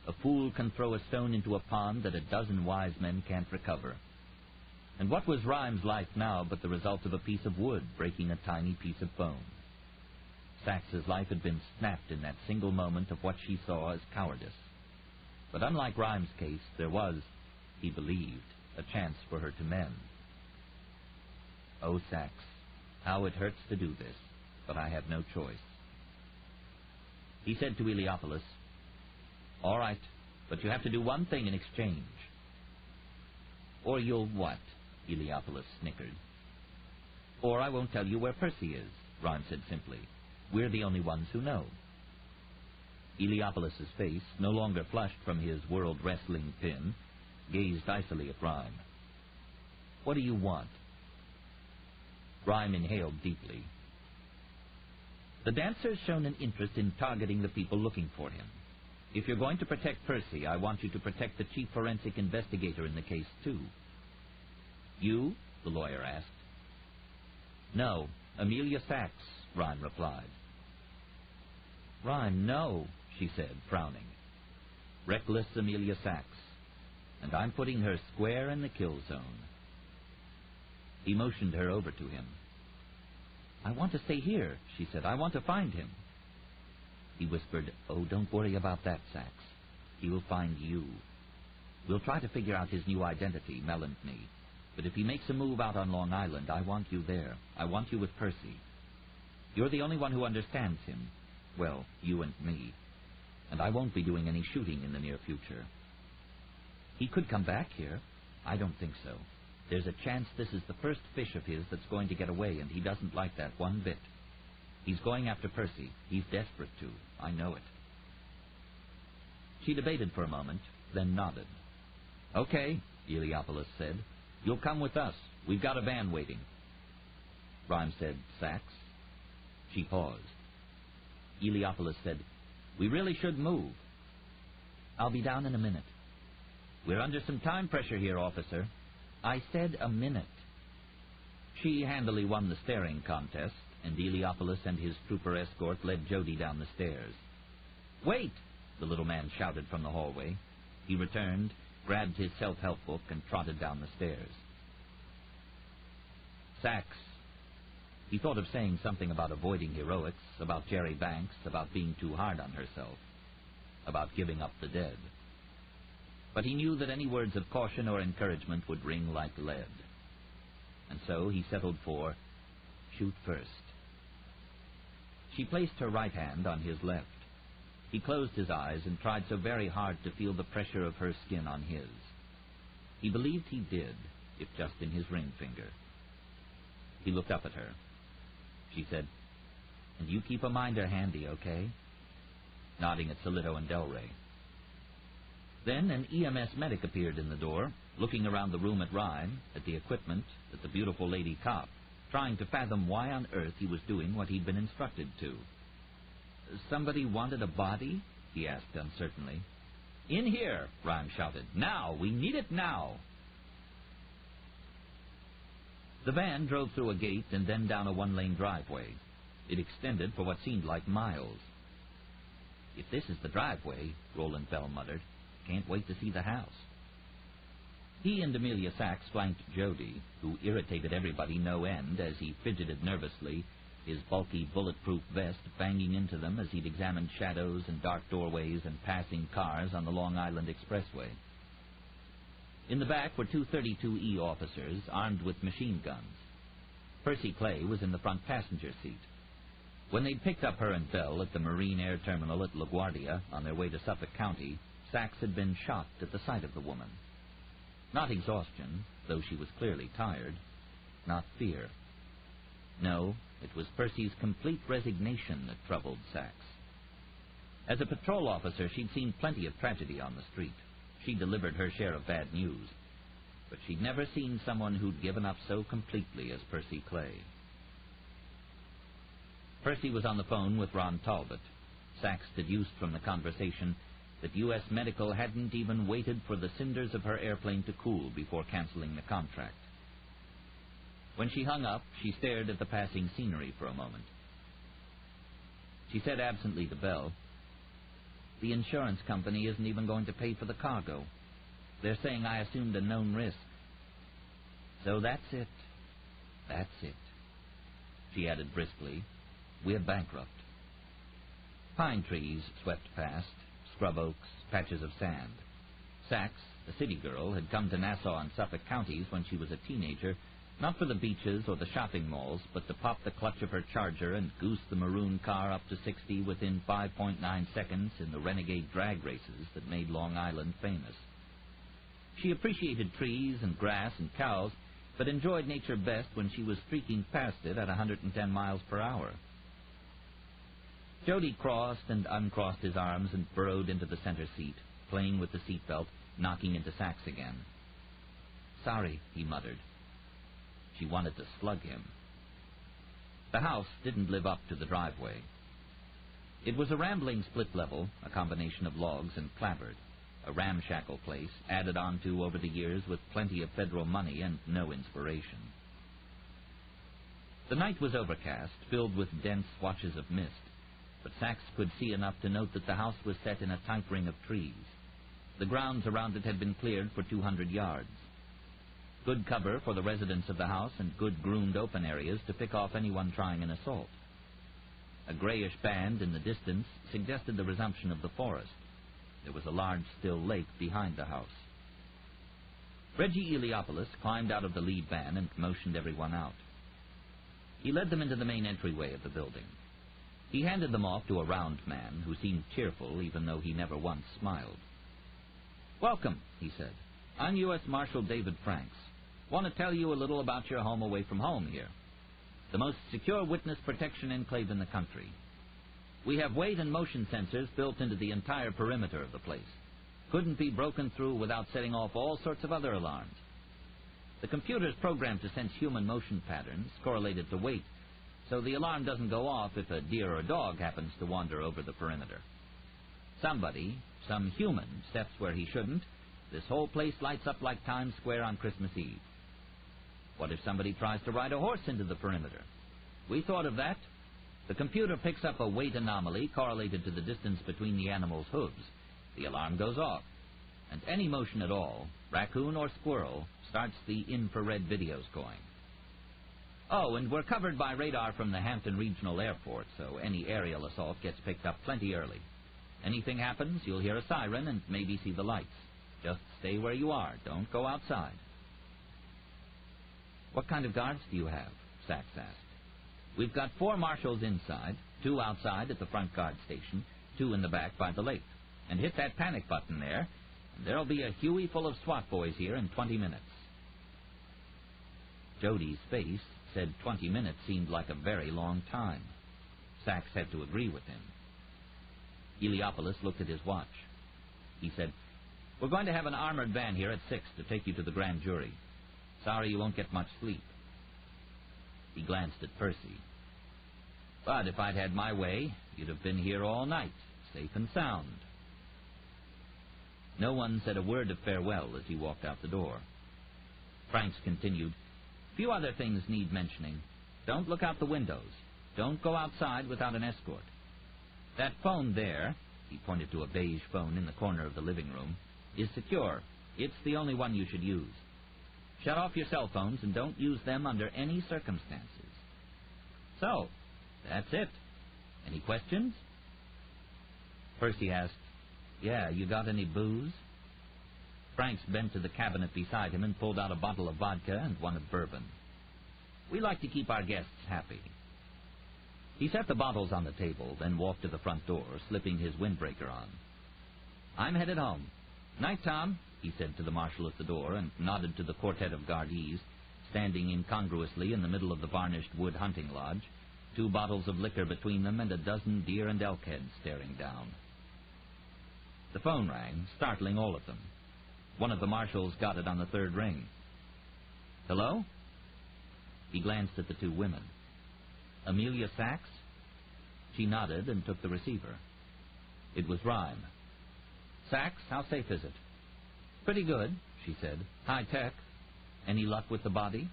A fool can throw a stone into a pond that a dozen wise men can't recover. And what was Rhyme's life now but the result of a piece of wood breaking a tiny piece of bone? Sachs's life had been snapped in that single moment of what she saw as cowardice. But unlike Rhyme's case, there was, he believed, a chance for her to mend. Oh, Sachs, how it hurts to do this, but I have no choice. He said to Eliopolis, "All right, but you have to do one thing in exchange." "Or you'll what?" Eliopolis snickered. "Or I won't tell you where Percy is," Rhyme said simply. "We're the only ones who know." Eliopolis's face, no longer flushed from his world wrestling pin, gazed icily at Rhyme. "What do you want?" Rhyme inhaled deeply. "The dancer's shown an interest in targeting the people looking for him. If you're going to protect Percy, I want you to protect the chief forensic investigator in the case, too." "You?" the lawyer asked. "No, Amelia Sachs," Rhyme replied. "Rhyme, no," she said, frowning. "Reckless Amelia Sachs. And I'm putting her square in the kill zone." He motioned her over to him. "I want to stay here," she said. "I want to find him." He whispered, "Oh, don't worry about that, Sachs. He will find you. We'll try to figure out his new identity, Mel and me. But if he makes a move out on Long Island, I want you there. I want you with Percy. You're the only one who understands him. Well, you and me. And I won't be doing any shooting in the near future." "He could come back here." "I don't think so. There's a chance this is the first fish of his that's going to get away, and he doesn't like that one bit. He's going after Percy. He's desperate to. I know it." She debated for a moment, then nodded. "Okay," Eliopolis said. "You'll come with us. We've got a van waiting." Rhyme said, "Sachs?" She paused. Eliopolis said, "We really should move." "I'll be down in a minute." "We're under some time pressure here, officer." "I said a minute." She handily won the staring contest, and Eliopolis and his trooper escort led Jody down the stairs. "Wait!" the little man shouted from the hallway. He returned, grabbed his self-help book, and trotted down the stairs. Sachs. He thought of saying something about avoiding heroics, about Jerry Banks, about being too hard on herself, about giving up the dead. But he knew that any words of caution or encouragement would ring like lead. And so he settled for, "Shoot first." She placed her right hand on his left. He closed his eyes and tried so very hard to feel the pressure of her skin on his. He believed he did, if just in his ring finger. He looked up at her. She said, "And you keep a minder handy, okay?" nodding at Solito and Delray. Then an EMS medic appeared in the door, looking around the room at Rhyme, at the equipment, at the beautiful lady cop, trying to fathom why on earth he was doing what he'd been instructed to. "Somebody wanted a body?" he asked uncertainly. "In here!" Rhyme shouted. "Now! We need it now!" The van drove through a gate and then down a one-lane driveway. It extended for what seemed like miles. "If this is the driveway," Roland Bell muttered, "can't wait to see the house." He and Amelia Sachs flanked Jody, who irritated everybody no end as he fidgeted nervously, his bulky bulletproof vest banging into them as he'd examined shadows and dark doorways and passing cars on the Long Island Expressway. In the back were two 32E officers armed with machine guns. Percy Clay was in the front passenger seat. When they'd picked up her and Bell at the Marine Air Terminal at LaGuardia on their way to Suffolk County, Sachs had been shocked at the sight of the woman. Not exhaustion, though she was clearly tired. Not fear. No, it was Percy's complete resignation that troubled Sachs. As a patrol officer, she'd seen plenty of tragedy on the street. She'd delivered her share of bad news. But she'd never seen someone who'd given up so completely as Percy Clay. Percy was on the phone with Ron Talbot. Sachs deduced from the conversation that U.S. Medical hadn't even waited for the cinders of her airplane to cool before canceling the contract. When she hung up, she stared at the passing scenery for a moment. She said absently to Bell, "The insurance company isn't even going to pay for the cargo. They're saying I assumed a known risk. So that's it. That's it." She added briskly, "We're bankrupt." Pine trees swept past, scrub oaks, patches of sand. Sachs, a city girl, had come to Nassau and Suffolk counties when she was a teenager, not for the beaches or the shopping malls, but to pop the clutch of her Charger and goose the maroon car up to 60 within 5.9 seconds in the renegade drag races that made Long Island famous. She appreciated trees and grass and cows, but enjoyed nature best when she was streaking past it at 110 miles per hour. Jody crossed and uncrossed his arms and burrowed into the center seat, playing with the seatbelt, knocking into Sachs again. "Sorry," he muttered. She wanted to slug him. The house didn't live up to the driveway. It was a rambling split level, a combination of logs and clapboard, a ramshackle place added on to over the years with plenty of federal money and no inspiration. The night was overcast, filled with dense swatches of mist, but Sachs could see enough to note that the house was set in a tight ring of trees. The grounds around it had been cleared for 200 yards. Good cover for the residents of the house and good groomed open areas to pick off anyone trying an assault. A grayish band in the distance suggested the resumption of the forest. There was a large still lake behind the house. Reggie Eliopoulos climbed out of the lead van and motioned everyone out. He led them into the main entryway of the building. He handed them off to a round man who seemed cheerful even though he never once smiled. "Welcome," he said. "I'm U.S. Marshal David Franks. Want to tell you a little about your home away from home here. The most secure witness protection enclave in the country. We have weight and motion sensors built into the entire perimeter of the place. Couldn't be broken through without setting off all sorts of other alarms. The computer's programmed to sense human motion patterns correlated to weight, so the alarm doesn't go off if a deer or dog happens to wander over the perimeter. Somebody, some human, steps where he shouldn't, this whole place lights up like Times Square on Christmas Eve. What if somebody tries to ride a horse into the perimeter? We thought of that. The computer picks up a weight anomaly correlated to the distance between the animal's hooves. The alarm goes off. And any motion at all, raccoon or squirrel, starts the infrared videos going. Oh, and we're covered by radar from the Hampton Regional Airport, so any aerial assault gets picked up plenty early. Anything happens, you'll hear a siren and maybe see the lights. Just stay where you are. Don't go outside." "What kind of guards do you have?" Sachs asked. "We've got 4 marshals inside, 2 outside at the front guard station, 2 in the back by the lake. And hit that panic button there, and there'll be a Huey full of SWAT boys here in 20 minutes. Jody's face said 20 minutes seemed like a very long time. Sachs had to agree with him. Eliopoulos looked at his watch. He said, "We're going to have an armored van here at 6 to take you to the grand jury. Sorry you won't get much sleep." He glanced at Percy. "But if I'd had my way, you'd have been here all night, safe and sound." No one said a word of farewell as he walked out the door. Franks continued, "Few other things need mentioning. Don't look out the windows. Don't go outside without an escort. That phone there," he pointed to a beige phone in the corner of the living room, "is secure. It's the only one you should use. Shut off your cell phones and don't use them under any circumstances. So, that's it. Any questions?" Percy asked, "Yeah, you got any booze?" Franks bent to the cabinet beside him and pulled out a bottle of vodka and one of bourbon. "We like to keep our guests happy." He set the bottles on the table, then walked to the front door, slipping his windbreaker on. "I'm headed home. Night, Tom," he said to the marshal at the door, and nodded to the quartet of guardees, standing incongruously in the middle of the varnished wood hunting lodge, 2 bottles of liquor between them and a dozen deer and elk heads staring down. The phone rang, startling all of them. One of the marshals got it on the 3rd ring. "Hello?" He glanced at the 2 women. "Amelia Sachs?" She nodded and took the receiver. It was Rhyme. "Sachs, how safe is it?" "Pretty good," she said. "High tech. Any luck with the body?"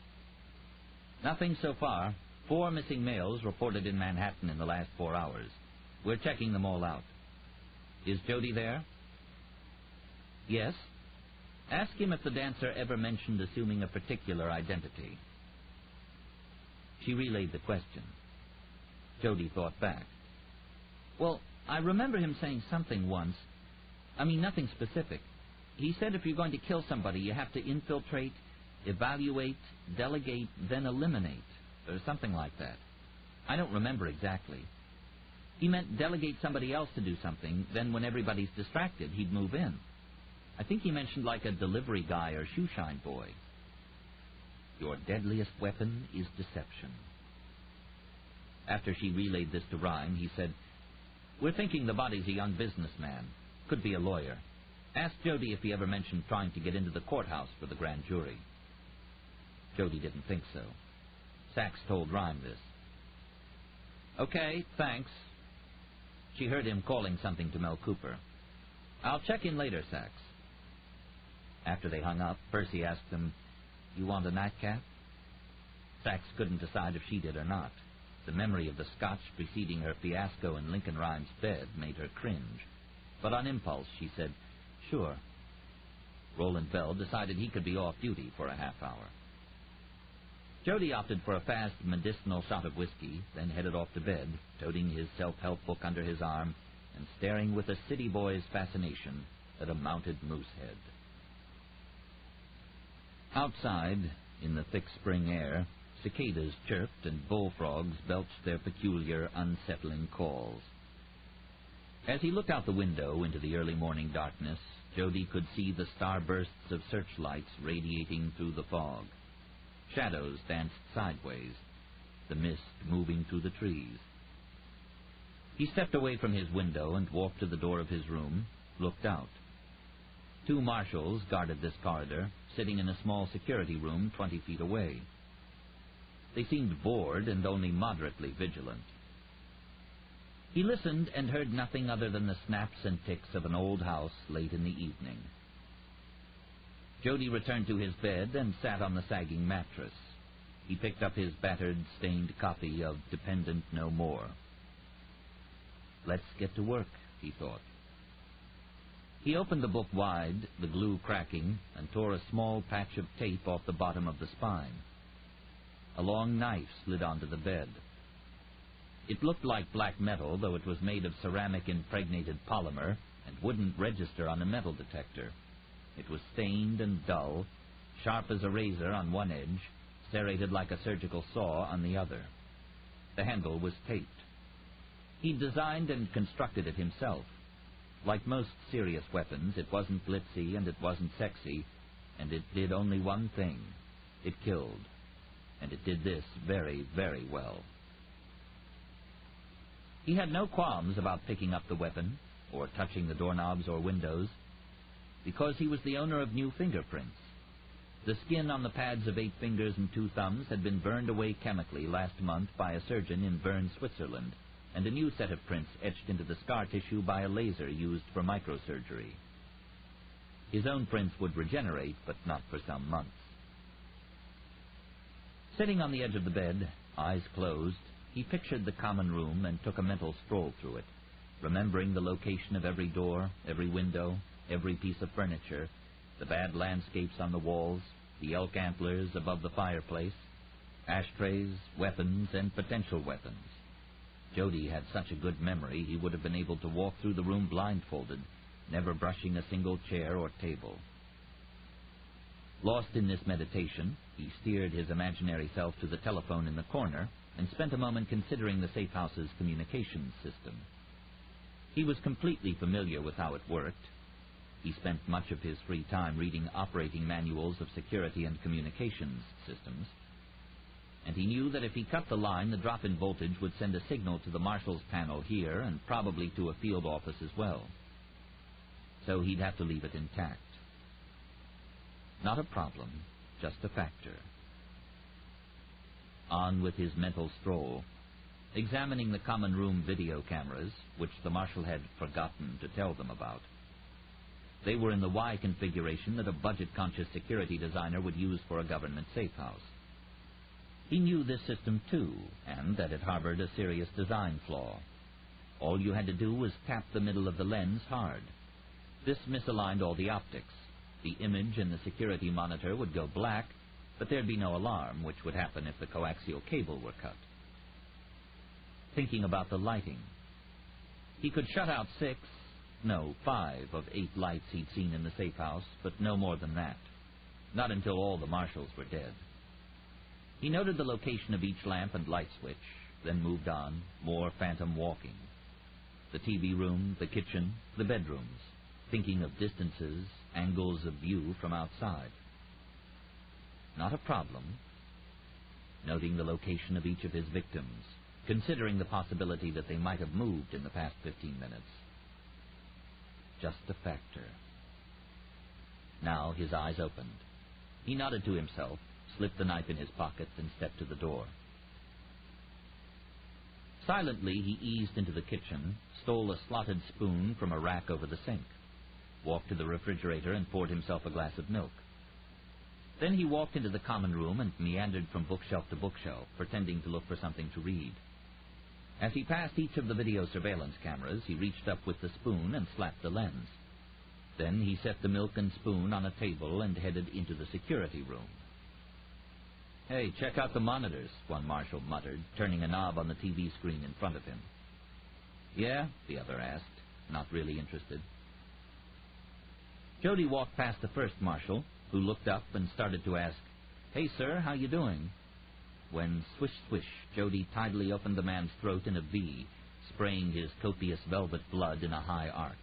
"Nothing so far. 4 missing males reported in Manhattan in the last 4 hours. We're checking them all out." "Is Jody there?" "Yes. Ask him if the dancer ever mentioned assuming a particular identity." She relayed the question. Jody thought back. "Well, I remember him saying something once. Nothing specific. He said if you're going to kill somebody, you have to infiltrate, evaluate, delegate, then eliminate, or something like that. I don't remember exactly. He meant delegate somebody else to do something, then when everybody's distracted, he'd move in. I think he mentioned like a delivery guy or shoeshine boy." "Your deadliest weapon is deception." After she relayed this to Rhyme, he said, "We're thinking the body's a young businessman. Could be a lawyer. Ask Jody if he ever mentioned trying to get into the courthouse for the grand jury." Jody didn't think so. Sachs told Rhyme this. "Okay, thanks." She heard him calling something to Mel Cooper. "I'll check in later, Sachs." After they hung up, Percy asked him, "You want a nightcap?" Sachs couldn't decide if she did or not. The memory of the scotch preceding her fiasco in Lincoln Rhyme's bed made her cringe. But on impulse, she said, "Sure." Roland Bell decided he could be off duty for a half hour. Jody opted for a fast medicinal shot of whiskey, then headed off to bed, toting his self-help book under his arm and staring with a city boy's fascination at a mounted moose head. Outside, in the thick spring air, cicadas chirped and bullfrogs belched their peculiar, unsettling calls. As he looked out the window into the early morning darkness, Jody could see the starbursts of searchlights radiating through the fog. Shadows danced sideways, the mist moving through the trees. He stepped away from his window and walked to the door of his room, looked out. 2 marshals guarded this corridor, sitting in a small security room 20 feet away. They seemed bored and only moderately vigilant. He listened and heard nothing other than the snaps and ticks of an old house late in the evening. Jody returned to his bed and sat on the sagging mattress. He picked up his battered, stained copy of Dependent No More. "Let's get to work," he thought. He opened the book wide, the glue cracking, and tore a small patch of tape off the bottom of the spine. A long knife slid onto the bed. It looked like black metal, though it was made of ceramic-impregnated polymer and wouldn't register on a metal detector. It was stained and dull, sharp as a razor on one edge, serrated like a surgical saw on the other. The handle was taped. He designed and constructed it himself. Like most serious weapons, it wasn't glitzy and it wasn't sexy, and it did only one thing. It killed. And it did this very, very well. He had no qualms about picking up the weapon, or touching the doorknobs or windows, because he was the owner of new fingerprints. The skin on the pads of 8 fingers and 2 thumbs had been burned away chemically last month by a surgeon in Bern, Switzerland, and a new set of prints etched into the scar tissue by a laser used for microsurgery. His own prints would regenerate, but not for some months. Sitting on the edge of the bed, eyes closed, he pictured the common room and took a mental stroll through it, remembering the location of every door, every window, every piece of furniture, the bad landscapes on the walls, the elk antlers above the fireplace, ashtrays, weapons, and potential weapons. Jody had such a good memory he would have been able to walk through the room blindfolded, never brushing a single chair or table. Lost in this meditation, he steered his imaginary self to the telephone in the corner and spent a moment considering the safe house's communications system. He was completely familiar with how it worked. He spent much of his free time reading operating manuals of security and communications systems, and he knew that if he cut the line, the drop in voltage would send a signal to the marshal's panel here and probably to a field office as well. So he'd have to leave it intact. Not a problem, just a factor. On with his mental stroll, examining the common room video cameras, which the marshal had forgotten to tell them about. They were in the Y configuration that a budget-conscious security designer would use for a government safe house. He knew this system, too, and that it harbored a serious design flaw. All you had to do was tap the middle of the lens hard. This misaligned all the optics. The image in the security monitor would go black, but there'd be no alarm, which would happen if the coaxial cable were cut. Thinking about the lighting. He could shut out 5 of 8 lights he'd seen in the safe house, but no more than that. Not until all the marshals were dead. He noted the location of each lamp and light switch, then moved on, more phantom walking. The TV room, the kitchen, the bedrooms, thinking of distances, angles of view from outside. Not a problem. Noting the location of each of his victims, considering the possibility that they might have moved in the past 15 minutes. Just a factor. Now his eyes opened. He nodded to himself, slipped the knife in his pocket, and stepped to the door. Silently, he eased into the kitchen, stole a slotted spoon from a rack over the sink, walked to the refrigerator and poured himself a glass of milk. Then he walked into the common room and meandered from bookshelf to bookshelf, pretending to look for something to read. As he passed each of the video surveillance cameras, he reached up with the spoon and slapped the lens. Then he set the milk and spoon on a table and headed into the security room. "Hey, check out the monitors," one marshal muttered, turning a knob on the TV screen in front of him. "Yeah?" the other asked, not really interested. Jody walked past the first marshal, who looked up and started to ask, "Hey, sir, how you doing?" When, swish, swish, Jody tidily opened the man's throat in a V, spraying his copious velvet blood in a high arc.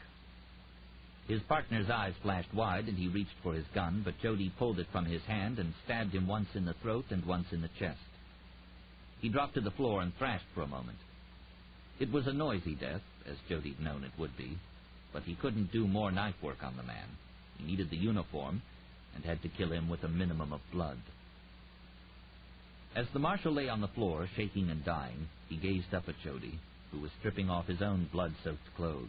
His partner's eyes flashed wide, and he reached for his gun, but Jody pulled it from his hand and stabbed him once in the throat and once in the chest. He dropped to the floor and thrashed for a moment. It was a noisy death, as Jody'd known it would be, but he couldn't do more knife work on the man. He needed the uniform, and had to kill him with a minimum of blood. As the marshal lay on the floor, shaking and dying, he gazed up at Jody, who was stripping off his own blood-soaked clothes.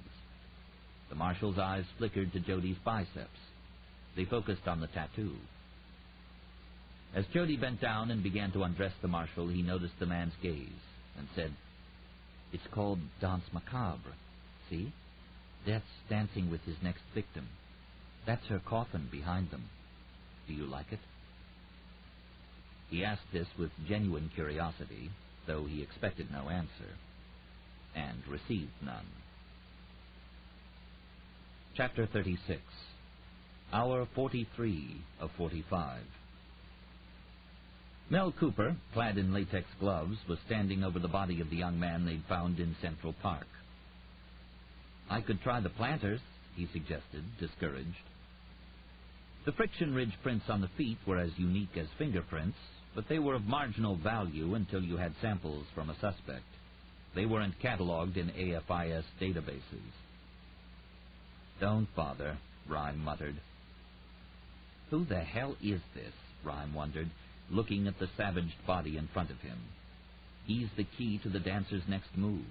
The marshal's eyes flickered to Jody's biceps. They focused on the tattoo. As Jody bent down and began to undress the marshal, he noticed the man's gaze and said, "It's called Danse Macabre. See? Death's dancing with his next victim. That's her coffin behind them. Do you like it?" He asked this with genuine curiosity, though he expected no answer, and received none. Chapter 36. Hour 43 of 45. Mel Cooper, clad in latex gloves, was standing over the body of the young man they'd found in Central Park. "I could try the planters," he suggested, discouraged. The friction ridge prints on the feet were as unique as fingerprints, but they were of marginal value until you had samples from a suspect. They weren't cataloged in AFIS databases. "Don't bother," Rhyme muttered. Who the hell is this? Rhyme wondered, looking at the savaged body in front of him. He's the key to the dancer's next move.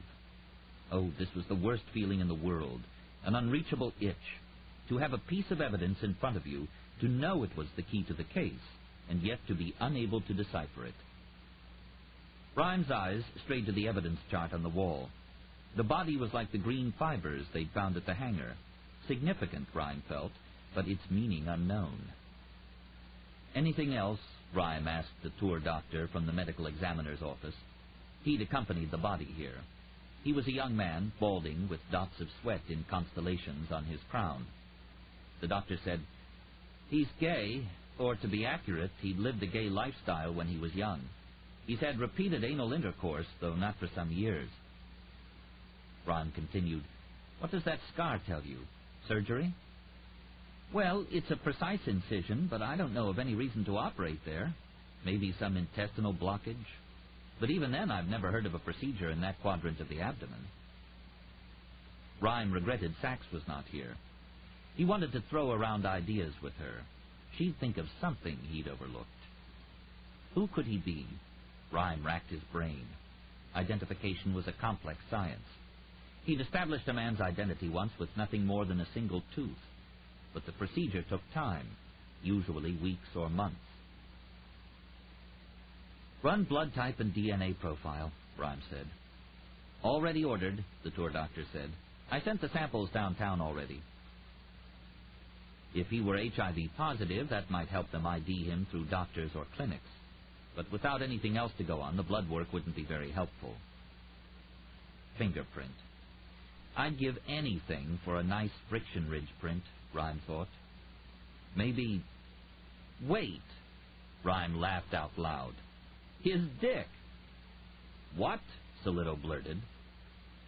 Oh, this was the worst feeling in the world, an unreachable itch. To have a piece of evidence in front of you, to know it was the key to the case, and yet to be unable to decipher it. Rhyme's eyes strayed to the evidence chart on the wall. The body was like the green fibers they'd found at the hangar. Significant, Rhyme felt, but its meaning unknown. Anything else? Rhyme asked the tour doctor from the medical examiner's office. He'd accompanied the body here. He was a young man, balding, with dots of sweat in constellations on his crown. The doctor said, "He's gay, or to be accurate, he'd lived a gay lifestyle when he was young. He's had repeated anal intercourse, though not for some years." Rhyme continued, "What does that scar tell you? Surgery?" "Well, it's a precise incision, but I don't know of any reason to operate there. Maybe some intestinal blockage. But even then, I've never heard of a procedure in that quadrant of the abdomen." Rhyme regretted Sachs was not here. He wanted to throw around ideas with her. She'd think of something he'd overlooked. Who could he be? Rhyme racked his brain. Identification was a complex science. He'd established a man's identity once with nothing more than a single tooth, but the procedure took time, usually weeks or months. "Run blood type and DNA profile," Rhymes said. "Already ordered," the tour doctor said. "I sent the samples downtown already." If he were HIV positive, that might help them ID him through doctors or clinics. But without anything else to go on, the blood work wouldn't be very helpful. Fingerprint. I'd give anything for a nice friction ridge print, Rhyme thought. Maybe... Wait! Rhyme laughed out loud. "His dick!" "What?" Solito blurted.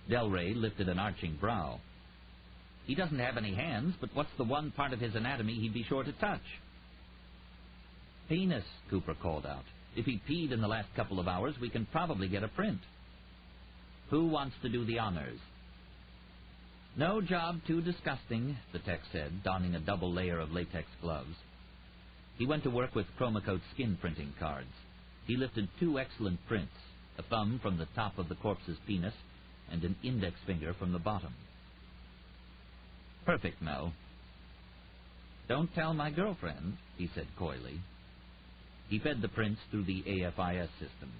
Delray lifted an arching brow. "He doesn't have any hands, but what's the one part of his anatomy he'd be sure to touch?" "Penis," Cooper called out. "If he peed in the last couple of hours, we can probably get a print." "Who wants to do the honors?" "No job too disgusting," the tech said, donning a double layer of latex gloves. He went to work with Chromacoat skin printing cards. He lifted 2 excellent prints, a thumb from the top of the corpse's penis and an index finger from the bottom. "Perfect, Mel." "Don't tell my girlfriend," he said coyly. He fed the prints through the AFIS system.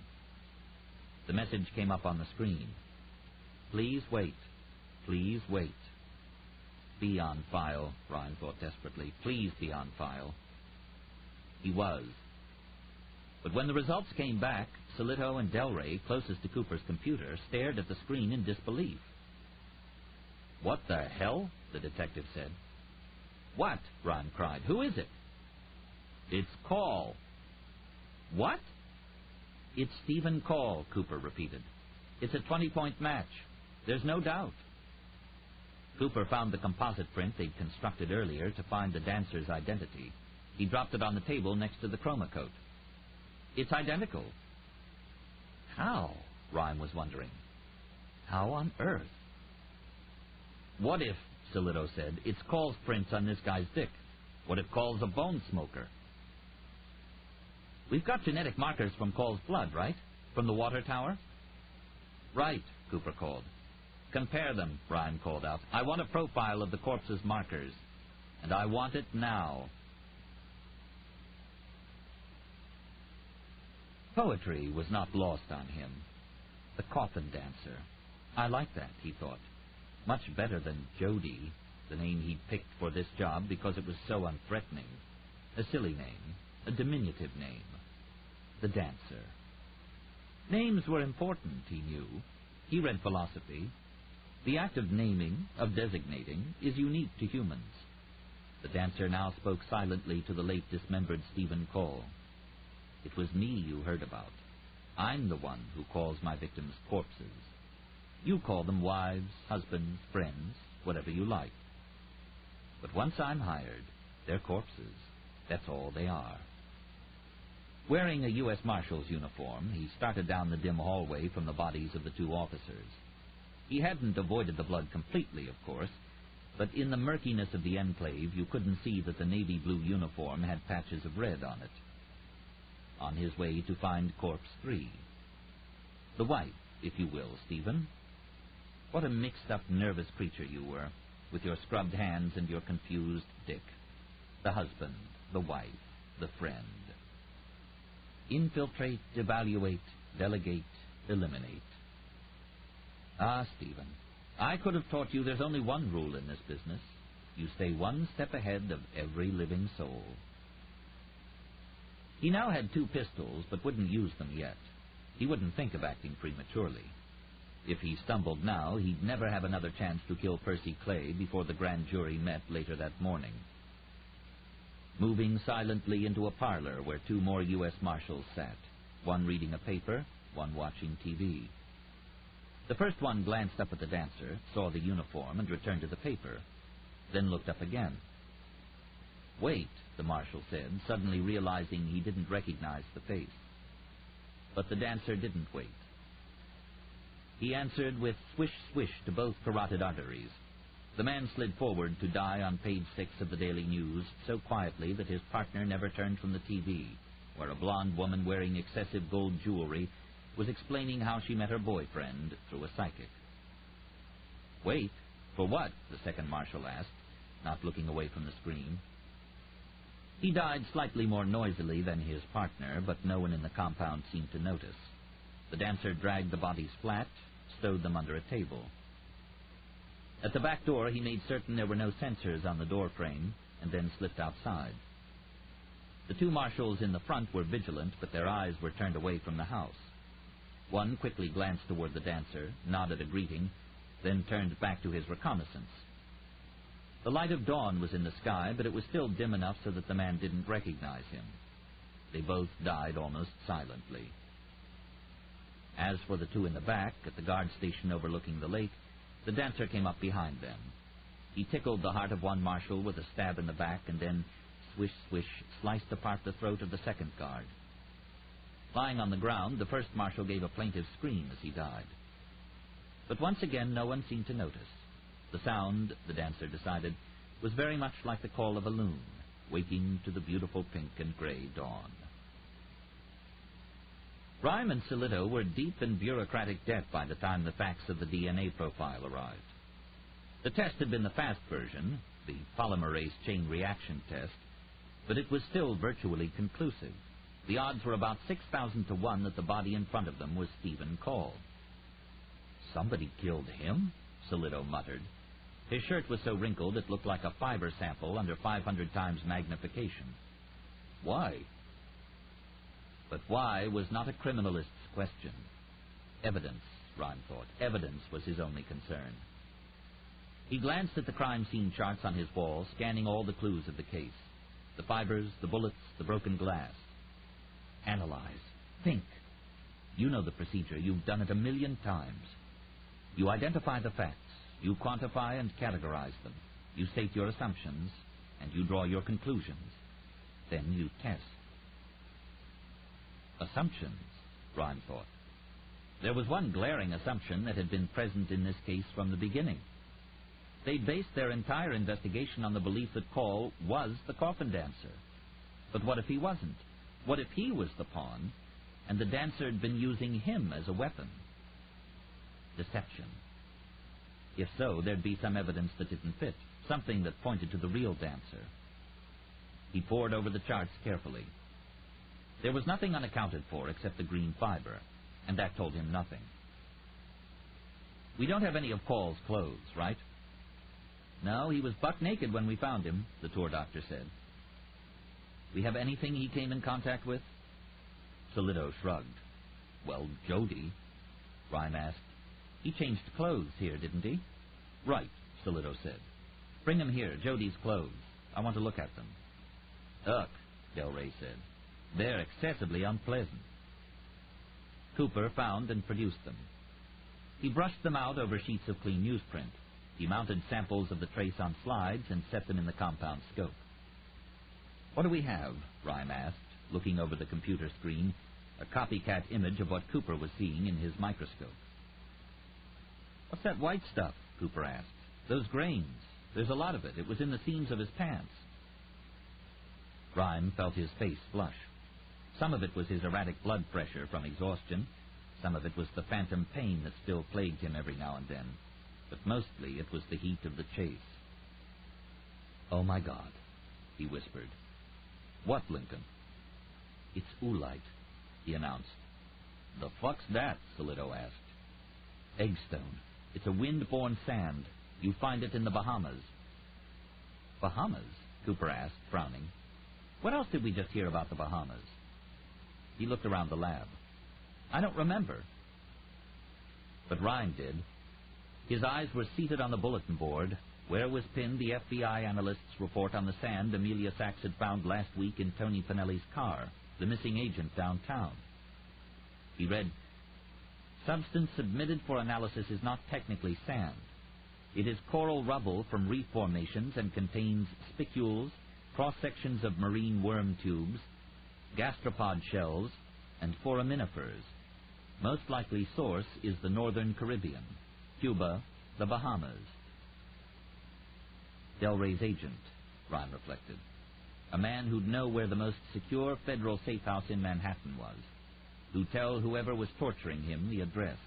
The message came up on the screen. "Please wait. Please wait." Be on file, Ryan thought desperately. Please be on file. He was. But when the results came back, Solito and Delray, closest to Cooper's computer, stared at the screen in disbelief. "What the hell?" the detective said. "What?" Ryan cried. "Who is it?" "It's Call." "What?" "It's Stephen Call," Cooper repeated. "It's a 20-point match. There's no doubt." Cooper found the composite print they'd constructed earlier to find the dancer's identity. He dropped it on the table next to the Chromacoat. "It's identical." How? Ryan was wondering. How on earth? "What if," Solito said, "it's Call's prints on this guy's dick? What if Call's a bone smoker?" "We've got genetic markers from Call's blood, right? From the water tower?" "Right," Cooper called. "Compare them," Ryan called out. "I want a profile of the corpse's markers. And I want it now." Poetry was not lost on him. The Coffin Dancer. I like that, he thought. Much better than Jody, the name he'd picked for this job because it was so unthreatening. A silly name, a diminutive name. The Dancer. Names were important, he knew. He read philosophy. The act of naming, of designating, is unique to humans. The Dancer now spoke silently to the late dismembered Stephen Call. "It was me you heard about. I'm the one who calls my victims corpses. You call them wives, husbands, friends, whatever you like. But once I'm hired, they're corpses. That's all they are." Wearing a U.S. Marshal's uniform, he started down the dim hallway from the bodies of the 2 officers. He hadn't avoided the blood completely, of course, but in the murkiness of the enclave you couldn't see that the navy blue uniform had patches of red on it. On his way to find Corpse 3. The wife, if you will, Stephen. What a mixed-up, nervous creature you were, with your scrubbed hands and your confused dick. The husband, the wife, the friend. Infiltrate, evaluate, delegate, eliminate. Ah, Stephen, I could have taught you there's only one rule in this business. You stay one step ahead of every living soul. He now had 2 pistols, but wouldn't use them yet. He wouldn't think of acting prematurely. If he stumbled now, he'd never have another chance to kill Percy Clay before the grand jury met later that morning. Moving silently into a parlor where 2 more U.S. Marshals sat, one reading a paper, one watching TV. The first one glanced up at the dancer, saw the uniform, and returned to the paper, then looked up again. "Wait," the marshal said, suddenly realizing he didn't recognize the face. But the dancer didn't wait. He answered with swish-swish to both carotid arteries. The man slid forward to die on page 6 of the Daily News so quietly that his partner never turned from the TV, where a blonde woman wearing excessive gold jewelry was explaining how she met her boyfriend through a psychic. "Wait, for what?" the second marshal asked, not looking away from the screen. He died slightly more noisily than his partner, but no one in the compound seemed to notice. The dancer dragged the bodies flat, stowed them under a table. At the back door, he made certain there were no sensors on the door frame, and then slipped outside. The two marshals in the front were vigilant, but their eyes were turned away from the house. One quickly glanced toward the dancer, nodded a greeting, then turned back to his reconnaissance. The light of dawn was in the sky, but it was still dim enough so that the man didn't recognize him. They both died almost silently. As for the two in the back, at the guard station overlooking the lake, the dancer came up behind them. He tickled the heart of one marshal with a stab in the back, and then, swish, swish, sliced apart the throat of the second guard. Lying on the ground, the first marshal gave a plaintive scream as he died. But once again, no one seemed to notice. The sound, the dancer decided, was very much like the call of a loon, waking to the beautiful pink and gray dawn. Rhyme and Solito were deep in bureaucratic debt by the time the facts of the DNA profile arrived. The test had been the fast version, the polymerase chain reaction test, but it was still virtually conclusive. The odds were about 6,000 to 1 that the body in front of them was Stephen Call. "Somebody killed him?" Solito muttered. His shirt was so wrinkled it looked like a fiber sample under 500 times magnification. Why? But why was not a criminalist's question. Evidence, Rhyme thought. Evidence was his only concern. He glanced at the crime scene charts on his wall, scanning all the clues of the case. The fibers, the bullets, the broken glass. Analyze. Think. You know the procedure. You've done it 1,000,000 times. You identify the facts. You quantify and categorize them. You state your assumptions, and you draw your conclusions. Then you test. Assumptions, Rhyme thought. There was one glaring assumption that had been present in this case from the beginning. They'd based their entire investigation on the belief that Call was the Coffin Dancer. But what if he wasn't? What if he was the pawn, and the dancer had been using him as a weapon? Deception. If so, there'd be some evidence that didn't fit, something that pointed to the real dancer. He pored over the charts carefully. There was nothing unaccounted for except the green fiber, and that told him nothing. "We don't have any of Call's clothes, right?" "No, he was buck naked when we found him," the tour doctor said. "We have anything he came in contact with?" Solito shrugged. "Well, Jody," Rhyme asked. "He changed clothes here, didn't he?" "Right," Solito said. "Bring him here, Jody's clothes. I want to look at them." "Ugh," Del Rey said. "They're excessively unpleasant." Cooper found and produced them. He brushed them out over sheets of clean newsprint. He mounted samples of the trace on slides and set them in the compound scope. "What do we have?" Rhyme asked, looking over the computer screen, a copycat image of what Cooper was seeing in his microscope. "What's that white stuff?" Cooper asked. "Those grains. There's a lot of it. It was in the seams of his pants." Rhyme felt his face flush. Some of it was his erratic blood pressure from exhaustion. Some of it was the phantom pain that still plagued him every now and then. But mostly it was the heat of the chase. "Oh, my God," he whispered. "What, Lincoln?" "It's oolite," he announced. "The fuck's that?" Solito asked. "Eggstone. It's a wind-borne sand. You find it in the Bahamas." "Bahamas?" Cooper asked, frowning. "What else did we just hear about the Bahamas?" He looked around the lab. "I don't remember." But Rhyme did. His eyes were seated on the bulletin board, where was pinned the FBI analyst's report on the sand Amelia Sachs had found last week in Tony Pinelli's car, the missing agent downtown. He read, "Substance submitted for analysis is not technically sand. It is coral rubble from reef formations and contains spicules, cross-sections of marine worm tubes, gastropod shells, and foraminifers. Most likely source is the Northern Caribbean, Cuba, the Bahamas." Del Rey's agent, Rhyme reflected. A man who'd know where the most secure federal safe house in Manhattan was. to tell whoever was torturing him the address,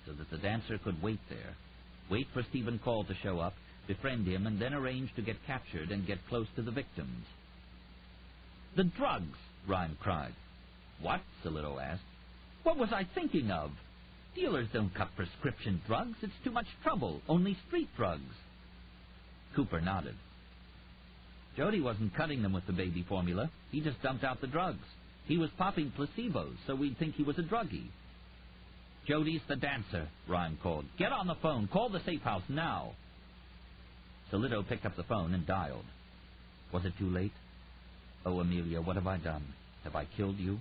so that the dancer could wait there, wait for Stephen Call to show up, befriend him, and then arrange to get captured and get close to the victims. "The drugs!" Rhyme cried. "What?" Solito asked. "What was I thinking of? Dealers don't cut prescription drugs. It's too much trouble. Only street drugs." Cooper nodded. "Jody wasn't cutting them with the baby formula. He just dumped out the drugs. He was popping placebos, so we'd think he was a druggie." "Jody's the dancer," Rhyme called. "Get on the phone. Call the safe house now." Solito picked up the phone and dialed. Was it too late? "Oh, Amelia, what have I done? Have I killed you?"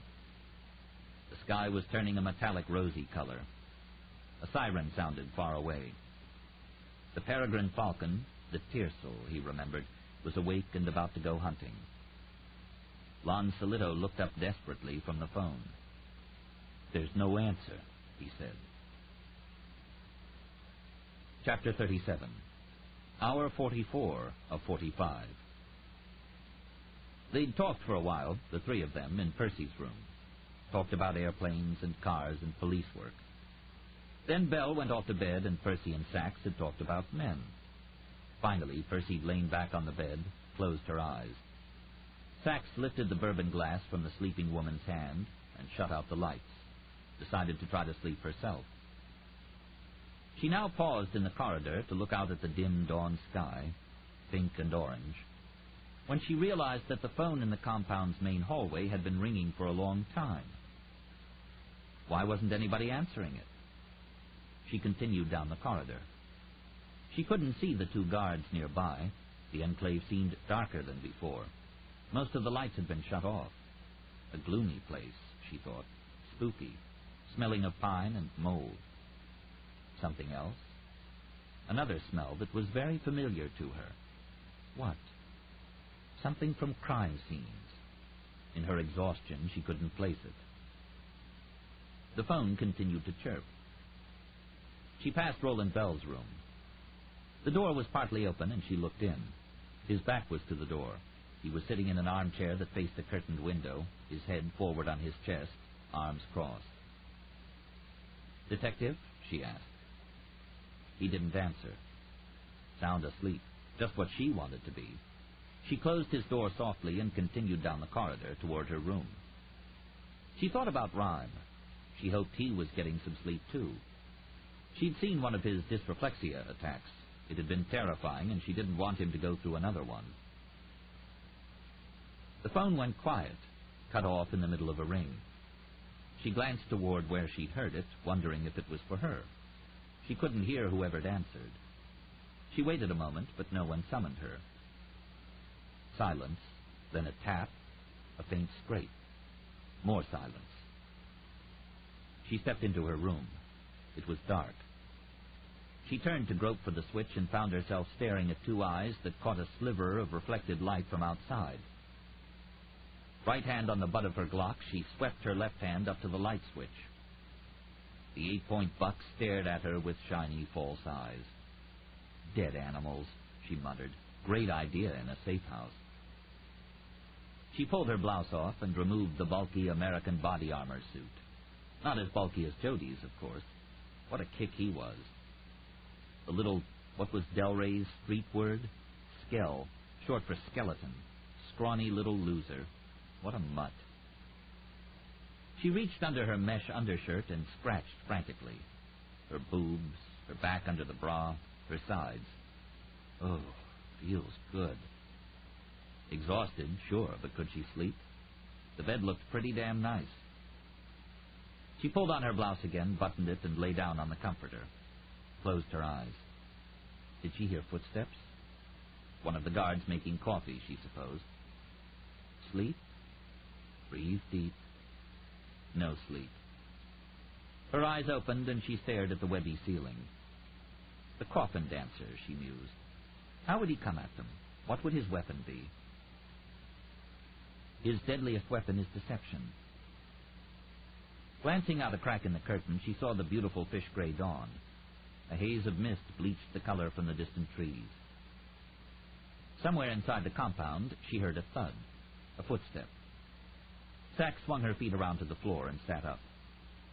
The sky was turning a metallic rosy color. A siren sounded far away. The peregrine falcon, the tiercel, he remembered, was awake and about to go hunting. Lon Solito looked up desperately from the phone. "There's no answer," he said. Chapter 37. Hour 44 of 45. They'd talked for a while, the three of them, in Percy's room. Talked about airplanes and cars and police work. Then Bell went off to bed, and Percy and Sachs had talked about men. Finally, Percy leaned back on the bed, closed her eyes. Sachs lifted the bourbon glass from the sleeping woman's hand and shut out the lights, decided to try to sleep herself. She now paused in the corridor to look out at the dim dawn sky, pink and orange, when she realized that the phone in the compound's main hallway had been ringing for a long time. Why wasn't anybody answering it? She continued down the corridor. She couldn't see the two guards nearby. The enclave seemed darker than before. Most of the lights had been shut off. A gloomy place, she thought, spooky, smelling of pine and mold. Something else? Another smell that was very familiar to her. What? Something from crime scenes. In her exhaustion, she couldn't place it. The phone continued to chirp. She passed Roland Bell's room. The door was partly open, and she looked in. His back was to the door. He was sitting in an armchair that faced a curtained window, his head forward on his chest, arms crossed. "Detective?" she asked. He didn't answer. Sound asleep, just what she wanted to be. She closed his door softly and continued down the corridor toward her room. She thought about Rhyme. She hoped he was getting some sleep, too. She'd seen one of his dysreflexia attacks. It had been terrifying, and she didn't want him to go through another one. The phone went quiet, cut off in the middle of a ring. She glanced toward where she'd heard it, wondering if it was for her. She couldn't hear whoever'd answered. She waited a moment, but no one summoned her. Silence, then a tap, a faint scrape. More silence. She stepped into her room. It was dark. She turned to grope for the switch and found herself staring at two eyes that caught a sliver of reflected light from outside. Right hand on the butt of her Glock, she swept her left hand up to the light switch. The 8-point buck stared at her with shiny false eyes. "Dead animals," she muttered. "Great idea in a safe house." She pulled her blouse off and removed the bulky American body armor suit. Not as bulky as Jody's, of course. What a kick he was. The little, what was Delray's street word? Skell, short for skeleton. Scrawny little loser. What a mutt. She reached under her mesh undershirt and scratched frantically. Her boobs, her back under the bra, her sides. Oh, feels good. Exhausted, sure, but could she sleep? The bed looked pretty damn nice. She pulled on her blouse again, buttoned it, and lay down on the comforter. Closed her eyes. Did she hear footsteps? One of the guards making coffee, she supposed. Sleep? Breathe deep. No sleep. Her eyes opened, and she stared at the webby ceiling. The Coffin Dancer, she mused. How would he come at them? What would his weapon be? His deadliest weapon is deception. Glancing out a crack in the curtain, she saw the beautiful fish-gray dawn. A haze of mist bleached the color from the distant trees. Somewhere inside the compound, she heard a thud, a footstep. Sachs swung her feet around to the floor and sat up.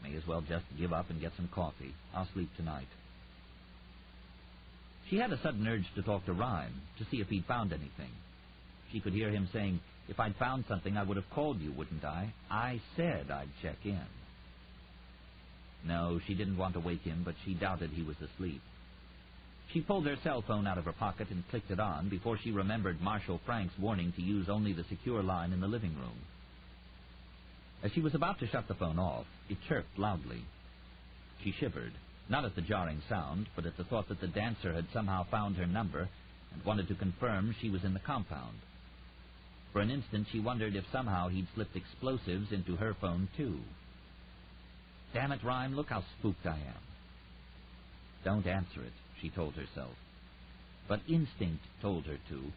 May as well just give up and get some coffee. I'll sleep tonight. She had a sudden urge to talk to Rhyme, to see if he'd found anything. She could hear him saying, "If I'd found something, I would have called you, wouldn't I? I said I'd check in." No, she didn't want to wake him, but she doubted he was asleep. She pulled her cell phone out of her pocket and clicked it on before she remembered Marshal Frank's warning to use only the secure line in the living room. As she was about to shut the phone off, it chirped loudly. She shivered, not at the jarring sound, but at the thought that the dancer had somehow found her number and wanted to confirm she was in the compound. For an instant, she wondered if somehow he'd slipped explosives into her phone, too. "Damn it, Rhyme, look how spooked I am." Don't answer it, she told herself. But instinct told her to,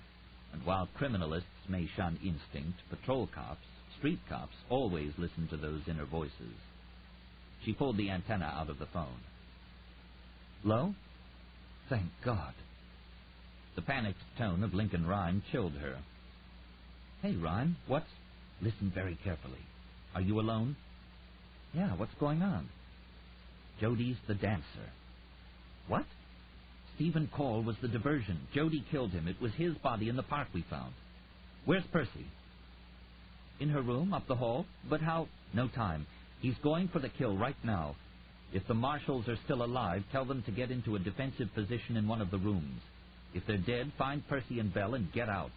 and while criminalists may shun instinct, patrol cops, street cops, always listen to those inner voices. She pulled the antenna out of the phone. "Hello? Thank God." The panicked tone of Lincoln Rhyme chilled her. "Hey, Rhyme, what's—" "Listen very carefully. Are you alone?" "Yeah, what's going on?" "Jody's the dancer." "What?" "Stephen Call was the diversion. Jody killed him. It was his body in the park we found." "Where's Percy?" "In her room, up the hall. But how—" "No time. He's going for the kill right now. If the marshals are still alive, tell them to get into a defensive position in one of the rooms. If they're dead, find Percy and Bell and get out.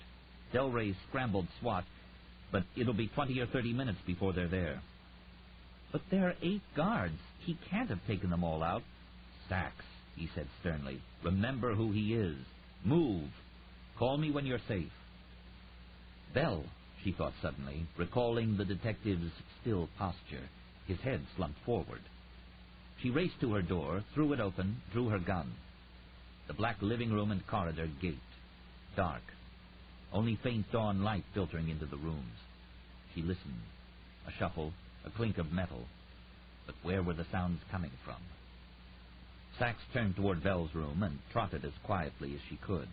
Delray's scrambled SWAT, but it'll be 20 or 30 minutes before they're there." "But there are 8 guards. He can't have taken them all out." "Sachs," he said sternly, "remember who he is. Move. Call me when you're safe." Bell, she thought suddenly, recalling the detective's still posture, his head slumped forward. She raced to her door, threw it open, drew her gun. The black living room and corridor gaped. Dark. Only faint dawn light filtering into the rooms. She listened. A shuffle, a clink of metal. But where were the sounds coming from? Sachs turned toward Bell's room and trotted as quietly as she could.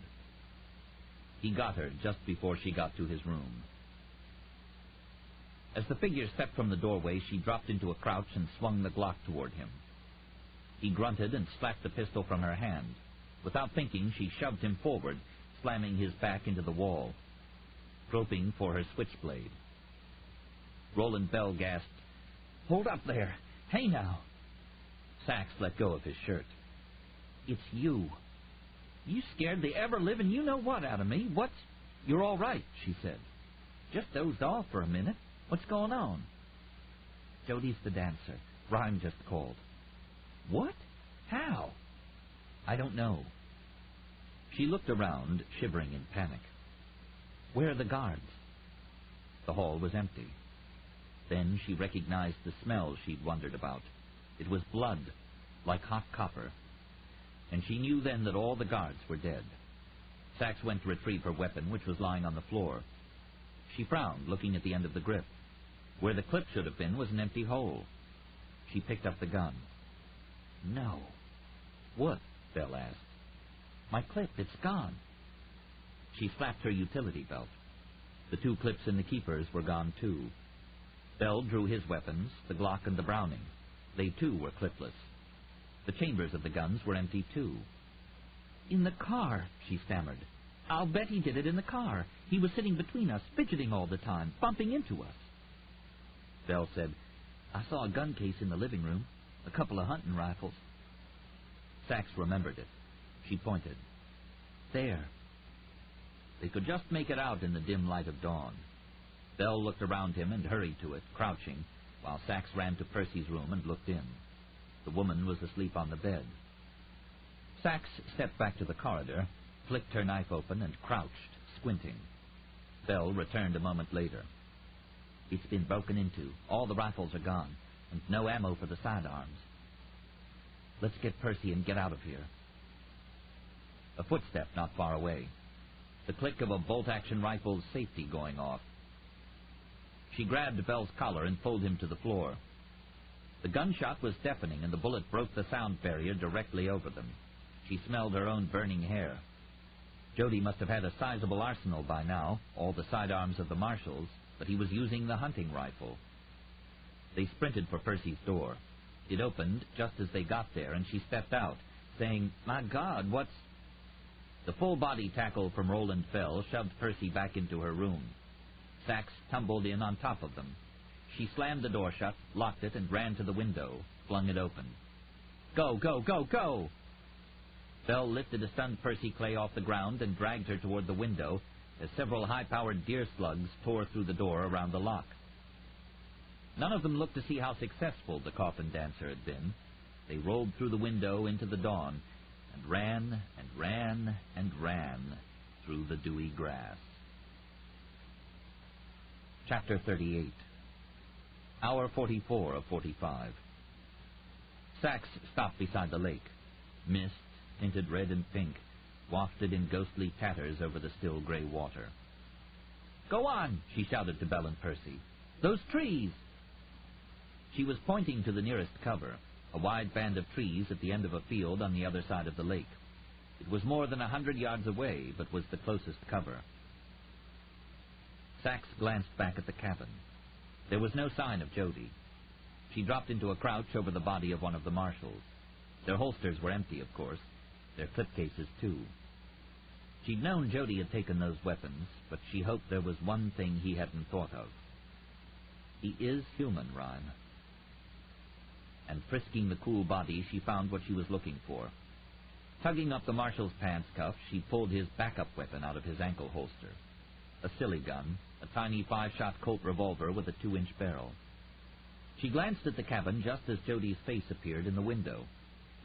He got her just before she got to his room. As the figure stepped from the doorway, she dropped into a crouch and swung the Glock toward him. He grunted and slapped the pistol from her hand. Without thinking, she shoved him forward, slamming his back into the wall, groping for her switchblade. Roland Bell gasped, "Hold up there! Hey, now!" Sachs let go of his shirt. "It's you. You scared the ever-living you-know-what out of me. What's—" "You're all right," she said. "Just dozed off for a minute. What's going on?" "Jody's the dancer. Rhyme just called." "What? How?" "I don't know." She looked around, shivering in panic. "Where are the guards?" The hall was empty. Then she recognized the smell she'd wondered about. It was blood, like hot copper. And she knew then that all the guards were dead. Sachs went to retrieve her weapon, which was lying on the floor. She frowned, looking at the end of the grip. Where the clip should have been was an empty hole. She picked up the gun. "No." "What?" Bell asked. "My clip, it's gone." She slapped her utility belt. The 2 clips in the keepers were gone, too. Bell drew his weapons, the Glock and the Browning. They, too, were clipless. The chambers of the guns were empty, too. "In the car," she stammered. "I'll bet he did it in the car. He was sitting between us, fidgeting all the time, bumping into us." Bell said, "I saw a gun case in the living room, a couple of hunting rifles." Sachs remembered it. She pointed. "There." They could just make it out in the dim light of dawn. Bell looked around him and hurried to it, crouching, while Sachs ran to Percy's room and looked in. The woman was asleep on the bed. Sachs stepped back to the corridor, flicked her knife open, and crouched, squinting. Bell returned a moment later. "It's been broken into. All the rifles are gone, and no ammo for the sidearms. Let's get Percy and get out of here." A footstep not far away. The click of a bolt-action rifle's safety going off. She grabbed Bell's collar and pulled him to the floor. The gunshot was deafening, and the bullet broke the sound barrier directly over them. She smelled her own burning hair. Jody must have had a sizable arsenal by now, all the sidearms of the marshals, but he was using the hunting rifle, They sprinted for Percy's door. It opened just as they got there, and she stepped out, saying, "My God, what's—" The full-body tackle from Roland fell shoved Percy back into her room. Sachs tumbled in on top of them. She slammed the door shut, locked it, and ran to the window, flung it open. "Go, go, go, go!" Bell lifted a stunned Percy Clay off the ground and dragged her toward the window as several high-powered deer slugs tore through the door around the lock. None of them looked to see how successful the Coffin Dancer had been. They rolled through the window into the dawn and ran and ran and ran through the dewy grass. Chapter 38. Hour 44 of 45. Sachs stopped beside the lake. Mist, tinted red and pink, wafted in ghostly tatters over the still gray water. "Go on!" she shouted to Bell and Percy. "Those trees!" She was pointing to the nearest cover, a wide band of trees at the end of a field on the other side of the lake. It was more than 100 yards away, but was the closest cover. Sachs glanced back at the cabin. There was no sign of Jody. She dropped into a crouch over the body of one of the marshals. Their holsters were empty, of course, their clip cases too. She'd known Jody had taken those weapons, but she hoped there was one thing he hadn't thought of. He is human, Rhyme. And frisking the cool body, she found what she was looking for. Tugging up the marshal's pants cuff, she pulled his backup weapon out of his ankle holster. A silly gun, a tiny 5-shot Colt revolver with a 2-inch barrel. She glanced at the cabin just as Jody's face appeared in the window.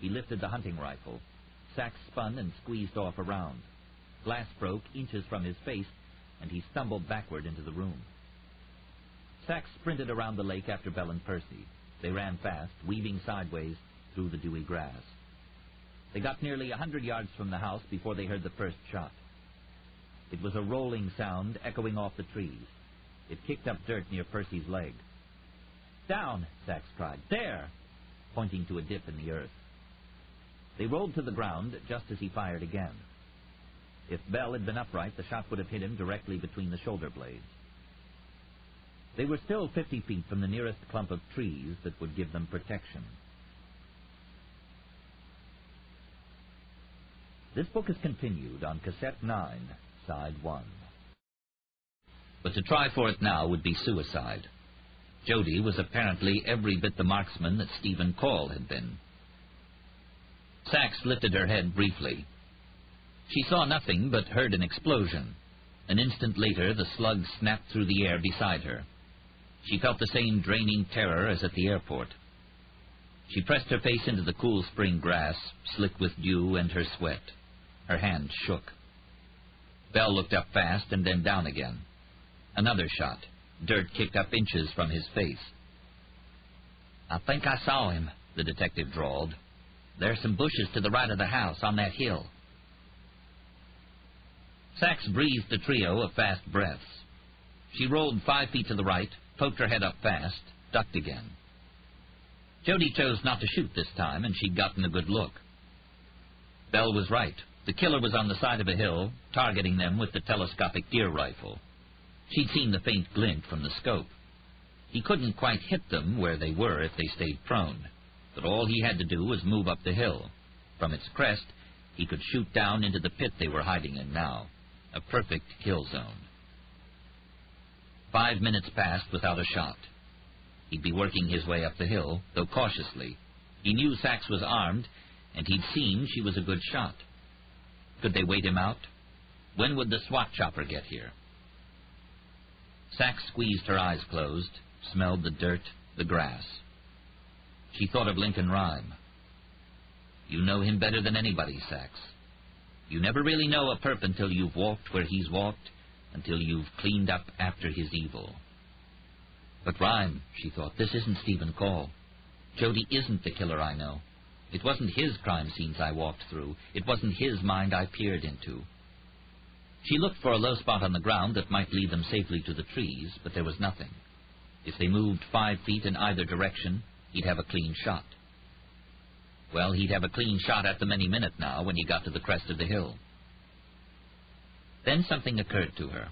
He lifted the hunting rifle. Sachs spun and squeezed off around. Glass broke inches from his face, and he stumbled backward into the room. Sachs sprinted around the lake after Bell and Percy. They ran fast, weaving sideways through the dewy grass. They got nearly 100 yards from the house before they heard the first shot. It was a rolling sound echoing off the trees. It kicked up dirt near Percy's leg. "Down!" Sachs cried. "There!" pointing to a dip in the earth. They rolled to the ground just as he fired again. If Bell had been upright, the shot would have hit him directly between the shoulder blades. They were still 50 feet from the nearest clump of trees that would give them protection. This book is continued on Cassette 9, Side 1. But to try for it now would be suicide. Jody was apparently every bit the marksman that Stephen Call had been. Sachs lifted her head briefly. She saw nothing but heard an explosion. An instant later, the slug snapped through the air beside her. She felt the same draining terror as at the airport. She pressed her face into the cool spring grass, slick with dew and her sweat. Her hands shook. Bell looked up fast and then down again. Another shot. Dirt kicked up inches from his face. "I think I saw him," the detective drawled. "There are some bushes to the right of the house, on that hill." Sachs breathed the trio of fast breaths. She rolled 5 feet to the right, poked her head up fast, ducked again. Jody chose not to shoot this time, and she'd gotten a good look. Bell was right. The killer was on the side of a hill, targeting them with the telescopic deer rifle. She'd seen the faint glint from the scope. He couldn't quite hit them where they were if they stayed prone, but all he had to do was move up the hill. From its crest, he could shoot down into the pit they were hiding in now, a perfect kill zone. 5 minutes passed without a shot. He'd be working his way up the hill, though cautiously. He knew Sachs was armed, and he'd seen she was a good shot. Could they wait him out? When would the SWAT chopper get here? Sachs squeezed her eyes closed, smelled the dirt, the grass. She thought of Lincoln Rhyme. "You know him better than anybody, Sachs. You never really know a perp until you've walked where he's walked, until you've cleaned up after his evil." "But Rhyme," she thought, "this isn't Stephen Call. Jody isn't the killer I know. It wasn't his crime scenes I walked through. It wasn't his mind I peered into." She looked for a low spot on the ground that might lead them safely to the trees, but there was nothing. If they moved 5 feet in either direction, he'd have a clean shot. Well, he'd have a clean shot at them any minute now when he got to the crest of the hill. Then something occurred to her,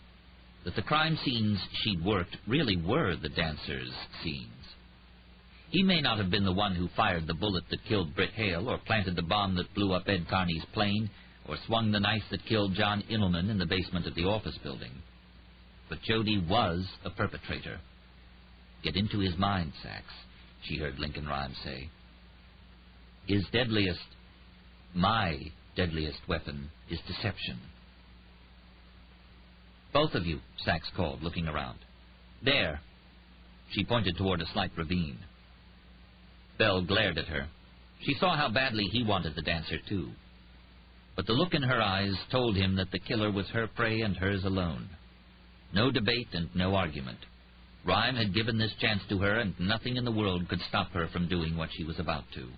that the crime scenes she'd worked really were the dancer's scenes. He may not have been the one who fired the bullet that killed Britt Hale, or planted the bomb that blew up Ed Carney's plane, or swung the knife that killed John Immelman in the basement of the office building. But Jody was a perpetrator. "Get into his mind, Sachs," she heard Lincoln Rhymes say. My deadliest weapon is deception." "Both of you," Sachs called, looking around. "There." She pointed toward a slight ravine. Bell glared at her. She saw how badly he wanted the dancer, too. But the look in her eyes told him that the killer was her prey and hers alone. No debate and no argument. Rhyme had given this chance to her, and nothing in the world could stop her from doing what she was about to.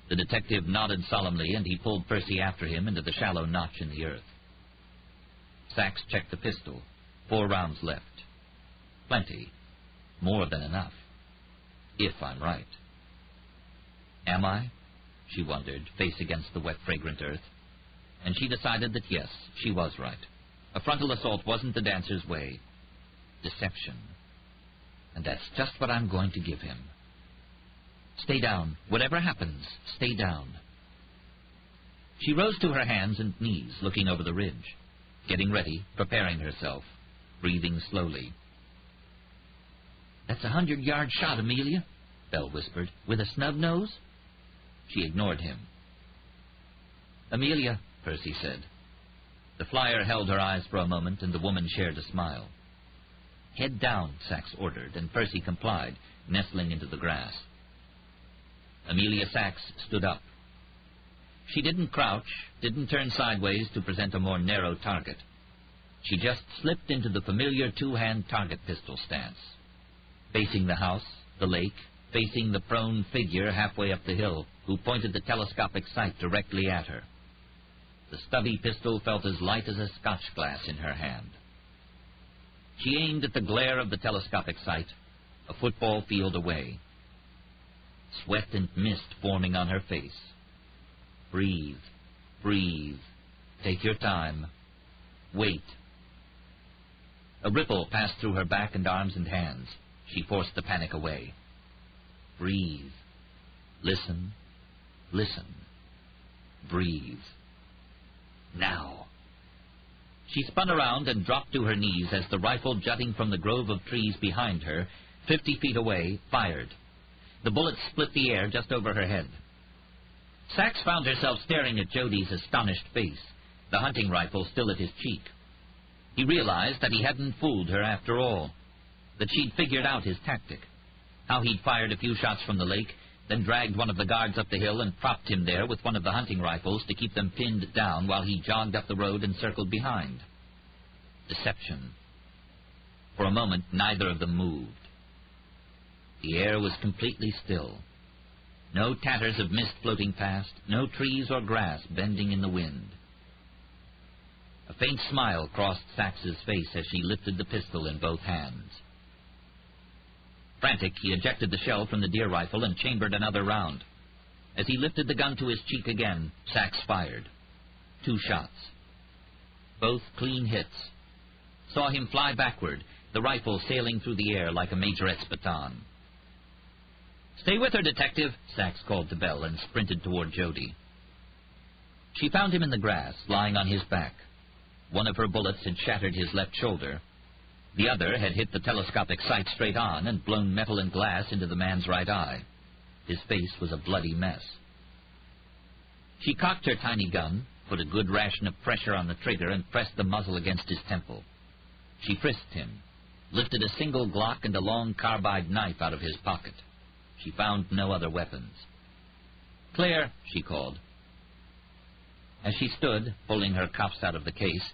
The detective nodded solemnly, and he pulled Percy after him into the shallow notch in the earth. Sachs checked the pistol. 4 rounds left. Plenty. More than enough. If I'm right. Am I? She wondered, face against the wet, fragrant earth. And she decided that yes, she was right. A frontal assault wasn't the dancer's way. Deception. And that's just what I'm going to give him. Stay down. Whatever happens, stay down. She rose to her hands and knees, looking over the ridge, getting ready, preparing herself, breathing slowly. "That's a 100-yard shot, Amelia," Bell whispered. "With a snub nose?" She ignored him. "Amelia," Percy said. The flyer held her eyes for a moment, and the woman shared a smile. "Head down," Sachs ordered, and Percy complied, nestling into the grass. Amelia Sachs stood up. She didn't crouch, didn't turn sideways to present a more narrow target. She just slipped into the familiar 2-hand target pistol stance, facing the house, the lake, facing the prone figure halfway up the hill, who pointed the telescopic sight directly at her. The stubby pistol felt as light as a scotch glass in her hand. She aimed at the glare of the telescopic sight, a football field away. Sweat and mist forming on her face. Breathe, breathe, take your time, wait. A ripple passed through her back and arms and hands. She forced the panic away. Breathe, listen, listen, breathe. Now. She spun around and dropped to her knees as the rifle jutting from the grove of trees behind her, 50 feet away, fired. The bullet split the air just over her head. Sachs found herself staring at Jody's astonished face, the hunting rifle still at his cheek. He realized that he hadn't fooled her after all, that she'd figured out his tactic, how he'd fired a few shots from the lake, then dragged one of the guards up the hill and propped him there with one of the hunting rifles to keep them pinned down while he jogged up the road and circled behind. Deception. For a moment, neither of them moved. The air was completely still. No tatters of mist floating past, no trees or grass bending in the wind. A faint smile crossed Sachs's face as she lifted the pistol in both hands. Frantic, he ejected the shell from the deer rifle and chambered another round. As he lifted the gun to his cheek again, Sachs fired. 2 shots. Both clean hits. Saw him fly backward, the rifle sailing through the air like a majorette's baton. "Stay with her, Detective," Sachs called to Bell and sprinted toward Jody. She found him in the grass, lying on his back. One of her bullets had shattered his left shoulder. The other had hit the telescopic sight straight on and blown metal and glass into the man's right eye. His face was a bloody mess. She cocked her tiny gun, put a good ration of pressure on the trigger, and pressed the muzzle against his temple. She frisked him, lifted a single Glock and a long carbide knife out of his pocket. She found no other weapons. "Clear," she called. As she stood, pulling her cuffs out of the case,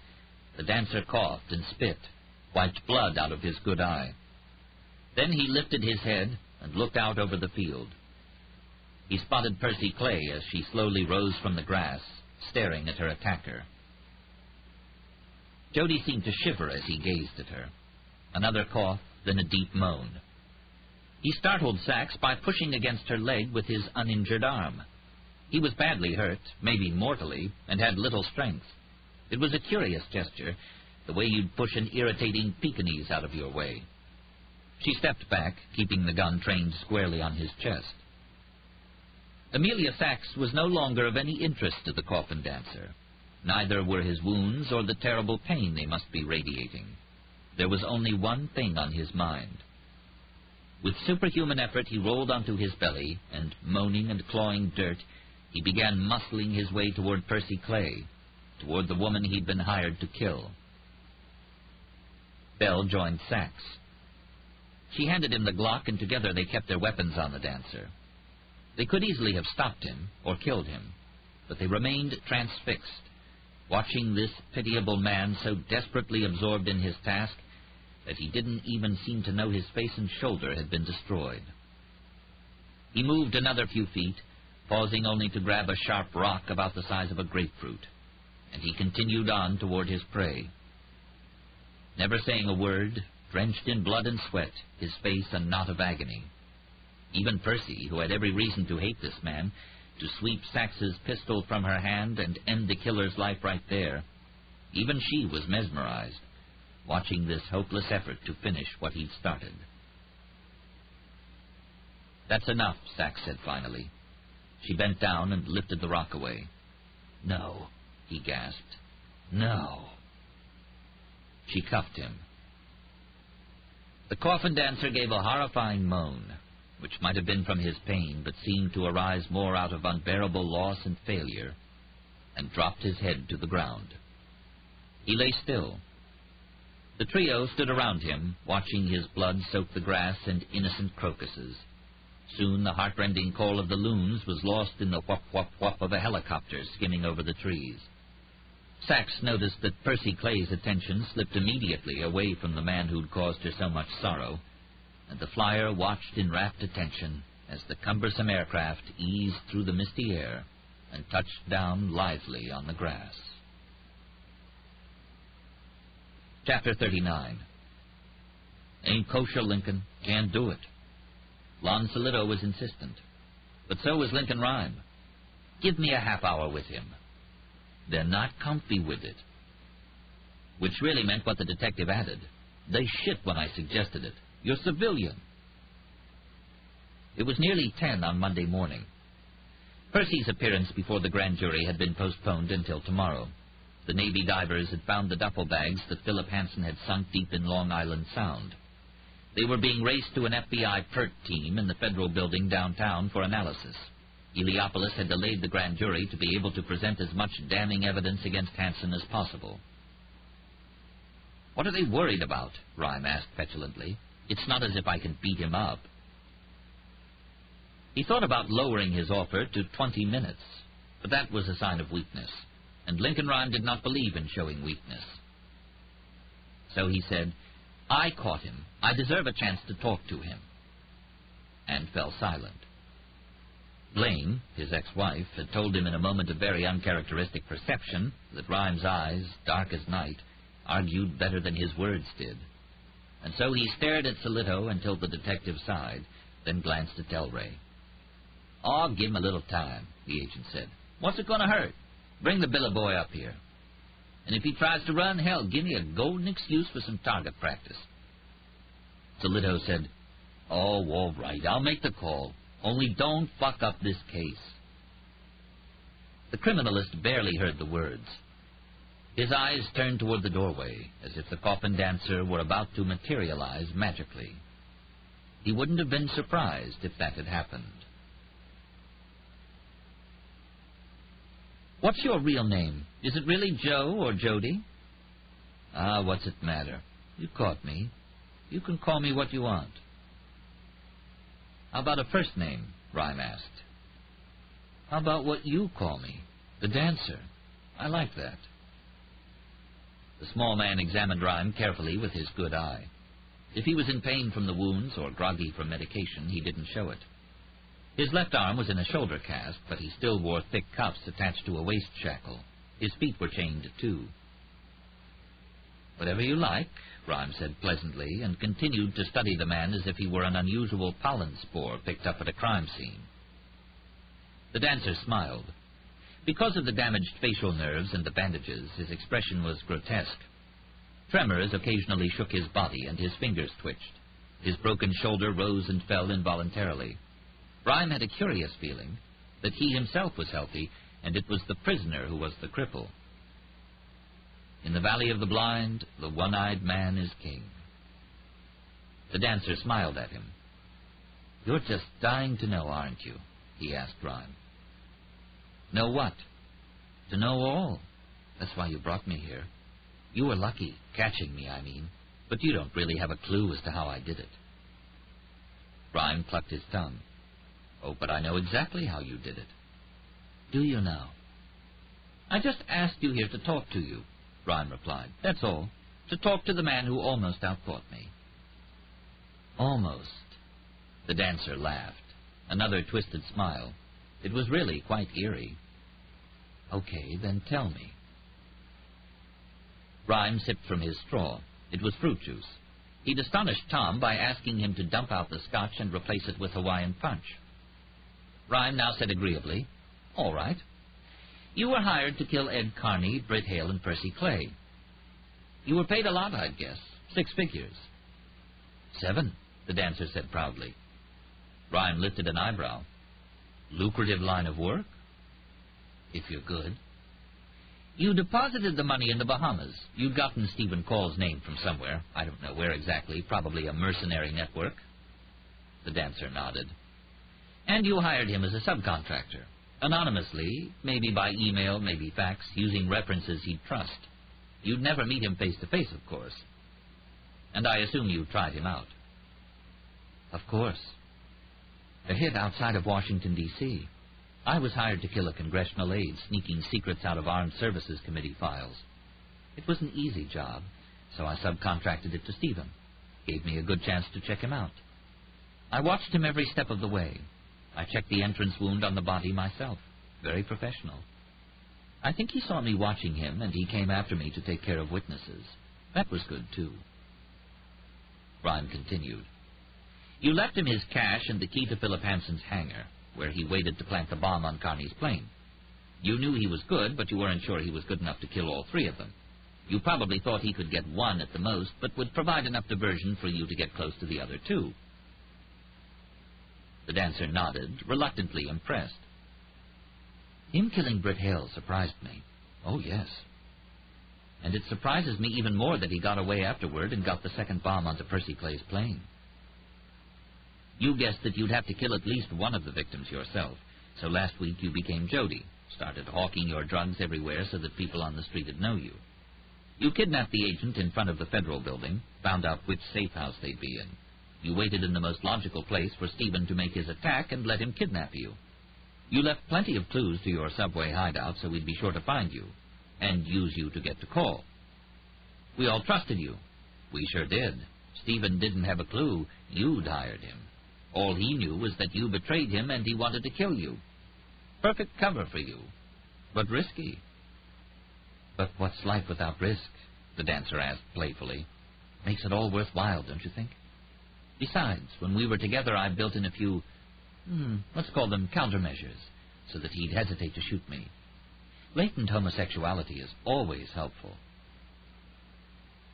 the dancer coughed and spit, wiped blood out of his good eye. Then he lifted his head and looked out over the field. He spotted Percy Clay as she slowly rose from the grass, staring at her attacker. Jody seemed to shiver as he gazed at her. Another cough, then a deep moan. He startled Sachs by pushing against her leg with his uninjured arm. He was badly hurt, maybe mortally, and had little strength. It was a curious gesture, the way you'd push an irritating Pekingese out of your way. She stepped back, keeping the gun trained squarely on his chest. Amelia Sachs was no longer of any interest to the Coffin Dancer. Neither were his wounds or the terrible pain they must be radiating. There was only one thing on his mind. With superhuman effort, he rolled onto his belly, and, moaning and clawing dirt, he began muscling his way toward Percy Clay, toward the woman he'd been hired to kill. Belle joined Sachs. She handed him the Glock, and together they kept their weapons on the dancer. They could easily have stopped him or killed him, but they remained transfixed, watching this pitiable man so desperately absorbed in his task that he didn't even seem to know his face and shoulder had been destroyed. He moved another few feet, pausing only to grab a sharp rock about the size of a grapefruit, and he continued on toward his prey. Never saying a word, drenched in blood and sweat, his face a knot of agony. Even Percy, who had every reason to hate this man, to sweep Sax's pistol from her hand and end the killer's life right there, even she was mesmerized, watching this hopeless effort to finish what he'd started. "That's enough," Sachs said finally. She bent down and lifted the rock away. "No," he gasped. "No." She cuffed him. The Coffin Dancer gave a horrifying moan, which might have been from his pain, but seemed to arise more out of unbearable loss and failure, and dropped his head to the ground. He lay still. The trio stood around him, watching his blood soak the grass and innocent crocuses. Soon the heartrending call of the loons was lost in the whup-whup-whup of a helicopter skimming over the trees. Sachs noticed that Percy Clay's attention slipped immediately away from the man who'd caused her so much sorrow, and the flyer watched in rapt attention as the cumbersome aircraft eased through the misty air and touched down lithely on the grass. Chapter 39. "Ain't kosher, Lincoln. Can't do it." Lon Solito was insistent, but so was Lincoln Rhyme. "Give me a half hour with him." "They're not comfy with it." Which really meant what the detective added. "They shit when I suggested it. You're civilian." It was nearly 10 on Monday morning. Percy's appearance before the grand jury had been postponed until tomorrow. The Navy divers had found the duffel bags that Philip Hansen had sunk deep in Long Island Sound. They were being raced to an FBI PERT team in the federal building downtown for analysis. Heliopolis had delayed the grand jury to be able to present as much damning evidence against Hansen as possible. "What are they worried about?" Rhyme asked petulantly. "It's not as if I can beat him up." He thought about lowering his offer to 20 minutes, but that was a sign of weakness, and Lincoln Rhyme did not believe in showing weakness. So he said, "I caught him. I deserve a chance to talk to him," and fell silent. Blaine, his ex-wife, had told him in a moment of very uncharacteristic perception that Rhyme's eyes, dark as night, argued better than his words did. And so he stared at Solito until the detective sighed, then glanced at Delray. "Oh, give him a little time," the agent said. "What's it going to hurt? Bring the billet boy up here. And if he tries to run, hell, give me a golden excuse for some target practice." Solito said, "Oh, all right, I'll make the call. Only don't fuck up this case." The criminalist barely heard the words. His eyes turned toward the doorway, as if the Coffin Dancer were about to materialize magically. He wouldn't have been surprised if that had happened. "What's your real name? Is it really Joe or Jody?" "Ah, what's it matter? You caught me. You can call me what you want." "How about a first name?" Rhyme asked. "How about what you call me? The Dancer. I like that." The small man examined Rhyme carefully with his good eye. If he was in pain from the wounds or groggy from medication, he didn't show it. His left arm was in a shoulder cast, but he still wore thick cuffs attached to a waist shackle. His feet were chained, too. "Whatever you like," Rhyme said pleasantly, and continued to study the man as if he were an unusual pollen spore picked up at a crime scene. The Dancer smiled. Because of the damaged facial nerves and the bandages, his expression was grotesque. Tremors occasionally shook his body, and his fingers twitched. His broken shoulder rose and fell involuntarily. Rhyme had a curious feeling that he himself was healthy, and it was the prisoner who was the cripple. In the Valley of the Blind, the one-eyed man is king. The dancer smiled at him. "You're just dying to know, aren't you?" he asked Rhyme. "Know what?" "To know all. That's why you brought me here. You were lucky, catching me, I mean, but you don't really have a clue as to how I did it." Rhyme clucked his tongue. "Oh, but I know exactly how you did it." "Do you now?" "I just asked you here to talk to you," Rhyme replied. "That's all. To talk to the man who almost outthought me." "Almost." The dancer laughed. Another twisted smile. It was really quite eerie. "Okay, then tell me." Rhyme sipped from his straw. It was fruit juice. He'd astonished Tom by asking him to dump out the scotch and replace it with Hawaiian punch. Rhyme now said agreeably, "All right. You were hired to kill Ed Carney, Britt Hale, and Percy Clay. You were paid a lot, I'd guess. 6 figures. 7, the dancer said proudly. Rhyme lifted an eyebrow. "Lucrative line of work?" "If you're good." "You deposited the money in the Bahamas. You'd gotten Stephen Call's name from somewhere. I don't know where exactly. Probably a mercenary network." The dancer nodded. "And you hired him as a subcontractor. Anonymously, maybe by email, maybe fax, using references he'd trust. You'd never meet him face-to-face, of course. And I assume you tried him out." "Of course. A hit outside of Washington, D.C. I was hired to kill a congressional aide sneaking secrets out of Armed Services Committee files. It was an easy job, so I subcontracted it to Stephen. Gave me a good chance to check him out. I watched him every step of the way. I checked the entrance wound on the body myself. Very professional. I think he saw me watching him, and he came after me to take care of witnesses. That was good, too." Rhyme continued. "You left him his cash and the key to Philip Hanson's hangar, where he waited to plant the bomb on Carney's plane. You knew he was good, but you weren't sure he was good enough to kill all 3 of them. You probably thought he could get 1 at the most, but would provide enough diversion for you to get close to the other 2. The dancer nodded, reluctantly impressed. "Him killing Britt Hale surprised me. Oh, yes. And it surprises me even more that he got away afterward and got the second bomb onto Percy Clay's plane. You guessed that you'd have to kill at least one of the victims yourself, so last week you became Jody, started hawking your drugs everywhere so that people on the street would know you. You kidnapped the agent in front of the Federal building, found out which safe house they'd be in. You waited in the most logical place for Stephen to make his attack and let him kidnap you. You left plenty of clues to your subway hideout so we'd be sure to find you, and use you to get to Call. We all trusted you. We sure did. Stephen didn't have a clue you'd hired him. All he knew was that you betrayed him and he wanted to kill you. Perfect cover for you, but risky." "But what's life without risk?" the dancer asked playfully. "Makes it all worthwhile, don't you think? Besides, when we were together, I built in a few, let's call them countermeasures, so that he'd hesitate to shoot me. Latent homosexuality is always helpful."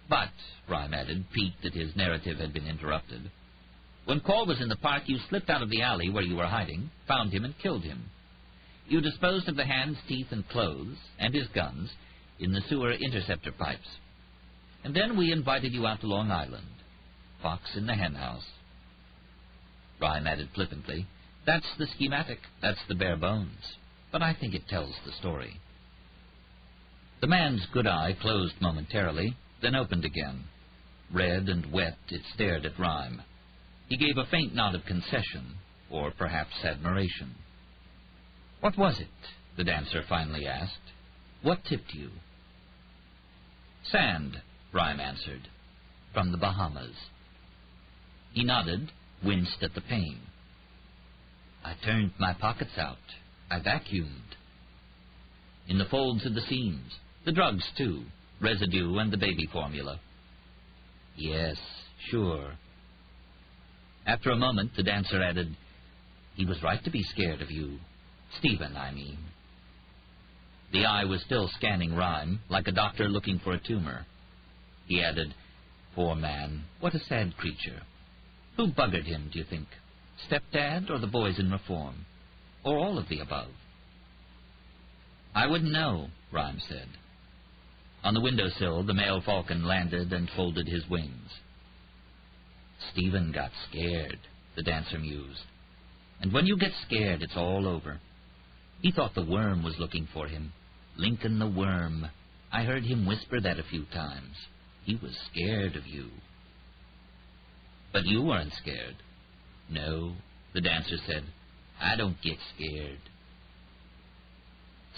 "But," Rhyme added, piqued that his narrative had been interrupted, "when Call was in the park, you slipped out of the alley where you were hiding, found him, and killed him. You disposed of the hands, teeth, and clothes, and his guns, in the sewer interceptor pipes. And then we invited you out to Long Island. Fox in the hen house." Rhyme added flippantly, "That's the schematic, that's the bare bones. But I think it tells the story." The man's good eye closed momentarily, then opened again. Red and wet, it stared at Rhyme. He gave a faint nod of concession, or perhaps admiration. "What was it?" the dancer finally asked. "What tipped you?" "Sand," Rhyme answered. "From the Bahamas." He nodded, winced at the pain. "I turned my pockets out. I vacuumed." "In the folds of the seams. The drugs, too. Residue and the baby formula." "Yes, sure." After a moment, the dancer added, "He was right to be scared of you. Stephen, I mean." The eye was still scanning Rhyme, like a doctor looking for a tumor. He added, "Poor man, what a sad creature. Who buggered him, do you think? Stepdad or the boys in reform? Or all of the above? I wouldn't know, Rhymes said. On the windowsill, the male falcon landed and folded his wings. Stephen got scared, the dancer mused. And when you get scared, it's all over. He thought the worm was looking for him. Lincoln the worm. I heard him whisper that a few times. He was scared of you. But you weren't scared. No, the dancer said. I don't get scared.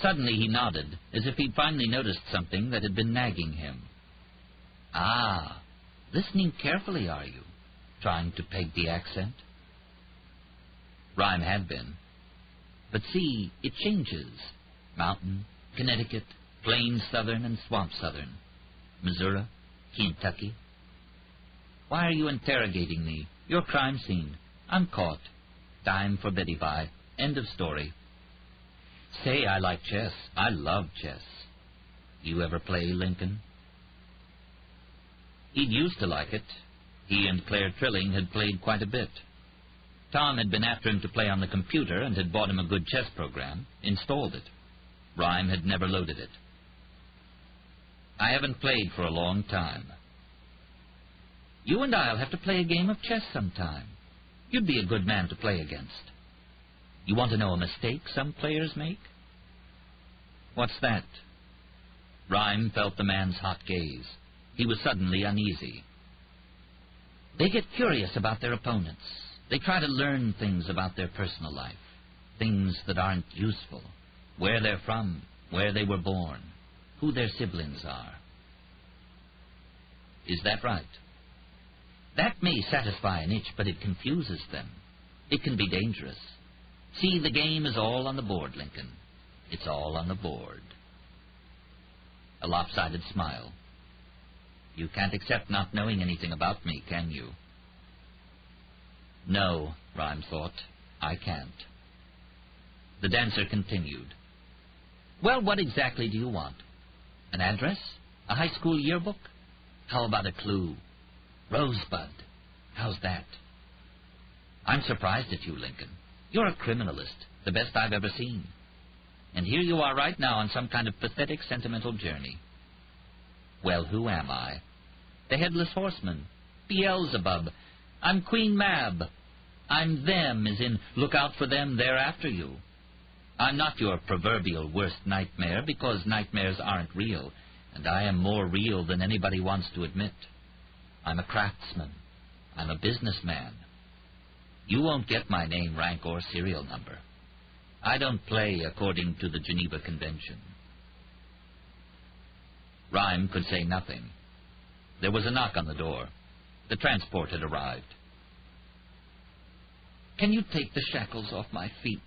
Suddenly he nodded, as if he'd finally noticed something that had been nagging him. Ah, listening carefully, are you? Trying to peg the accent? Rhyme had been. But see, it changes. Mountain, Connecticut, plain Southern and swamp Southern. Missouri, Kentucky. Why are you interrogating me? Your crime scene. I'm caught. Time for Betty Bye. End of story. Say I like chess. I love chess. You ever play, Lincoln? He'd used to like it. He and Claire Trilling had played quite a bit. Tom had been after him to play on the computer and had bought him a good chess program, installed it. Rhyme had never loaded it. I haven't played for a long time. You and I'll have to play a game of chess sometime. You'd be a good man to play against. You want to know a mistake some players make? What's that? Rhyme felt the man's hot gaze. He was suddenly uneasy. They get curious about their opponents. They try to learn things about their personal life, things that aren't useful, where they're from, where they were born, who their siblings are. Is that right? That may satisfy an itch, but it confuses them. It can be dangerous. See, the game is all on the board, Lincoln. It's all on the board. A lopsided smile. You can't accept not knowing anything about me, can you? No, Rhyme thought. I can't. The dancer continued. Well, what exactly do you want? An address? A high school yearbook? How about a clue? Rosebud. How's that? I'm surprised at you, Lincoln. You're a criminalist, the best I've ever seen. And here you are right now on some kind of pathetic sentimental journey. Well, who am I? The Headless Horseman. Beelzebub. I'm Queen Mab. I'm them, as in, look out for them, they're after you. I'm not your proverbial worst nightmare, because nightmares aren't real, and I am more real than anybody wants to admit. I'm a craftsman. I'm a businessman. You won't get my name, rank, or serial number. I don't play according to the Geneva Convention. Rhyme could say nothing. There was a knock on the door. The transport had arrived. Can you take the shackles off my feet?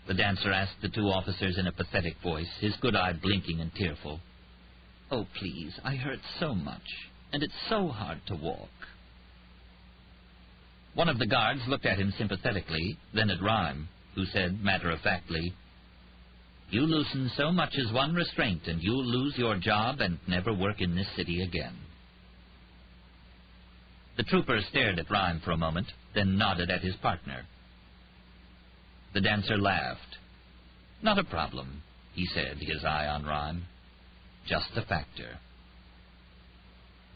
The dancer asked the two officers in a pathetic voice, his good eye blinking and tearful. Oh, please, I hurt so much, and it's so hard to walk. One of the guards looked at him sympathetically, then at Rhyme, who said matter-of-factly, You loosen so much as one restraint, and you'll lose your job and never work in this city again. The trooper stared at Rhyme for a moment, then nodded at his partner. The dancer laughed. Not a problem, he said, his eye on Rhyme. Just a factor.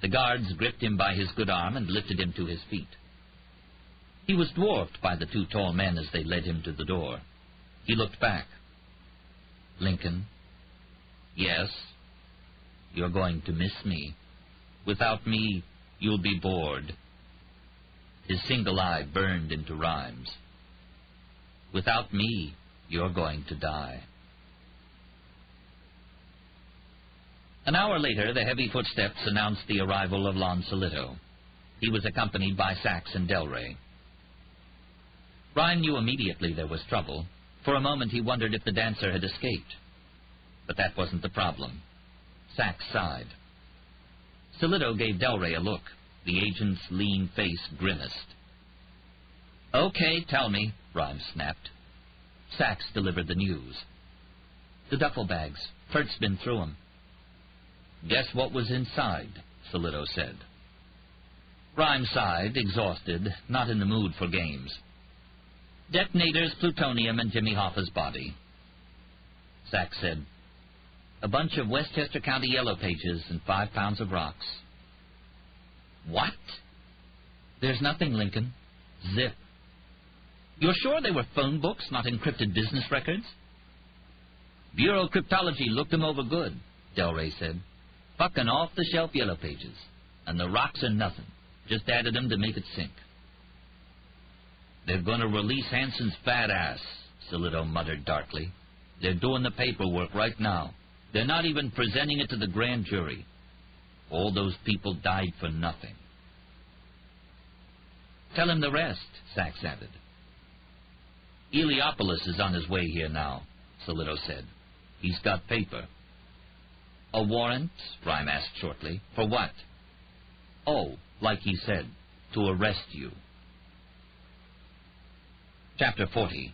The guards gripped him by his good arm and lifted him to his feet. He was dwarfed by the two tall men as they led him to the door. He looked back. Lincoln. Yes? You're going to miss me. Without me, you'll be bored. His single eye burned into Rhyme's. Without me, you're going to die. An hour later, the heavy footsteps announced the arrival of Lon Solito. He was accompanied by Sachs and Delray. Rhyme knew immediately there was trouble. For a moment he wondered if the dancer had escaped. But that wasn't the problem. Sachs sighed. Solito gave Delray a look. The agent's lean face grimaced. Okay, tell me, Rhyme snapped. Sachs delivered the news. The duffel bags. Kurt's been through 'em. Guess what was inside, Solito said. Rhyme sighed, exhausted, not in the mood for games. Detonators, plutonium, and Jimmy Hoffa's body. Sachs said, "A bunch of Westchester County yellow pages and 5 pounds of rocks." "What?" "There's nothing, Lincoln. Zip." "You're sure they were phone books, not encrypted business records?" "Bureau Cryptology looked them over good," Delray said. "Fucking off-the-shelf yellow pages. And the rocks are nothing. Just added them to make it sink." "They're going to release Hanson's fat ass," Solito muttered darkly. "They're doing the paperwork right now. They're not even presenting it to the grand jury. All those people died for nothing." "Tell him the rest," Sachs added. "Eliopolis is on his way here now," Solito said. "He's got paper." "A warrant?" Rhyme asked shortly. "For what?" "Oh, like he said, to arrest you." Chapter 40.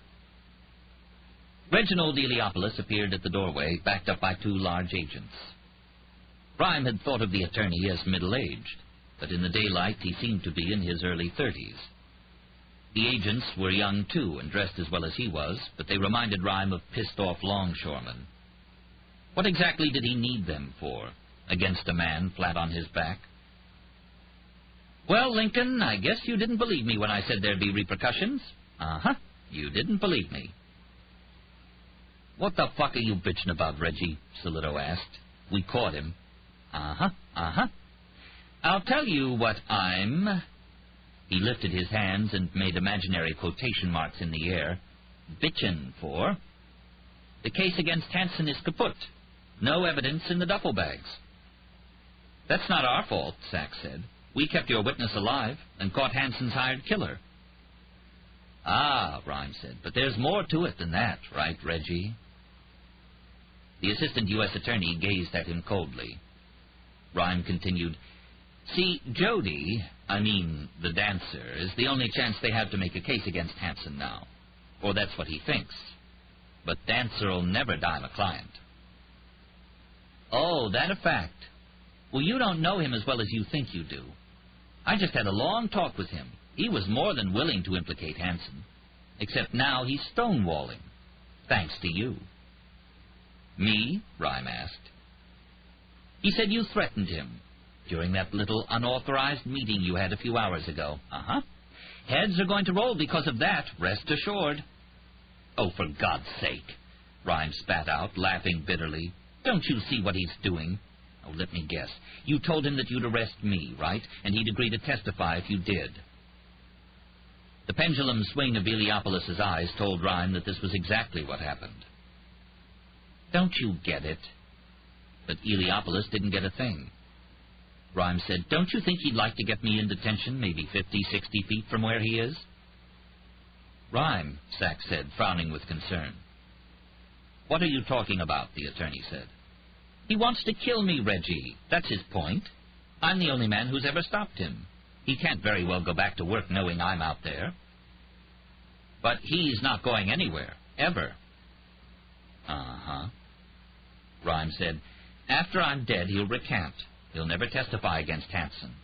Reginald Eliopolis appeared at the doorway, backed up by 2 large agents. Rhyme had thought of the attorney as middle-aged, but in the daylight he seemed to be in his early 30s. The agents were young, too, and dressed as well as he was, but they reminded Rhyme of pissed-off longshoremen. What exactly did he need them for, against a man flat on his back? "Well, Lincoln, I guess you didn't believe me when I said there'd be repercussions." "Uh-huh, you didn't believe me." "What the fuck are you bitching about, Reggie?" Solito asked. "We caught him." Uh-huh. "I'll tell you what I'm..." He lifted his hands and made imaginary quotation marks in the air. "Bitchin' for. The case against Hanson is kaput. No evidence in the duffel bags." "That's not our fault," Sachs said. "We kept your witness alive and caught Hanson's hired killer." "Ah," Rhyme said, "but there's more to it than that, right, Reggie?" The assistant U.S. attorney gazed at him coldly. Rhyme continued, "See, Jody, the dancer, is the only chance they have to make a case against Hanson now. Or that's what he thinks. But Dancer'll never dime a client." "Oh, that a fact? Well, you don't know him as well as you think you do. I just had a long talk with him. He was more than willing to implicate Hanson. Except now he's stonewalling. Thanks to you." "Me?" Rhyme asked. "He said you threatened him during that little unauthorized meeting you had a few hours ago." "Uh-huh. Heads are going to roll because of that, rest assured." "Oh, for God's sake," Rhyme spat out, laughing bitterly. "Don't you see what he's doing? Oh, let me guess. You told him that you'd arrest me, right? And he'd agree to testify if you did." The pendulum swing of Eliopolis' eyes told Rhyme that this was exactly what happened. "Don't you get it?" But Eliopolis didn't get a thing. Rhyme said, "Don't you think he'd like to get me in detention, maybe 50, 60 feet from where he is?" "Rhyme," Sachs said, frowning with concern. "What are you talking about?" the attorney said. "He wants to kill me, Reggie. That's his point. I'm the only man who's ever stopped him. He can't very well go back to work knowing I'm out there." "But he's not going anywhere, ever." "Uh-huh." Rhyme said, "After I'm dead, he'll recant. He'll never testify against Hanson.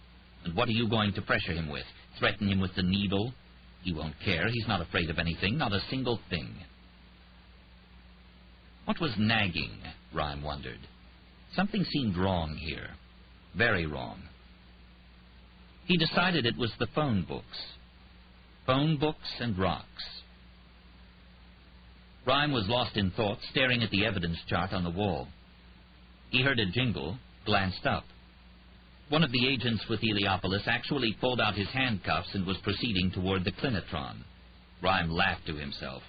And what are you going to pressure him with? Threaten him with the needle? He won't care. He's not afraid of anything, not a single thing." What was nagging? Rhyme wondered. Something seemed wrong here. Very wrong. He decided it was the phone books. Phone books and rocks. Rhyme was lost in thought, staring at the evidence chart on the wall. He heard a jingle, glanced up. One of the agents with Eliopolis actually pulled out his handcuffs and was proceeding toward the clinitron. Rhyme laughed to himself.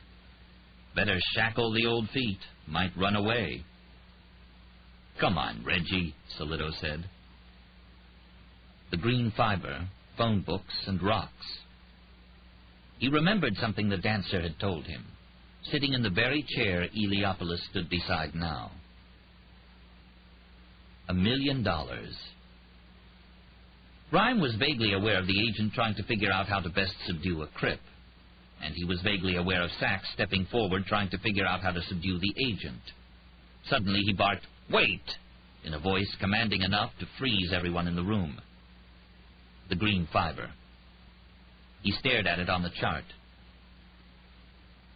Better shackle the old feet. Might run away. "Come on, Reggie," Solito said. The green fiber, phone books, and rocks. He remembered something the dancer had told him, sitting in the very chair Eliopolis stood beside now. $1 million. Rhyme was vaguely aware of the agent trying to figure out how to best subdue a crip, and he was vaguely aware of Sachs stepping forward trying to figure out how to subdue the agent. Suddenly he barked, "Wait!" in a voice commanding enough to freeze everyone in the room. the green fiver. He stared at it on the chart.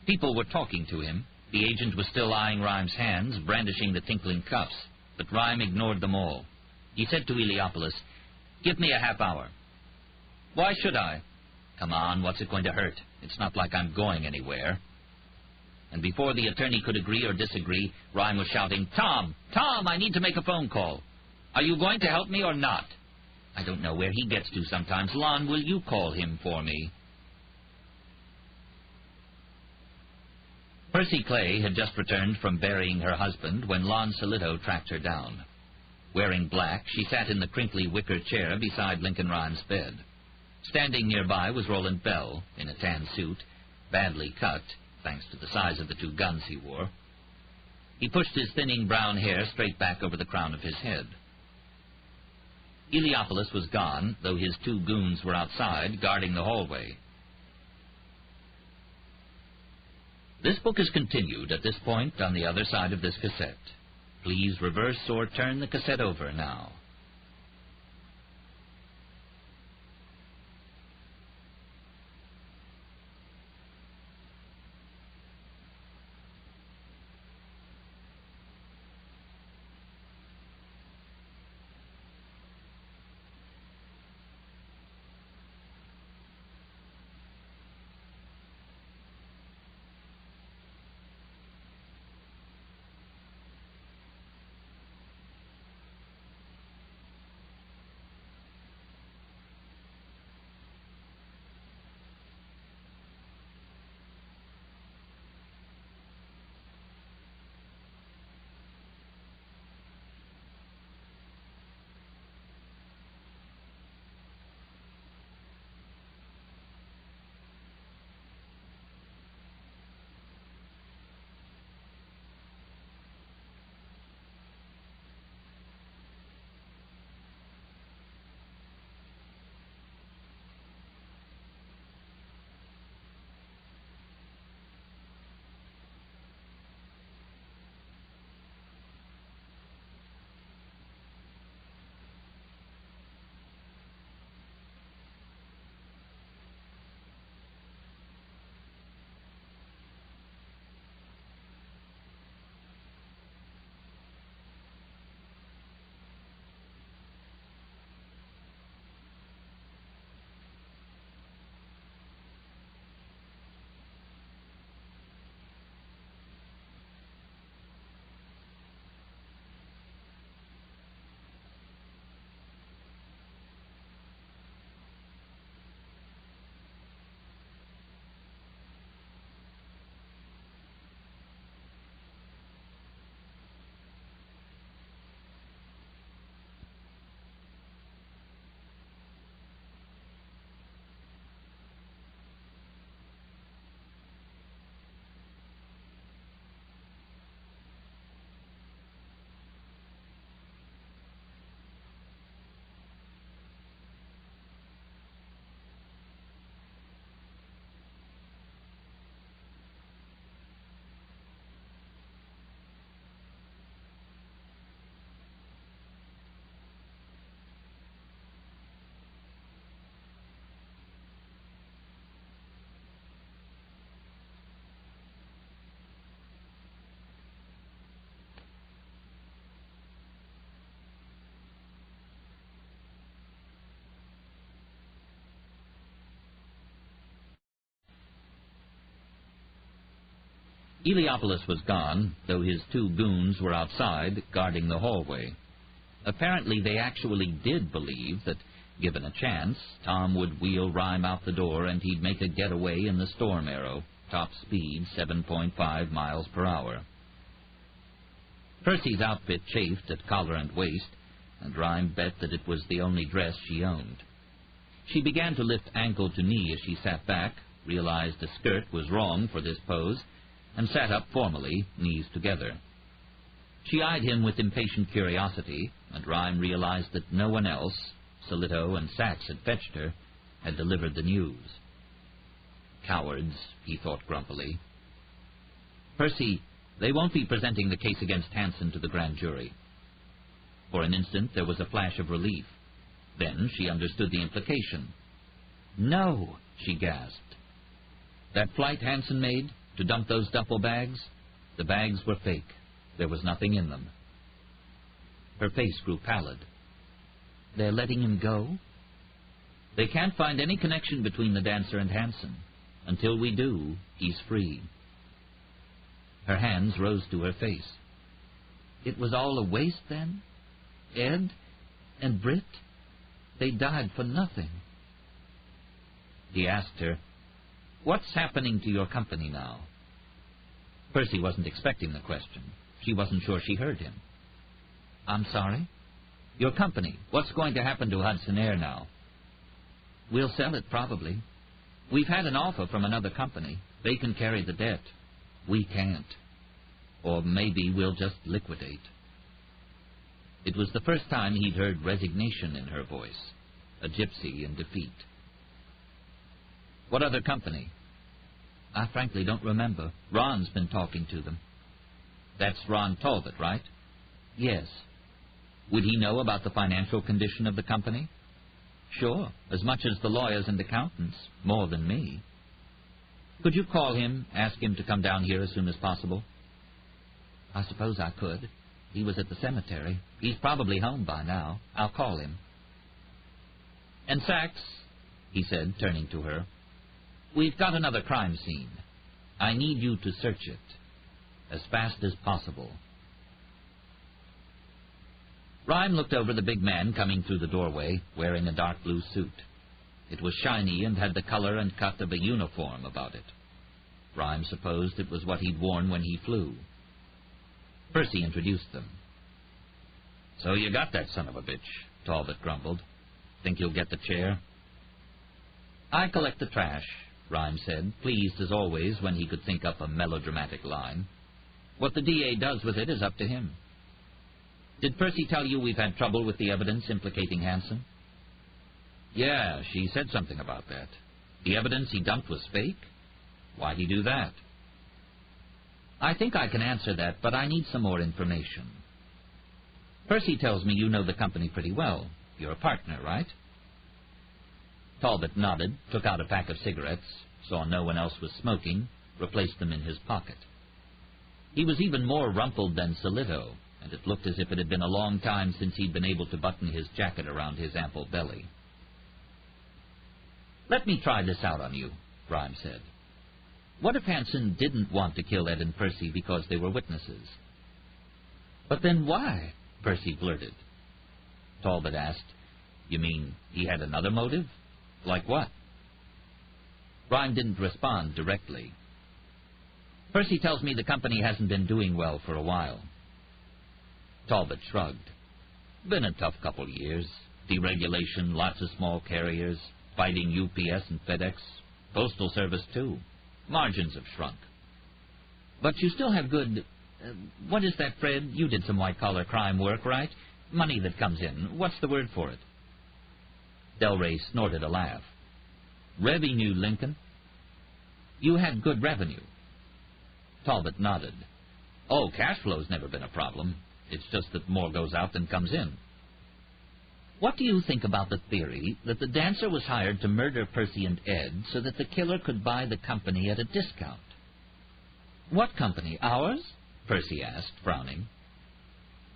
People were talking to him. The agent was still eyeing Rhyme's hands, brandishing the tinkling cuffs, but Rhyme ignored them all. He said to Eliopoulos, "Give me a half hour." "Why should I?" "Come on, what's it going to hurt? It's not like I'm going anywhere." And before the attorney could agree or disagree, Rhyme was shouting, Tom, I need to make a phone call. Are you going to help me or not?" "I don't know where he gets to sometimes. Lon, will you call him for me?" Percy Clay had just returned from burying her husband when Lon Solito tracked her down. Wearing black, she sat in the crinkly wicker chair beside Lincoln Rhyme's bed. Standing nearby was Roland Bell, in a tan suit, badly cut, thanks to the size of the two guns he wore. He pushed his thinning brown hair straight back over the crown of his head. Eliopoulos was gone, though his two goons were outside, guarding the hallway. This book is continued at this point on the other side of this cassette. Please reverse or turn the cassette over now. Eliopoulos was gone, though his two goons were outside, guarding the hallway. Apparently they actually did believe that, given a chance, Tom would wheel Rhyme out the door and he'd make a getaway in the Storm Arrow, top speed 7.5 miles per hour. Percy's outfit chafed at collar and waist, and Rhyme bet that it was the only dress she owned. She began to lift ankle to knee as she sat back, realized a skirt was wrong for this pose, and sat up formally, knees together. She eyed him with impatient curiosity, and Rhyme realized that no one else, Solito and Sachs had fetched her, had delivered the news. Cowards, he thought grumpily. "Percy, they won't be presenting the case against Hanson to the grand jury." For an instant there was a flash of relief. Then she understood the implication. "No," she gasped. "That flight Hansen made to dump those duffel bags? The bags were fake. There was nothing in them." Her face grew pallid. "They're letting him go?" "They can't find any connection between the dancer and Hansen. Until we do, he's free." Her hands rose to her face. "It was all a waste, then? Ed and Britt? They died for nothing." He asked her, "What's happening to your company now?" Percy wasn't expecting the question. She wasn't sure she heard him. "I'm sorry?" "Your company. What's going to happen to Hudson Air now?" "We'll sell it, probably. We've had an offer from another company. They can carry the debt. We can't. Or maybe we'll just liquidate." It was the first time he'd heard resignation in her voice, a gypsy in defeat. "What other company?" "I frankly don't remember. Ron's been talking to them." "That's Ron Talbot, right?" "Yes." "Would he know about the financial condition of the company?" "Sure, as much as the lawyers and accountants, more than me." "Could you call him, ask him to come down here as soon as possible?" "I suppose I could. He was at the cemetery. He's probably home by now. I'll call him." "And Sachs," he said, turning to her, "we've got another crime scene. I need you to search it as fast as possible." Rhyme looked over the big man coming through the doorway, wearing a dark blue suit. It was shiny and had the color and cut of a uniform about it. Rhyme supposed it was what he'd worn when he flew. Percy introduced them. "So you got that son of a bitch," Talbot grumbled. "Think you'll get the chair?" "I collect the trash," Rhyme said, pleased as always when he could think up a melodramatic line. "What the DA does with it is up to him." "Did Percy tell you we've had trouble with the evidence implicating Hansen?" "Yeah, she said something about that. The evidence he dumped was fake? Why'd he do that?" "I think I can answer that, but I need some more information. Percy tells me you know the company pretty well. You're a partner, right?" Talbot nodded, took out a pack of cigarettes, saw no one else was smoking, replaced them in his pocket. He was even more rumpled than Solito, and it looked as if it had been a long time since he'd been able to button his jacket around his ample belly. "Let me try this out on you," Rhyme said. "What if Hansen didn't want to kill Ed and Percy because they were witnesses?" "But then why?" Percy blurted. Talbot asked, "You mean he had another motive? Like what?" Rhyme didn't respond directly. "Percy tells me the company hasn't been doing well for a while." Talbot shrugged. "Been a tough couple years. Deregulation, lots of small carriers, fighting UPS and FedEx. Postal Service, too. Margins have shrunk. But you still have good... what is that, Fred? You did some white-collar crime work, right? Money that comes in. What's the word for it?" Delray snorted a laugh. "Revenue, Lincoln." "You had good revenue." Talbot nodded. "Oh, cash flow's never been a problem. It's just that more goes out than comes in." "What do you think about the theory that the dancer was hired to murder Percy and Ed so that the killer could buy the company at a discount?" "What company? Ours?" Percy asked, frowning.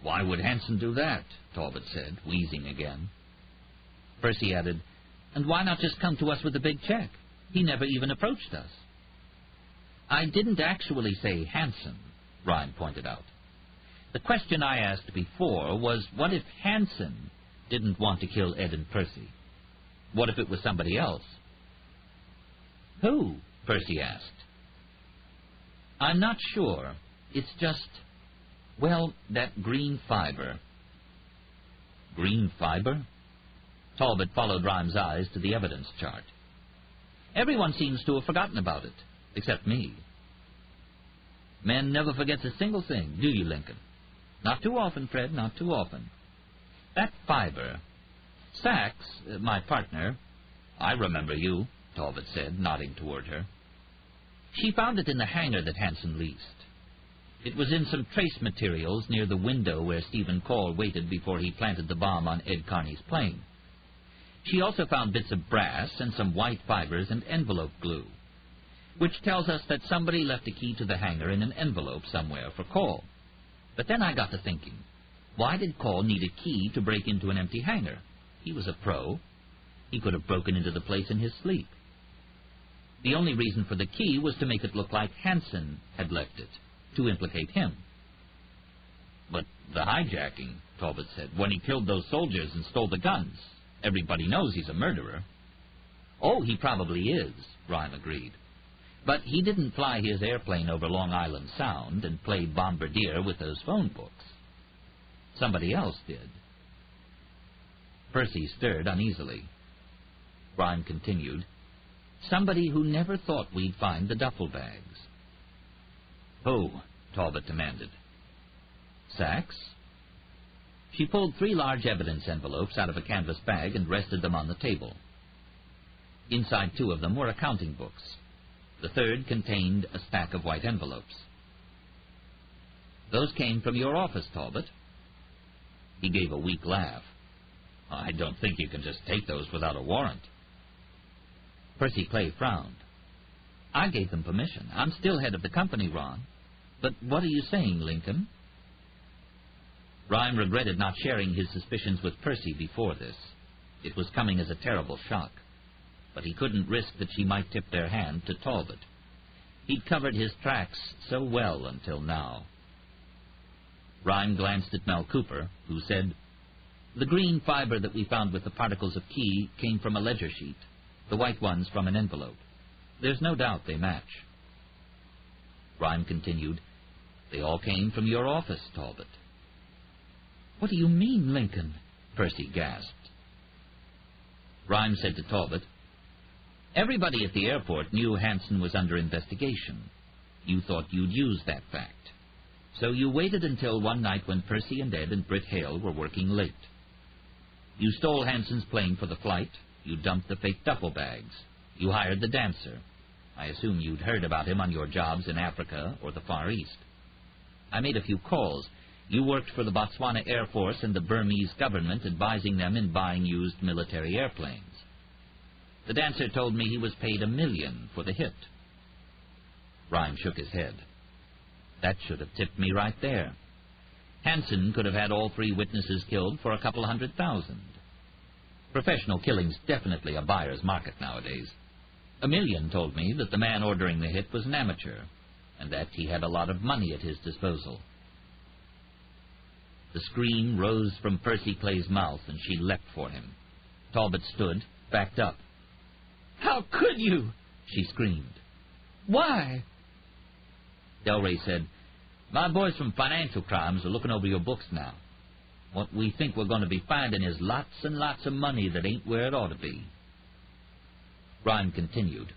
"Why would Hansen do that?" Talbot said, wheezing again. Percy added, "And why not just come to us with a big check? He never even approached us." "I didn't actually say Hansen," Rhyme pointed out. "The question I asked before was, what if Hansen didn't want to kill Ed and Percy? What if it was somebody else?" "Who?" Percy asked. "I'm not sure. It's just, well, that green fiber." "Green fiber?" Talbot followed Rhyme's eyes to the evidence chart. "Everyone seems to have forgotten about it, except me." "Men never forgets a single thing, do you, Lincoln?" "Not too often, Fred, not too often. That fiber. Sachs, my partner—" "I remember you," Talbot said, nodding toward her. "She found it in the hangar that Hansen leased. It was in some trace materials near the window where Stephen Call waited before he planted the bomb on Ed Carney's plane. She also found bits of brass and some white fibers and envelope glue, which tells us that somebody left a key to the hangar in an envelope somewhere for Call. But then I got to thinking, why did Call need a key to break into an empty hangar? He was a pro. He could have broken into the place in his sleep. The only reason for the key was to make it look like Hansen had left it, to implicate him. But the hijacking, Talbot said, when he killed those soldiers and stole the guns. Everybody knows he's a murderer. Oh, he probably is, Rhyme agreed. But he didn't fly his airplane over Long Island Sound and play bombardier with those phone books. Somebody else did. Percy stirred uneasily. Rhyme continued, somebody who never thought we'd find the duffel bags. Who? Talbot demanded. Sachs? She pulled 3 large evidence envelopes out of a canvas bag and rested them on the table. Inside 2 of them were accounting books. The third contained a stack of white envelopes. Those came from your office, Talbot. He gave a weak laugh. I don't think you can just take those without a warrant. Percy Clay frowned. I gave them permission. I'm still head of the company, Ron. But what are you saying, Lincoln? Rhyme regretted not sharing his suspicions with Percy before this. It was coming as a terrible shock. But he couldn't risk that she might tip their hand to Talbot. He'd covered his tracks so well until now. Rhyme glanced at Mel Cooper, who said, the green fiber that we found with the particles of key came from a ledger sheet, the white ones from an envelope. There's no doubt they match. Rhyme continued, they all came from your office, Talbot. What do you mean, Lincoln? Percy gasped. Rhyme said to Talbot, everybody at the airport knew Hansen was under investigation. You thought you'd use that fact. So you waited until one night when Percy and Ed and Britt Hale were working late. You stole Hansen's plane for the flight. You dumped the fake duffel bags. You hired the dancer. I assume you'd heard about him on your jobs in Africa or the Far East. I made a few calls. You worked for the Botswana Air Force and the Burmese government, advising them in buying used military airplanes. The dancer told me he was paid $1 million for the hit. Rhyme shook his head. That should have tipped me right there. Hansen could have had all 3 witnesses killed for a couple $100,000. Professional killing's definitely a buyer's market nowadays. $1 million told me that the man ordering the hit was an amateur, and that he had a lot of money at his disposal. The scream rose from Percy Clay's mouth, and she leapt for him. Talbot stood, backed up. How could you? She screamed. Why? Delray said, my boys from Financial Crimes are looking over your books now. What we think we're going to be finding is lots and lots of money that ain't where it ought to be. Rhyme continued.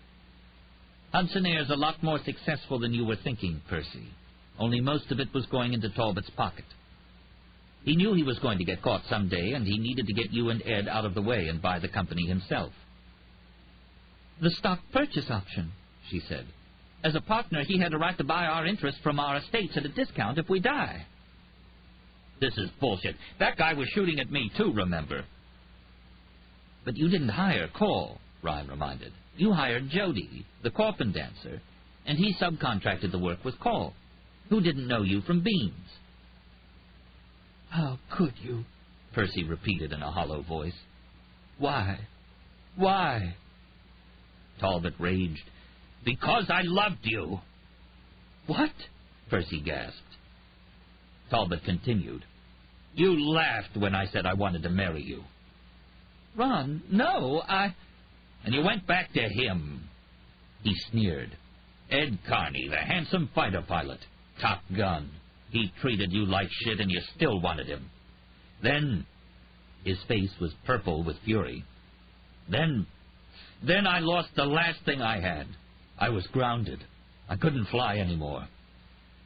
Hudson Air's a lot more successful than you were thinking, Percy. Only most of it was going into Talbot's pocket. He knew he was going to get caught someday, and he needed to get you and Ed out of the way and buy the company himself. The stock purchase option, she said. As a partner, he had a right to buy our interest from our estates at a discount if we die. This is bullshit. That guy was shooting at me, too, remember? But you didn't hire Call, Rhyme reminded. You hired Jody, the Coffin Dancer, and he subcontracted the work with Call, who didn't know you from beans. How could you? Percy repeated in a hollow voice. Why? Why? Talbot raged. Because I loved you. What? Percy gasped. Talbot continued. You laughed when I said I wanted to marry you. Ron, no, And you went back to him. He sneered. Ed Carney, the handsome fighter pilot. Top gun. He treated you like shit and you still wanted him. Then, his face was purple with fury. Then I lost the last thing I had. I was grounded. I couldn't fly anymore.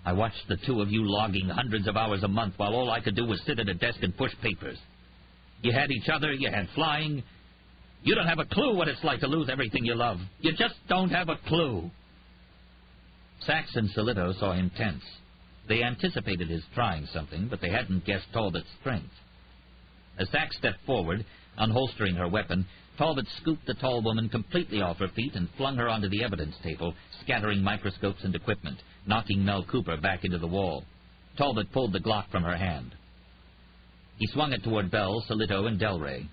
I watched the 2 of you logging hundreds of hours a month while all I could do was sit at a desk and push papers. You had each other, you had flying. You don't have a clue what it's like to lose everything you love. You just don't have a clue. Sachs and Solito saw him tense. They anticipated his trying something, but they hadn't guessed Talbot's strength. As Sachs stepped forward, Unholstering her weapon, Talbot scooped the tall woman completely off her feet and flung her onto the evidence table, scattering microscopes and equipment, knocking Mel Cooper back into the wall. Talbot pulled the Glock from her hand. He swung it toward Bell, Solito, and Delray.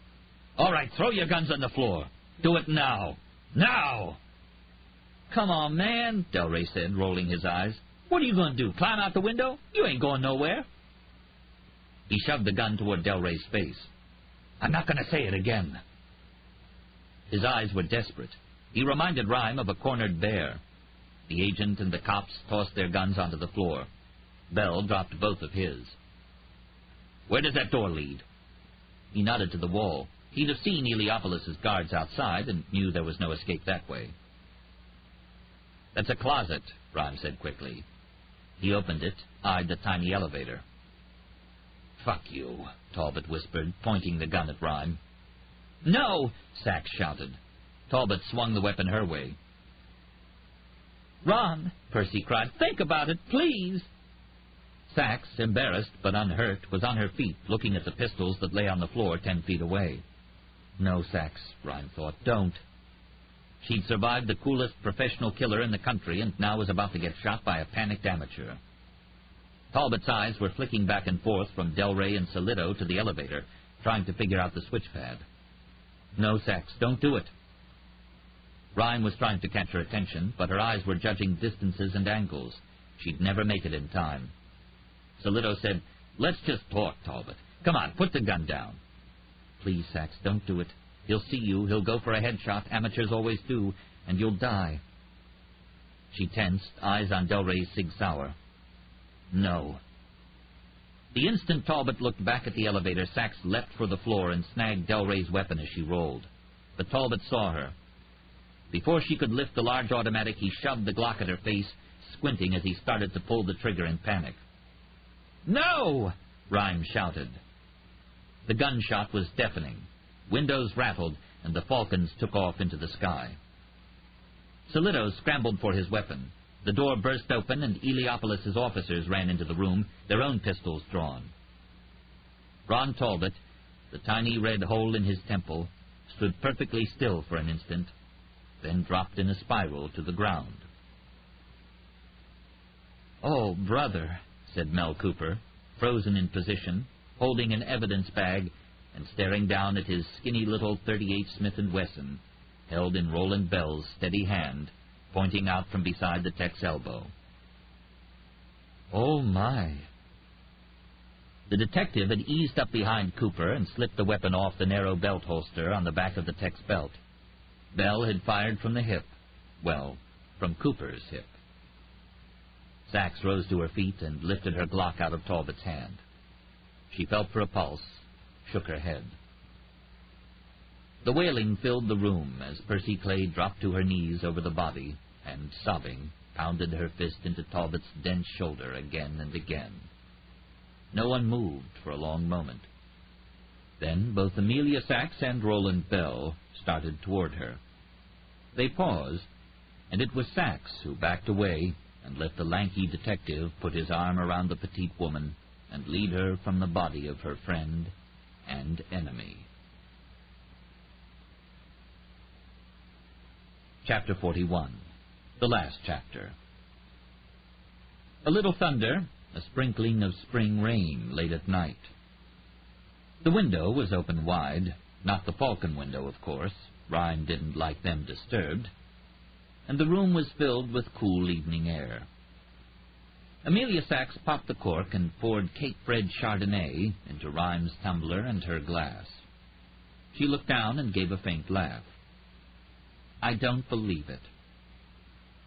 "All right, throw your guns on the floor. Do it now. Now!" "Come on, man," Delray said, rolling his eyes. "What are you going to do, climb out the window? You ain't going nowhere." He shoved the gun toward Delray's face. "I'm not going to say it again." His eyes were desperate. He reminded Rhyme of a cornered bear. The agent and the cops tossed their guns onto the floor. Bell dropped both of his. "Where does that door lead?" He nodded to the wall. He'd have seen Heliopolis' guards outside and knew there was no escape that way. "That's a closet," Rhyme said quickly. He opened it, eyed the tiny elevator. "Fuck you," Talbot whispered, pointing the gun at Rhyme. "No!" Sachs shouted. Talbot swung the weapon her way. "Ron," Percy cried, "think about it, please." Sachs, embarrassed but unhurt, was on her feet, looking at the pistols that lay on the floor 10 feet away. No, Sachs, Rhyme thought, don't. She'd survived the coolest professional killer in the country and now was about to get shot by a panicked amateur. Talbot's eyes were flicking back and forth from Delray and Solito to the elevator, trying to figure out the switchpad. "No, Sachs, don't do it." Rhyme was trying to catch her attention, but her eyes were judging distances and angles. She'd never make it in time. Solito said, "Let's just talk, Talbot. Come on, put the gun down." "Please, Sachs, don't do it. He'll see you, he'll go for a headshot, amateurs always do, and you'll die." She tensed, eyes on Delray's Sig Sauer. "No." The instant Talbot looked back at the elevator, Sachs leapt for the floor and snagged Delray's weapon as she rolled. But Talbot saw her. Before she could lift the large automatic, he shoved the Glock at her face, squinting as he started to pull the trigger in panic. "No!" Rhyme shouted. The gunshot was deafening. Windows rattled, and the falcons took off into the sky. Solito scrambled for his weapon. The door burst open, and Heliopolis' officers ran into the room, their own pistols drawn. Ron Talbot, the tiny red hole in his temple, stood perfectly still for an instant, then dropped in a spiral to the ground. "Oh, brother," said Mel Cooper, frozen in position, holding an evidence bag and staring down at his skinny little .38 Smith & Wesson, held in Roland Bell's steady hand, pointing out from beside the tech's elbow. "Oh, my." The detective had eased up behind Cooper and slipped the weapon off the narrow belt holster on the back of the tech's belt. Bell had fired from the hip. Well, from Cooper's hip. Sachs rose to her feet and lifted her Glock out of Talbot's hand. She felt for a pulse, shook her head. The wailing filled the room as Percy Clay dropped to her knees over the body and, sobbing, pounded her fist into Talbot's dense shoulder again and again. No one moved for a long moment. Then both Amelia Sachs and Roland Bell started toward her. They paused, and it was Sachs who backed away and let the lanky detective put his arm around the petite woman and lead her from the body of her friend and enemy. Chapter 41. The last chapter. A little thunder, a sprinkling of spring rain late at night. The window was open wide, not the falcon window, of course. Rhyme didn't like them disturbed. And the room was filled with cool evening air. Amelia Sachs popped the cork and poured Cape Bread Chardonnay into Rhyme's tumbler and her glass. She looked down and gave a faint laugh. "I don't believe it."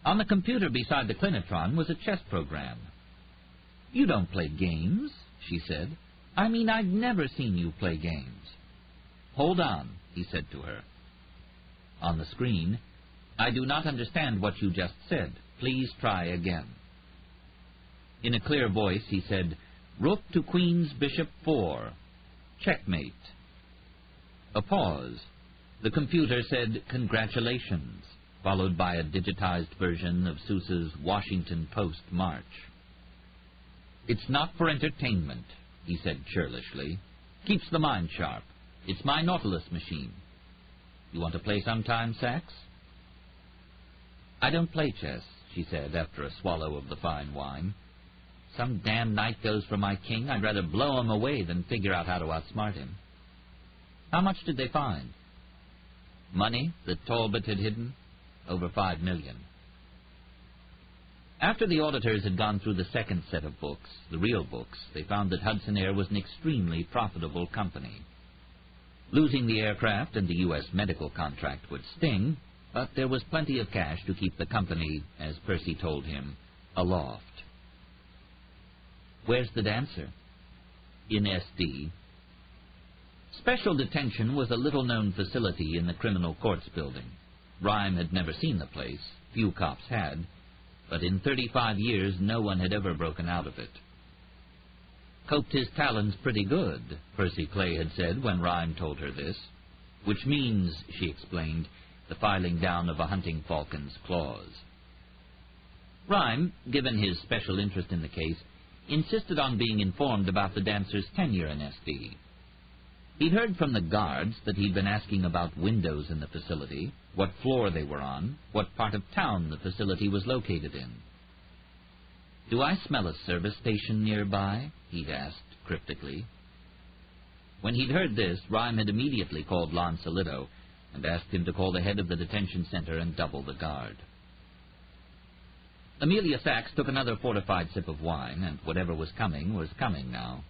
On the computer beside the Clinitron was a chess program. "You don't play games," she said. "I mean, I've never seen you play games." "Hold on," he said to her. On the screen, "I do not understand what you just said. Please try again." In a clear voice, he said, "Rook to Queen's Bishop 4. Checkmate." A pause. The computer said, "Congratulations," followed by a digitized version of Sousa's Washington Post march. "It's not for entertainment," he said churlishly. "Keeps the mind sharp. It's my Nautilus machine. You want to play sometime, Sachs? I don't play chess, she said after a swallow of the fine wine. Some damn knight goes for my king. I'd rather blow him away than figure out how to outsmart him. How much did they find? Money that Talbot had hidden? Over $5 million. After the auditors had gone through the second set of books, the real books, they found that Hudson Air was an extremely profitable company. Losing the aircraft and the U.S. medical contract would sting, but there was plenty of cash to keep the company, as Percy told him, aloft. Where's the dancer? In SD. Special detention was a little-known facility in the criminal courts building. Rhyme had never seen the place. Few cops had. But in 35 years, no one had ever broken out of it. Coped his talons pretty good, Percy Clay had said when Rhyme told her this, which means, she explained, the filing down of a hunting falcon's claws. Rhyme, given his special interest in the case, insisted on being informed about the dancer's tenure in SD. He'd heard from the guards that he'd been asking about windows in the facility, what floor they were on, what part of town the facility was located in. Do I smell a service station nearby? He'd asked cryptically. When he'd heard this, Rhyme had immediately called Lon Solito and asked him to call the head of the detention center and double the guard. Amelia Sachs took another fortified sip of wine, and whatever was coming now.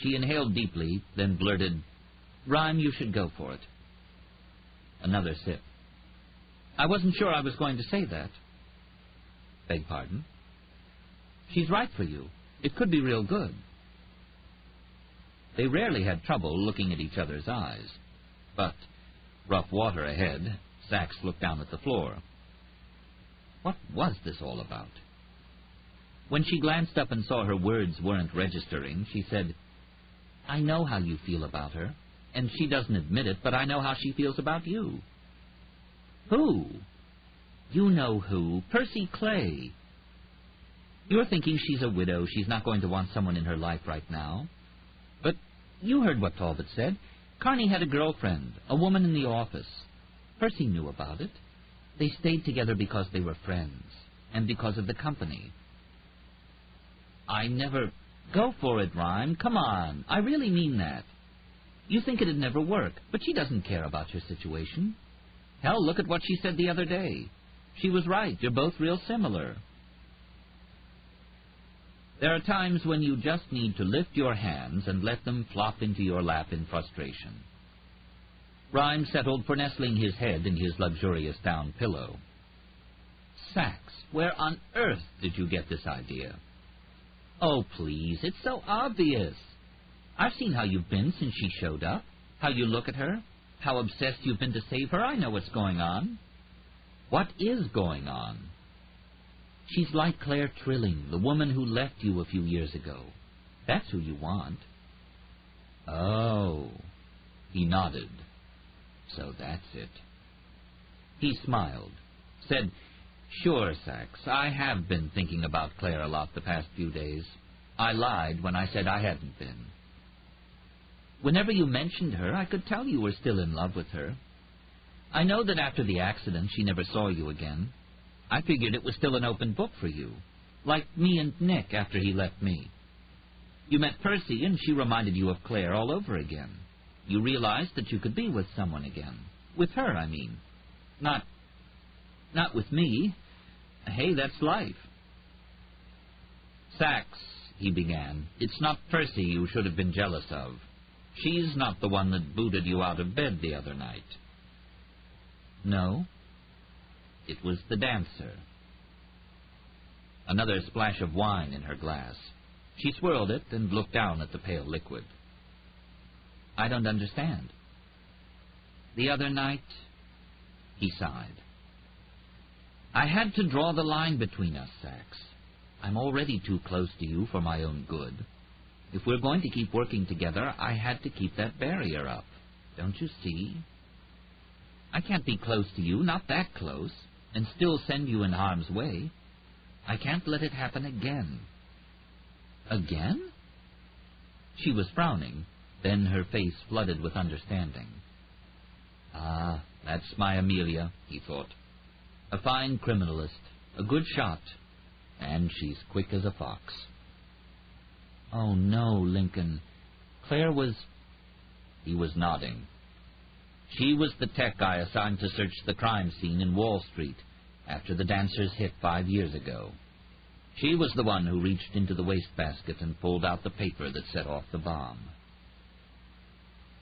She inhaled deeply, then blurted, Rhyme, you should go for it. Another sip. I wasn't sure I was going to say that. Beg pardon? She's right for you. It could be real good. They rarely had trouble looking at each other's eyes. But, rough water ahead, Sachs looked down at the floor. What was this all about? When she glanced up and saw her words weren't registering, she said, I know how you feel about her, and she doesn't admit it, but I know how she feels about you. Who? You know who. Percy Clay. You're thinking she's a widow, she's not going to want someone in her life right now. But you heard what Talbot said. Carney had a girlfriend, a woman in the office. Percy knew about it. They stayed together because they were friends, and because of the company. I never... Go for it, Rhyme. Come on. I really mean that. You think it'd never work, but she doesn't care about your situation. Hell, look at what she said the other day. She was right. You're both real similar. There are times when you just need to lift your hands and let them flop into your lap in frustration. Rhyme settled for nestling his head in his luxurious down pillow. Sachs, where on earth did you get this idea? Oh, please, it's so obvious. I've seen how you've been since she showed up, how you look at her, how obsessed you've been to save her. I know what's going on. What is going on? She's like Claire Trilling, the woman who left you a few years ago. That's who you want. Oh, he nodded. So that's it. He smiled, said, Sure, Sachs, I have been thinking about Claire a lot the past few days. I lied when I said I hadn't been. Whenever you mentioned her, I could tell you were still in love with her. I know that after the accident she never saw you again. I figured it was still an open book for you, like me and Nick after he left me. You met Percy and she reminded you of Claire all over again. You realized that you could be with someone again. With her, I mean. Not with me. Hey, that's life. Sachs, he began, it's not Percy you should have been jealous of. She's not the one that booted you out of bed the other night. No, it was the dancer. Another splash of wine in her glass. She swirled it and looked down at the pale liquid. I don't understand. The other night, he sighed. I had to draw the line between us, Sachs. I'm already too close to you for my own good. If we're going to keep working together, I had to keep that barrier up. Don't you see? I can't be close to you, not that close, and still send you in harm's way. I can't let it happen again. Again? She was frowning, Then her face flooded with understanding. Ah, that's my Amelia, he thought. A fine criminalist, a good shot, and she's quick as a fox. Oh, no, Lincoln. Claire was... He was nodding. She was the tech I assigned to search the crime scene in Wall Street after the dancers hit 5 years ago. She was the one who reached into the wastebasket and pulled out the paper that set off the bomb.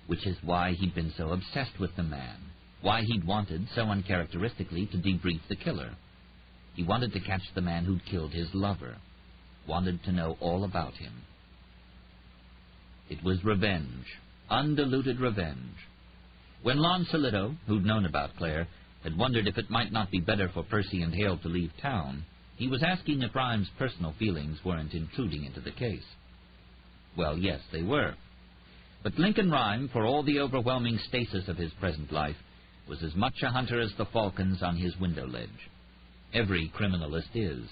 Which is why he'd been so obsessed with the man, why he'd wanted, so uncharacteristically, to debrief the killer. He wanted to catch the man who'd killed his lover, wanted to know all about him. It was revenge, undiluted revenge. When Lon Solito, who'd known about Claire, had wondered if it might not be better for Percy and Hale to leave town, he was asking if Rhyme's personal feelings weren't intruding into the case. Well, yes, they were. But Lincoln Rhyme, for all the overwhelming stasis of his present life, was as much a hunter as the falcons on his window ledge. Every criminalist is,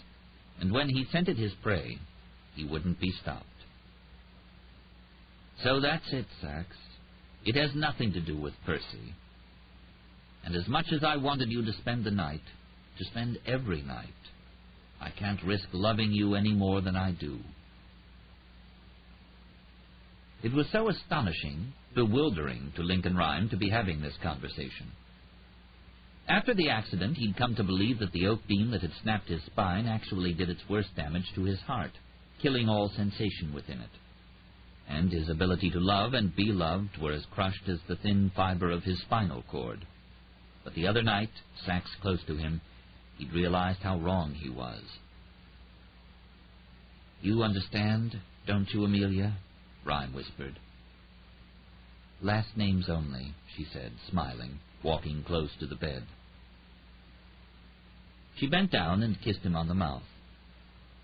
and when he scented his prey, he wouldn't be stopped. So that's it, Sachs. It has nothing to do with Percy. And as much as I wanted you to spend the night, to spend every night, I can't risk loving you any more than I do. It was so astonishing, bewildering to Lincoln Rhyme to be having this conversation. After the accident, he'd come to believe that the oak beam that had snapped his spine actually did its worst damage to his heart, killing all sensation within it. And his ability to love and be loved were as crushed as the thin fiber of his spinal cord. But the other night, Sachs close to him, he'd realized how wrong he was. "You understand, don't you, Amelia?" Rhyme whispered. "Last names only," she said, smiling, walking close to the bed. She bent down and kissed him on the mouth.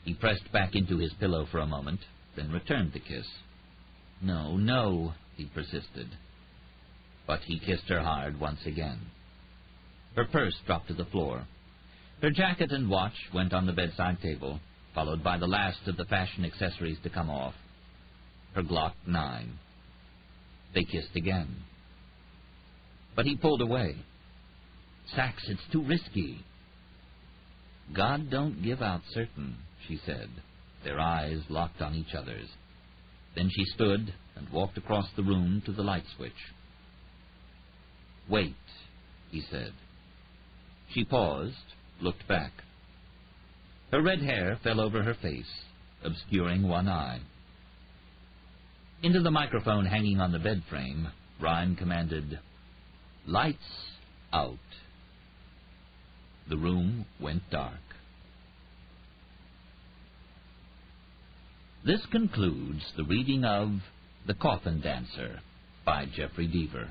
He pressed back into his pillow for a moment, then returned the kiss. "No, no," he persisted. But he kissed her hard once again. Her purse dropped to the floor. Her jacket and watch went on the bedside table, followed by the last of the fashion accessories to come off. Her Glock 9. They kissed again. But he pulled away. "Sachs, it's too risky." "God don't give out certain," she said. Their eyes locked on each other's. Then she stood and walked across the room to the light switch. "Wait," he said. She paused, looked back. Her red hair fell over her face, obscuring one eye. Into the microphone hanging on the bed frame, Rhyme commanded, "Lights out." The room went dark. This concludes the reading of The Coffin Dancer by Jeffery Deaver.